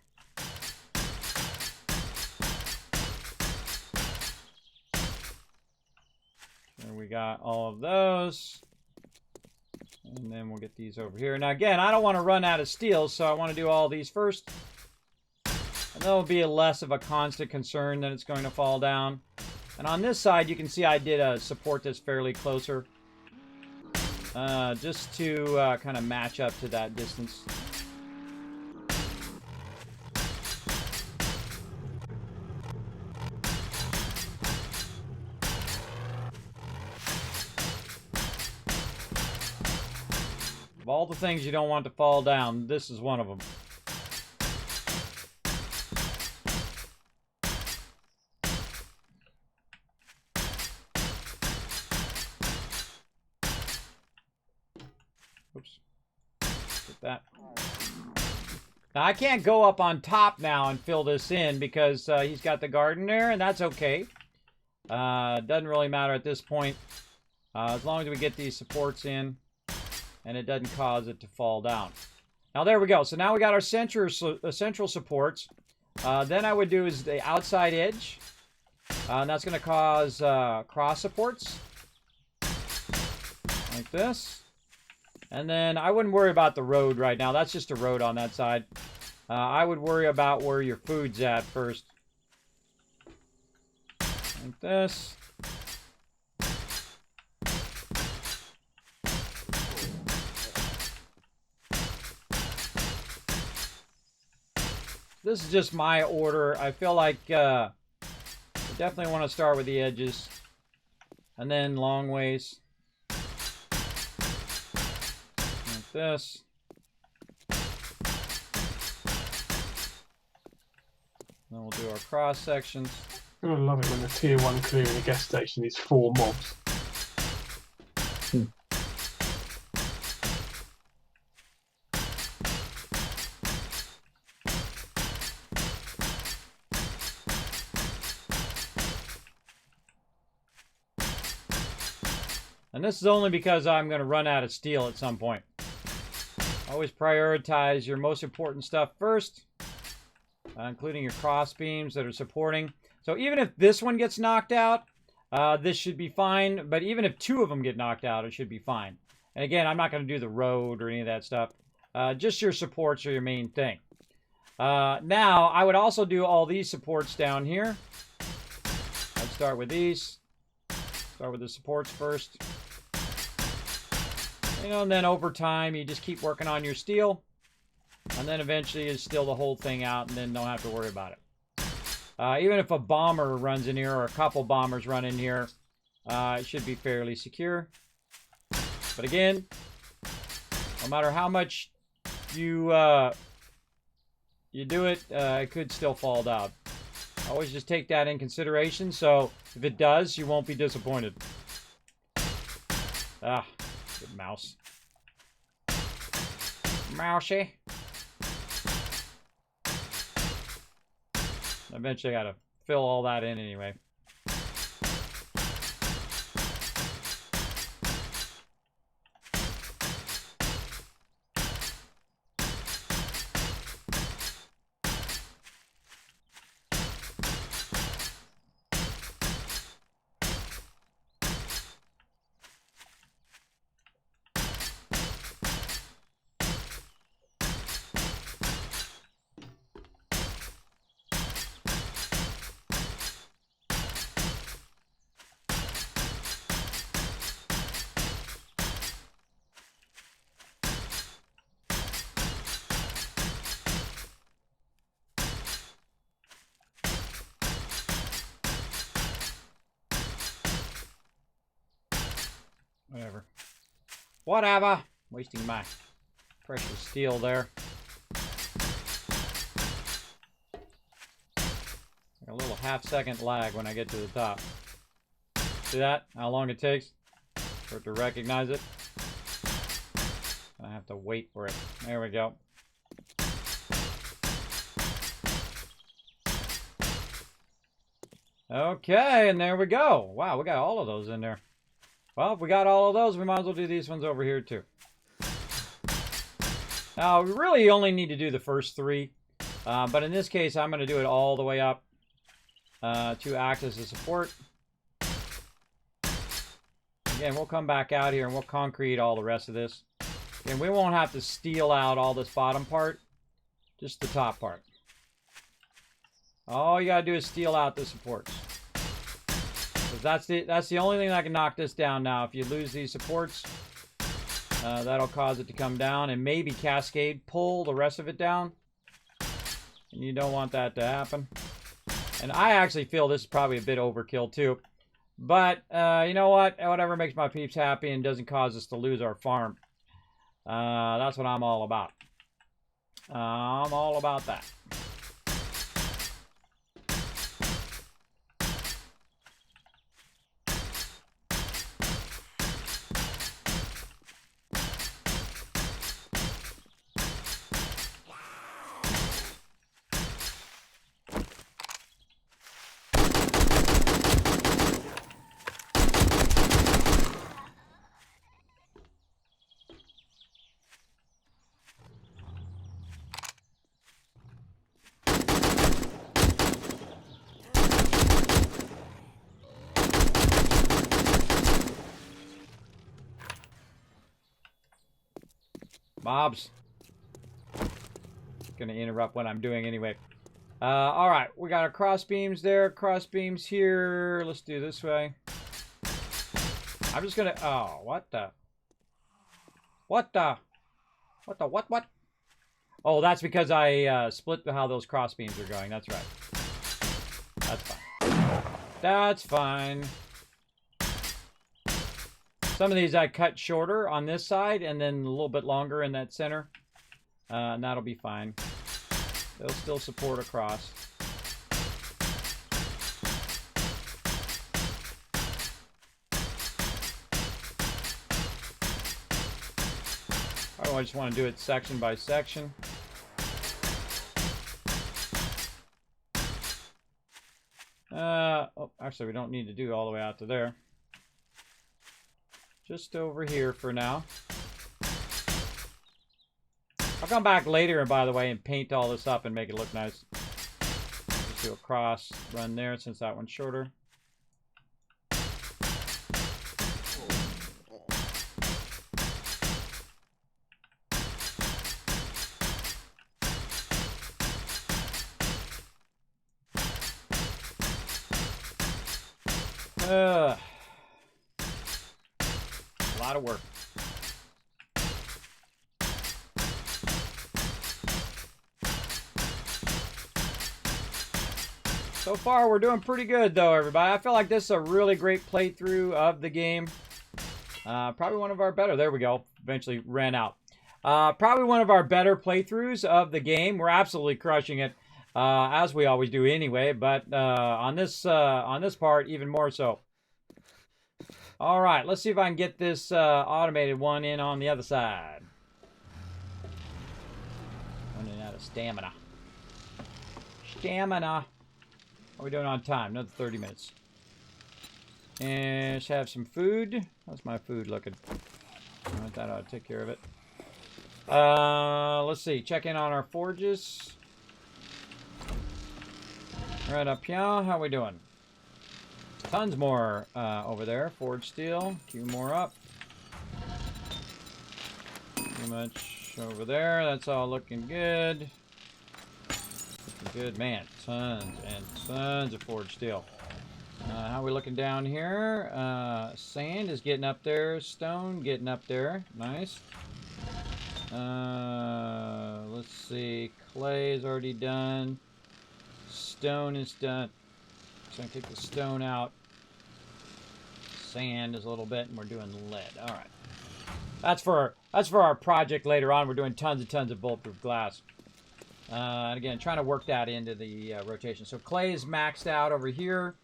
There we got all of those. And then we'll get these over here. Now, again, I don't want to run out of steel, so I want to do all these first. And that'll be less of a constant concern that it's going to fall down. And on this side, you can see I did support this fairly closer. Just to kind of match up to that distance. Of all the things you don't want to fall down, this is one of them. Oops. Get that. Now, I can't go up on top now and fill this in because he's got the garden there, and that's okay. Doesn't really matter at this point. As long as we get these supports in and it doesn't cause it to fall down. Now, there we go. So now we got our central supports. Then I would do is the outside edge. And that's going to cause cross supports. Like this. And then I wouldn't worry about the road right now. That's just a road on that side. I would worry about where your food's at first. Like this. This is just my order. I feel like you definitely want to start with the edges. And then long ways. Like this. Then we'll do our cross sections. I love it when the tier 1 clearing a gas station is 4 mobs. And this is only because I'm going to run out of steel at some point. Always prioritize your most important stuff first, including your cross beams that are supporting. So even if this one gets knocked out, this should be fine. But even if 2 of them get knocked out, it should be fine. And again, I'm not going to do the road or any of that stuff. Just your supports are your main thing. Now, I would also do all these supports down here. I'd start with these. Start with the supports first. You know, and then over time, you just keep working on your steel. And then eventually you steel the whole thing out and then don't have to worry about it. Even if a bomber runs in here or a couple bombers run in here, it should be fairly secure. But again, no matter how much you do it, it could still fall down. Always just take that in consideration. So if it does, you won't be disappointed. Ah, good mouse. Mousey. Eventually I gotta fill all that in anyway. Whatever. Wasting my precious steel there. Like a little half-second lag when I get to the top. See that? How long it takes for it to recognize it? I have to wait for it. There we go. Okay, and there we go. Wow, we got all of those in there. Well, if we got all of those, we might as well do these ones over here too. Now, we really only need to do the first 3. But in this case, I'm going to do it all the way up to act as a support. Again, we'll come back out here and we'll concrete all the rest of this. And we won't have to steel out all this bottom part, just the top part. All you got to do is steel out the supports. That's the only thing that can knock this down now. If you lose these supports, that'll cause it to come down and maybe cascade pull the rest of it down. And you don't want that to happen. And I actually feel this is probably a bit overkill too. But, you know what? Whatever makes my peeps happy and doesn't cause us to lose our farm. That's what I'm all about. I'm all about that. Mobs. Gonna interrupt what I'm doing anyway. Alright, we got our cross beams there, cross beams here. Let's do this way. I'm just gonna... Oh, what the? What? Oh, that's because I split how those cross beams are going. That's right. That's fine. That's fine. Some of these I cut shorter on this side and then a little bit longer in that center. And that'll be fine. They'll still support across. I just want to do it section by section. Oh, actually, we don't need to do all the way out to there. Just over here for now. I'll come back later, by the way, and paint all this up and make it look nice. Just do a cross run there since that one's shorter. A lot of work. So far, we're doing pretty good, though, everybody. I feel like this is a really great playthrough of the game. Probably one of our better. There we go. Eventually ran out. Probably one of our better playthroughs of the game. We're absolutely crushing it, as we always do anyway. But on this part, even more so. All right, let's see if I can get this automated one in on the other side. Running out of stamina. Stamina. How are we doing on time? Another 30 minutes. And let's have some food. How's my food looking? All right, that ought to take care of it. Let's see. Check in on our forges. Right up here. How are we doing? Tons more over there. Forge steel. A few more up. Too much over there. That's all looking good. Looking good. Man, tons and tons of forge steel. How are we looking down here? Sand is getting up there. Stone getting up there. Nice. Let's see. Clay is already done. Stone is done. So I take the stone out. Sand is a little bit, and we're doing lead. All right. That's for our project later on. We're doing tons and tons of bulletproof glass. And again, trying to work that into the rotation. So clay is maxed out over here.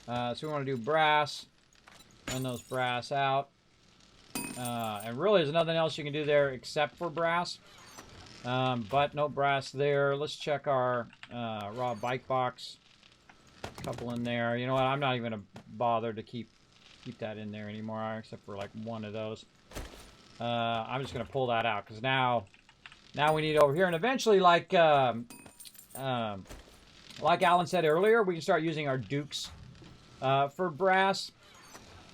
So we want to do brass. Run those brass out. And really, there's nothing else you can do there except for brass. But no brass there. Let's check our raw bike box. A couple in there. You know what? I'm not even going to bother to keep that in there anymore, except for like one of those. I'm just going to pull that out because now we need over here. And eventually, like Alan said earlier, we can start using our dukes for brass.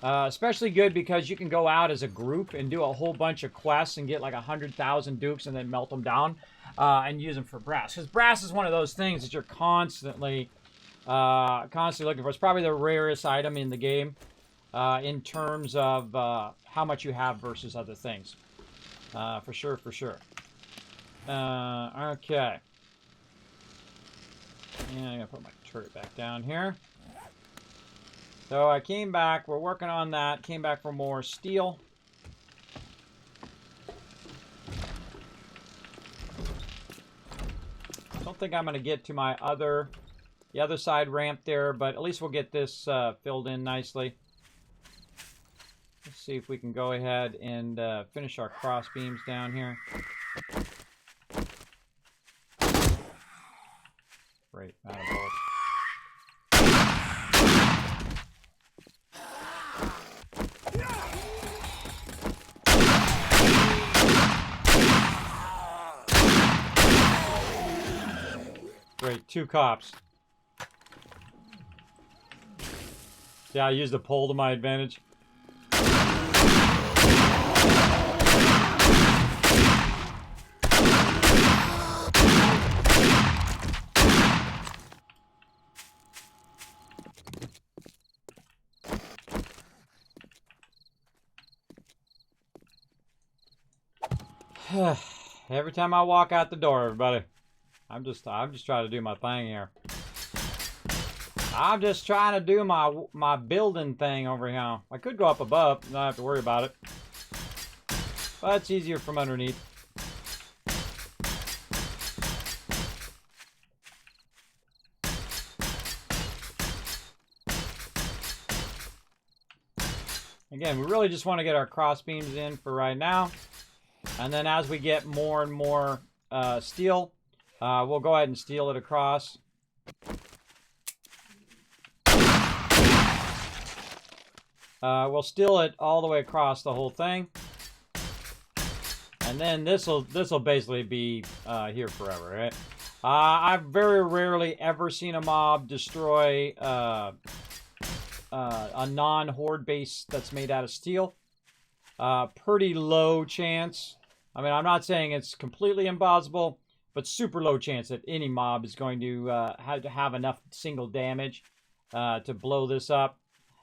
Especially good because you can go out as a group and do a whole bunch of quests and get like 100,000 dukes and then melt them down and use them for brass. Because brass is one of those things that you're constantly constantly looking for. It's probably the rarest item in the game in terms of how much you have versus other things. For sure, for sure. Okay. And I'm going to put my turret back down here. So I came back. We're working on that. Came back for more steel. Don't think I'm going to get to my the other side ramp there, but at least we'll get this filled in nicely. Let's see if we can go ahead and finish our cross beams down here. Great, out of bullets. Great, 2 cops. Yeah, I used the pole to my advantage. Every time I walk out the door, everybody, I'm just trying to do my thing here. I'm just trying to do my building thing over here. I could go up above, not have to worry about it. But it's easier from underneath. Again, we really just want to get our cross beams in for right now. And then as we get more and more steel, we'll go ahead and steel it across. We'll steel it all the way across the whole thing. And then this'll basically be here forever, right? I've very rarely ever seen a mob destroy a non-horde base that's made out of steel. Pretty low chance. I mean, I'm not saying it's completely impossible, but super low chance that any mob is going to have enough single damage to blow this up.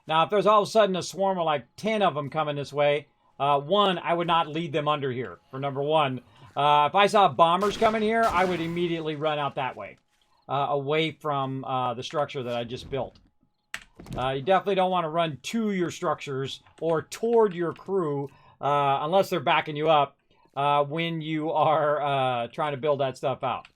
Now, if there's all of a sudden a swarm of like 10 of them coming this way, one, I would not lead them under here, for number one. If I saw bombers coming here, I would immediately run out that way, away from the structure that I just built. You definitely don't want to run to your structures or toward your crew unless they're backing you up when you are trying to build that stuff out.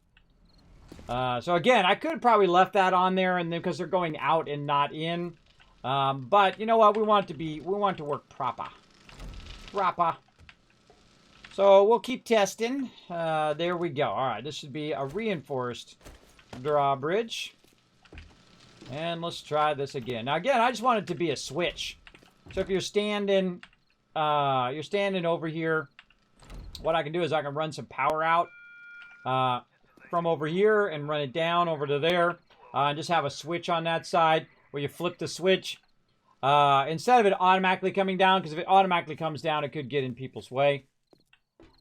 So again, I could have probably left that on there, and then because they're going out and not in. But you know what? We want it to work proper. So we'll keep testing. There we go. All right, this should be a reinforced drawbridge. And let's try this again. Now again, I just want it to be a switch. So if you're standing over here, what I can do is I can run some power out from over here and run it down over to there, and just have a switch on that side where you flip the switch instead of it automatically coming down, because if it automatically comes down, it could get in people's way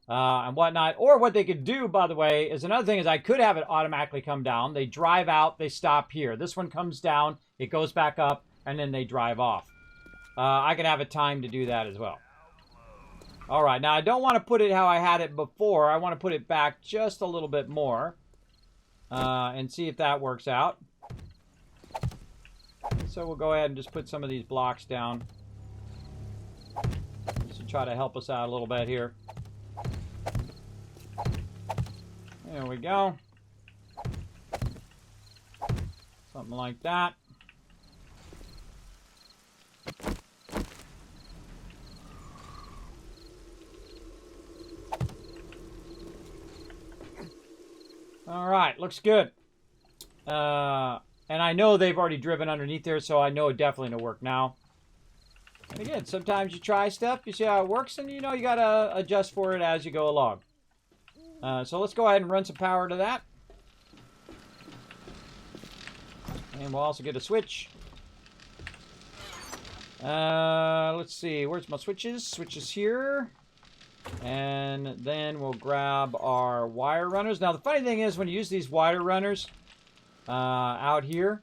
and whatnot. Or what they could do, by the way, is another thing is I could have it automatically come down. They drive out, they stop here. This one comes down, it goes back up, and then they drive off. I can have a time to do that as well. All right, now I don't want to put it how I had it before. I want to put it back just a little bit more and see if that works out. So we'll go ahead and just put some of these blocks down just to try to help us out a little bit here. There we go. Something like that. All right, looks good. And I know they've already driven underneath there, so I know it definitely will work now. And again, sometimes you try stuff, you see how it works, and you know you got to adjust for it as you go along. So let's go ahead and run some power to that. And we'll also get a switch. Let's see, where's my switches? Switches here. And then we'll grab our wire runners. Now, the funny thing is when you use these wire runners out here,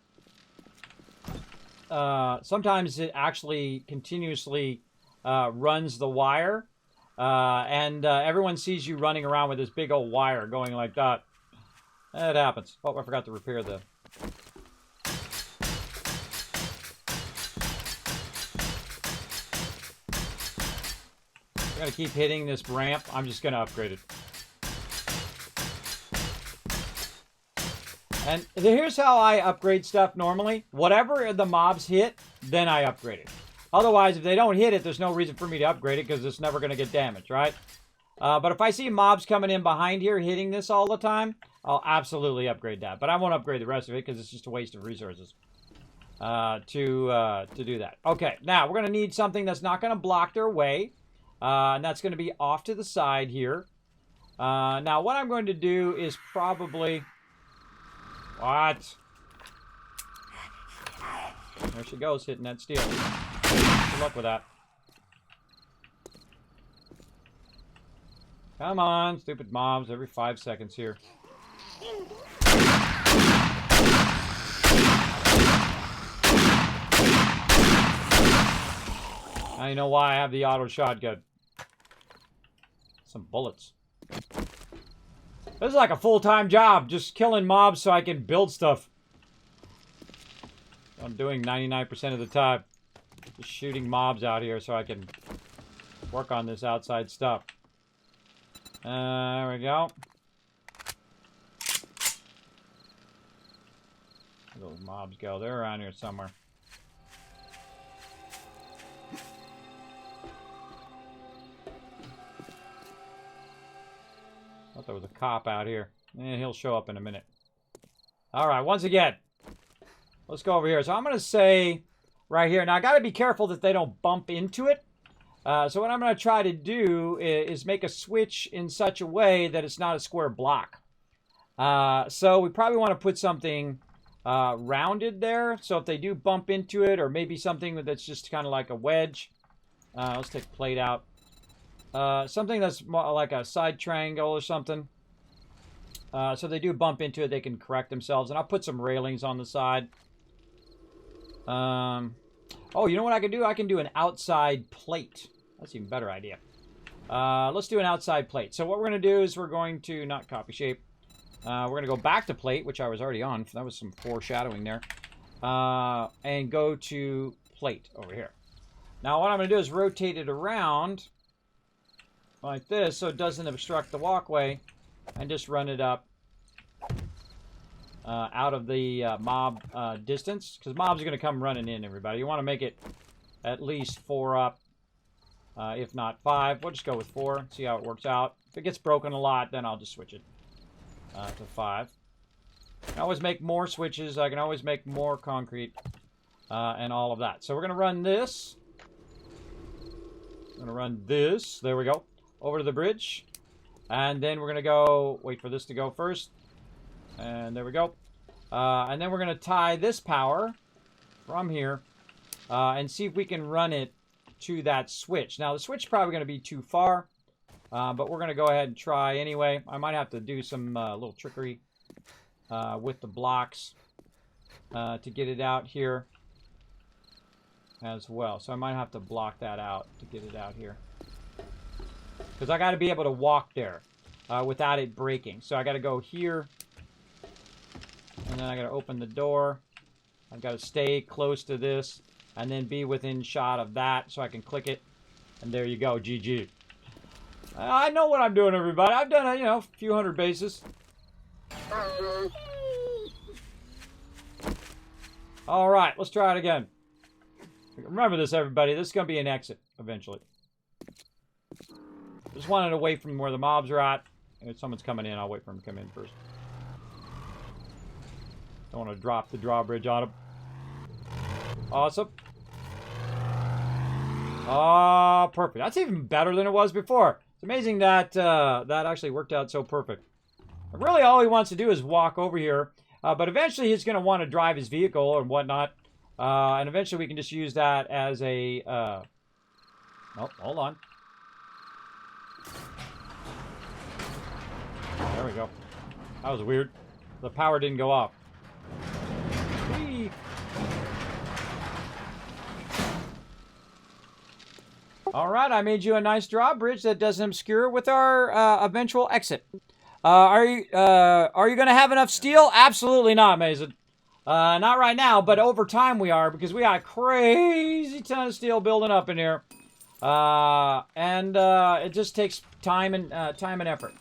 sometimes it actually continuously runs the wire. And everyone sees you running around with this big old wire going like that. It happens. Oh, I forgot to repair the... I'm going to keep hitting this ramp. I'm just going to upgrade it. And here's how I upgrade stuff normally. Whatever the mobs hit, then I upgrade it. Otherwise, if they don't hit it, there's no reason for me to upgrade it because it's never going to get damaged, right? But if I see mobs coming in behind here hitting this all the time, I'll absolutely upgrade that. But I won't upgrade the rest of it because it's just a waste of resources to do that. Okay, now we're going to need something that's not going to block their way. And that's going to be off to the side here. Now, what I'm going to do is probably... What? There she goes, hitting that steel. Good luck with that. Come on, stupid mobs, every 5 seconds here. Now you know why I have the auto shotgun. Some bullets. This is like a full-time job, just killing mobs so I can build stuff. I'm doing 99% of the time. Just shooting mobs out here so I can work on this outside stuff. There we go. Where those mobs go? They're around here somewhere. Thought there was a cop out here. He'll show up in a minute. Alright, once again. Let's go over here. So I'm going to say right here. Now, I got to be careful that they don't bump into it. So what I'm going to try to do is make a switch in such a way that it's not a square block. So we probably want to put something rounded there. So if they do bump into it, or maybe something that's just kind of like a wedge. Let's take plate out. Something that's more like a side triangle or something. So they do bump into it, they can correct themselves. And I'll put some railings on the side. Oh, you know what I can do? I can do an outside plate. That's an even better idea. Let's do an outside plate. So what we're going to do is we're going to, not copy shape. We're going to go back to plate, which I was already on. That was some foreshadowing there. And go to plate over here. Now what I'm going to do is rotate it around like this so it doesn't obstruct the walkway, and just run it up out of the mob distance, because mobs are going to come running in, everybody. You want to make it at least 4 up, if not 5. We'll just go with 4, see how it works out. If it gets broken a lot, then I'll just switch it to 5. I can always make more switches. I can always make more concrete and all of that. So we're going to run this. I'm going to run this. There we go. Over to the bridge. And then we're going to go, wait for this to go first. And there we go. And then we're going to tie this power from here and see if we can run it to that switch. Now, the switch is probably going to be too far, but we're going to go ahead and try anyway. I might have to do some little trickery with the blocks to get it out here as well. So I might have to block that out to get it out here. Because I got to be able to walk there without it breaking. So I got to go here. And then I got to open the door. I've got to stay close to this. And then be within shot of that so I can click it. And there you go. GG. I know what I'm doing, everybody. I've done, a few hundred bases. All right. Let's try it again. Remember this, everybody. This is going to be an exit eventually. Just wanted away from where the mobs are at. If someone's coming in, I'll wait for them to come in first. Don't want to drop the drawbridge on them. Awesome. Oh, perfect. That's even better than it was before. It's amazing that that actually worked out so perfect. Really, all he wants to do is walk over here. But eventually, he's going to want to drive his vehicle and whatnot. And eventually, we can just use that as a... Oh, hold on. There we go. That was weird. The power didn't go off. Whee! All right, I made you a nice drawbridge that doesn't obscure with our eventual exit. Are you going to have enough steel? Absolutely not, Mason. Not right now, but over time we are, because we got a crazy ton of steel building up in here. It just takes time and effort.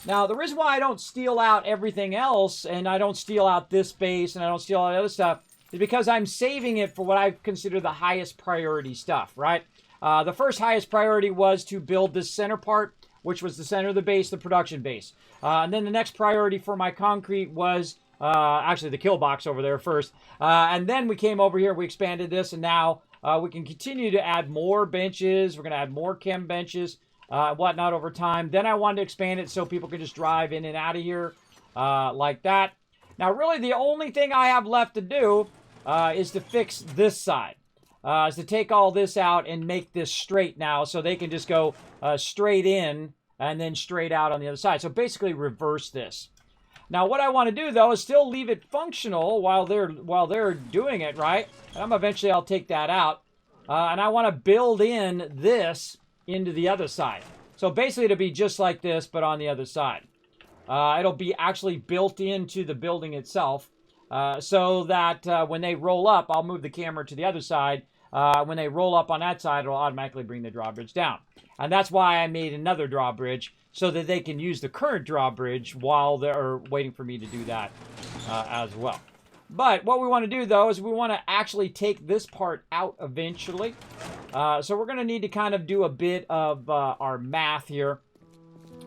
Now, the reason why I don't steal out everything else, and I don't steal out this base, and I don't steal all the other stuff, is because I'm saving it for what I consider the highest priority stuff, right? The first highest priority was to build this center part, which was the center of the base, the production base. And then the next priority for my concrete was actually the kill box over there first. And then we came over here, we expanded this, and now we can continue to add more benches. We're going to add more chem benches, whatnot over time. Then I wanted to expand it so people could just drive in and out of here like that. Now, really, the only thing I have left to do is to fix this side. Is to take all this out and make this straight now, so they can just go straight in and then straight out on the other side. So basically reverse this. Now what I want to do though is still leave it functional while they're doing it, right? And eventually I'll take that out. And I want to build in this into the other side. So basically it'll be just like this, but on the other side. It'll be actually built into the building itself. So that when they roll up, I'll move the camera to the other side. When they roll up on that side, it'll automatically bring the drawbridge down. And that's why I made another drawbridge, so that they can use the current drawbridge while they're waiting for me to do that as well. But what we want to do, though, is we want to actually take this part out eventually. So we're going to need to kind of do a bit of our math here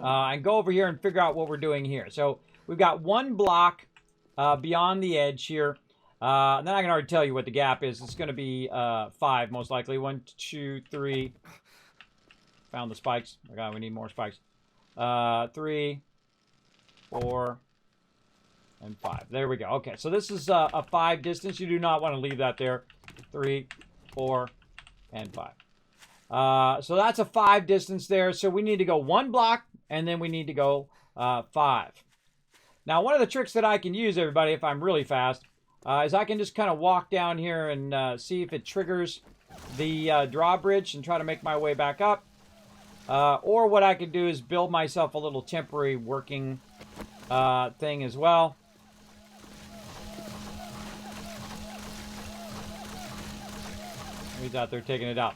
and go over here and figure out what we're doing here. So we've got one block beyond the edge here. And then I can already tell you what the gap is. It's going to be 5, most likely. 1, 2, 3. Found the spikes. Oh God, we need more spikes. 3, 4, and 5. There we go. Okay, so this is a 5 distance. You do not want to leave that there. 3, 4, and 5. So that's a 5 distance there. So we need to go 1 block, and then we need to go 5. Now, one of the tricks that I can use, everybody, if I'm really fast, is I can just kind of walk down here and see if it triggers the drawbridge and try to make my way back up. Or what I could do is build myself a little temporary working thing as well. He's out there taking it out.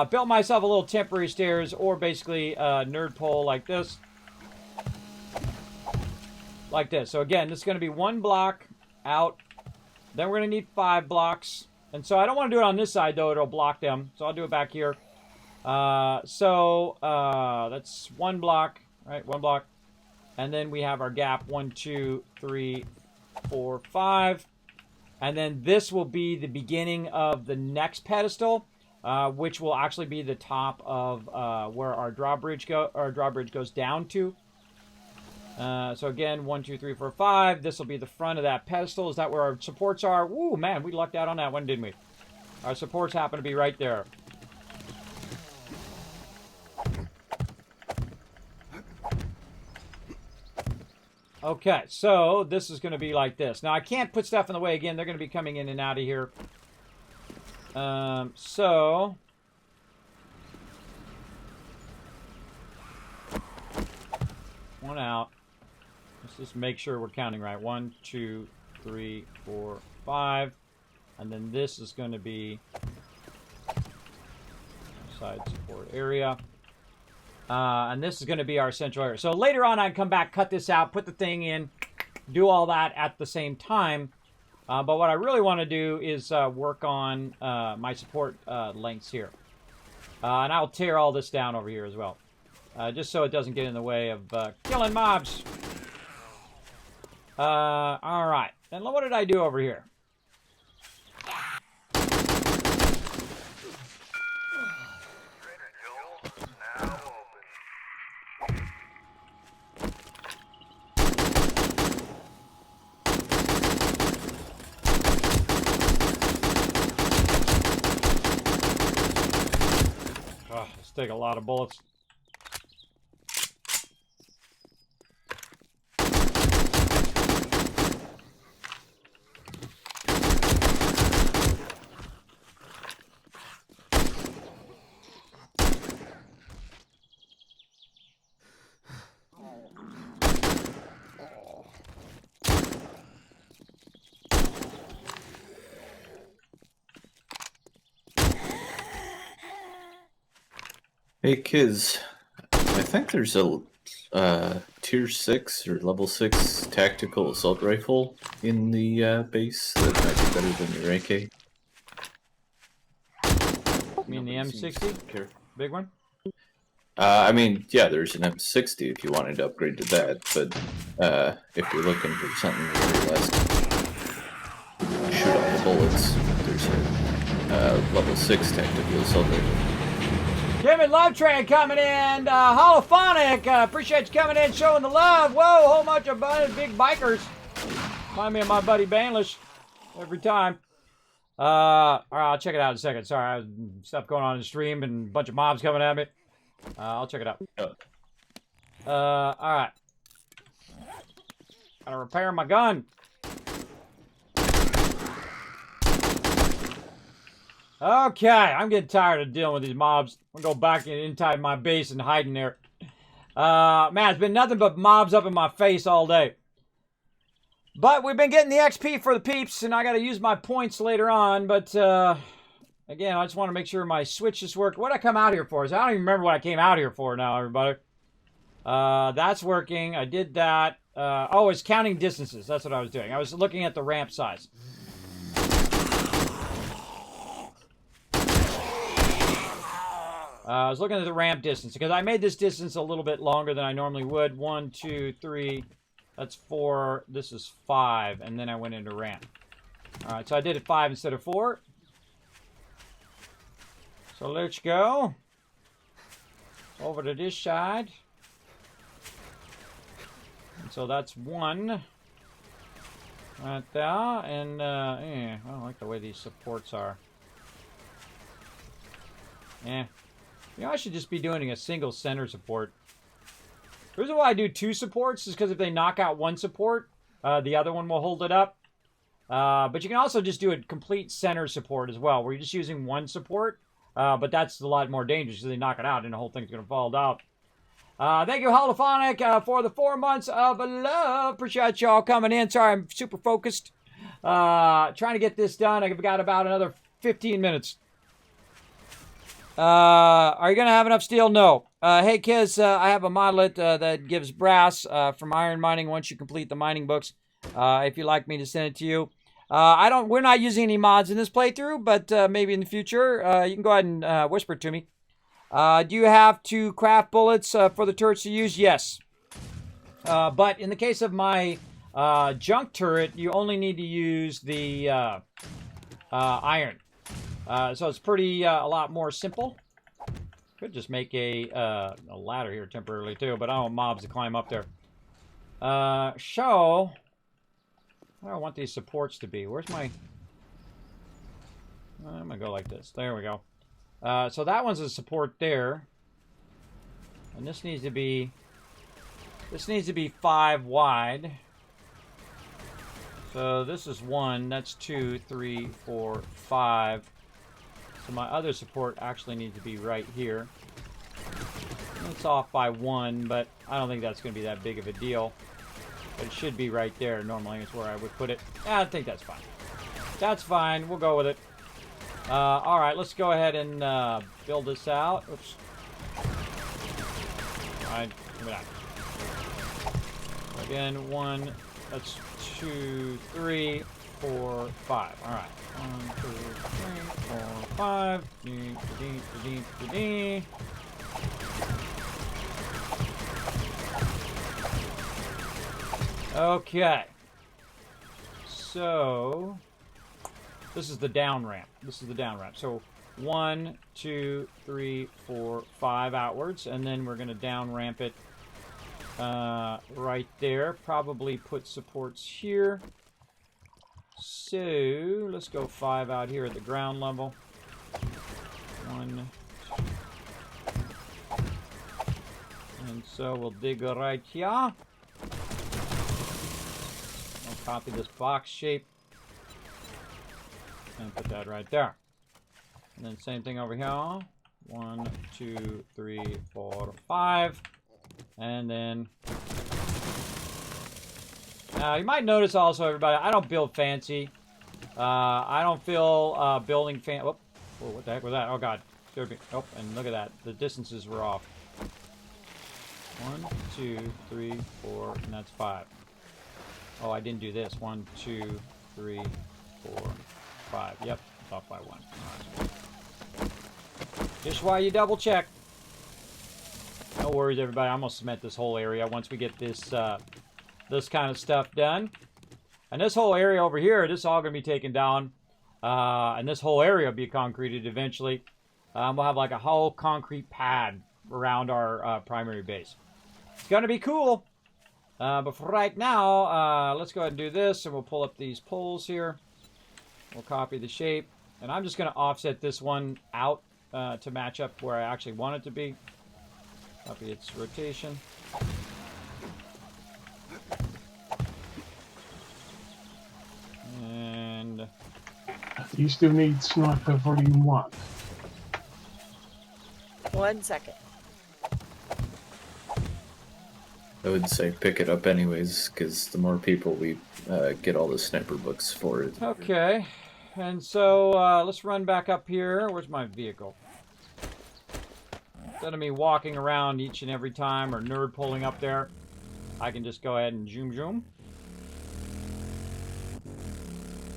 Built myself a little temporary stairs, or basically a nerd pole like this. Like this. So again, this is going to be 1 block out. Then we're going to need 5 blocks. And so I don't want to do it on this side, though. It'll block them. So I'll do it back here. That's 1 block. Right, 1 block. And then we have our gap. 1, 2, 3, 4, 5. And then this will be the beginning of the next pedestal, which will actually be the top of where our drawbridge goes down to. So again, 1, 2, 3, 4, 5. This will be the front of that pedestal. Is that where our supports are? Woo, man, we lucked out on that one, didn't we? Our supports happen to be right there. Okay, so this is going to be like this. Now, I can't put stuff in the way again. They're going to be coming in and out of here. So... one out. Let's just make sure we're counting right. 1, 2, 3, 4, 5. And then this is going to be side support area. And this is going to be our central area. So later on, I'd come back, cut this out, put the thing in, do all that at the same time. But what I really want to do is work on my support lengths here. And I'll tear all this down over here as well. Just so it doesn't get in the way of killing mobs. Alright. And what did I do over here? Let's take a lot of bullets. Hey, Kiz. I think there's a tier 6 or level 6 tactical assault rifle in the base that might be better than your AK. You mean the M60? Big one? I mean, yeah, there's an M60 if you wanted to upgrade to that, but if you're looking for something really less shoot all the bullets, there's a level 6 tactical assault rifle. Kismet Love Train coming in. Holophonic, appreciate you coming in, showing the love. Whoa, whole bunch of big bikers. Remind me of my buddy Banlish every time. All right, I'll check it out in a second. Sorry, I had stuff going on in the stream and a bunch of mobs coming at me. I'll check it out. All right. Gotta repair my gun. Okay, I'm getting tired of dealing with these mobs. I'm gonna go back inside my base and hide in there. Man, it's been nothing but mobs up in my face all day. But we've been getting the XP for the peeps, and I gotta use my points later on. But, again, I just want to make sure my switches work. What did I come out here for? I don't even remember what I came out here for now, everybody. That's working. I did that. Oh, it's counting distances. That's what I was doing. I was looking at the ramp size. I was looking at the ramp distance because I made this distance a little bit longer than I normally would. 1, 2, 3. That's 4. This is 5. And then I went into ramp. All right, so I did it 5 instead of 4. So let's go over to this side. And so that's 1 right there. And I don't like the way these supports are. Yeah. You know, I should just be doing a single center support. The reason why I do 2 supports is because if they knock out 1 support, the other one will hold it up. But you can also just do a complete center support as well, where you're just using 1 support. But that's a lot more dangerous because they knock it out and the whole thing's going to fall down. Thank you, Holophonic, for the 4 months of love. Appreciate y'all coming in. Sorry, I'm super focused. Trying to get this done. I've got about another 15 minutes. Are you going to have enough steel? No. Hey, kids, I have a modelet that gives brass from iron mining once you complete the mining books. If you'd like me to send it to you. We're not using any mods in this playthrough, but maybe in the future, you can go ahead and whisper it to me. Do you have to craft bullets for the turrets to use? Yes. But in the case of my junk turret, you only need to use the iron. So it's pretty a lot more simple. Could just make a ladder here temporarily too, but I don't want mobs to climb up there. So where do I want these supports to be? Where's my... I'm gonna go like this. There we go. So that one's a support there, and this needs to be 5 wide. So this is 1. That's 2, 3, 4, 5. So my other support actually needs to be right here. It's off by 1, but I don't think that's going to be that big of a deal. But it should be right there. Normally it's where I would put it. I think that's fine. That's fine. We'll go with it. Alright, let's go ahead and build this out. Oops. Alright, give me that. Again, 1, that's 2, 3, 4, 5. Alright. 1, 2, 3, 4, 5. Okay. So this is the down ramp. So 1, 2, 3, 4, 5 outwards, and then we're going to down ramp it right there. Probably put supports here. So let's go 5 out here at the ground level. 1. And so we'll dig right here. I'll copy this box shape and put that right there. And then same thing over here. 1, 2, 3, 4, 5. And then now you might notice also, everybody, I don't build fancy. I don't feel building fan. Whoa, what the heck was that? Oh god, disturbing. Oh, and look at that. The distances were off. 1, 2, 3, 4, and that's 5. Oh, I didn't do this. 1, 2, 3, 4, 5. Yep, it's off by 1. All right. Just why you double check. No worries, everybody. I'm gonna cement this whole area once we get this this kind of stuff done. And this whole area over here, this is all gonna be taken down. And this whole area will be concreted eventually. We'll have like a whole concrete pad around our primary base. It's gonna be cool. But for right now, let's go ahead and do this, and we'll pull up these poles here. We'll copy the shape, and I'm just gonna offset this one out to match up where I actually want it to be. Copy its rotation. And You still need Sniper Volume 1. 1 second. I would say pick it up anyways, because the more people we get all the sniper books for it. okay, and so let's run back up here. Where's my vehicle? Instead of me walking around each and every time or nerd pulling up there, I can just go ahead and zoom zoom.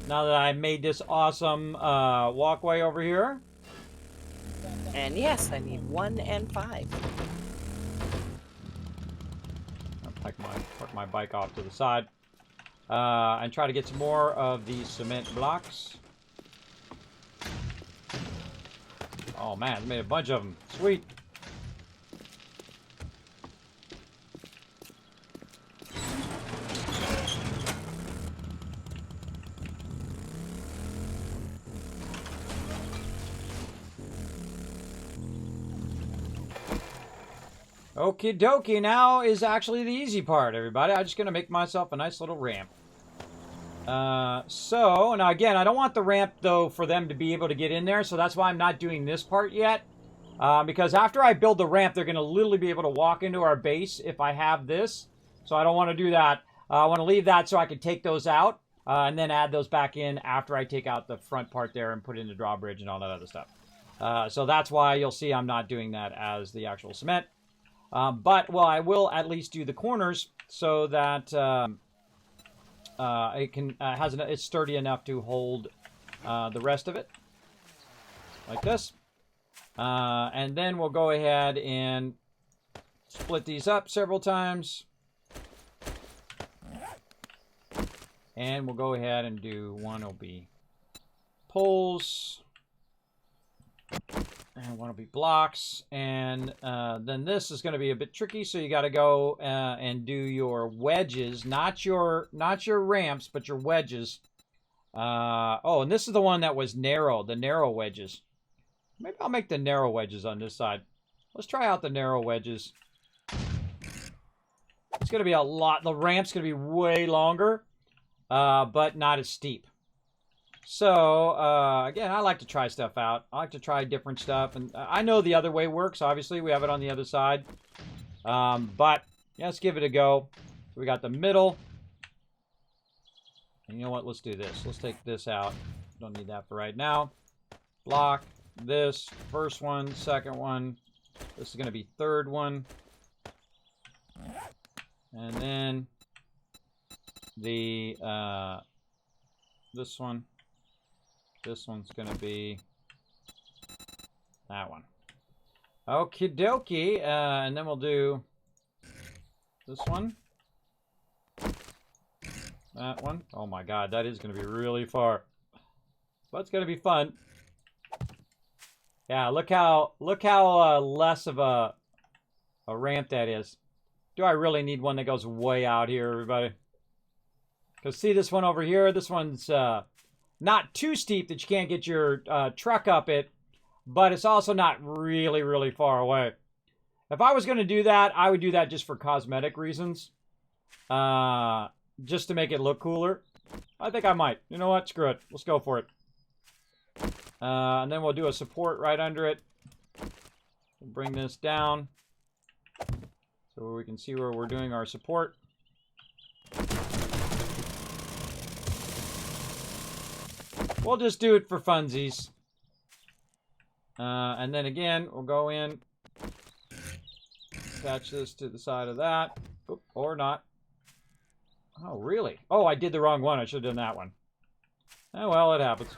Now that I made this awesome walkway over here. And yes, I need 1 and 5. I'll park my bike off to the side. And try to get some more of these cement blocks. Oh man, I made a bunch of them. Sweet. Okie dokie, now is actually the easy part, everybody. I'm just going to make myself a nice little ramp. So, now again, I don't want the ramp, though, for them to be able to get in there, so that's why I'm not doing this part yet. Because after I build the ramp, they're going to literally be able to walk into our base if I have this. So I don't want to do that. I want to leave that so I can take those out, and then add those back in after I take out the front part there and put in the drawbridge and all that other stuff. So that's why you'll see I'm not doing that as the actual cement. But, well, I will at least do the corners so that it can it's sturdy enough to hold the rest of it, like this. And then we'll go ahead and split these up several times. And we'll go ahead and do one will be poles. And one will be blocks, and then this is going to be a bit tricky. So you got to go and do your wedges, not your ramps, but your wedges. Oh, and this is the one that was narrow, the narrow wedges. Maybe I'll make the narrow wedges on this side. Let's try out the narrow wedges. It's going to be a lot. The ramp's going to be way longer, but not as steep. So, again, I like to try stuff out. I like to try different stuff. And I know the other way works. Obviously, we have it on the other side. But, yeah, let's give it a go. So we got the middle. And you know what? Let's do this. Let's take this out. Don't need that for right now. Block. This. First one. Second one. This is going to be third one. And then the, this one. This one's going to be that one. Okie dokie. And then we'll do this one. That one. Oh my god, that is going to be really far. But it's going to be fun. Yeah, look how less of a ramp that is. Do I really need one that goes way out here, everybody? Because see this one over here? This one's not too steep that you can't get your truck up it, but it's also not really, really far away. If I was going to do that, I would do that just for cosmetic reasons. Just to make it look cooler. I think I might. You know what? Screw it. Let's go for it. And then we'll do a support right under it. We'll bring this down so we can see where we're doing our support. We'll just do it for funsies. And then again, we'll go in, attach this to the side of that. Oop, or not. Oh, really? Oh, I did the wrong one. I should have done that one. Oh, well, it happens.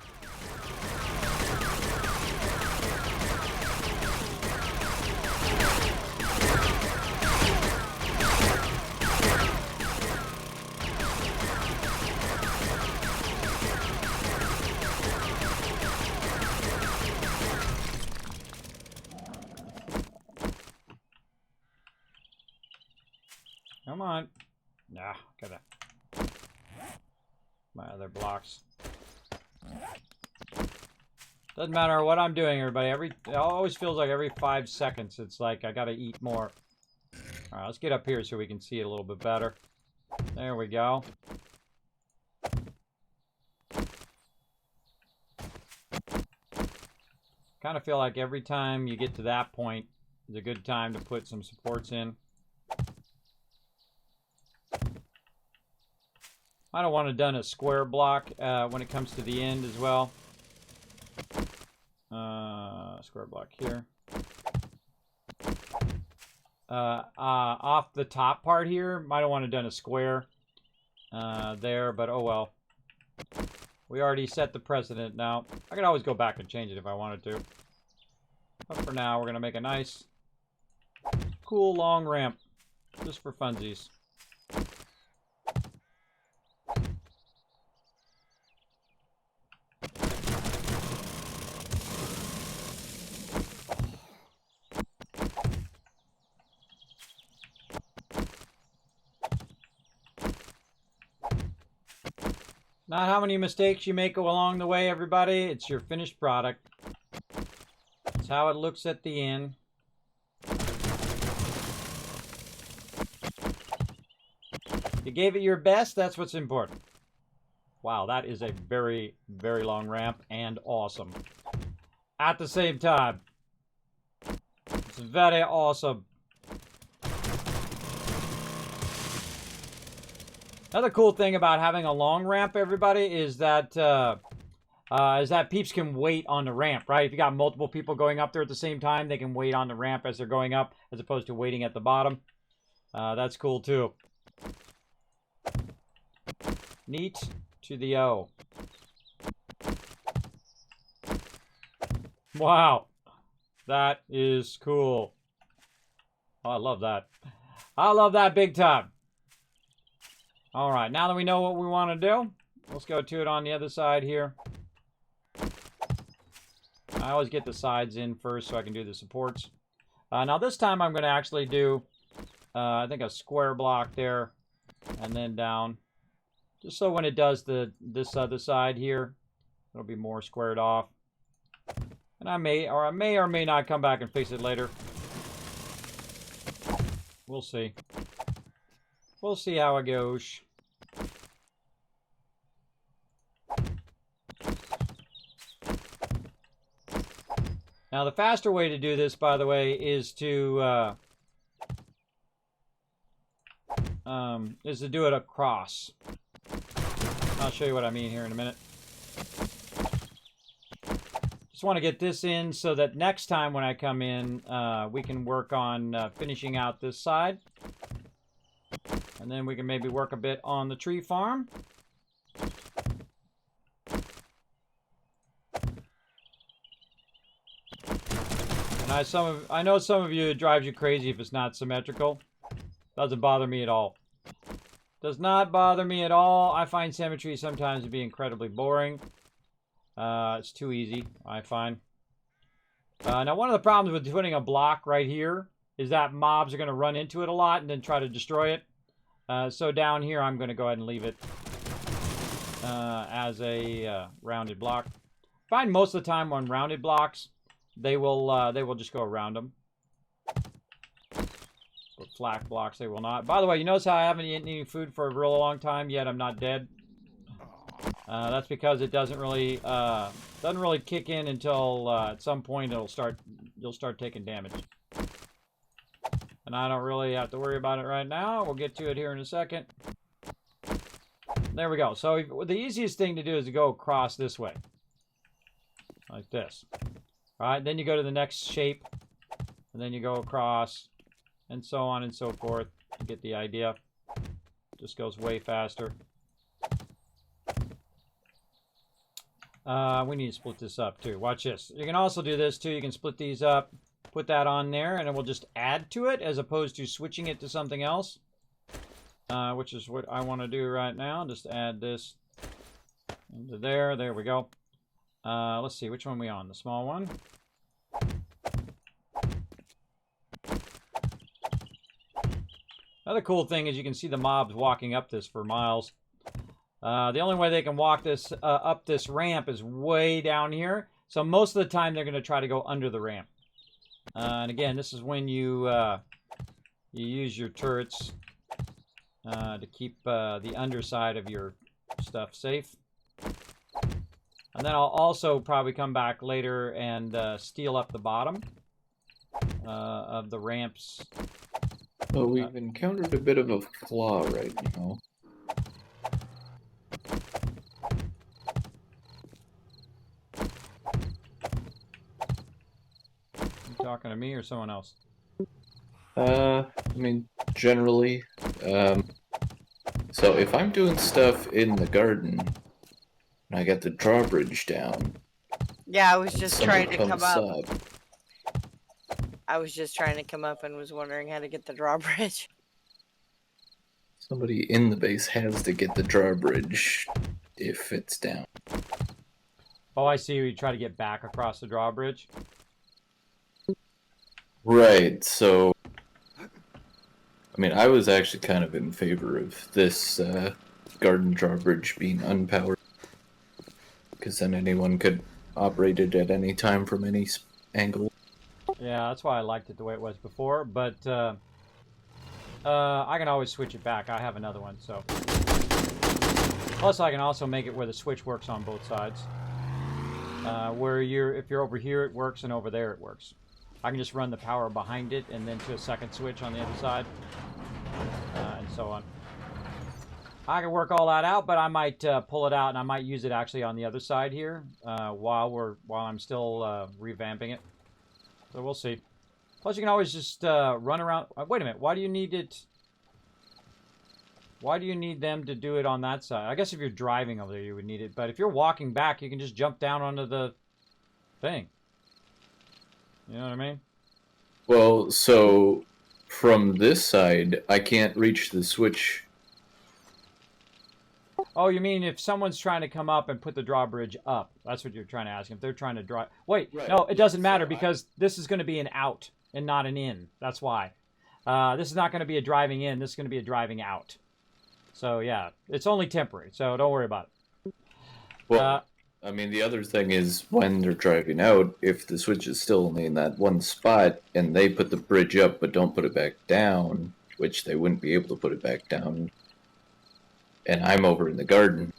Come on. Nah, gotta. My other blocks. Doesn't matter what I'm doing, everybody. It always feels like every 5 seconds it's like I gotta eat more. Alright, let's get up here so we can see it a little bit better. There we go. Kind of feel like every time you get to that point is a good time to put some supports in. I don't want to done a square block when it comes to the end as well. Square block here. Off the top part here, might have want to done a square there, but oh well. We already set the precedent now. I could always go back and change it if I wanted to. But for now, we're going to make a nice, cool, long ramp. Just for funsies. Not how many mistakes you make along the way, everybody. It's your finished product. It's how it looks at the end. You gave it your best, that's what's important. Wow, that is a very, very long ramp and awesome. At the same time. It's very awesome. Another cool thing about having a long ramp, everybody, is that peeps can wait on the ramp, right? If you got multiple people going up there at the same time, they can wait on the ramp as they're going up, as opposed to waiting at the bottom. That's cool, too. Neat to the O. Wow. That is cool. Oh, I love that. I love that big time. All right, now that we know what we want to do, let's go to it on the other side here. I always get the sides in first so I can do the supports. Now this time I'm going to actually do, I think a square block there, and then down. Just so when it does this other side here, it'll be more squared off. And I may or may not come back and fix it later. We'll see. We'll see how it goes. Now, the faster way to do this, by the way, is to do it across. I'll show you what I mean here in a minute. Just want to get this in so that next time when I come in, we can work on finishing out this side. And then we can maybe work a bit on the tree farm. And I know some of you, it drives you crazy if it's not symmetrical. Doesn't bother me at all. Does not bother me at all. I find symmetry sometimes to be incredibly boring. It's too easy, I find. Now, one of the problems with putting a block right here is that mobs are going to run into it a lot and then try to destroy it. So down here, I'm going to go ahead and leave it as a rounded block. I find most of the time on rounded blocks, they will just go around them. But flat blocks, they will not. By the way, you notice how I haven't eaten any food for a real long time yet? I'm not dead. That's because it doesn't really kick in until at some point you'll start taking damage. And I don't really have to worry about it right now. We'll get to it here in a second. There we go. So the easiest thing to do is to go across this way. Like this. All right, then you go to the next shape, and then you go across, and so on and so forth. You get the idea. Just goes way faster. We need to split this up too. Watch this. You can also do this too. You can split these up, put that on there, and it will just add to it as opposed to switching it to something else, which is what I want to do right now. Just add this into there. There we go. Let's see, which one are we on? The small one? Another cool thing is you can see the mobs walking up this for miles. The only way they can walk this up this ramp is way down here. So most of the time they're going to try to go under the ramp. And again, this is when you you use your turrets to keep the underside of your stuff safe. And then I'll also probably come back later and steel up the bottom of the ramps. Well, we've encountered a bit of a flaw right now. You talking to me or someone else? I mean, generally. So if I'm doing stuff in the garden, and I got the drawbridge down. Yeah, I was just trying to come up. up. I was just trying to come up and was wondering how to get the drawbridge. Somebody in the base has to get the drawbridge if it's down. Oh, I see. You try to get back across the drawbridge. Right, so... I mean, I was actually kind of in favor of this garden drawbridge being unpowered. Because then anyone could operate it at any time from any angle. Yeah, that's why I liked it the way it was before, but I can always switch it back. I have another one, so. Plus, I can also make it where the switch works on both sides. Where if you're over here, it works, and over there, it works. I can just run the power behind it, and then to a second switch on the other side, and so on. I can work all that out, but I might pull it out, and I might use it actually on the other side here while I'm still revamping it. So we'll see. Plus, you can always just run around. Wait a minute. Why do you need it? Why do you need them to do it on that side? I guess if you're driving over there, you would need it. But if you're walking back, you can just jump down onto the thing. You know what I mean? Well, so from this side, I can't reach the switch. Oh, you mean if someone's trying to come up and put the drawbridge up? That's what you're trying to ask. If they're trying to drive... Wait, right. No, it doesn't matter because this is going to be an out and not an in. That's why. This is not going to be a driving in. This is going to be a driving out. So, yeah, it's only temporary, so don't worry about it. Well, I mean, the other thing is when they're driving out, if the switch is still only in that one spot and they put the bridge up but don't put it back down, which they wouldn't be able to put it back down, and I'm over in the garden,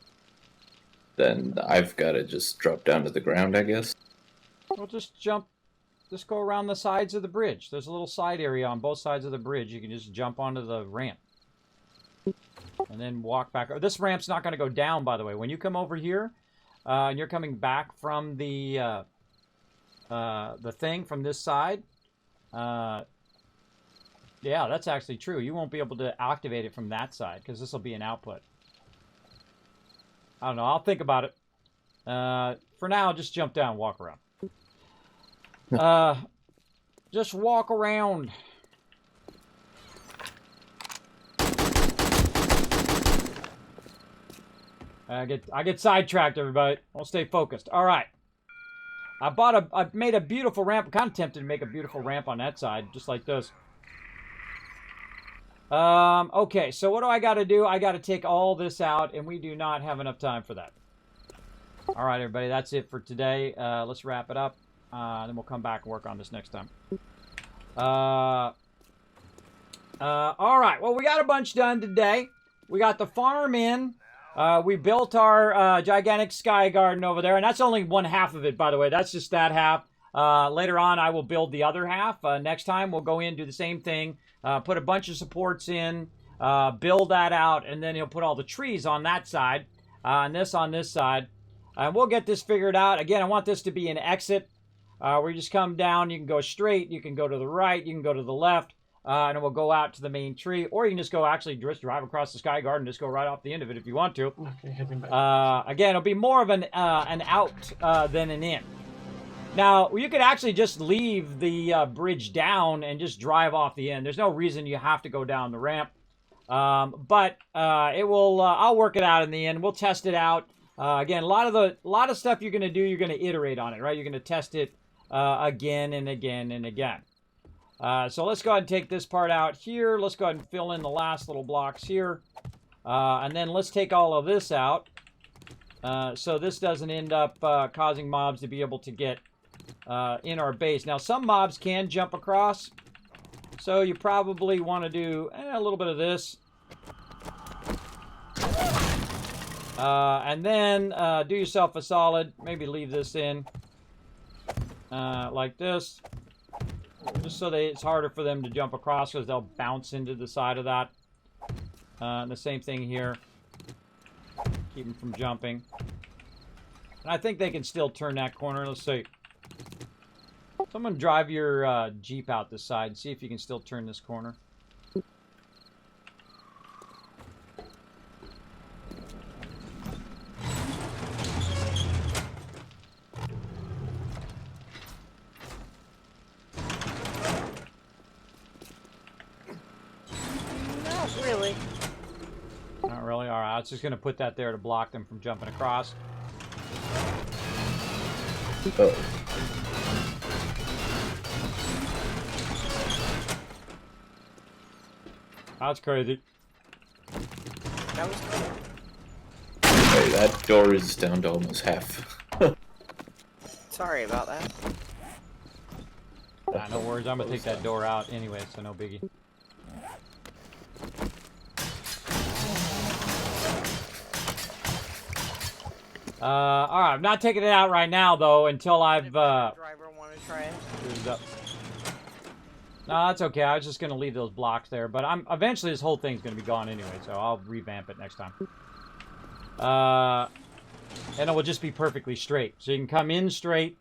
then I've got to just drop down to the ground, I guess. Well, just go around the sides of the bridge. There's a little side area on both sides of the bridge. You can just jump onto the ramp. And then walk back. This ramp's not going to go down, by the way. When you come over here, and you're coming back from the thing from this side, yeah, that's actually true. You won't be able to activate it from that side, because this will be an output. I don't know. I'll think about it. For now, just jump down and walk around. Just walk around. I get sidetracked, everybody. I'll stay focused. All right. I made a beautiful ramp. I'm kind of tempted to make a beautiful ramp on that side, just like this. Okay, so what do I got to do? I got to take all this out, and we do not have enough time for that. All right, everybody, that's it for today. Let's wrap it up, then we'll come back and work on this next time. All right, well, we got a bunch done today. We got the farm in. We built our gigantic sky garden over there, and that's only one half of it, by the way. That's just that half. Later on, I will build the other half. Next time, we'll go in, do the same thing, put a bunch of supports in, build that out, and then he'll put all the trees on that side, and this on this side. And we'll get this figured out. Again, I want this to be an exit. where you just come down. You can go straight. You can go to the right. You can go to the left. And it will go out to the main tree. Or you can just go actually just drive across the Sky Garden. Just go right off the end of it if you want to. Okay, heading back. Again, it'll be more of an out than an in. Now, you could actually just leave the bridge down and just drive off the end. There's no reason you have to go down the ramp. But it will. I'll work it out in the end. We'll test it out. Again, a lot of stuff you're going to do. You're going to iterate on it, right? You're going to test it again and again and again. So let's go ahead and take this part out here. Let's go ahead and fill in the last little blocks here. And then let's take all of this out. So this doesn't end up causing mobs to be able to get in our base. Now, some mobs can jump across. So you probably want to do a little bit of this. And then do yourself a solid. Maybe leave this in like this. Just so that it's harder for them to jump across because they'll bounce into the side of that. And the same thing here. Keep them from jumping. And I think they can still turn that corner. Let's see. Someone drive your Jeep out this side and see if you can still turn this corner. Not really. Not really? Alright, I was just going to put that there to block them from jumping across. Oh. That's crazy. That was cool. Okay, that door is down to almost half. Sorry about that. No worries, I'm going to take that door out anyway, so no biggie. Alright, I'm not taking it out right now, though, until I've, Driver want to try it? moved up. No, that's okay. I was just going to leave those blocks there, but eventually this whole thing's going to be gone anyway, so I'll revamp it next time. And it will just be perfectly straight. So you can come in straight,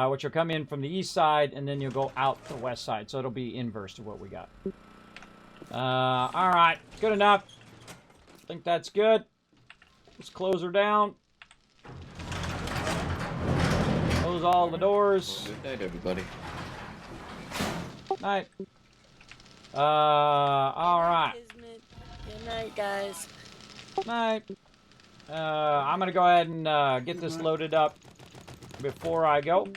which will come in from the east side, and then you'll go out the west side, so it'll be inverse to what we got. Alright, good enough. I think that's good. Let's close her down. Close all the doors. Good night, everybody. Night. Alright. Kismet. Good night, guys. Night. I'm gonna go ahead and get this loaded up before I go.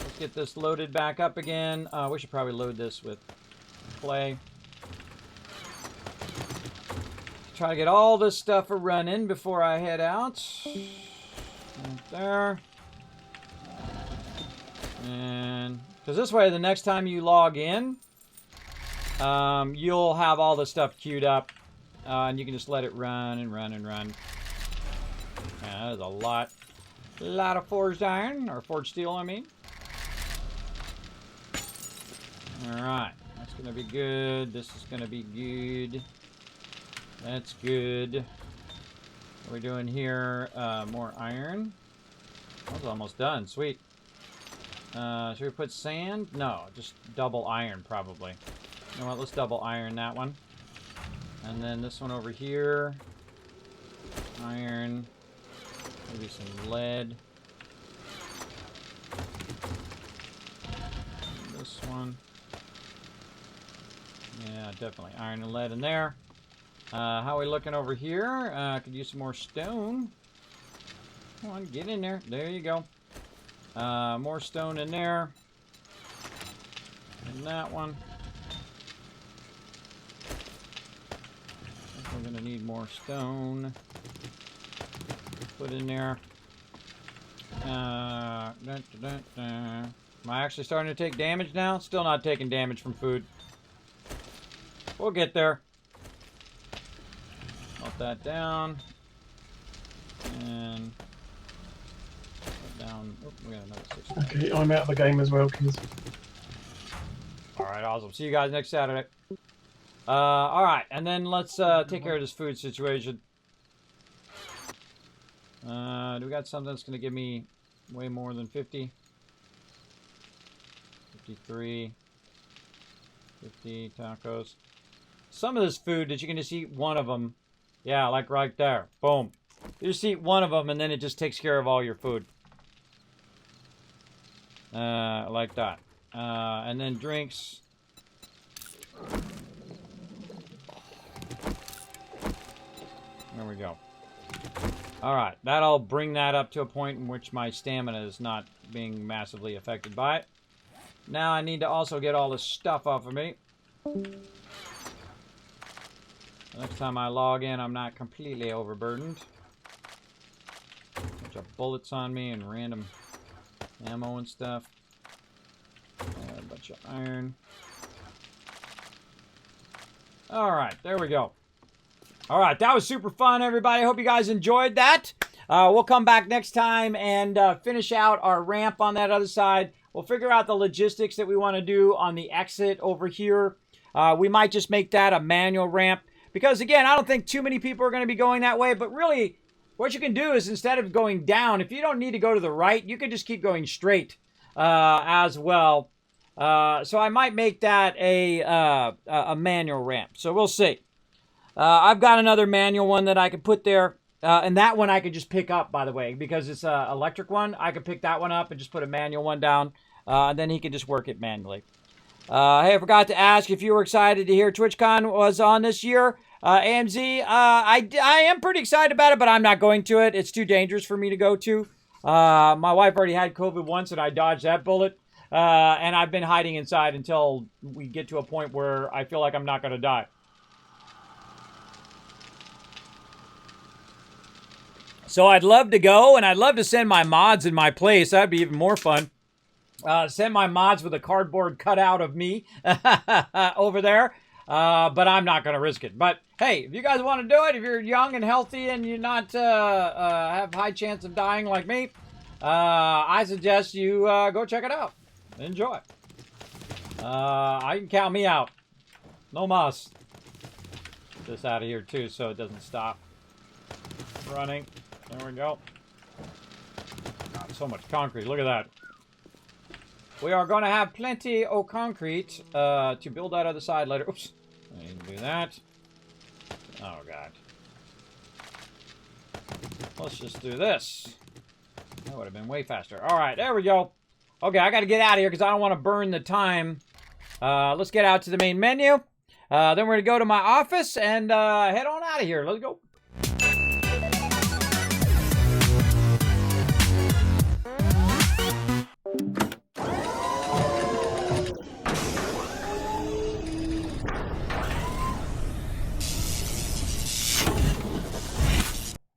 Let's get this loaded back up again. We should probably load this with clay. Try to get all this stuff running before I head out. Right there. And because this way, the next time you log in, you'll have all the stuff queued up, and you can just let it run and run and run. Yeah, that is a lot of forged iron, or forged steel, I mean. Alright, that's going to be good. This is going to be good. That's good. What are we doing here? More iron. That was almost done. Sweet. Should we put sand? No, just double iron, probably. You know what? Let's double iron that one. And then this one over here. Iron. Maybe some lead. This one. Yeah, definitely iron and lead in there. How are we looking over here? Could use some more stone. Come on, get in there. There you go. More stone in there. And that one. I think we're gonna need more stone. Put in there. Am I actually starting to take damage now? Still not taking damage from food. We'll get there. Melt that down. And put down. Oh, we got another 6. Okay, I'm out of the game as well, kids. Alright, awesome. See you guys next Saturday. Alright, and then let's take care of this food situation. Do we got something that's going to give me way more than 50. 53. 50 tacos. Some of this food that you can just eat one of them. Yeah, like right there. Boom. You just eat one of them and then it just takes care of all your food. Like that. And then drinks. There we go. Alright, that'll bring that up to a point in which my stamina is not being massively affected by it. Now I need to also get all this stuff off of me. Next time I log in, I'm not completely overburdened. Bunch of bullets on me and random ammo and stuff. A bunch of iron. Alright, there we go. Alright, that was super fun, everybody. I hope you guys enjoyed that. We'll come back next time and finish out our ramp on that other side. We'll figure out the logistics that we want to do on the exit over here. We might just make that a manual ramp. Because, again, I don't think too many people are going to be going that way. But really, what you can do is instead of going down, if you don't need to go to the right, you can just keep going straight as well. So I might make that a manual ramp. So we'll see. I've got another manual one that I could put there. And that one I could just pick up, by the way, because it's an electric one. I could pick that one up and just put a manual one down. And then he can just work it manually. Hey, I forgot to ask if you were excited to hear TwitchCon was on this year. AMZ, I am pretty excited about it, but I'm not going to it. It's too dangerous for me to go to. My wife already had COVID once, and I dodged that bullet. And I've been hiding inside until we get to a point where I feel like I'm not going to die. So I'd love to go, and I'd love to send my mods in my place. That'd be even more fun. Send my mods with a cardboard cutout of me over there. But I'm not going to risk it. But, hey, if you guys want to do it, if you're young and healthy and you're not have high chance of dying like me, I suggest you go check it out. Enjoy. I can count me out. No mas. Get this out of here, too, so it doesn't stop running. There we go. God, so much concrete. Look at that. We are going to have plenty of concrete to build that other side later. Oops. I need to do that. Oh, God. Let's just do this. That would have been way faster. All right, there we go. Okay, I got to get out of here because I don't want to burn the time. Let's get out to the main menu. Then we're going to go to my office and head on out of here. Let's go.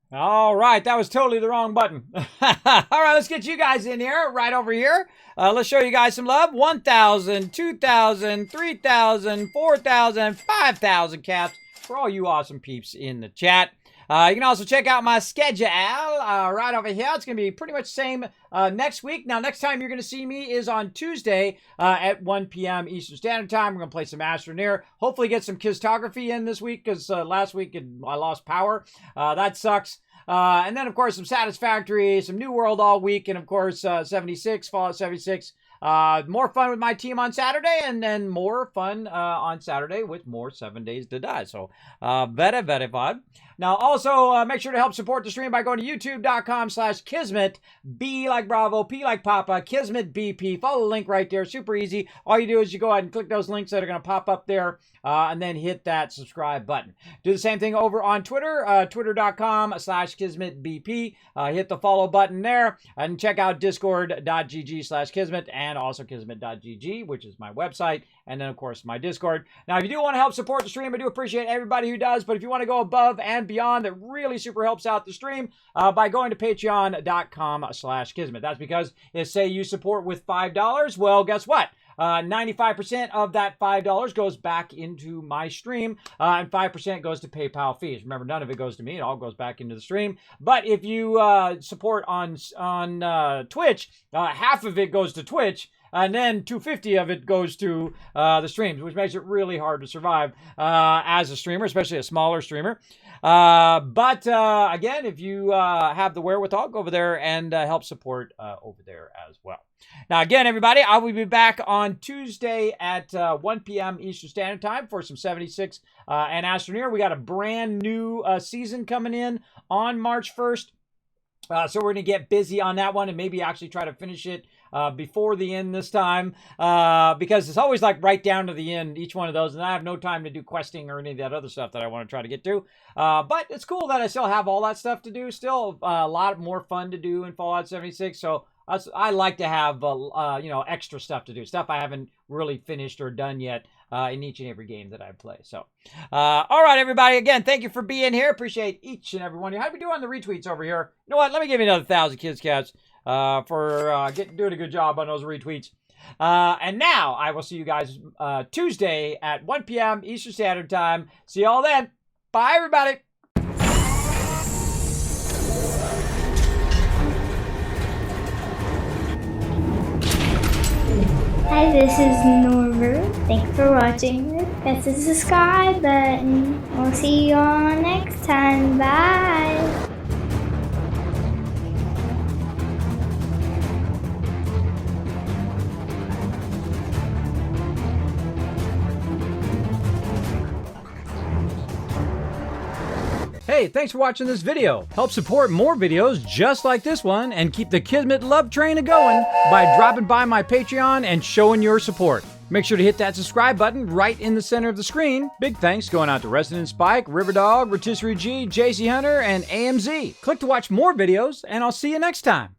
All right, that was totally the wrong button. All right, let's get you guys in here, right over here. Let's show you guys some love. 1,000, 2,000, 3,000, 4,000, 5,000 caps for all you awesome peeps in the chat. You can also check out my schedule right over here. It's going to be pretty much the same next week. Now, next time you're going to see me is on Tuesday at 1 p.m. Eastern Standard Time. We're going to play some Astroneer. Hopefully get some Kistography in this week because last week I lost power. That sucks. And then, of course, some Satisfactory, some New World all week, and, of course, 76, Fallout 76. More fun with my team on Saturday, and then more fun on Saturday with more 7 Days to Die. So, very fun. Now, also, make sure to help support the stream by going to youtube.com/Kismet. B like Bravo, P like Papa, Kismet BP. Follow the link right there. Super easy. All you do is you go ahead and click those links that are going to pop up there, and then hit that subscribe button. Do the same thing over on Twitter, twitter.com/KismetBP. Hit the follow button there, and check out discord.gg/Kismet, and also kismet.gg, which is my website, and then, of course, my Discord. Now, if you do want to help support the stream, I do appreciate everybody who does, but if you want to go above and beyond, that really super helps out the stream by going to patreon.com/Kismet. That's because if, say, you support with $5, well, guess what? 95% of that $5 goes back into my stream, and 5% goes to PayPal fees. Remember, none of it goes to me. It all goes back into the stream. But if you support on Twitch, half of it goes to Twitch, and then 250 of it goes to the streams, which makes it really hard to survive as a streamer, especially a smaller streamer. But again, if you have the wherewithal, go over there and help support over there as well. Now, again, everybody, I will be back on Tuesday at 1 p.m. Eastern Standard Time for some 76 and Astroneer. We got a brand new season coming in on March 1st. So we're going to get busy on that one and maybe actually try to finish it before the end this time, because it's always like right down to the end, each one of those, and I have no time to do questing or any of that other stuff that I want to try to get to. But it's cool that I still have all that stuff to do. Still a lot more fun to do in Fallout 76. So I like to have you know, extra stuff to do, stuff I haven't really finished or done yet in each and every game that I play. So all right, everybody, again, thank you for being here. Appreciate each and every one of you. How do we do on the retweets over here? You know what, let me give you another 1,000 kids cats for doing a good job on those retweets. And now I will see you guys Tuesday at 1 p.m. Eastern Standard Time. See y'all then. Bye, everybody. Hi, this is Norbert. Thanks for watching. Press the subscribe button. We'll see you all next time. Bye. Hey, thanks for watching this video. Help support more videos just like this one and keep the Kismet love train a-going by dropping by my Patreon and showing your support. Make sure to hit that subscribe button right in the center of the screen. Big thanks going out to Resident Spike, Riverdog, Rotisserie G, JC Hunter, and AMZ. Click to watch more videos, and I'll see you next time.